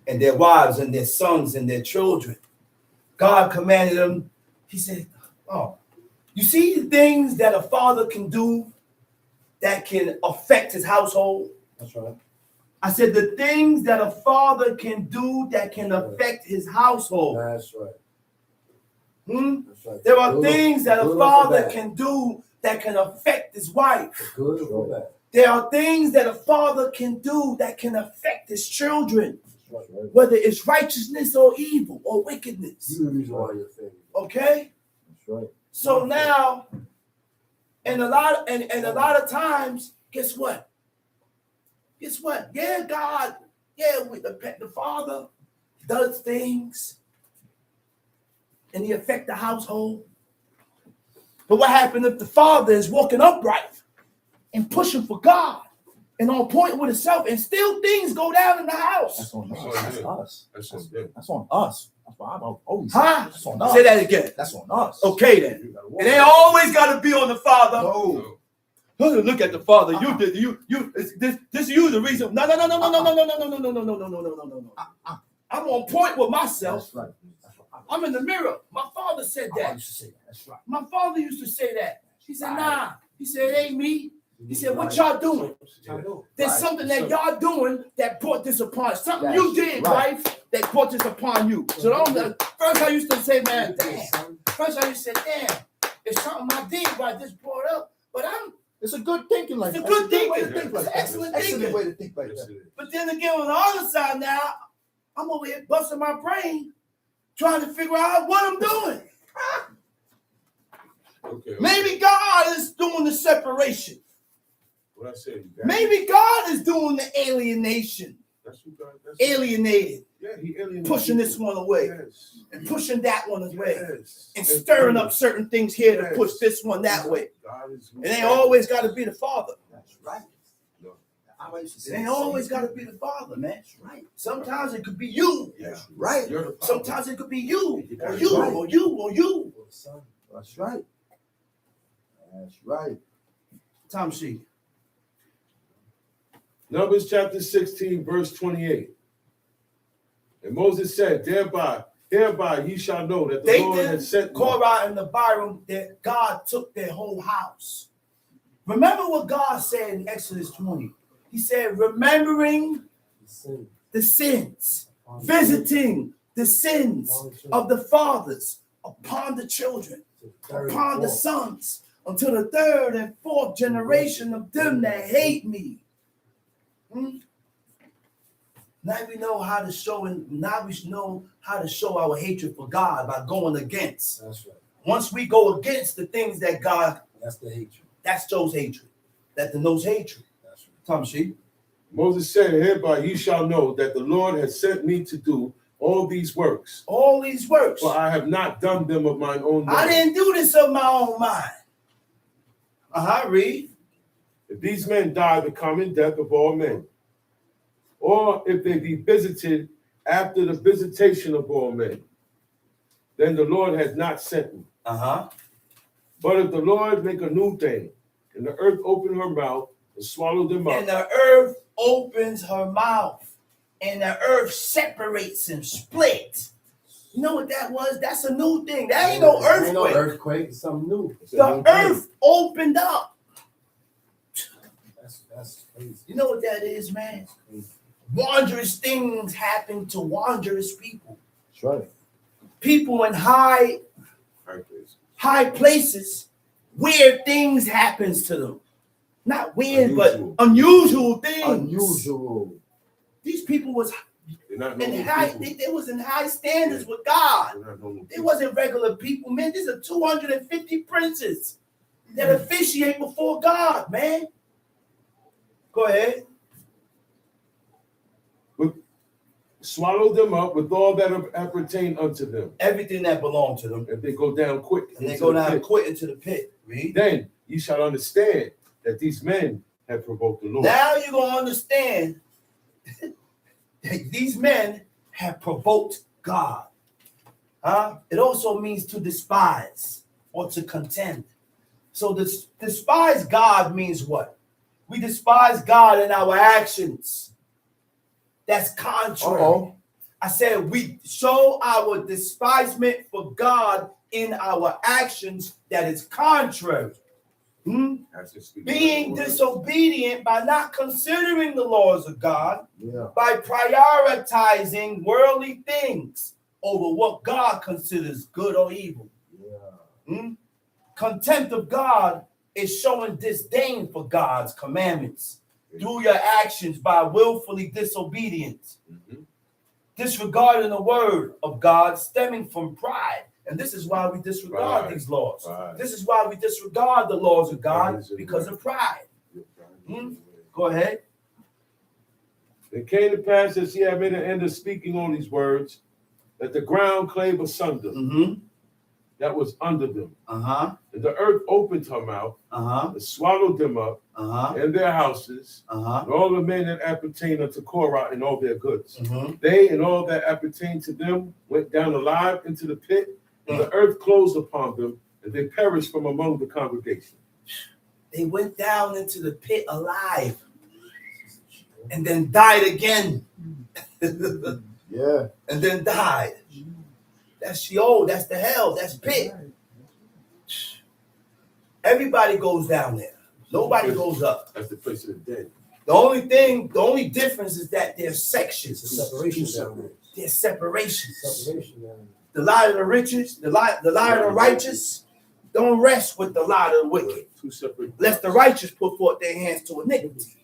And their wives and their sons and their children. God commanded them. He said, oh, you see the things that a father can do that can affect his household? That's right. I said the things that a father can do that can affect his household. That's right. That's right. There are things that a father can do that can affect his wife. Good or bad. There are things that a father can do that can affect his children, That's right. whether it's righteousness or evil or wickedness. You the reason why you're famous. Okay? That's right. So now, and a lot of times, guess what? Guess what? Yeah, God, with the father does things and he affect the household. But what happened if the father is walking upright and pushing for God and on point with himself and still things go down in the house? That's on us. That's That's us. That's on them. That's on us. That's why I'm always Huh? That's on us. Say that again. That's on us. Okay then. You gotta It walk. ain't always got to be on the father. No. Look at the father. You did this you the reason. No. I'm on point with myself. That's right. That's right. I'm in the mirror. My father said I that. used to say that. That's right. My father used to say that. He said, nah. He said, it ain't me. He said, what y'all doing? There's Right. something that y'all doing that brought this upon. Something That's you did, right. wife, that brought this upon you. So first I used to say, man, damn. First I used to say, damn, it's something I did why this brought up. But It's a good thinking like It's that. a good way to thinking. think like It's that. excellent Excellent thinking. way to think like Yes, that. it is. But then again, on the other side now, I'm over here busting my brain trying to figure out what I'm doing. Okay. Maybe God is doing the separation. What I said, you got it. Maybe God is doing the alienation. That's who God. That's Alienated, Yeah, he alienated pushing this people. one away Yes. and pushing that one away Yes. and stirring up certain things here to Yes. push this one that way. God is It ain't always got to be the father. That's right. No. I used to It say ain't the same always got to thing. be the father, man. That's right. Sometimes it could be you. Yeah. That's right. You're the father. Sometimes it could be you or That's you right. or you or you. That's right. That's right. Tom Sheik. Numbers chapter 16, verse 28. And Moses said, hereby ye shall know that the They Lord did has sent me. Korah and Abiram that God took their whole house. Remember what God said in Exodus 20. He said, remembering the sins, visiting the sins of the fathers upon the children, upon the sons, until the third and fourth generation of them that hate me. Now we know how to show, and now we know how to show our hatred for God by going against. That's right. Once we go against the things that God, That's the hatred. that shows hatred. That denotes hatred. That's right. Tom Sheik. Moses said, hereby ye shall know that the Lord has sent me to do all these works. All these works. For I have not done them of mine own mind. I didn't do this of my own mind. Read. If these men die the common death of all men, or if they be visited after the visitation of all men, then the Lord has not sent me. But if the Lord make a new thing, and the earth open her mouth and swallow them up, And the earth opens her mouth, and the earth separates and splits. You know what that was? That's a new thing. That ain't no Ain't no earthquake. earthquake. It's something new. The earth opened up. That's crazy. You know what that is, man? Wondrous things happen to wondrous people. That's right. People in high places, weird things happens to them. Not weird, but unusual things. Unusual. These people was They're not And normal high, people. they was in high standards with God. They're not normal They people. wasn't regular people, man. These are 250 princes that officiate before God, man. Go ahead. Swallow them up with all that appertain unto them. Everything that belonged to them. If they go down quick, And they into go the down pit, quick into the pit. Read. then ye shall understand that these men have provoked the Lord. Now you're going to understand that these men have provoked God. Huh? It also means to despise or to contend. So this despise God means what? We despise God in our actions. That's contrary. Uh-oh. I said we show our despisement for God in our actions that is contrary. That's just speaking Being of the word. disobedient by not considering the laws of God, Yeah. by prioritizing worldly things over what God considers good or evil. Yeah. Contempt of God is showing disdain for God's commandments through your actions by willfully disobedience, disregarding the word of God stemming from pride. And this is why we disregard Pride. these laws. Pride. This is why we disregard the laws of God, Pride is in the because way. of pride. Mhm. Go ahead. It came to pass as he had made an end of speaking on these words, that the ground clave asunder that was under them. Uh-huh. And the earth opened her mouth Uh-huh. and swallowed them up Uh-huh. and their houses, Uh-huh. and all the men that appertain unto Korah and all their goods. Mhm. They and all that appertain to them went down alive into the pit, and the earth closed upon them, and they perished from among the congregation. They went down into the pit alive and then died again. Yeah. And then died. That's Sheol, that's the hell, that's pit. Everybody goes down there. Nobody goes up. That's the place of the dead. The only difference is that there's sections. Separation down there. There's separations. Separation down there. The light of the riches, the light of the righteous don't rest with the light of the wicked, Two separate. lest the righteous put forth their hands to iniquity.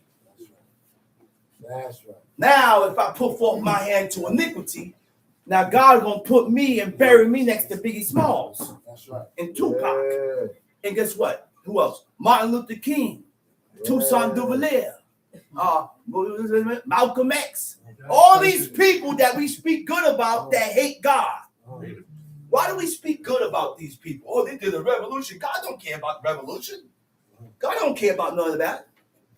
That's right. Now, if I put forth my hand to iniquity, now God gonna put me and bury me next to Biggie Smalls That's right. and Tupac. Yeah. And guess what? Who else? Martin Luther King, Toussaint Duvalier, Malcolm X. All these people that we speak good about that hate God. Why do we speak good about these people? Oh, they did a revolution. God don't care about revolution. God don't care about none of that.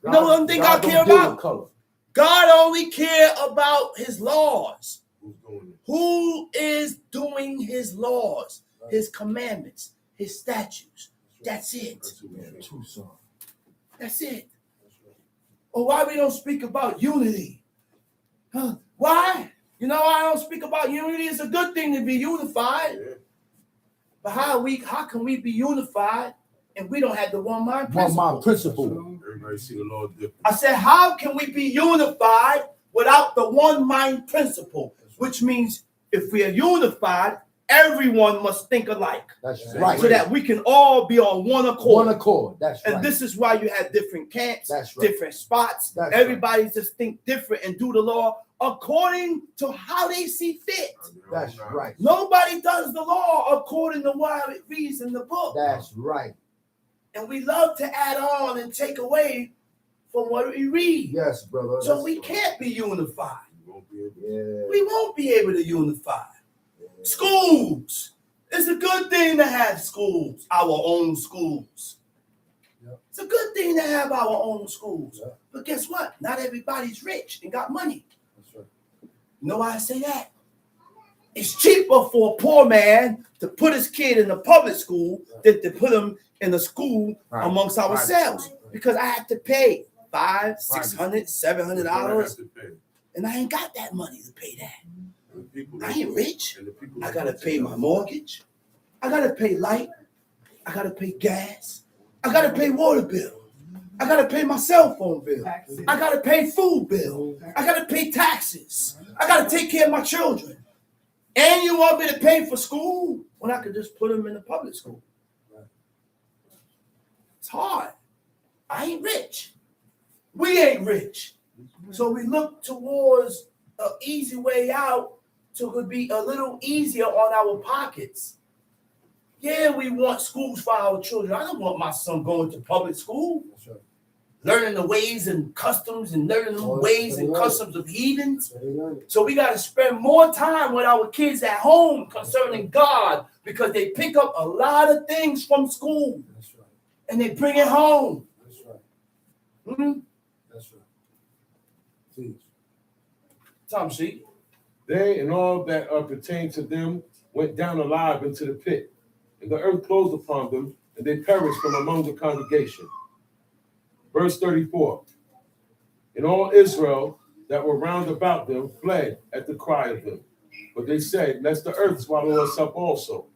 You know one thing God care don't deal about? with color. God only care about his laws. Who's doing it? Who is doing his laws, his commandments, his statutes? That's it. That's who we are. Tucson. That's it. Or why we don't speak about unity? Huh? Why? You know why I don't speak about unity? It's a good thing to be unified. Yeah. But how can we be unified and we don't have the one mind One principle? mind principle. Everybody see the Lord different. I said, how can we be unified without the one mind principle? Which means if we are unified, everyone must think alike. That's Yeah. right. So that we can all be on one accord. One accord. That's right. And this is why you have different camps, That's right. different spots. That's Everybody just think different and do the law according to how they see fit. That's right. Nobody does the law according to what it reads in the book. That's right. And we love to add on and take away from what we read. Yes, brother. So we can't be unified. You won't be able to. Yeah. We won't be able to unify. Schools. It's a good thing to have schools, our own schools. Yep. It's a good thing to have our own schools. Yep. But guess what? Not everybody's rich and got money. That's right. You know why I say that? It's cheaper for a poor man to put his kid in a public school than to put him in a school Right. amongst ourselves. Because I have to pay $500, $600, $700, and I ain't got that money to pay that. And the people I ain't rich. and the people I that gotta go to pay my the- mortgage. I gotta pay light. I gotta pay gas. I gotta pay water bill. I gotta pay my cell phone bill. I gotta pay food bill. I gotta pay taxes. I gotta take care of my children. And you want me to pay for school when I could just put them in a public school? It's hard. I ain't rich. We ain't rich. So we look towards an easy way out to be a little easier on our pockets. Yeah, we want schools for our children. I don't want my son going to public school, That's right. learning the ways and customs and learning the ways and customs of heathens. So we got to spend more time with our kids at home concerning God, because they pick up a lot of things from school. That's right. And they bring it home. That's right. Mm-hmm. That's right. Please. Tom, see? They and all that pertained to them went down alive into the pit, and the earth closed upon them, and they perished from among the congregation. Verse 34. And all Israel that were round about them fled at the cry of them. But they said, lest the earth swallow us up also.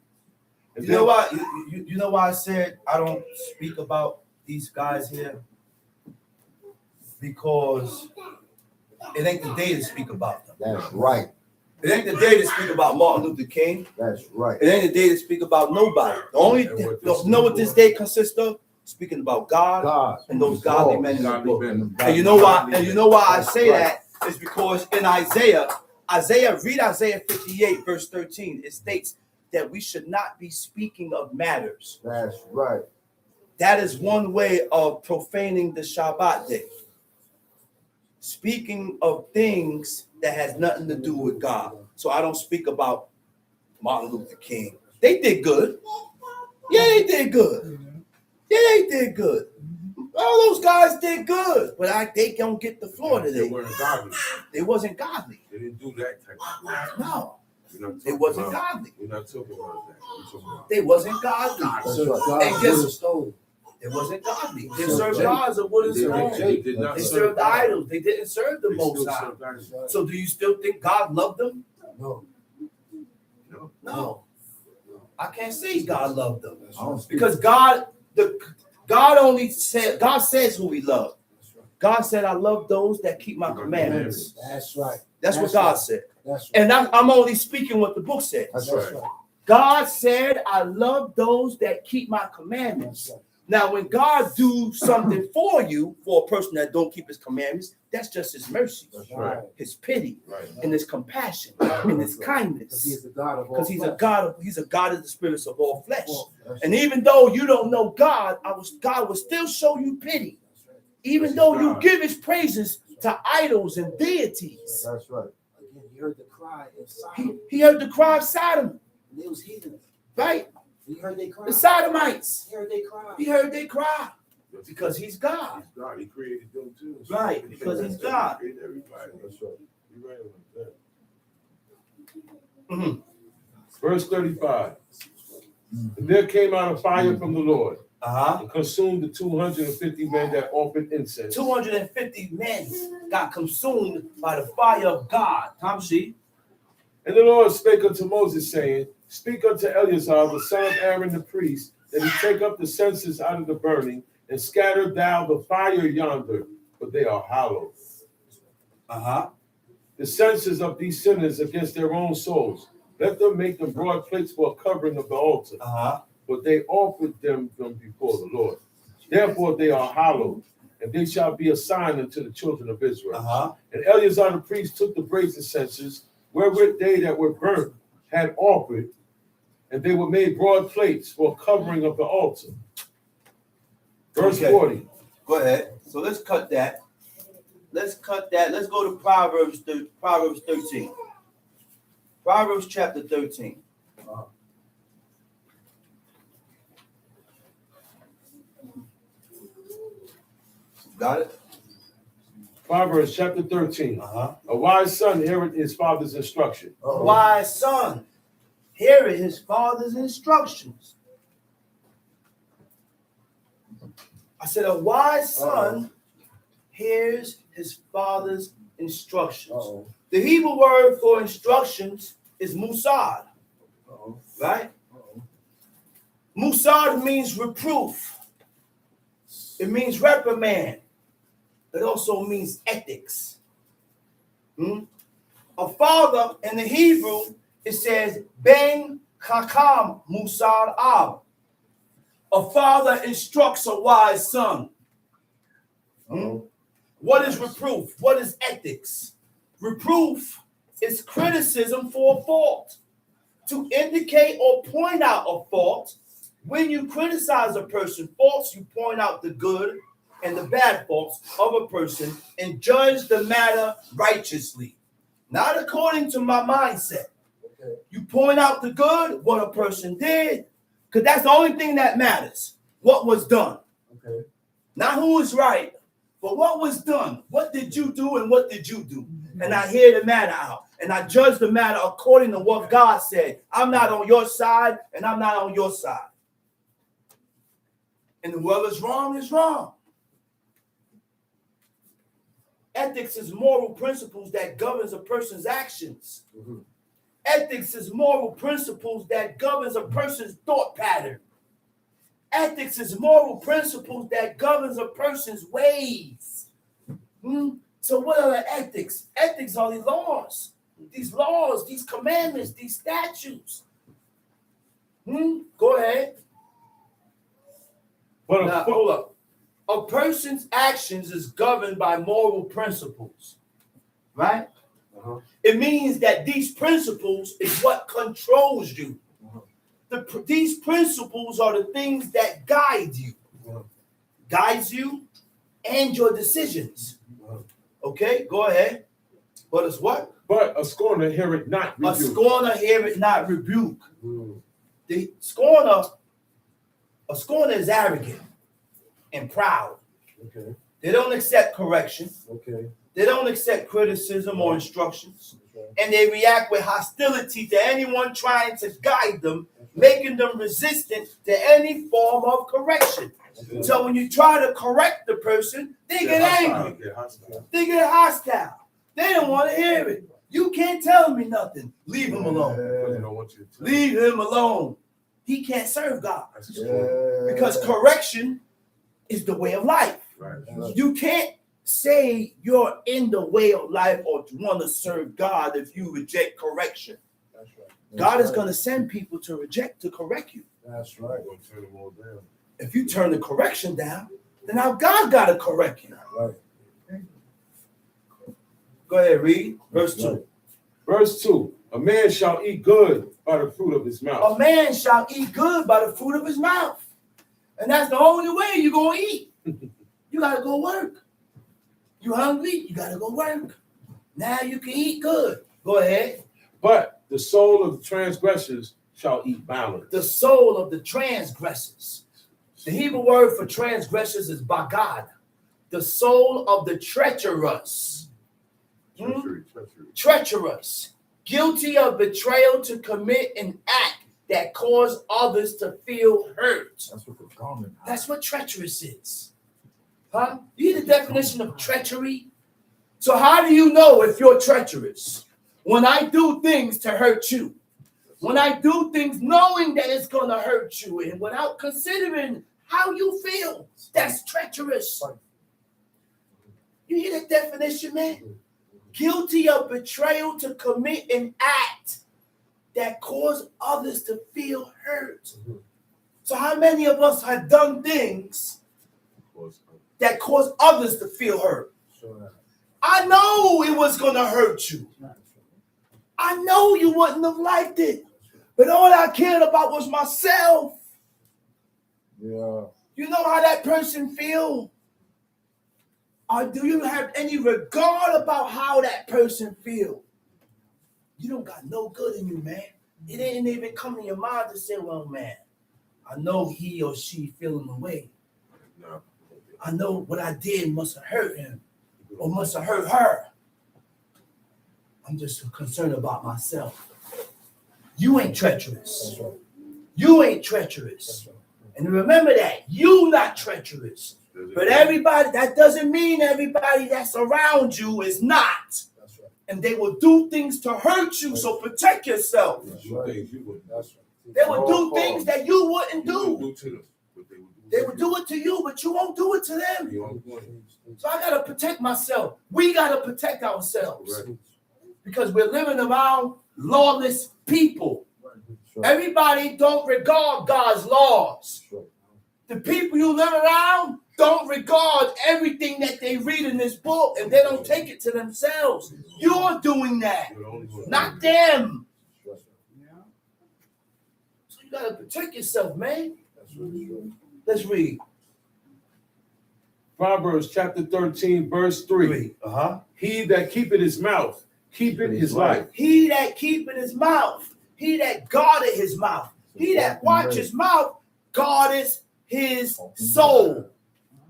And You know why? You know why I said I don't speak about these guys here? Because it ain't the day to speak about them. That's right. It ain't the day to speak about Martin Luther King. That's right. It ain't the day to speak about nobody. The only you know what this day consists of? Speaking about God, God and those godly men in the book. men. And you know why? And you know why I say that is because in Isaiah, read Isaiah 58, verse 13. It states that we should not be speaking of matters. That's right. That is one way of profaning the Shabbat day. Speaking of things that has nothing to do with God. So I don't speak about Martin Luther King. They did good. Yeah, they did good. Yeah, they did good. All those guys did good, but they don't get the floor today. They weren't godly. They wasn't godly. They didn't do that type of thing. No, We're not they talking wasn't about- godly. We're not talking about that. We're talking about They wasn't godly. That's right. God They just- put a stone. They wasn't godly. They So served Jake- gods of wood and They stone. did not They serve served God. idols. They didn't serve the They Most still High. serve idols. So do you still think God loved them? No. No. No. I can't say God loved them. That's I don't right. speak. Because God says who we love. That's right. God said, I love those that keep my commandments. That's right. That's what That's God right. said. That's right. And I'm only speaking what the book says. That's That's right. right. God said, I love those that keep my commandments. That's right. Now, when God do something for you, for a person that don't keep his commandments, that's just his mercy, That's right. right. his pity, Right. and his compassion, and his Because he kindness. is the God of all Because he's a flesh. God of the spirits of all flesh. That's And even though you don't know God, God will still show you pity. right. Even This though is you God. give his praises to idols and deities. That's right. Again, he heard the cry inside. He heard the cry of Sodom, And it was heathen. right? He heard they cry. The Sodomites. He heard they cry. He heard they cry because he's God. He's God. He created them too. Right, because he's God. He created everybody. That's right. You're right about that. Mhm. Verse 35. And there came out a fire from the Lord Uh-huh. and consumed the 250 men that offered incense. 250 men got consumed by the fire of God. Tom, see? And the Lord spake unto Moses, saying, Speak unto Eleazar, the son of Aaron the priest, that he take up the censers out of the burning, and scatter thou the fire yonder, for they are hollow. Uh-huh. The censers of these sinners against their own souls. Let them make them broad plates for a covering of the altar. Uh-huh. But they offered them before the Lord. Therefore they are hallowed, and they shall be a sign unto the children of Israel. Uh-huh. And Eleazar the priest took the brazen censers, wherewith they that were burnt had offered, and they were made broad plates for a covering of the altar. Verse Okay. 40. Go ahead. So let's cut that. Let's go to Proverbs 13. Proverbs chapter 13. Got it? Proverbs chapter 13. Uh-huh. A wise son heareth his father's instruction. A wise son, hearing his father's instructions. I said, a wise son hears his father's instructions. Uh-oh. The Hebrew word for instructions is musad, Uh-oh. right? Uh-oh. Musad means reproof. It means reprimand. It also means ethics. A father in the Hebrew, it says, Ben Kakam Musad Ab. A father instructs a wise son. What is reproof? What is ethics? Reproof is criticism for a fault. To indicate or point out a fault. When you criticize a person false, you point out the good and the bad faults of a person and judge the matter righteously, not according to my mindset. Okay. You point out the good, what a person did, because that's the only thing that matters. What was done. Okay. Not who is right, but what was done. What did you do and what did you do? And I hear the matter out. And I judge the matter according to what God said. I'm not on your side and I'm not on your side. And whoever's wrong is wrong. Ethics is moral principles that governs a person's actions. Mm-hmm. Ethics is moral principles that governs a person's thought pattern. Ethics is moral principles that governs a person's ways. So what are the ethics? Ethics are the laws. These laws, these commandments, these statutes. Go ahead. But Now, hold up. A person's actions is governed by moral principles, right? Uh-huh. It means that these principles is what controls you. Uh-huh. These principles are the things that guide you, Uh-huh. guides you, and your decisions. Uh-huh. Okay, go ahead. But it's what? But a scorner hear it not A rebuked. scorner hear it not rebuke. Mm. The scorner, a scorner is arrogant and proud. Okay. They don't accept correction. Okay. They don't accept criticism or instructions. That's right. And they react with hostility to anyone trying to guide them, That's right. making them resistant to any form of correction. Okay. So when you try to correct the person, they get angry. They get hostile. They don't want to hear it. You can't tell me nothing. Leave him alone. They don't want you to tell. Leave him alone. He can't serve God. That's a scorner. Because correction is the way of life. Right. You can't say you're in the way of life or want to serve God if you reject correction. That's right. God is going to send people to correct you. That's right. Gonna turn them all down. If you turn the correction down, then now God got to correct you. Right. Go ahead, read verse 2. Verse 2. A man shall eat good by the fruit of his A mouth. man shall eat good by the fruit of his mouth. And that's the only way you're going to eat. You got to go work. You hungry? You got to go work. Now you can eat good. Go ahead. But the soul of the transgressors shall eat violence. The soul of the transgressors. The Hebrew word for transgressors is bagad. The soul of the treacherous. Treacherous. Guilty of betrayal to commit an act that caused others to feel hurt. That's what the garment. That's what treacherous is. Huh? You hear the definition of treachery? So how do you know if you're treacherous? When I do things to hurt you. When I do things knowing that it's going to hurt you and without considering how you feel, that's treacherous. You hear that definition, man? Guilty of betrayal to commit an act that caused others to feel hurt. So how many of us have done things that caused others to feel hurt? I know it was going to hurt you. I know you wouldn't have liked it. But all I cared about was myself. Yeah. You know how that person feel? Or do you have any regard about how that person feel? You don't got no good in you, man. It ain't even come in your mind to say, well, man, I know he or she feeling the way. No. I know what I did must have hurt him or must have hurt her. I'm just concerned about myself. You ain't treacherous. That's right. You ain't treacherous. That's right. And remember that. You not treacherous. But everybody, that doesn't mean everybody that's around you is not. That's right. And they will do things to hurt you, so protect yourself. That's right. That's right. They will do things that you wouldn't do. to them. They will do it to you, but you won't do it to them. So I got to protect myself. We got to protect ourselves. Because we're living around lawless people. Everybody don't regard God's laws. The people you live around, don't regard everything that they read in this book and they don't take it to themselves. You're doing that, not them. So you gotta protect yourself, man. Let's read. Proverbs chapter 13, verse 3. He that keepeth his mouth, keepeth his life. He that keepeth his mouth, he that guardeth his mouth, he that watches his mouth, guardeth his soul,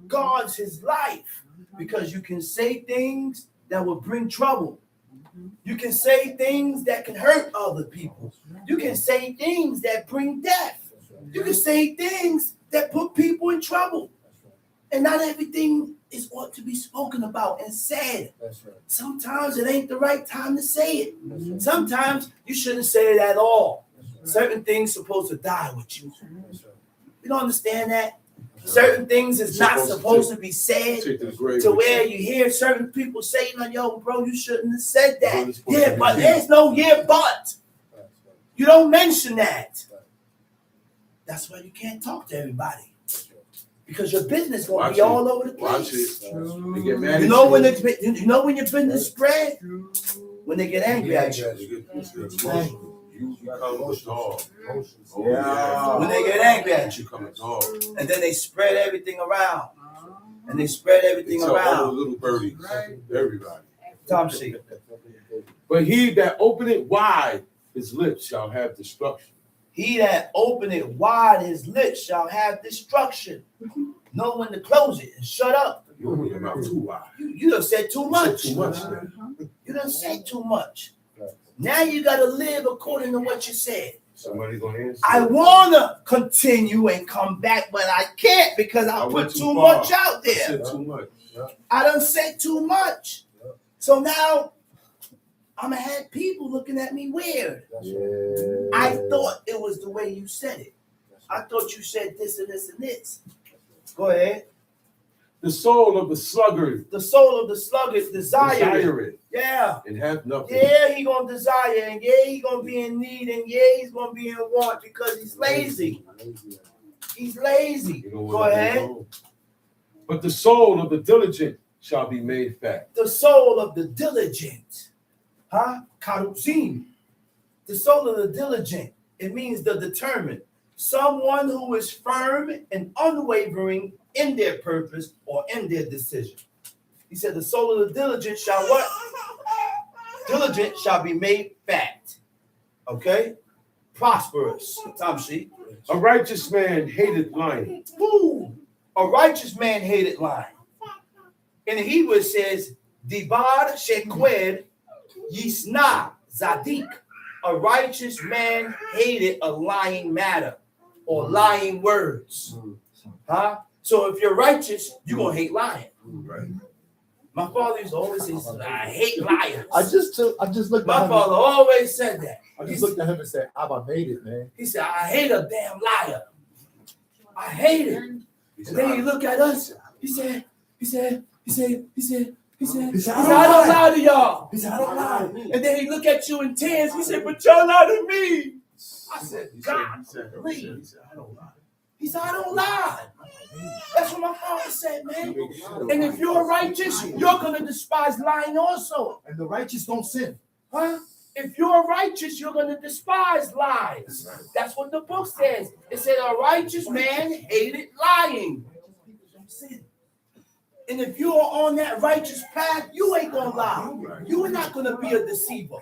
guards his life. Because you can say things that will bring trouble. You can say things that can hurt other people. You can say things that bring death. You can say things that put people in trouble. And not everything is ought to be spoken about and said. Sometimes it ain't the right time to say it. Sometimes you shouldn't say it at all. Certain things supposed to die with you. You don't understand that? Certain things is not supposed to be said to where you hear certain people saying, yo, bro, you shouldn't have said that. Yeah, but there's no yeah, but. You don't mention that. That's why you can't talk to everybody. Because your business will be all over the place. You know when your business spread? When they get angry at you. You become a dog. When they get angry at you. And then they spread everything around. And they spread everything around. All the little birdies. Everybody. Tom sheet. But he that openeth wide his lips shall have destruction. He that openeth wide his lips shall have destruction. Know when to close it and shut up. You open your mouth too wide. You done said too much. You done said too much. Now you got to live according to what you said. Somebody gonna answer. I want to continue and come back, but I can't because I put too much out there. I said too much. I done said too much. So now I'm going to have people looking at me weird. I thought it was the way you said it. I thought you said this and this and this. Go ahead. The soul of the sluggard. The soul of the sluggard desire it. Yeah. And have nothing. Yeah, he gonna desire, and yeah, he gonna be in need, and yeah, he's gonna be in want because he's lazy. He's lazy. Go ahead. But the soul of the diligent shall be made fat. The soul of the diligent. Karuzim. The soul of the diligent. It means the determined. Someone who is firm and unwavering in their purpose or in their decision. He said the soul of the diligent shall what? Diligent shall be made fat. Okay? Prosperous. Tamshi. A righteous man hated lying. Ooh. A righteous man hated lying. In the Hebrew it says, Dibar shekwed yisna zadik. A righteous man hated a lying matter or lying words. So if you're righteous, you're going to hate lying. Right. My father used to always say, I hate liars. I just looked My at him. father always said that. I just looked at him and said, Abba made it, man. He said, I hate a damn liar. I hate it. And then he looked at us. He said, I don't lie to y'all. He said, I don't lie. And then he looked at you in tears. He said, but y'all lie to me. I said, God, please. He said, I don't lie. That's what my father said, man. And if you're righteous, you're going to despise lying also. And the righteous don't sin. If you're righteous, you're going to despise lies. That's what the book says. It said a righteous man hated lying. And if you're on that righteous path, you ain't going to lie. You are not going to be a deceiver.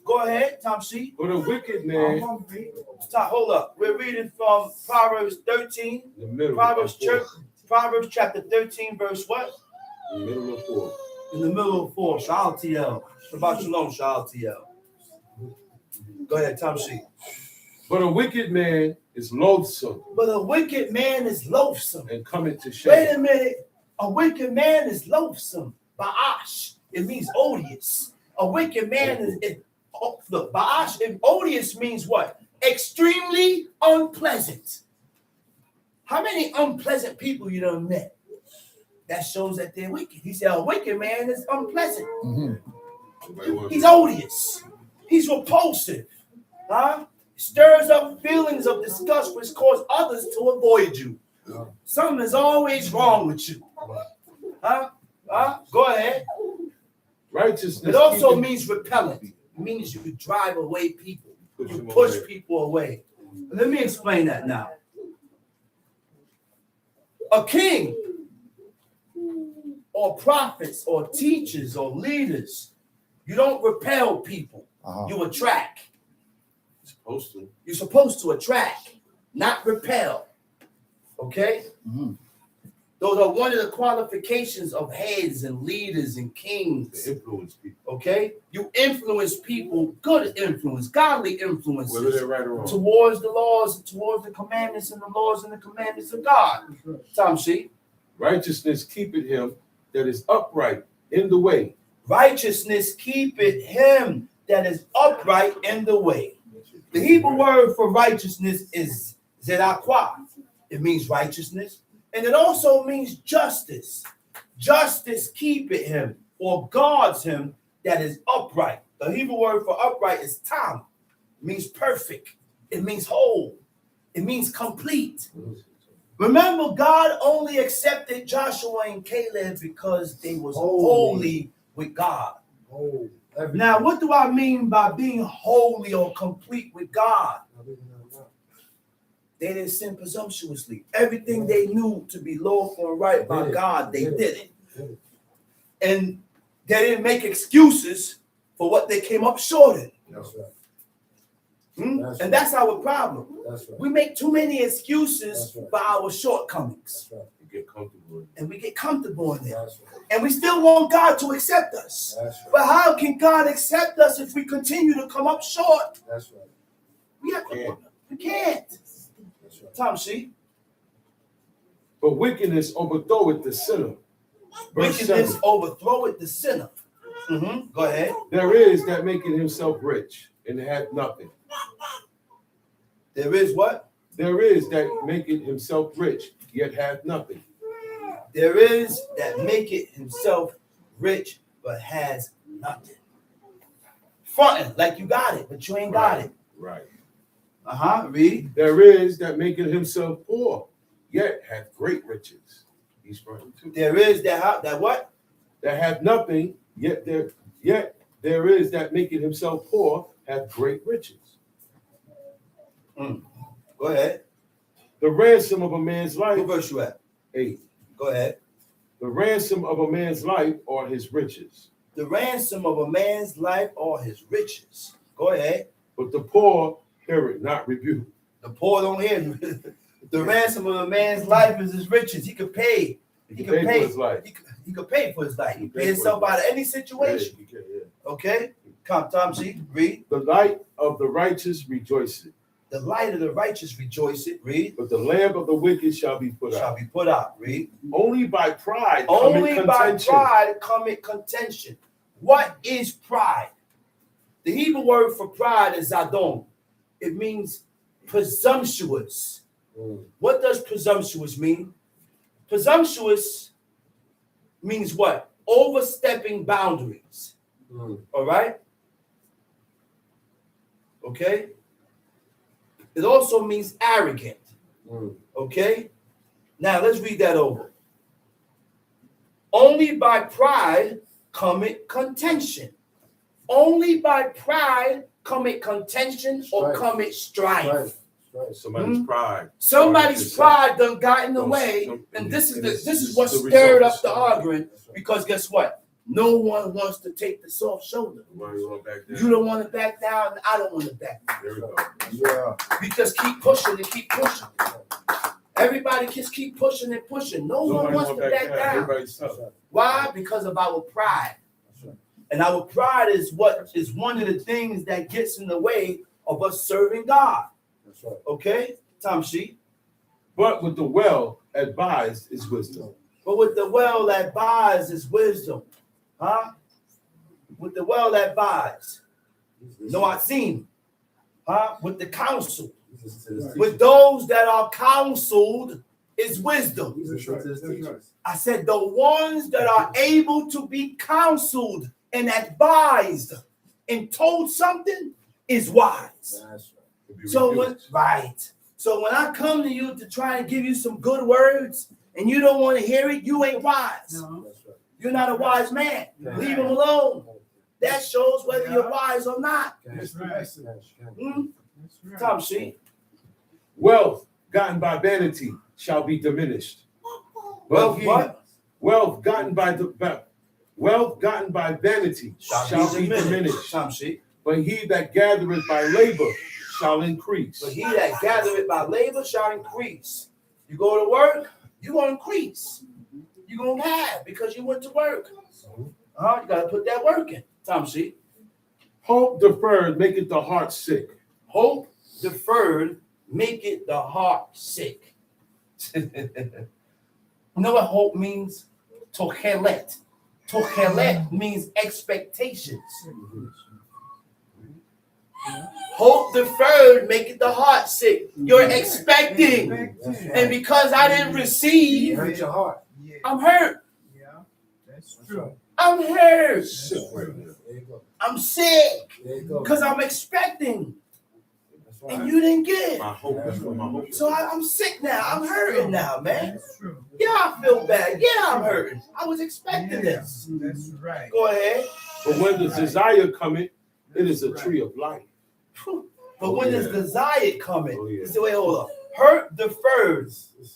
Go ahead, Tom C. But a wicked man. Stop, hold up. We're reading from Proverbs 13. Proverbs chapter 13, verse what? In the middle of 4. In the middle of 4. Shalom TL. Shabbat shalom, shalom TL. Go ahead, Tom C. But a wicked man is loathsome. But a wicked man is loathsome. And cometh to shame. Wait a minute. A wicked man is loathsome. Ba'ash. It means odious. A wicked man is look, ba'ash and odious means what? Extremely unpleasant. How many unpleasant people you done met? That shows that they're wicked. He said a wicked man is unpleasant. He's odious. He's repulsive. Stirs up feelings of disgust which cause others to avoid you. Something is always wrong with you. Huh? Go ahead. Righteousness. It also means repellent. It means you drive away people. You push people away. Let me explain that now. A king or prophets or teachers or leaders, you don't repel people. You attract. You're supposed to attract, not repel. Okay? Those are one of the qualifications of heads and leaders and kings. Influence people. Okay? You influence people, good influence, godly influences. Whether they're right or wrong. Towards the laws, towards the commandments and the laws and the commandments of God. Tom C. Righteousness keepeth him that is upright in the way. Righteousness keepeth him that is upright in the way. The Hebrew word for righteousness is zedakah. It means righteousness. And it also means justice. Justice keepeth him or guards him that is upright. The Hebrew word for upright is tam. It means perfect. It means whole. It means complete. Remember, God only accepted Joshua and Caleb because they was holy with God. Now, what do I mean by being holy or complete with God? They didn't sin presumptuously. Everything they knew to be lawful and right by God, they did it. And they didn't make excuses for what they came up short in. And that's our problem. We make too many excuses for our shortcomings. And we get comfortable in it. And we still want God to accept us. But how can God accept us if we continue to come up short? We can't. Tom C. But wickedness overthroweth the sinner. Wickedness overthroweth the sinner. Go ahead. There is that maketh himself rich and hath nothing. There is what? There is that maketh himself rich, yet hath nothing. There is that maketh himself rich, but has nothing. Fronting like you got it, but you ain't got it. Right. Read. There is that maketh himself poor, yet hath great riches. He's fronting too. There is that what? That hath nothing, yet there is that maketh himself poor, hath great riches. Go ahead. The ransom of a man's life. What verse you at? 8. Go ahead. The ransom of a man's life are his riches. The ransom of a man's life are his riches. Go ahead. But the poor hear it not rebuke. The poor don't hear you. The ransom of a man's life is his riches. He could pay. He could pay for his life. He could pay for his life. He could pay himself out of any situation. Okay? Come, Tom C. Read. The light of the righteous rejoiceth. The light of the righteous rejoiceth. Read. But the lamp of the wicked shall be put out. Read. Only by pride cometh contention. What is pride? The Hebrew word for pride is zadon. It means presumptuous. What does presumptuous mean? Presumptuous means what? Overstepping boundaries. All right? Okay? It also means arrogant. Okay? Now let's read that over. Only by pride cometh contention. Only by pride cometh contention or cometh strife. Somebody's pride. Somebody's pride done got in the way, and this is what stirred up the argument. Because guess what? No one wants to take the soft shoulder. You don't want to back down, and I don't want to back down. There we go. Yeah. We just keep pushing and keep pushing. Everybody just keep pushing and pushing. No one wants to back down. Why? Because of our pride. And our pride is what is one of the things that gets in the way of us serving God. That's right. Okay? Tom Sheep. But with the well advised is wisdom. But with the well advised is wisdom. With the well advised. No, I've seen. With the counsel. With those that are counseled is wisdom. I said the ones that are able to be counseled and advised and told something is wise. So So when I come to you to try and give you some good words and you don't want to hear it, you ain't wise. No. You're not a wise man. Yeah. Leave him alone. That shows whether you're wise or not. That's right. Hmm? That's right. Tom, see? Wealth gotten by vanity shall be diminished. Well, But what? wealth gotten by vanity shall be diminished. Tom, see? But he that gathereth by labor shall increase. But he that gathereth by labor shall increase. You go to work, you're going to increase. You're going to have because you went to work. You got to put that work in. Tom, see? Hope deferred maketh the heart sick. Hope deferred maketh the heart sick. You know what hope means? Tochelet. Tochelet means expectations. Hope deferred maketh the heart sick. You're expecting. And because I didn't receive, Hurt your heart. Yeah. I'm hurt. Yeah. That's true. I'm hurt. That's true. There you go. I'm sick There you go. because I'm expecting. That's right. And you didn't get it. My hope is for my hope. So I'm sick now. I'm hurting now, man. That's true. Yeah, I feel bad. Yeah, I'm hurting. I was expecting this. That's right. Go ahead. But when the desire cometh, it is a tree of life. But when this desire coming, Oh, yeah. you say, wait, hold up. Hurt deferred,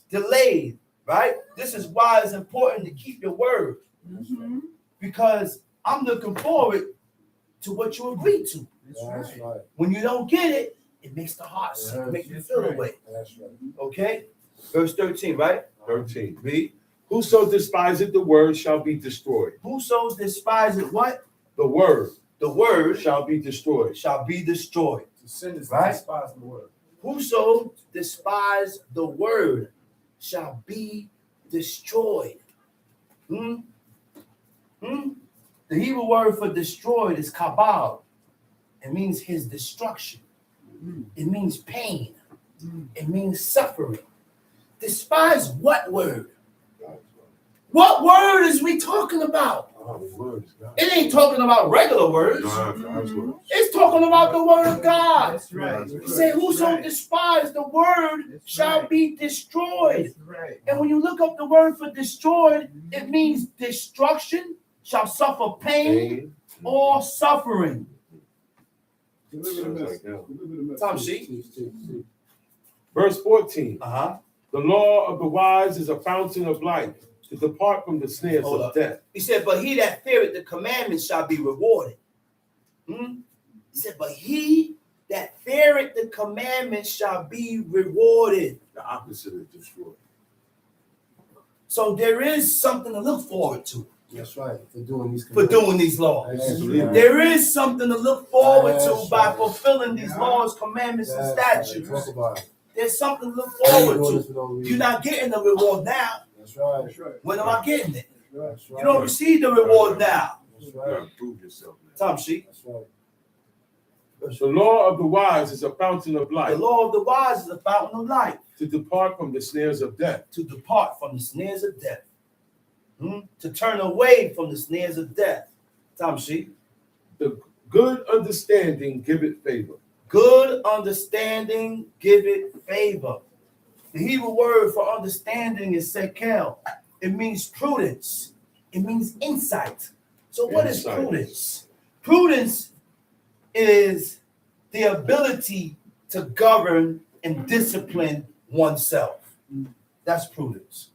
delayed, right? This is why it's important to keep your word. Mhm. Because I'm looking forward to what you agreed to. That's right. When you don't get it, it makes the heart sick, Yes. make you feel away. That's right. Okay? Verse 13, right? 13. Read. Whoso despiseth the word shall be destroyed. Whoso despises what? The word The word shall be destroyed. shall be destroyed. The sinners Right? despise the word. Whoso despise the word shall be destroyed. The Hebrew word for destroyed is kabal. It means his destruction. It means pain. It means suffering. Despise what word? What word is we talking about? Oh, the word is God. It ain't talking about regular words. God's word. It's talking about the word of God. That's right. He said, whoso despise the word That's shall right. be destroyed. That's right. And when you look up the word for destroyed, it means destruction, shall suffer pain or suffering. Deliver the Sounds message. like that. Deliver the message. Tom, see? Verse 14. Uh-huh. The law of the wise is a fountain of life to depart from the snares Hold of up. death. He said, but he that feareth the commandments shall be rewarded. He said, but he that feareth the commandments shall be rewarded. The opposite is destroyed. So there is something to look forward to That's right. For doing these. for doing these laws. That's Believe right. There is something to look forward to That's by right. fulfilling these Yeah. laws, commandments, and That's right. statutes. Talk about it. There's something to look I ain't forward doing to. this for no reason. You're not getting the reward now. That's right. That's right. When am I getting it? That's right. You don't receive the reward now. That's You gotta right. prove yourself, man. Tom, see? That's right. The law of the wise is a fountain of The life law of the wise is a fountain of life, to depart from the snares of death. to depart from the snares of death. To turn away from the snares of death. Tom, see? The good understanding giveth favor. Good understanding giveth favor. The Hebrew word for understanding is sekel. It means prudence. It means insight. So what is Insight. prudence? Prudence is the ability to govern and discipline oneself. That's prudence.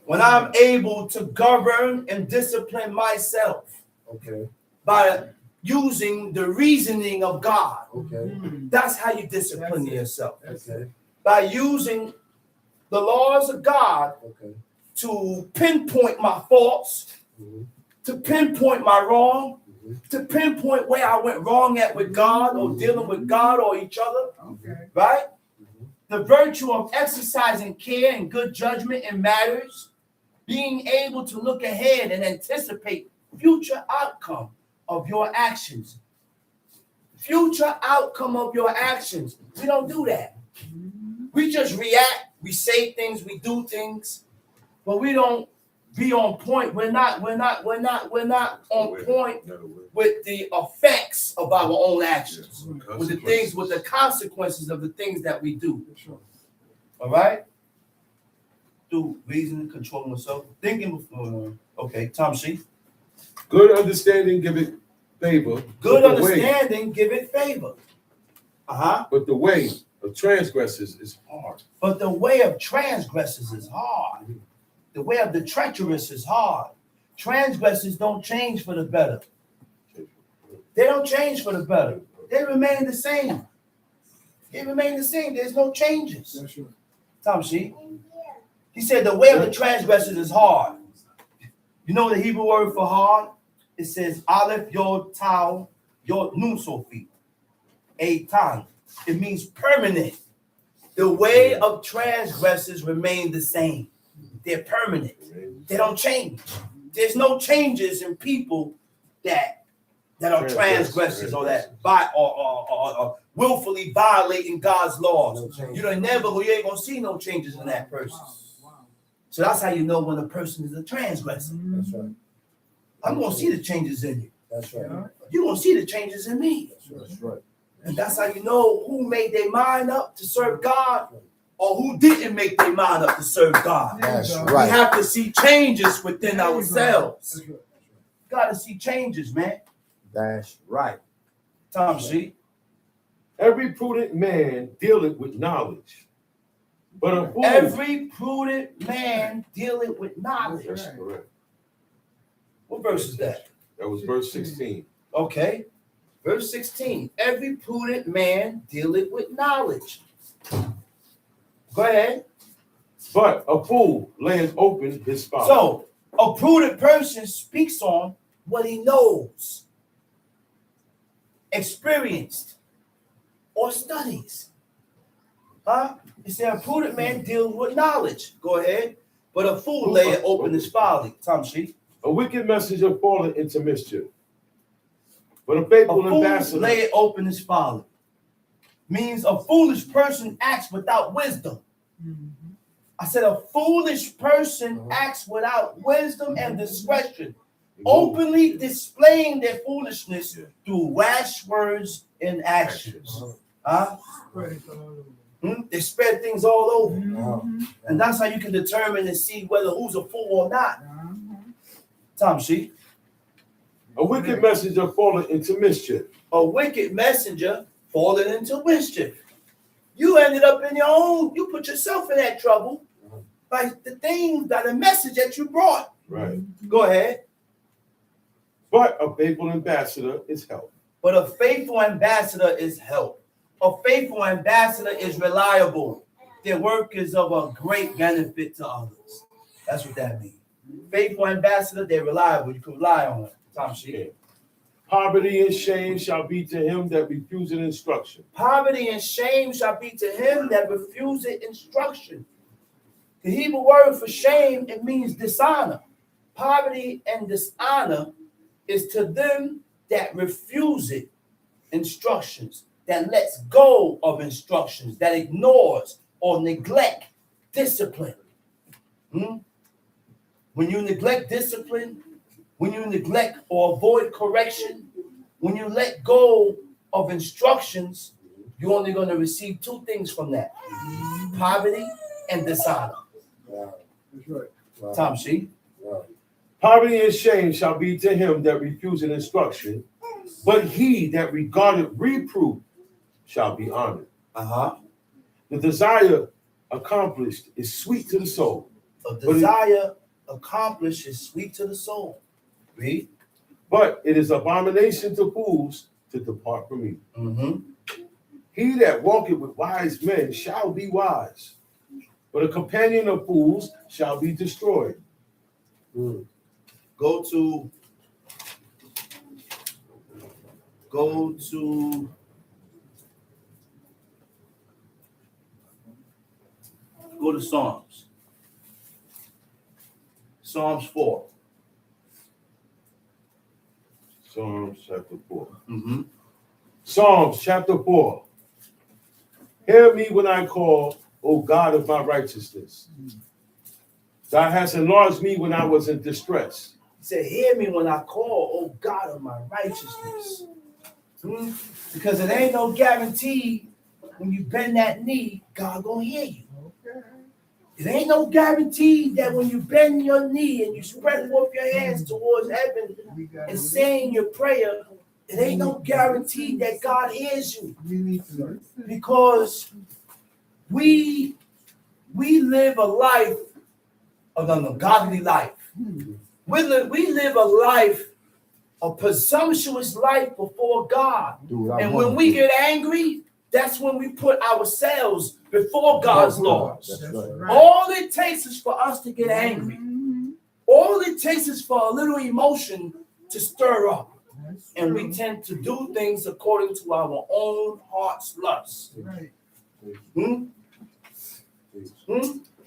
When I'm able to govern and discipline myself Okay. by using the reasoning of God, Okay. that's how you discipline yourself. Okay. By using the laws of God Okay. to pinpoint my faults, to pinpoint my wrong, to pinpoint where I went wrong at with God or dealing with God or each other, Okay. right? The virtue of exercising care and good judgment in matters, being able to look ahead and anticipate future outcome of your actions. Future outcome of your actions. We don't do that. We just react, we say things, we do things, but we don't be on point. We're not on point with the effects of our own actions, with the things, with the consequences of the things that we do. All right? Through reasoning, controlling myself, thinking before. Okay, Tom C. Good understanding giveth favor. Good but the way- understanding giveth favor. But the way of transgressors is hard. But the way of transgressors is hard. The way of the treacherous is hard. Transgressors don't change for the better. They don't change for the better. They remain the same. They remain the same. There's no changes. That's right. Tom C. He said the way of the transgressors is hard. You know the Hebrew word for hard? It says aleph yod tau yod nun sofi. A time. It means permanent. The way of transgressors remain the same. They're permanent. They don't change. There's no changes in people that are transgressors or that or willfully violating God's laws. You ain't gonna see no changes in that person. So that's how you know when a person is a transgressor. That's right. I'm gonna see the changes in you. That's right. You're gonna see the changes in me. That's right. And that's how you know who made their mind up to serve God or who didn't make their mind up to serve God. That's We right. have to see changes within ourselves. That's right. Got to see changes, man. That's right. Tom C. Every prudent man dealeth with knowledge. But a fool. Every prudent man dealing with knowledge. That's correct. What verse is that? That was verse 16. Okay. Verse 16. Every prudent man dealing with knowledge. Go ahead. But a fool layeth open his folly. So, a prudent person speaks on what he knows, experienced, or studies. It said a prudent man deals with knowledge. Go ahead. But a fool layeth open his folly. Tom Sheep. A wicked messenger falleth into mischief. But a A faithful fool ambassador. layeth open his folly. Means a foolish person acts without wisdom. I said a foolish person acts without wisdom and discretion, openly displaying their foolishness through rash words and actions. They spread things all over. And that's how you can determine and see whether who's a fool or not. Tom Sheep. A wicked messenger falleth into mischief. A wicked messenger falling into mischief. You ended up in your own, you put yourself in that trouble by the things, by the message that you brought. Right. Go ahead. But a faithful ambassador is help. But a faithful ambassador is help. A faithful ambassador is reliable. Their work is of a great benefit to others. That's what that means. Faithful ambassador, they're reliable. You can rely on it. Tom Sheep. Poverty and shame shall be to him that refuseth instruction. Poverty and shame shall be to him that refuseth instruction. The Hebrew word for shame, it means dishonor. Poverty and dishonor is to them that refuse it instructions, that lets go of instructions, that ignores or neglect discipline. When you neglect discipline, when you neglect or avoid correction, when you let go of instructions, you're only going to receive two things from that: poverty and dishonor. That's right. Tom Sheep. Poverty and shame shall be to him that refuseth instruction, but he that regardeth reproof shall be honored. The desire accomplished is sweet to the soul. A desire accomplished is sweet to the soul. Read. But it is abomination to fools to depart from me. He that walketh with wise men shall be wise, but a companion of fools shall be destroyed. Go to Psalms. Psalms 4. Psalms chapter 4. Psalms chapter 4. Hear me when I call, O God of my righteousness. Thou hast enlarged me when I was in distress. He said, hear me when I call, O God of my righteousness. Because it ain't no guarantee when you bend that knee, God gonna hear you. It ain't no guarantee that when you bend your knee and you spread forth your hands towards heaven and saying your prayer, it ain't no guarantee that God hears you. Because we live a life of an ungodly life. We live a life, a presumptuous life before God. And when we get angry, that's when we put ourselves before God's laws. All it takes is for us to get angry. All it takes is for a little emotion to stir up. And we tend to do things according to our own heart's lust. He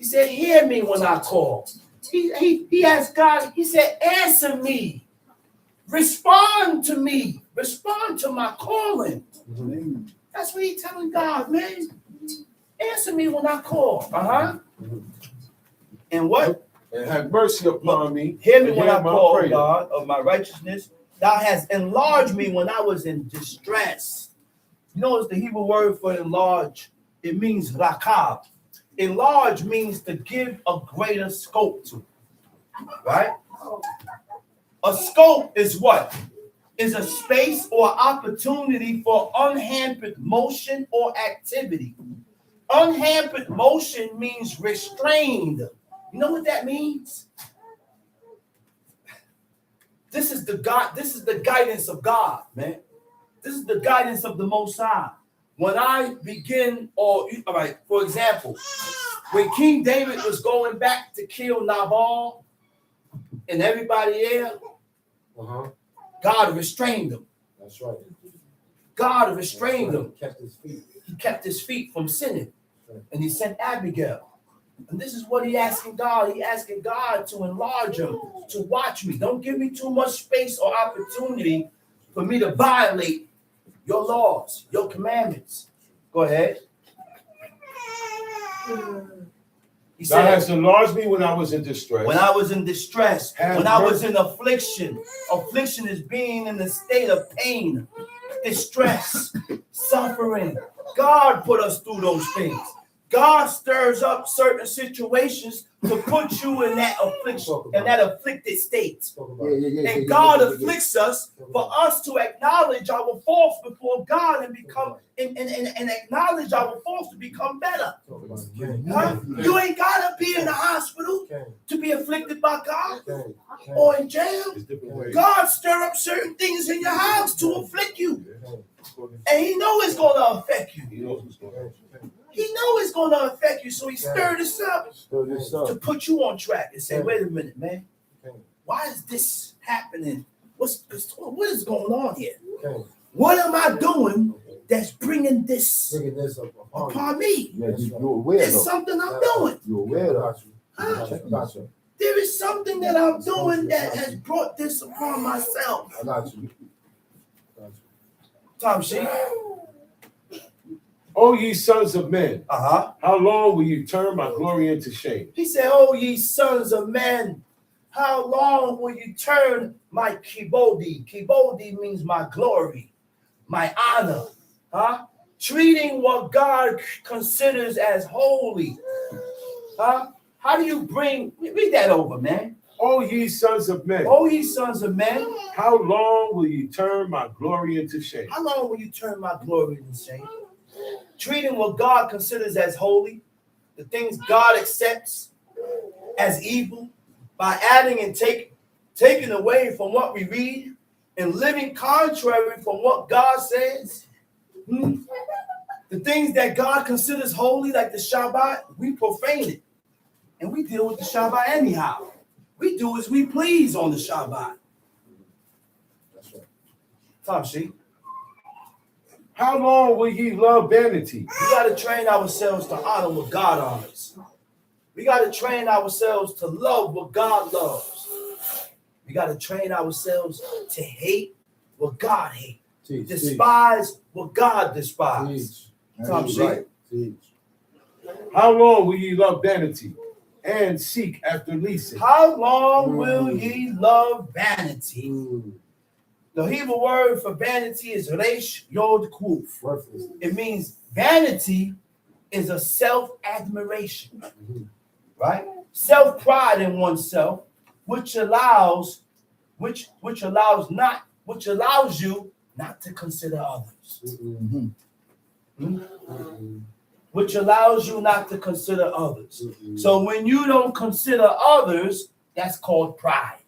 said, hear me when I call. He asked God, he said, answer me. Respond to me. Respond to my calling. That's what he's telling God, man. Answer me when I call. And what? And have mercy upon me. Hear me when I call, prayer. God, of my righteousness. Thou hast enlarged me when I was in distress. You know, it's the Hebrew word for enlarge. It means rakab. Enlarge means to give a greater scope to. Right? A scope is what? Is a space or opportunity for unhampered motion or activity. Unhampered motion means restrained. You know what that means? This is the guidance of God, man. This is the guidance of the Most High. When I begin, all right, for example, when King David was going back to kill Nabal and everybody there, God restrained him. That's right. God restrained him. Kept his feet. He kept his feet from sinning. And he sent Abigail. And this is what he asking God. He asking God to enlarge him, to watch me. Don't give me too much space or opportunity for me to violate your laws, your commandments. Go ahead. He Thou hast enlarged me when I was in distress. When I was in distress, when I was in affliction. Affliction is being in the state of pain, distress, suffering. God put us through those things. God stirs up certain situations to put you in that affliction, in that afflicted state. And God afflicts us for us to acknowledge our faults before God and become and acknowledge our faults to become better. You ain't gotta be in the hospital to be afflicted by God or in jail. God stir up certain things in your house to afflict you. And he know it's gonna affect you. He know it's going to affect you, so he stirred this up to put you on track and say, wait a minute, man. Why is this happening? What is going on here? What am I doing that's bringing this upon me? It's something I'm doing. There is something that I'm doing that has brought this upon myself. Tom Sheep. O ye sons of men, how long will you turn my glory into shame? He said, oh, ye sons of men, how long will you turn my kibodi? Kibodi means my glory, my honor. Treating what God considers as holy. How do you bring, read that over, man. O ye sons of men. O ye sons of men. How long will you turn my glory into shame? How long will you turn my glory into shame? Treating what God considers as holy, the things God accepts as evil, by adding and taking away from what we read and living contrary from what God says. The things that God considers holy, like the Shabbat, we profane it. And we deal with the Shabbat anyhow. We do as we please on the Shabbat. That's right. Tom Sheep. How long will ye love vanity? We got to train ourselves to honor what God honors. We got to train ourselves to love what God loves. We got to train ourselves to hate what God hates. Despise what God despises. Tom Sheep. How long will ye love vanity and seek after leasing? How long will ye love vanity? The Hebrew word for vanity is resh yod kuf. It means vanity is a self-admiration. right? Self-pride in oneself, which allows you not to consider others. Which allows you not to consider others. So when you don't consider others, that's called pride.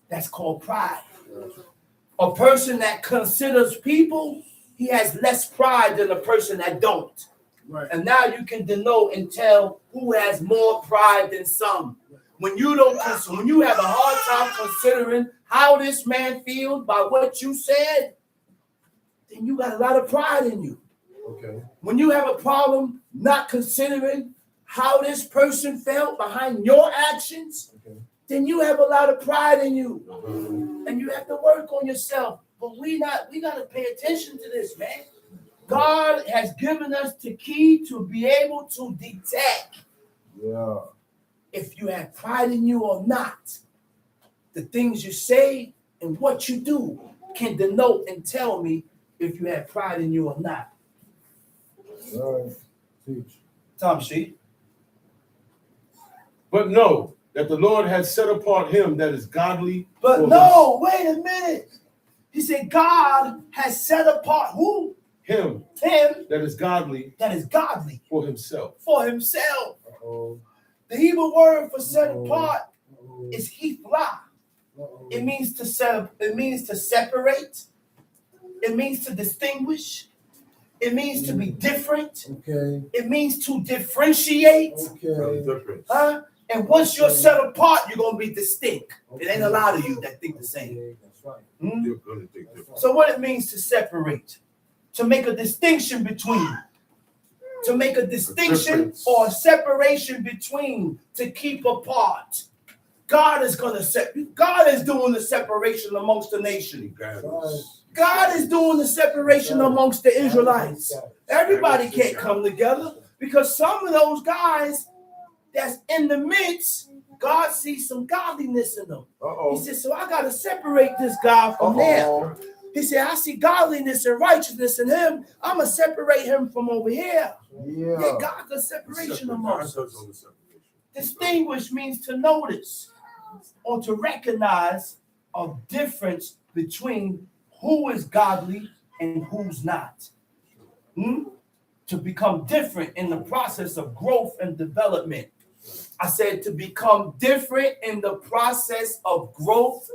That's called pride. A person that considers people, he has less pride than a person that don't. Right. And now you can denote and tell who has more pride than some. When you have a hard time considering how this man feels by what you said, then you got a lot of pride in you. Okay. When you have a problem not considering how this person felt behind your actions, then you have a lot of pride in you. And you have to work on yourself. But we got to pay attention to this, man. God has given us the key to be able to detect if you have pride in you or not. The things you say and what you do can denote and tell me if you have pride in you or not. Tom Sheet. But know that the Lord has set apart him that is godly. But no, wait a minute. He said God has set apart who? Him that is godly. That is godly. For himself. For himself. The Hebrew word for set apart is hiflah. It means to set. It means to separate. It means to distinguish. It means to be different. Okay. It means to differentiate. Okay. Huh? And once you're set apart, you're gonna be distinct. It ain't a lot of you that think the same. That's right. You're gonna think different. So what it means to separate, to make a distinction between, to make a distinction or a separation between, to keep apart. God is doing the separation amongst the nation. God is doing the separation amongst the Israelites. Everybody can't come together because some of those guys that's in the midst, God sees some godliness in them. He said, so I got to separate this guy from there. He said, I see godliness and righteousness in him. I'm going to separate him from over here. Yeah, God's a separation amongst us. Distinguish means to notice or to recognize a difference between who is godly and who's not. To become different in the process of growth and development. I said to become different in the process of growth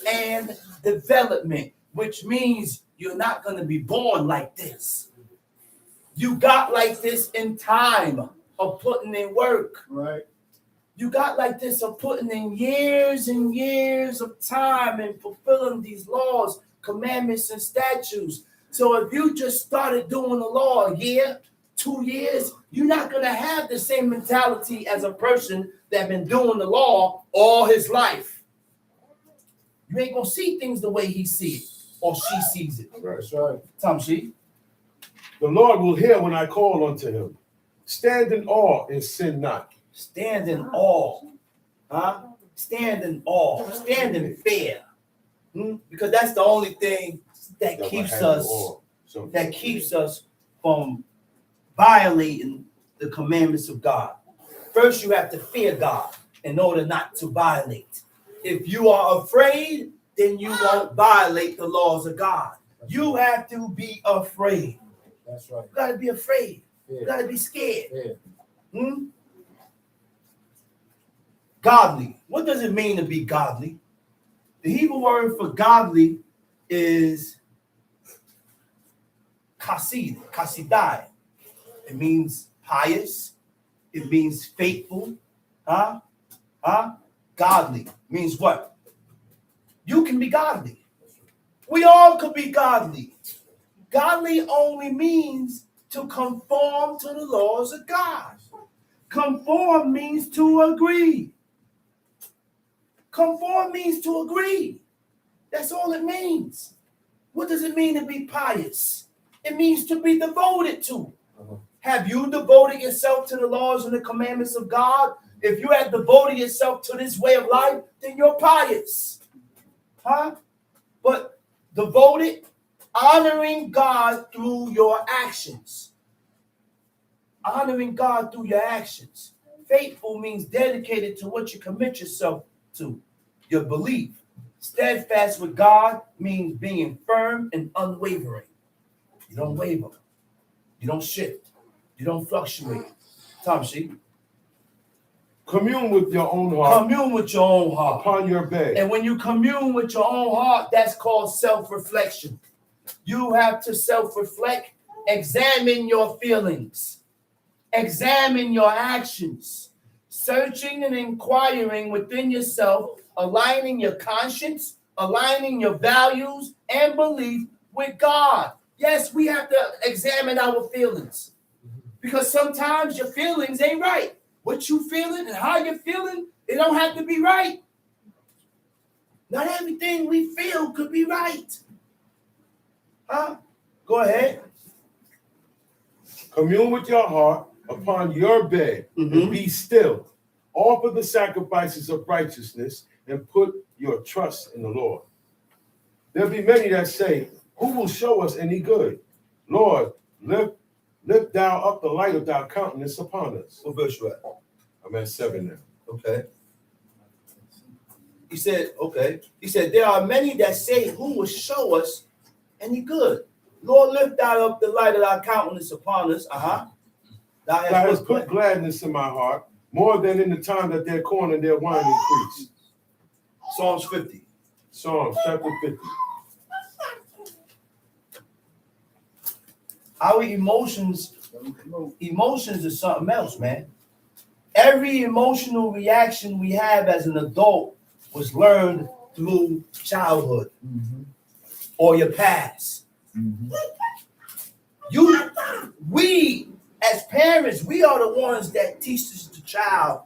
and development, which means you're not going to be born like this. You got like this in time of putting in work. Right. You got like this of putting in years and years of time and fulfilling these laws, commandments, and statutes. So if you just started doing the law a year, 2 years, you're not going to have the same mentality as a person that been doing the law all his life. You ain't going to see things the way he sees it or she sees it. That's right. Tom She. The Lord will hear when I call unto him. Stand in awe and sin not. Stand in awe. Huh? Stand in awe. Stand in fear. Because that's the only thing that keeps us from violating the commandments of God. First, you have to fear God in order not to violate. If you are afraid, then you won't violate the laws of God. You have to be afraid. That's right. You got to be afraid. You got to be scared. Godly. What does it mean to be godly? The Hebrew word for godly is kasidai. It means pious. It means faithful. Godly means what? You can be godly. We all could be godly. Godly only means to conform to the laws of God. Conform means to agree. Conform means to agree. That's all it means. What does it mean to be pious? It means to be devoted to. Have you devoted yourself to the laws and the commandments of God? If you have devoted yourself to this way of life, then you're pious. But devoted, honoring God through your actions. Honoring God through your actions. Faithful means dedicated to what you commit yourself to, your belief. Steadfast with God means being firm and unwavering. You don't waver. You don't shift. You don't fluctuate. Tom, see? Commune with your own heart. Commune with your own heart. Upon your bed. And when you commune with your own heart, that's called self-reflection. You have to self-reflect, examine your feelings, examine your actions, searching and inquiring within yourself, aligning your conscience, aligning your values and belief with God. Yes, we have to examine our feelings because sometimes your feelings ain't right. What you feeling and how you're feeling, it don't have to be right. Not everything we feel could be right. Huh? Go ahead. Commune with your heart upon your bed and be still. Offer the sacrifices of righteousness and put your trust in the Lord. There'll be many that say, who will show us any good? Lord, lift thou up the light of thy countenance upon us. What verse you at? I'm at 7 now. Okay. He said, there are many that say, who will show us any good? Lord, lift thou up the light of thy countenance upon us. Thou hast put gladness in my heart, more than in the time that their corn and their wine increased. Psalms 50. Psalms chapter 50. Our emotions is something else, man. Every emotional reaction we have as an adult was learned through childhood or your past. We as parents, we are the ones that teach the child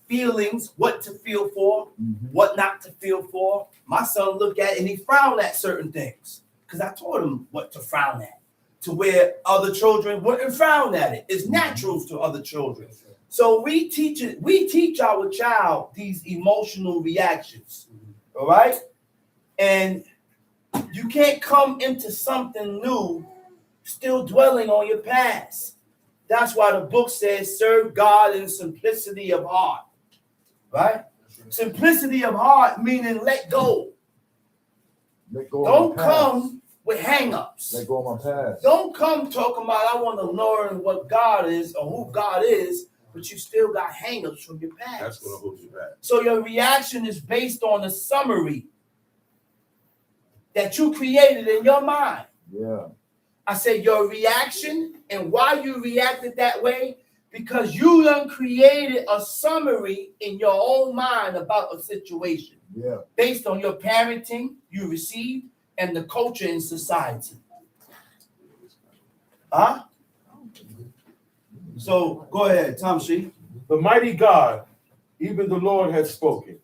feelings, what to feel for, what not to feel for. My son looked at it and he frowned at certain things because I taught him what to frown at, to where other children wouldn't frown at it. It's natural to other children. So we teach our child these emotional reactions. All right? And you can't come into something new still dwelling on your past. That's why the book says, serve God in simplicity of heart. Right? Simplicity of heart meaning let go. Don't come with hang-ups. Let go of my past. Don't come talking about I want to learn what God is or who God is, but you still got hang-ups from your past. That's going to hold you back. So your reaction is based on a summary that you created in your mind. Yeah. I said your reaction and why you reacted that way, because you done created a summary in your own mind about a situation. Yeah. Based on your parenting you received and the culture in society. Huh? So go ahead, Tom C. The mighty God, even the Lord, has spoken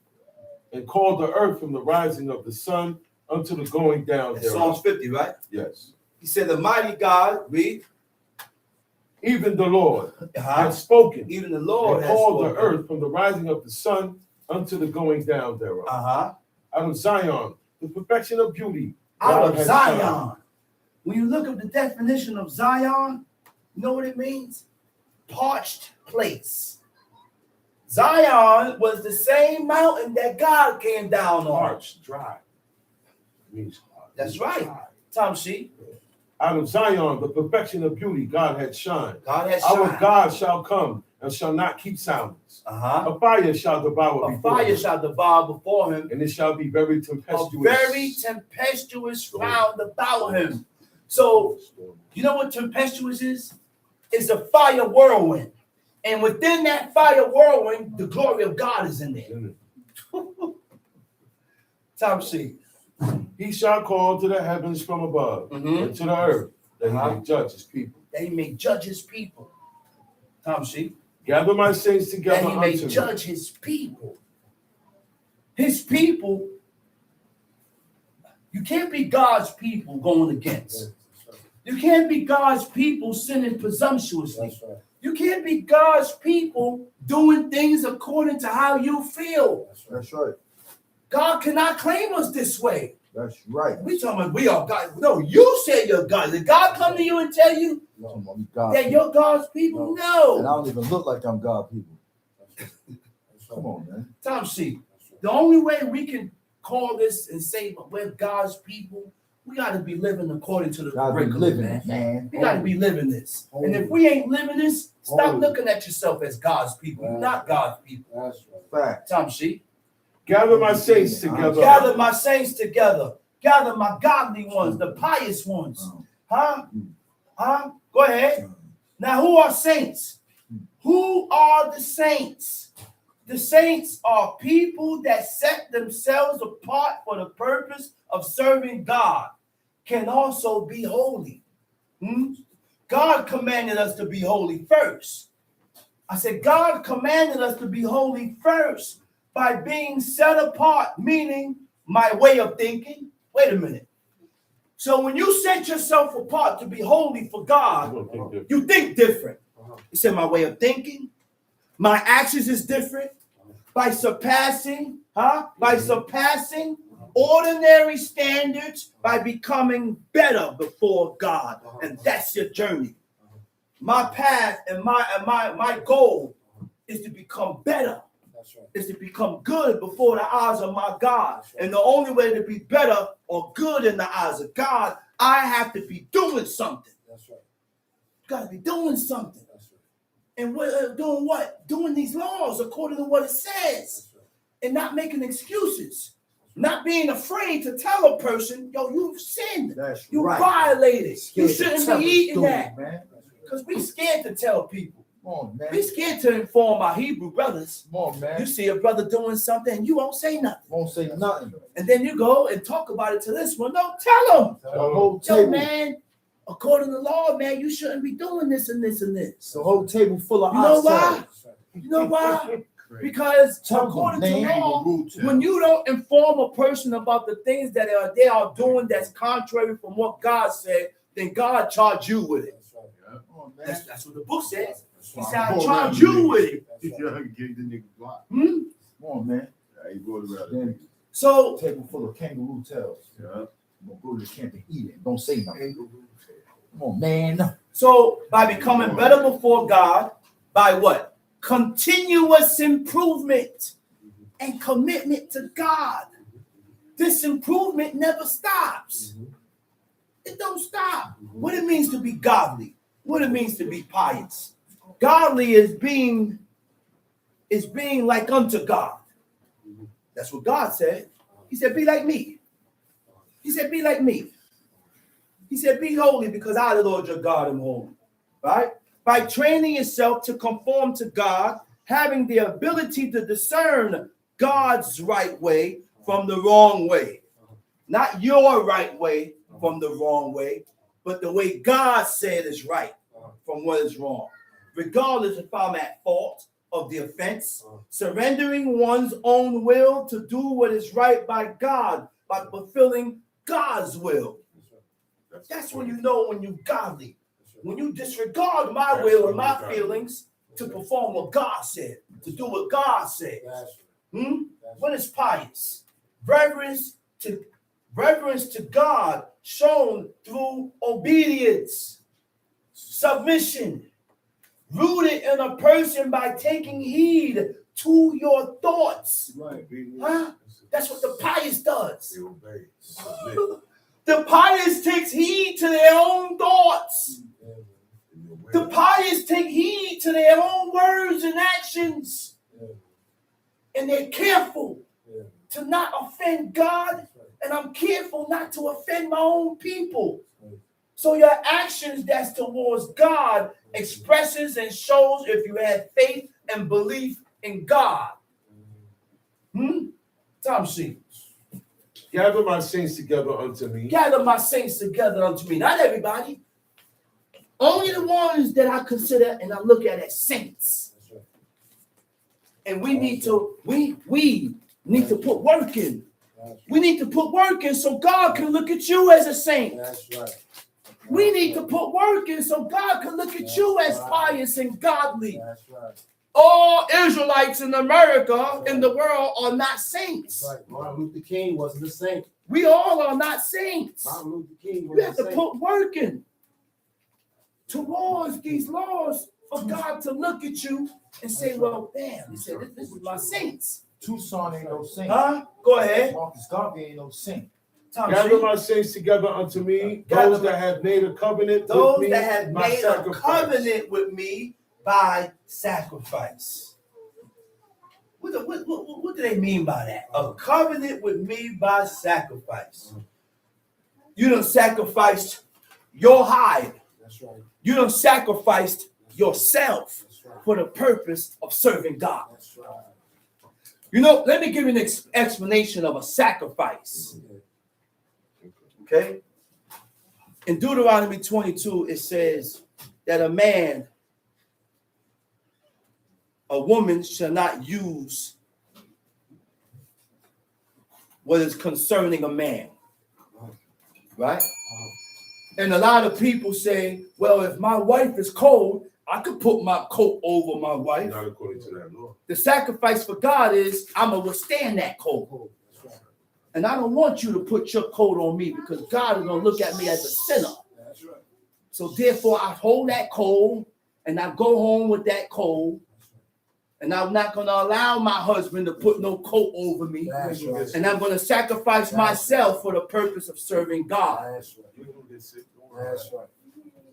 and called the earth from the rising of the sun unto the going down thereof. Psalms 50, right? Yes. He said, the mighty God, read. Even the Lord has spoken. Even the Lord has called the earth from the rising of the sun unto the going down thereof. Out of Zion, the perfection of beauty. Out of Zion. When you look at the definition of Zion, you know what it means? Parched place. Zion was the same mountain that God came down on. Parched, dry. It means hard. That's right. Tom C. Out of Zion, the perfection of beauty, God had shined. God has shined. Our God shall come and shall not keep silence. A fire shall devour before him. And it shall be very tempestuous. A very tempestuous round about him. So, you know what tempestuous is? It's a fire whirlwind. And within that fire whirlwind, the glory of God is in there. Tom C. He shall call to the heavens from above and to the earth that he may judge his people. That he may judge his people. Tom C. Gather my saints together that he may unto judge his people. His people. You can't be God's people going against. You can't be God's people sinning presumptuously. You can't be God's people doing things according to how you feel. That's right. God cannot claim us this way. That's right. We talking about we are God. No, you say you're God. Did God come to you and tell you that you're God's people? No. And I don't even look like I'm God people. Come on, man. Tom C. The only way we can call this and say we're God's people, we got to be living according to the curriculum, man. We got to be living this. And if we ain't living this, stop looking at yourself as God's people. You're not God's people. That's right. Fact. Tom C. Gather my saints together. Gather my saints together. Gather my godly ones, the pious ones. Huh? Huh? Go ahead. Now, who are saints? Who are the saints? The saints are people that set themselves apart for the purpose of serving God, can also be holy. God commanded us to be holy first. I said, God commanded us to be holy first by being set apart, meaning my way of thinking. Wait a minute. So when you set yourself apart to be holy for God, you think different. He said, my way of thinking, my actions is different. By surpassing ordinary standards, by becoming better before God. And that's your journey. My path and my goal is to become better. That's right. Is to become good before the eyes of my God. Right. And the only way to be better or good in the eyes of God, I have to be doing something. That's right. You got to be doing something. That's right. And we're doing what? Doing these laws according to what it says. Right. And not making excuses. Not being afraid to tell a person, yo, you've sinned. That's you violated. You shouldn't be eating that. Because we scared to tell people. Come on, man. We scared to inform our Hebrew brothers. Come on, man. You see a brother doing something and you won't say nothing. Won't say nothing. And then you go and talk about it to this one. No, tell him. Yo, man, according to the law, man, you shouldn't be doing this and this and this. The whole table full of oxtails. You know why? Because according to law, when you don't inform a person about the things that they are doing that's contrary from what God said, then God charge you with it. That's what the book says. He said, I'll charge you with it. Come on, man. So, table full of kangaroo tails. Yeah. I'm gonna go to the camp and eat it. Don't say nothing. Come on, man. So, by becoming better before God, by what? Continuous improvement and commitment to God. This improvement never stops. It don't stop. What it means to be godly. What it means to be pious. Godly is being like unto God. That's what God said. He said, be like me. He said, be like me. He said, be holy because I, the Lord your God, am holy. Right? By training yourself to conform to God, having the ability to discern God's right way from the wrong way. Not your right way from the wrong way, but the way God said is right from what is wrong. Regardless if I'm at fault of the offense, surrendering one's own will to do what is right by God, by fulfilling God's will. That's when you know when you're godly. When you disregard my will and my feelings to perform what God said, to do what God said. When it's pious, reverence to God shown through obedience, submission, rooted in a person by taking heed to your thoughts. Right. Huh? That's what the pious does. The pious takes heed to their own thoughts. The pious take heed to their own words and actions. And they're careful to not offend God. And I'm careful not to offend my own people. So your actions that's towards God expresses and shows if you had faith and belief in God. Tom C. Gather my saints together unto me. Gather my saints together unto me. Not everybody. Only the ones that I consider and I look at as saints. And we need to put work in. We need to put work in so God can look at you as a saint. That's right. We need to put work in so God can look at you as pious and godly. That's right. all Israelites in America, in the world, are not saints. Right. Martin Luther King wasn't a saint. We all are not saints. Martin Luther King We have wasn't a to saint. put work in towards these laws for God to look at you and say, well, damn, he said, this is my saints. Tucson ain't no saint. Huh? Go ahead. Marcus Garvey ain't no saint. Tom Gather G. my saints together unto me, Gather those that have made a covenant Those with me, that have by made a sacrifice. covenant with me by sacrifice. What do they mean by that? A covenant with me by sacrifice. You done sacrificed your hide. That's right. You done sacrificed yourself That's right. for the purpose of serving God. That's right. You know, let me give you an explanation of a sacrifice. Okay? In Deuteronomy 22, it says that a woman shall not use what is concerning a man. Right? And a lot of people say, well, if my wife is cold, I could put my coat over my wife. Not according to that law. The sacrifice for God is I'm going to withstand that cold. Oh, that's right. And I don't want you to put your coat on me because God is going to look at me as a sinner. That's right. So therefore, I hold that cold and I go home with that cold. And I'm not going to allow my husband to put no coat over me. That's right. And I'm going to sacrifice myself for the purpose of serving God. That's right. You don't get sick. That's right.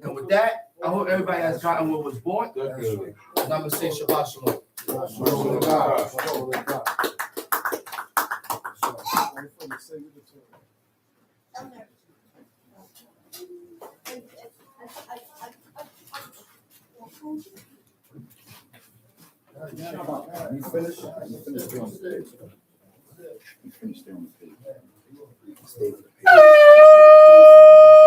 And with that, I hope everybody has gotten what was bought. Definitely. And I'm going to say Shabbat Shalom. Glory to God. Glory to God. That's right. You finished? You finished doing the page. You finished doing the page. Stay with the page.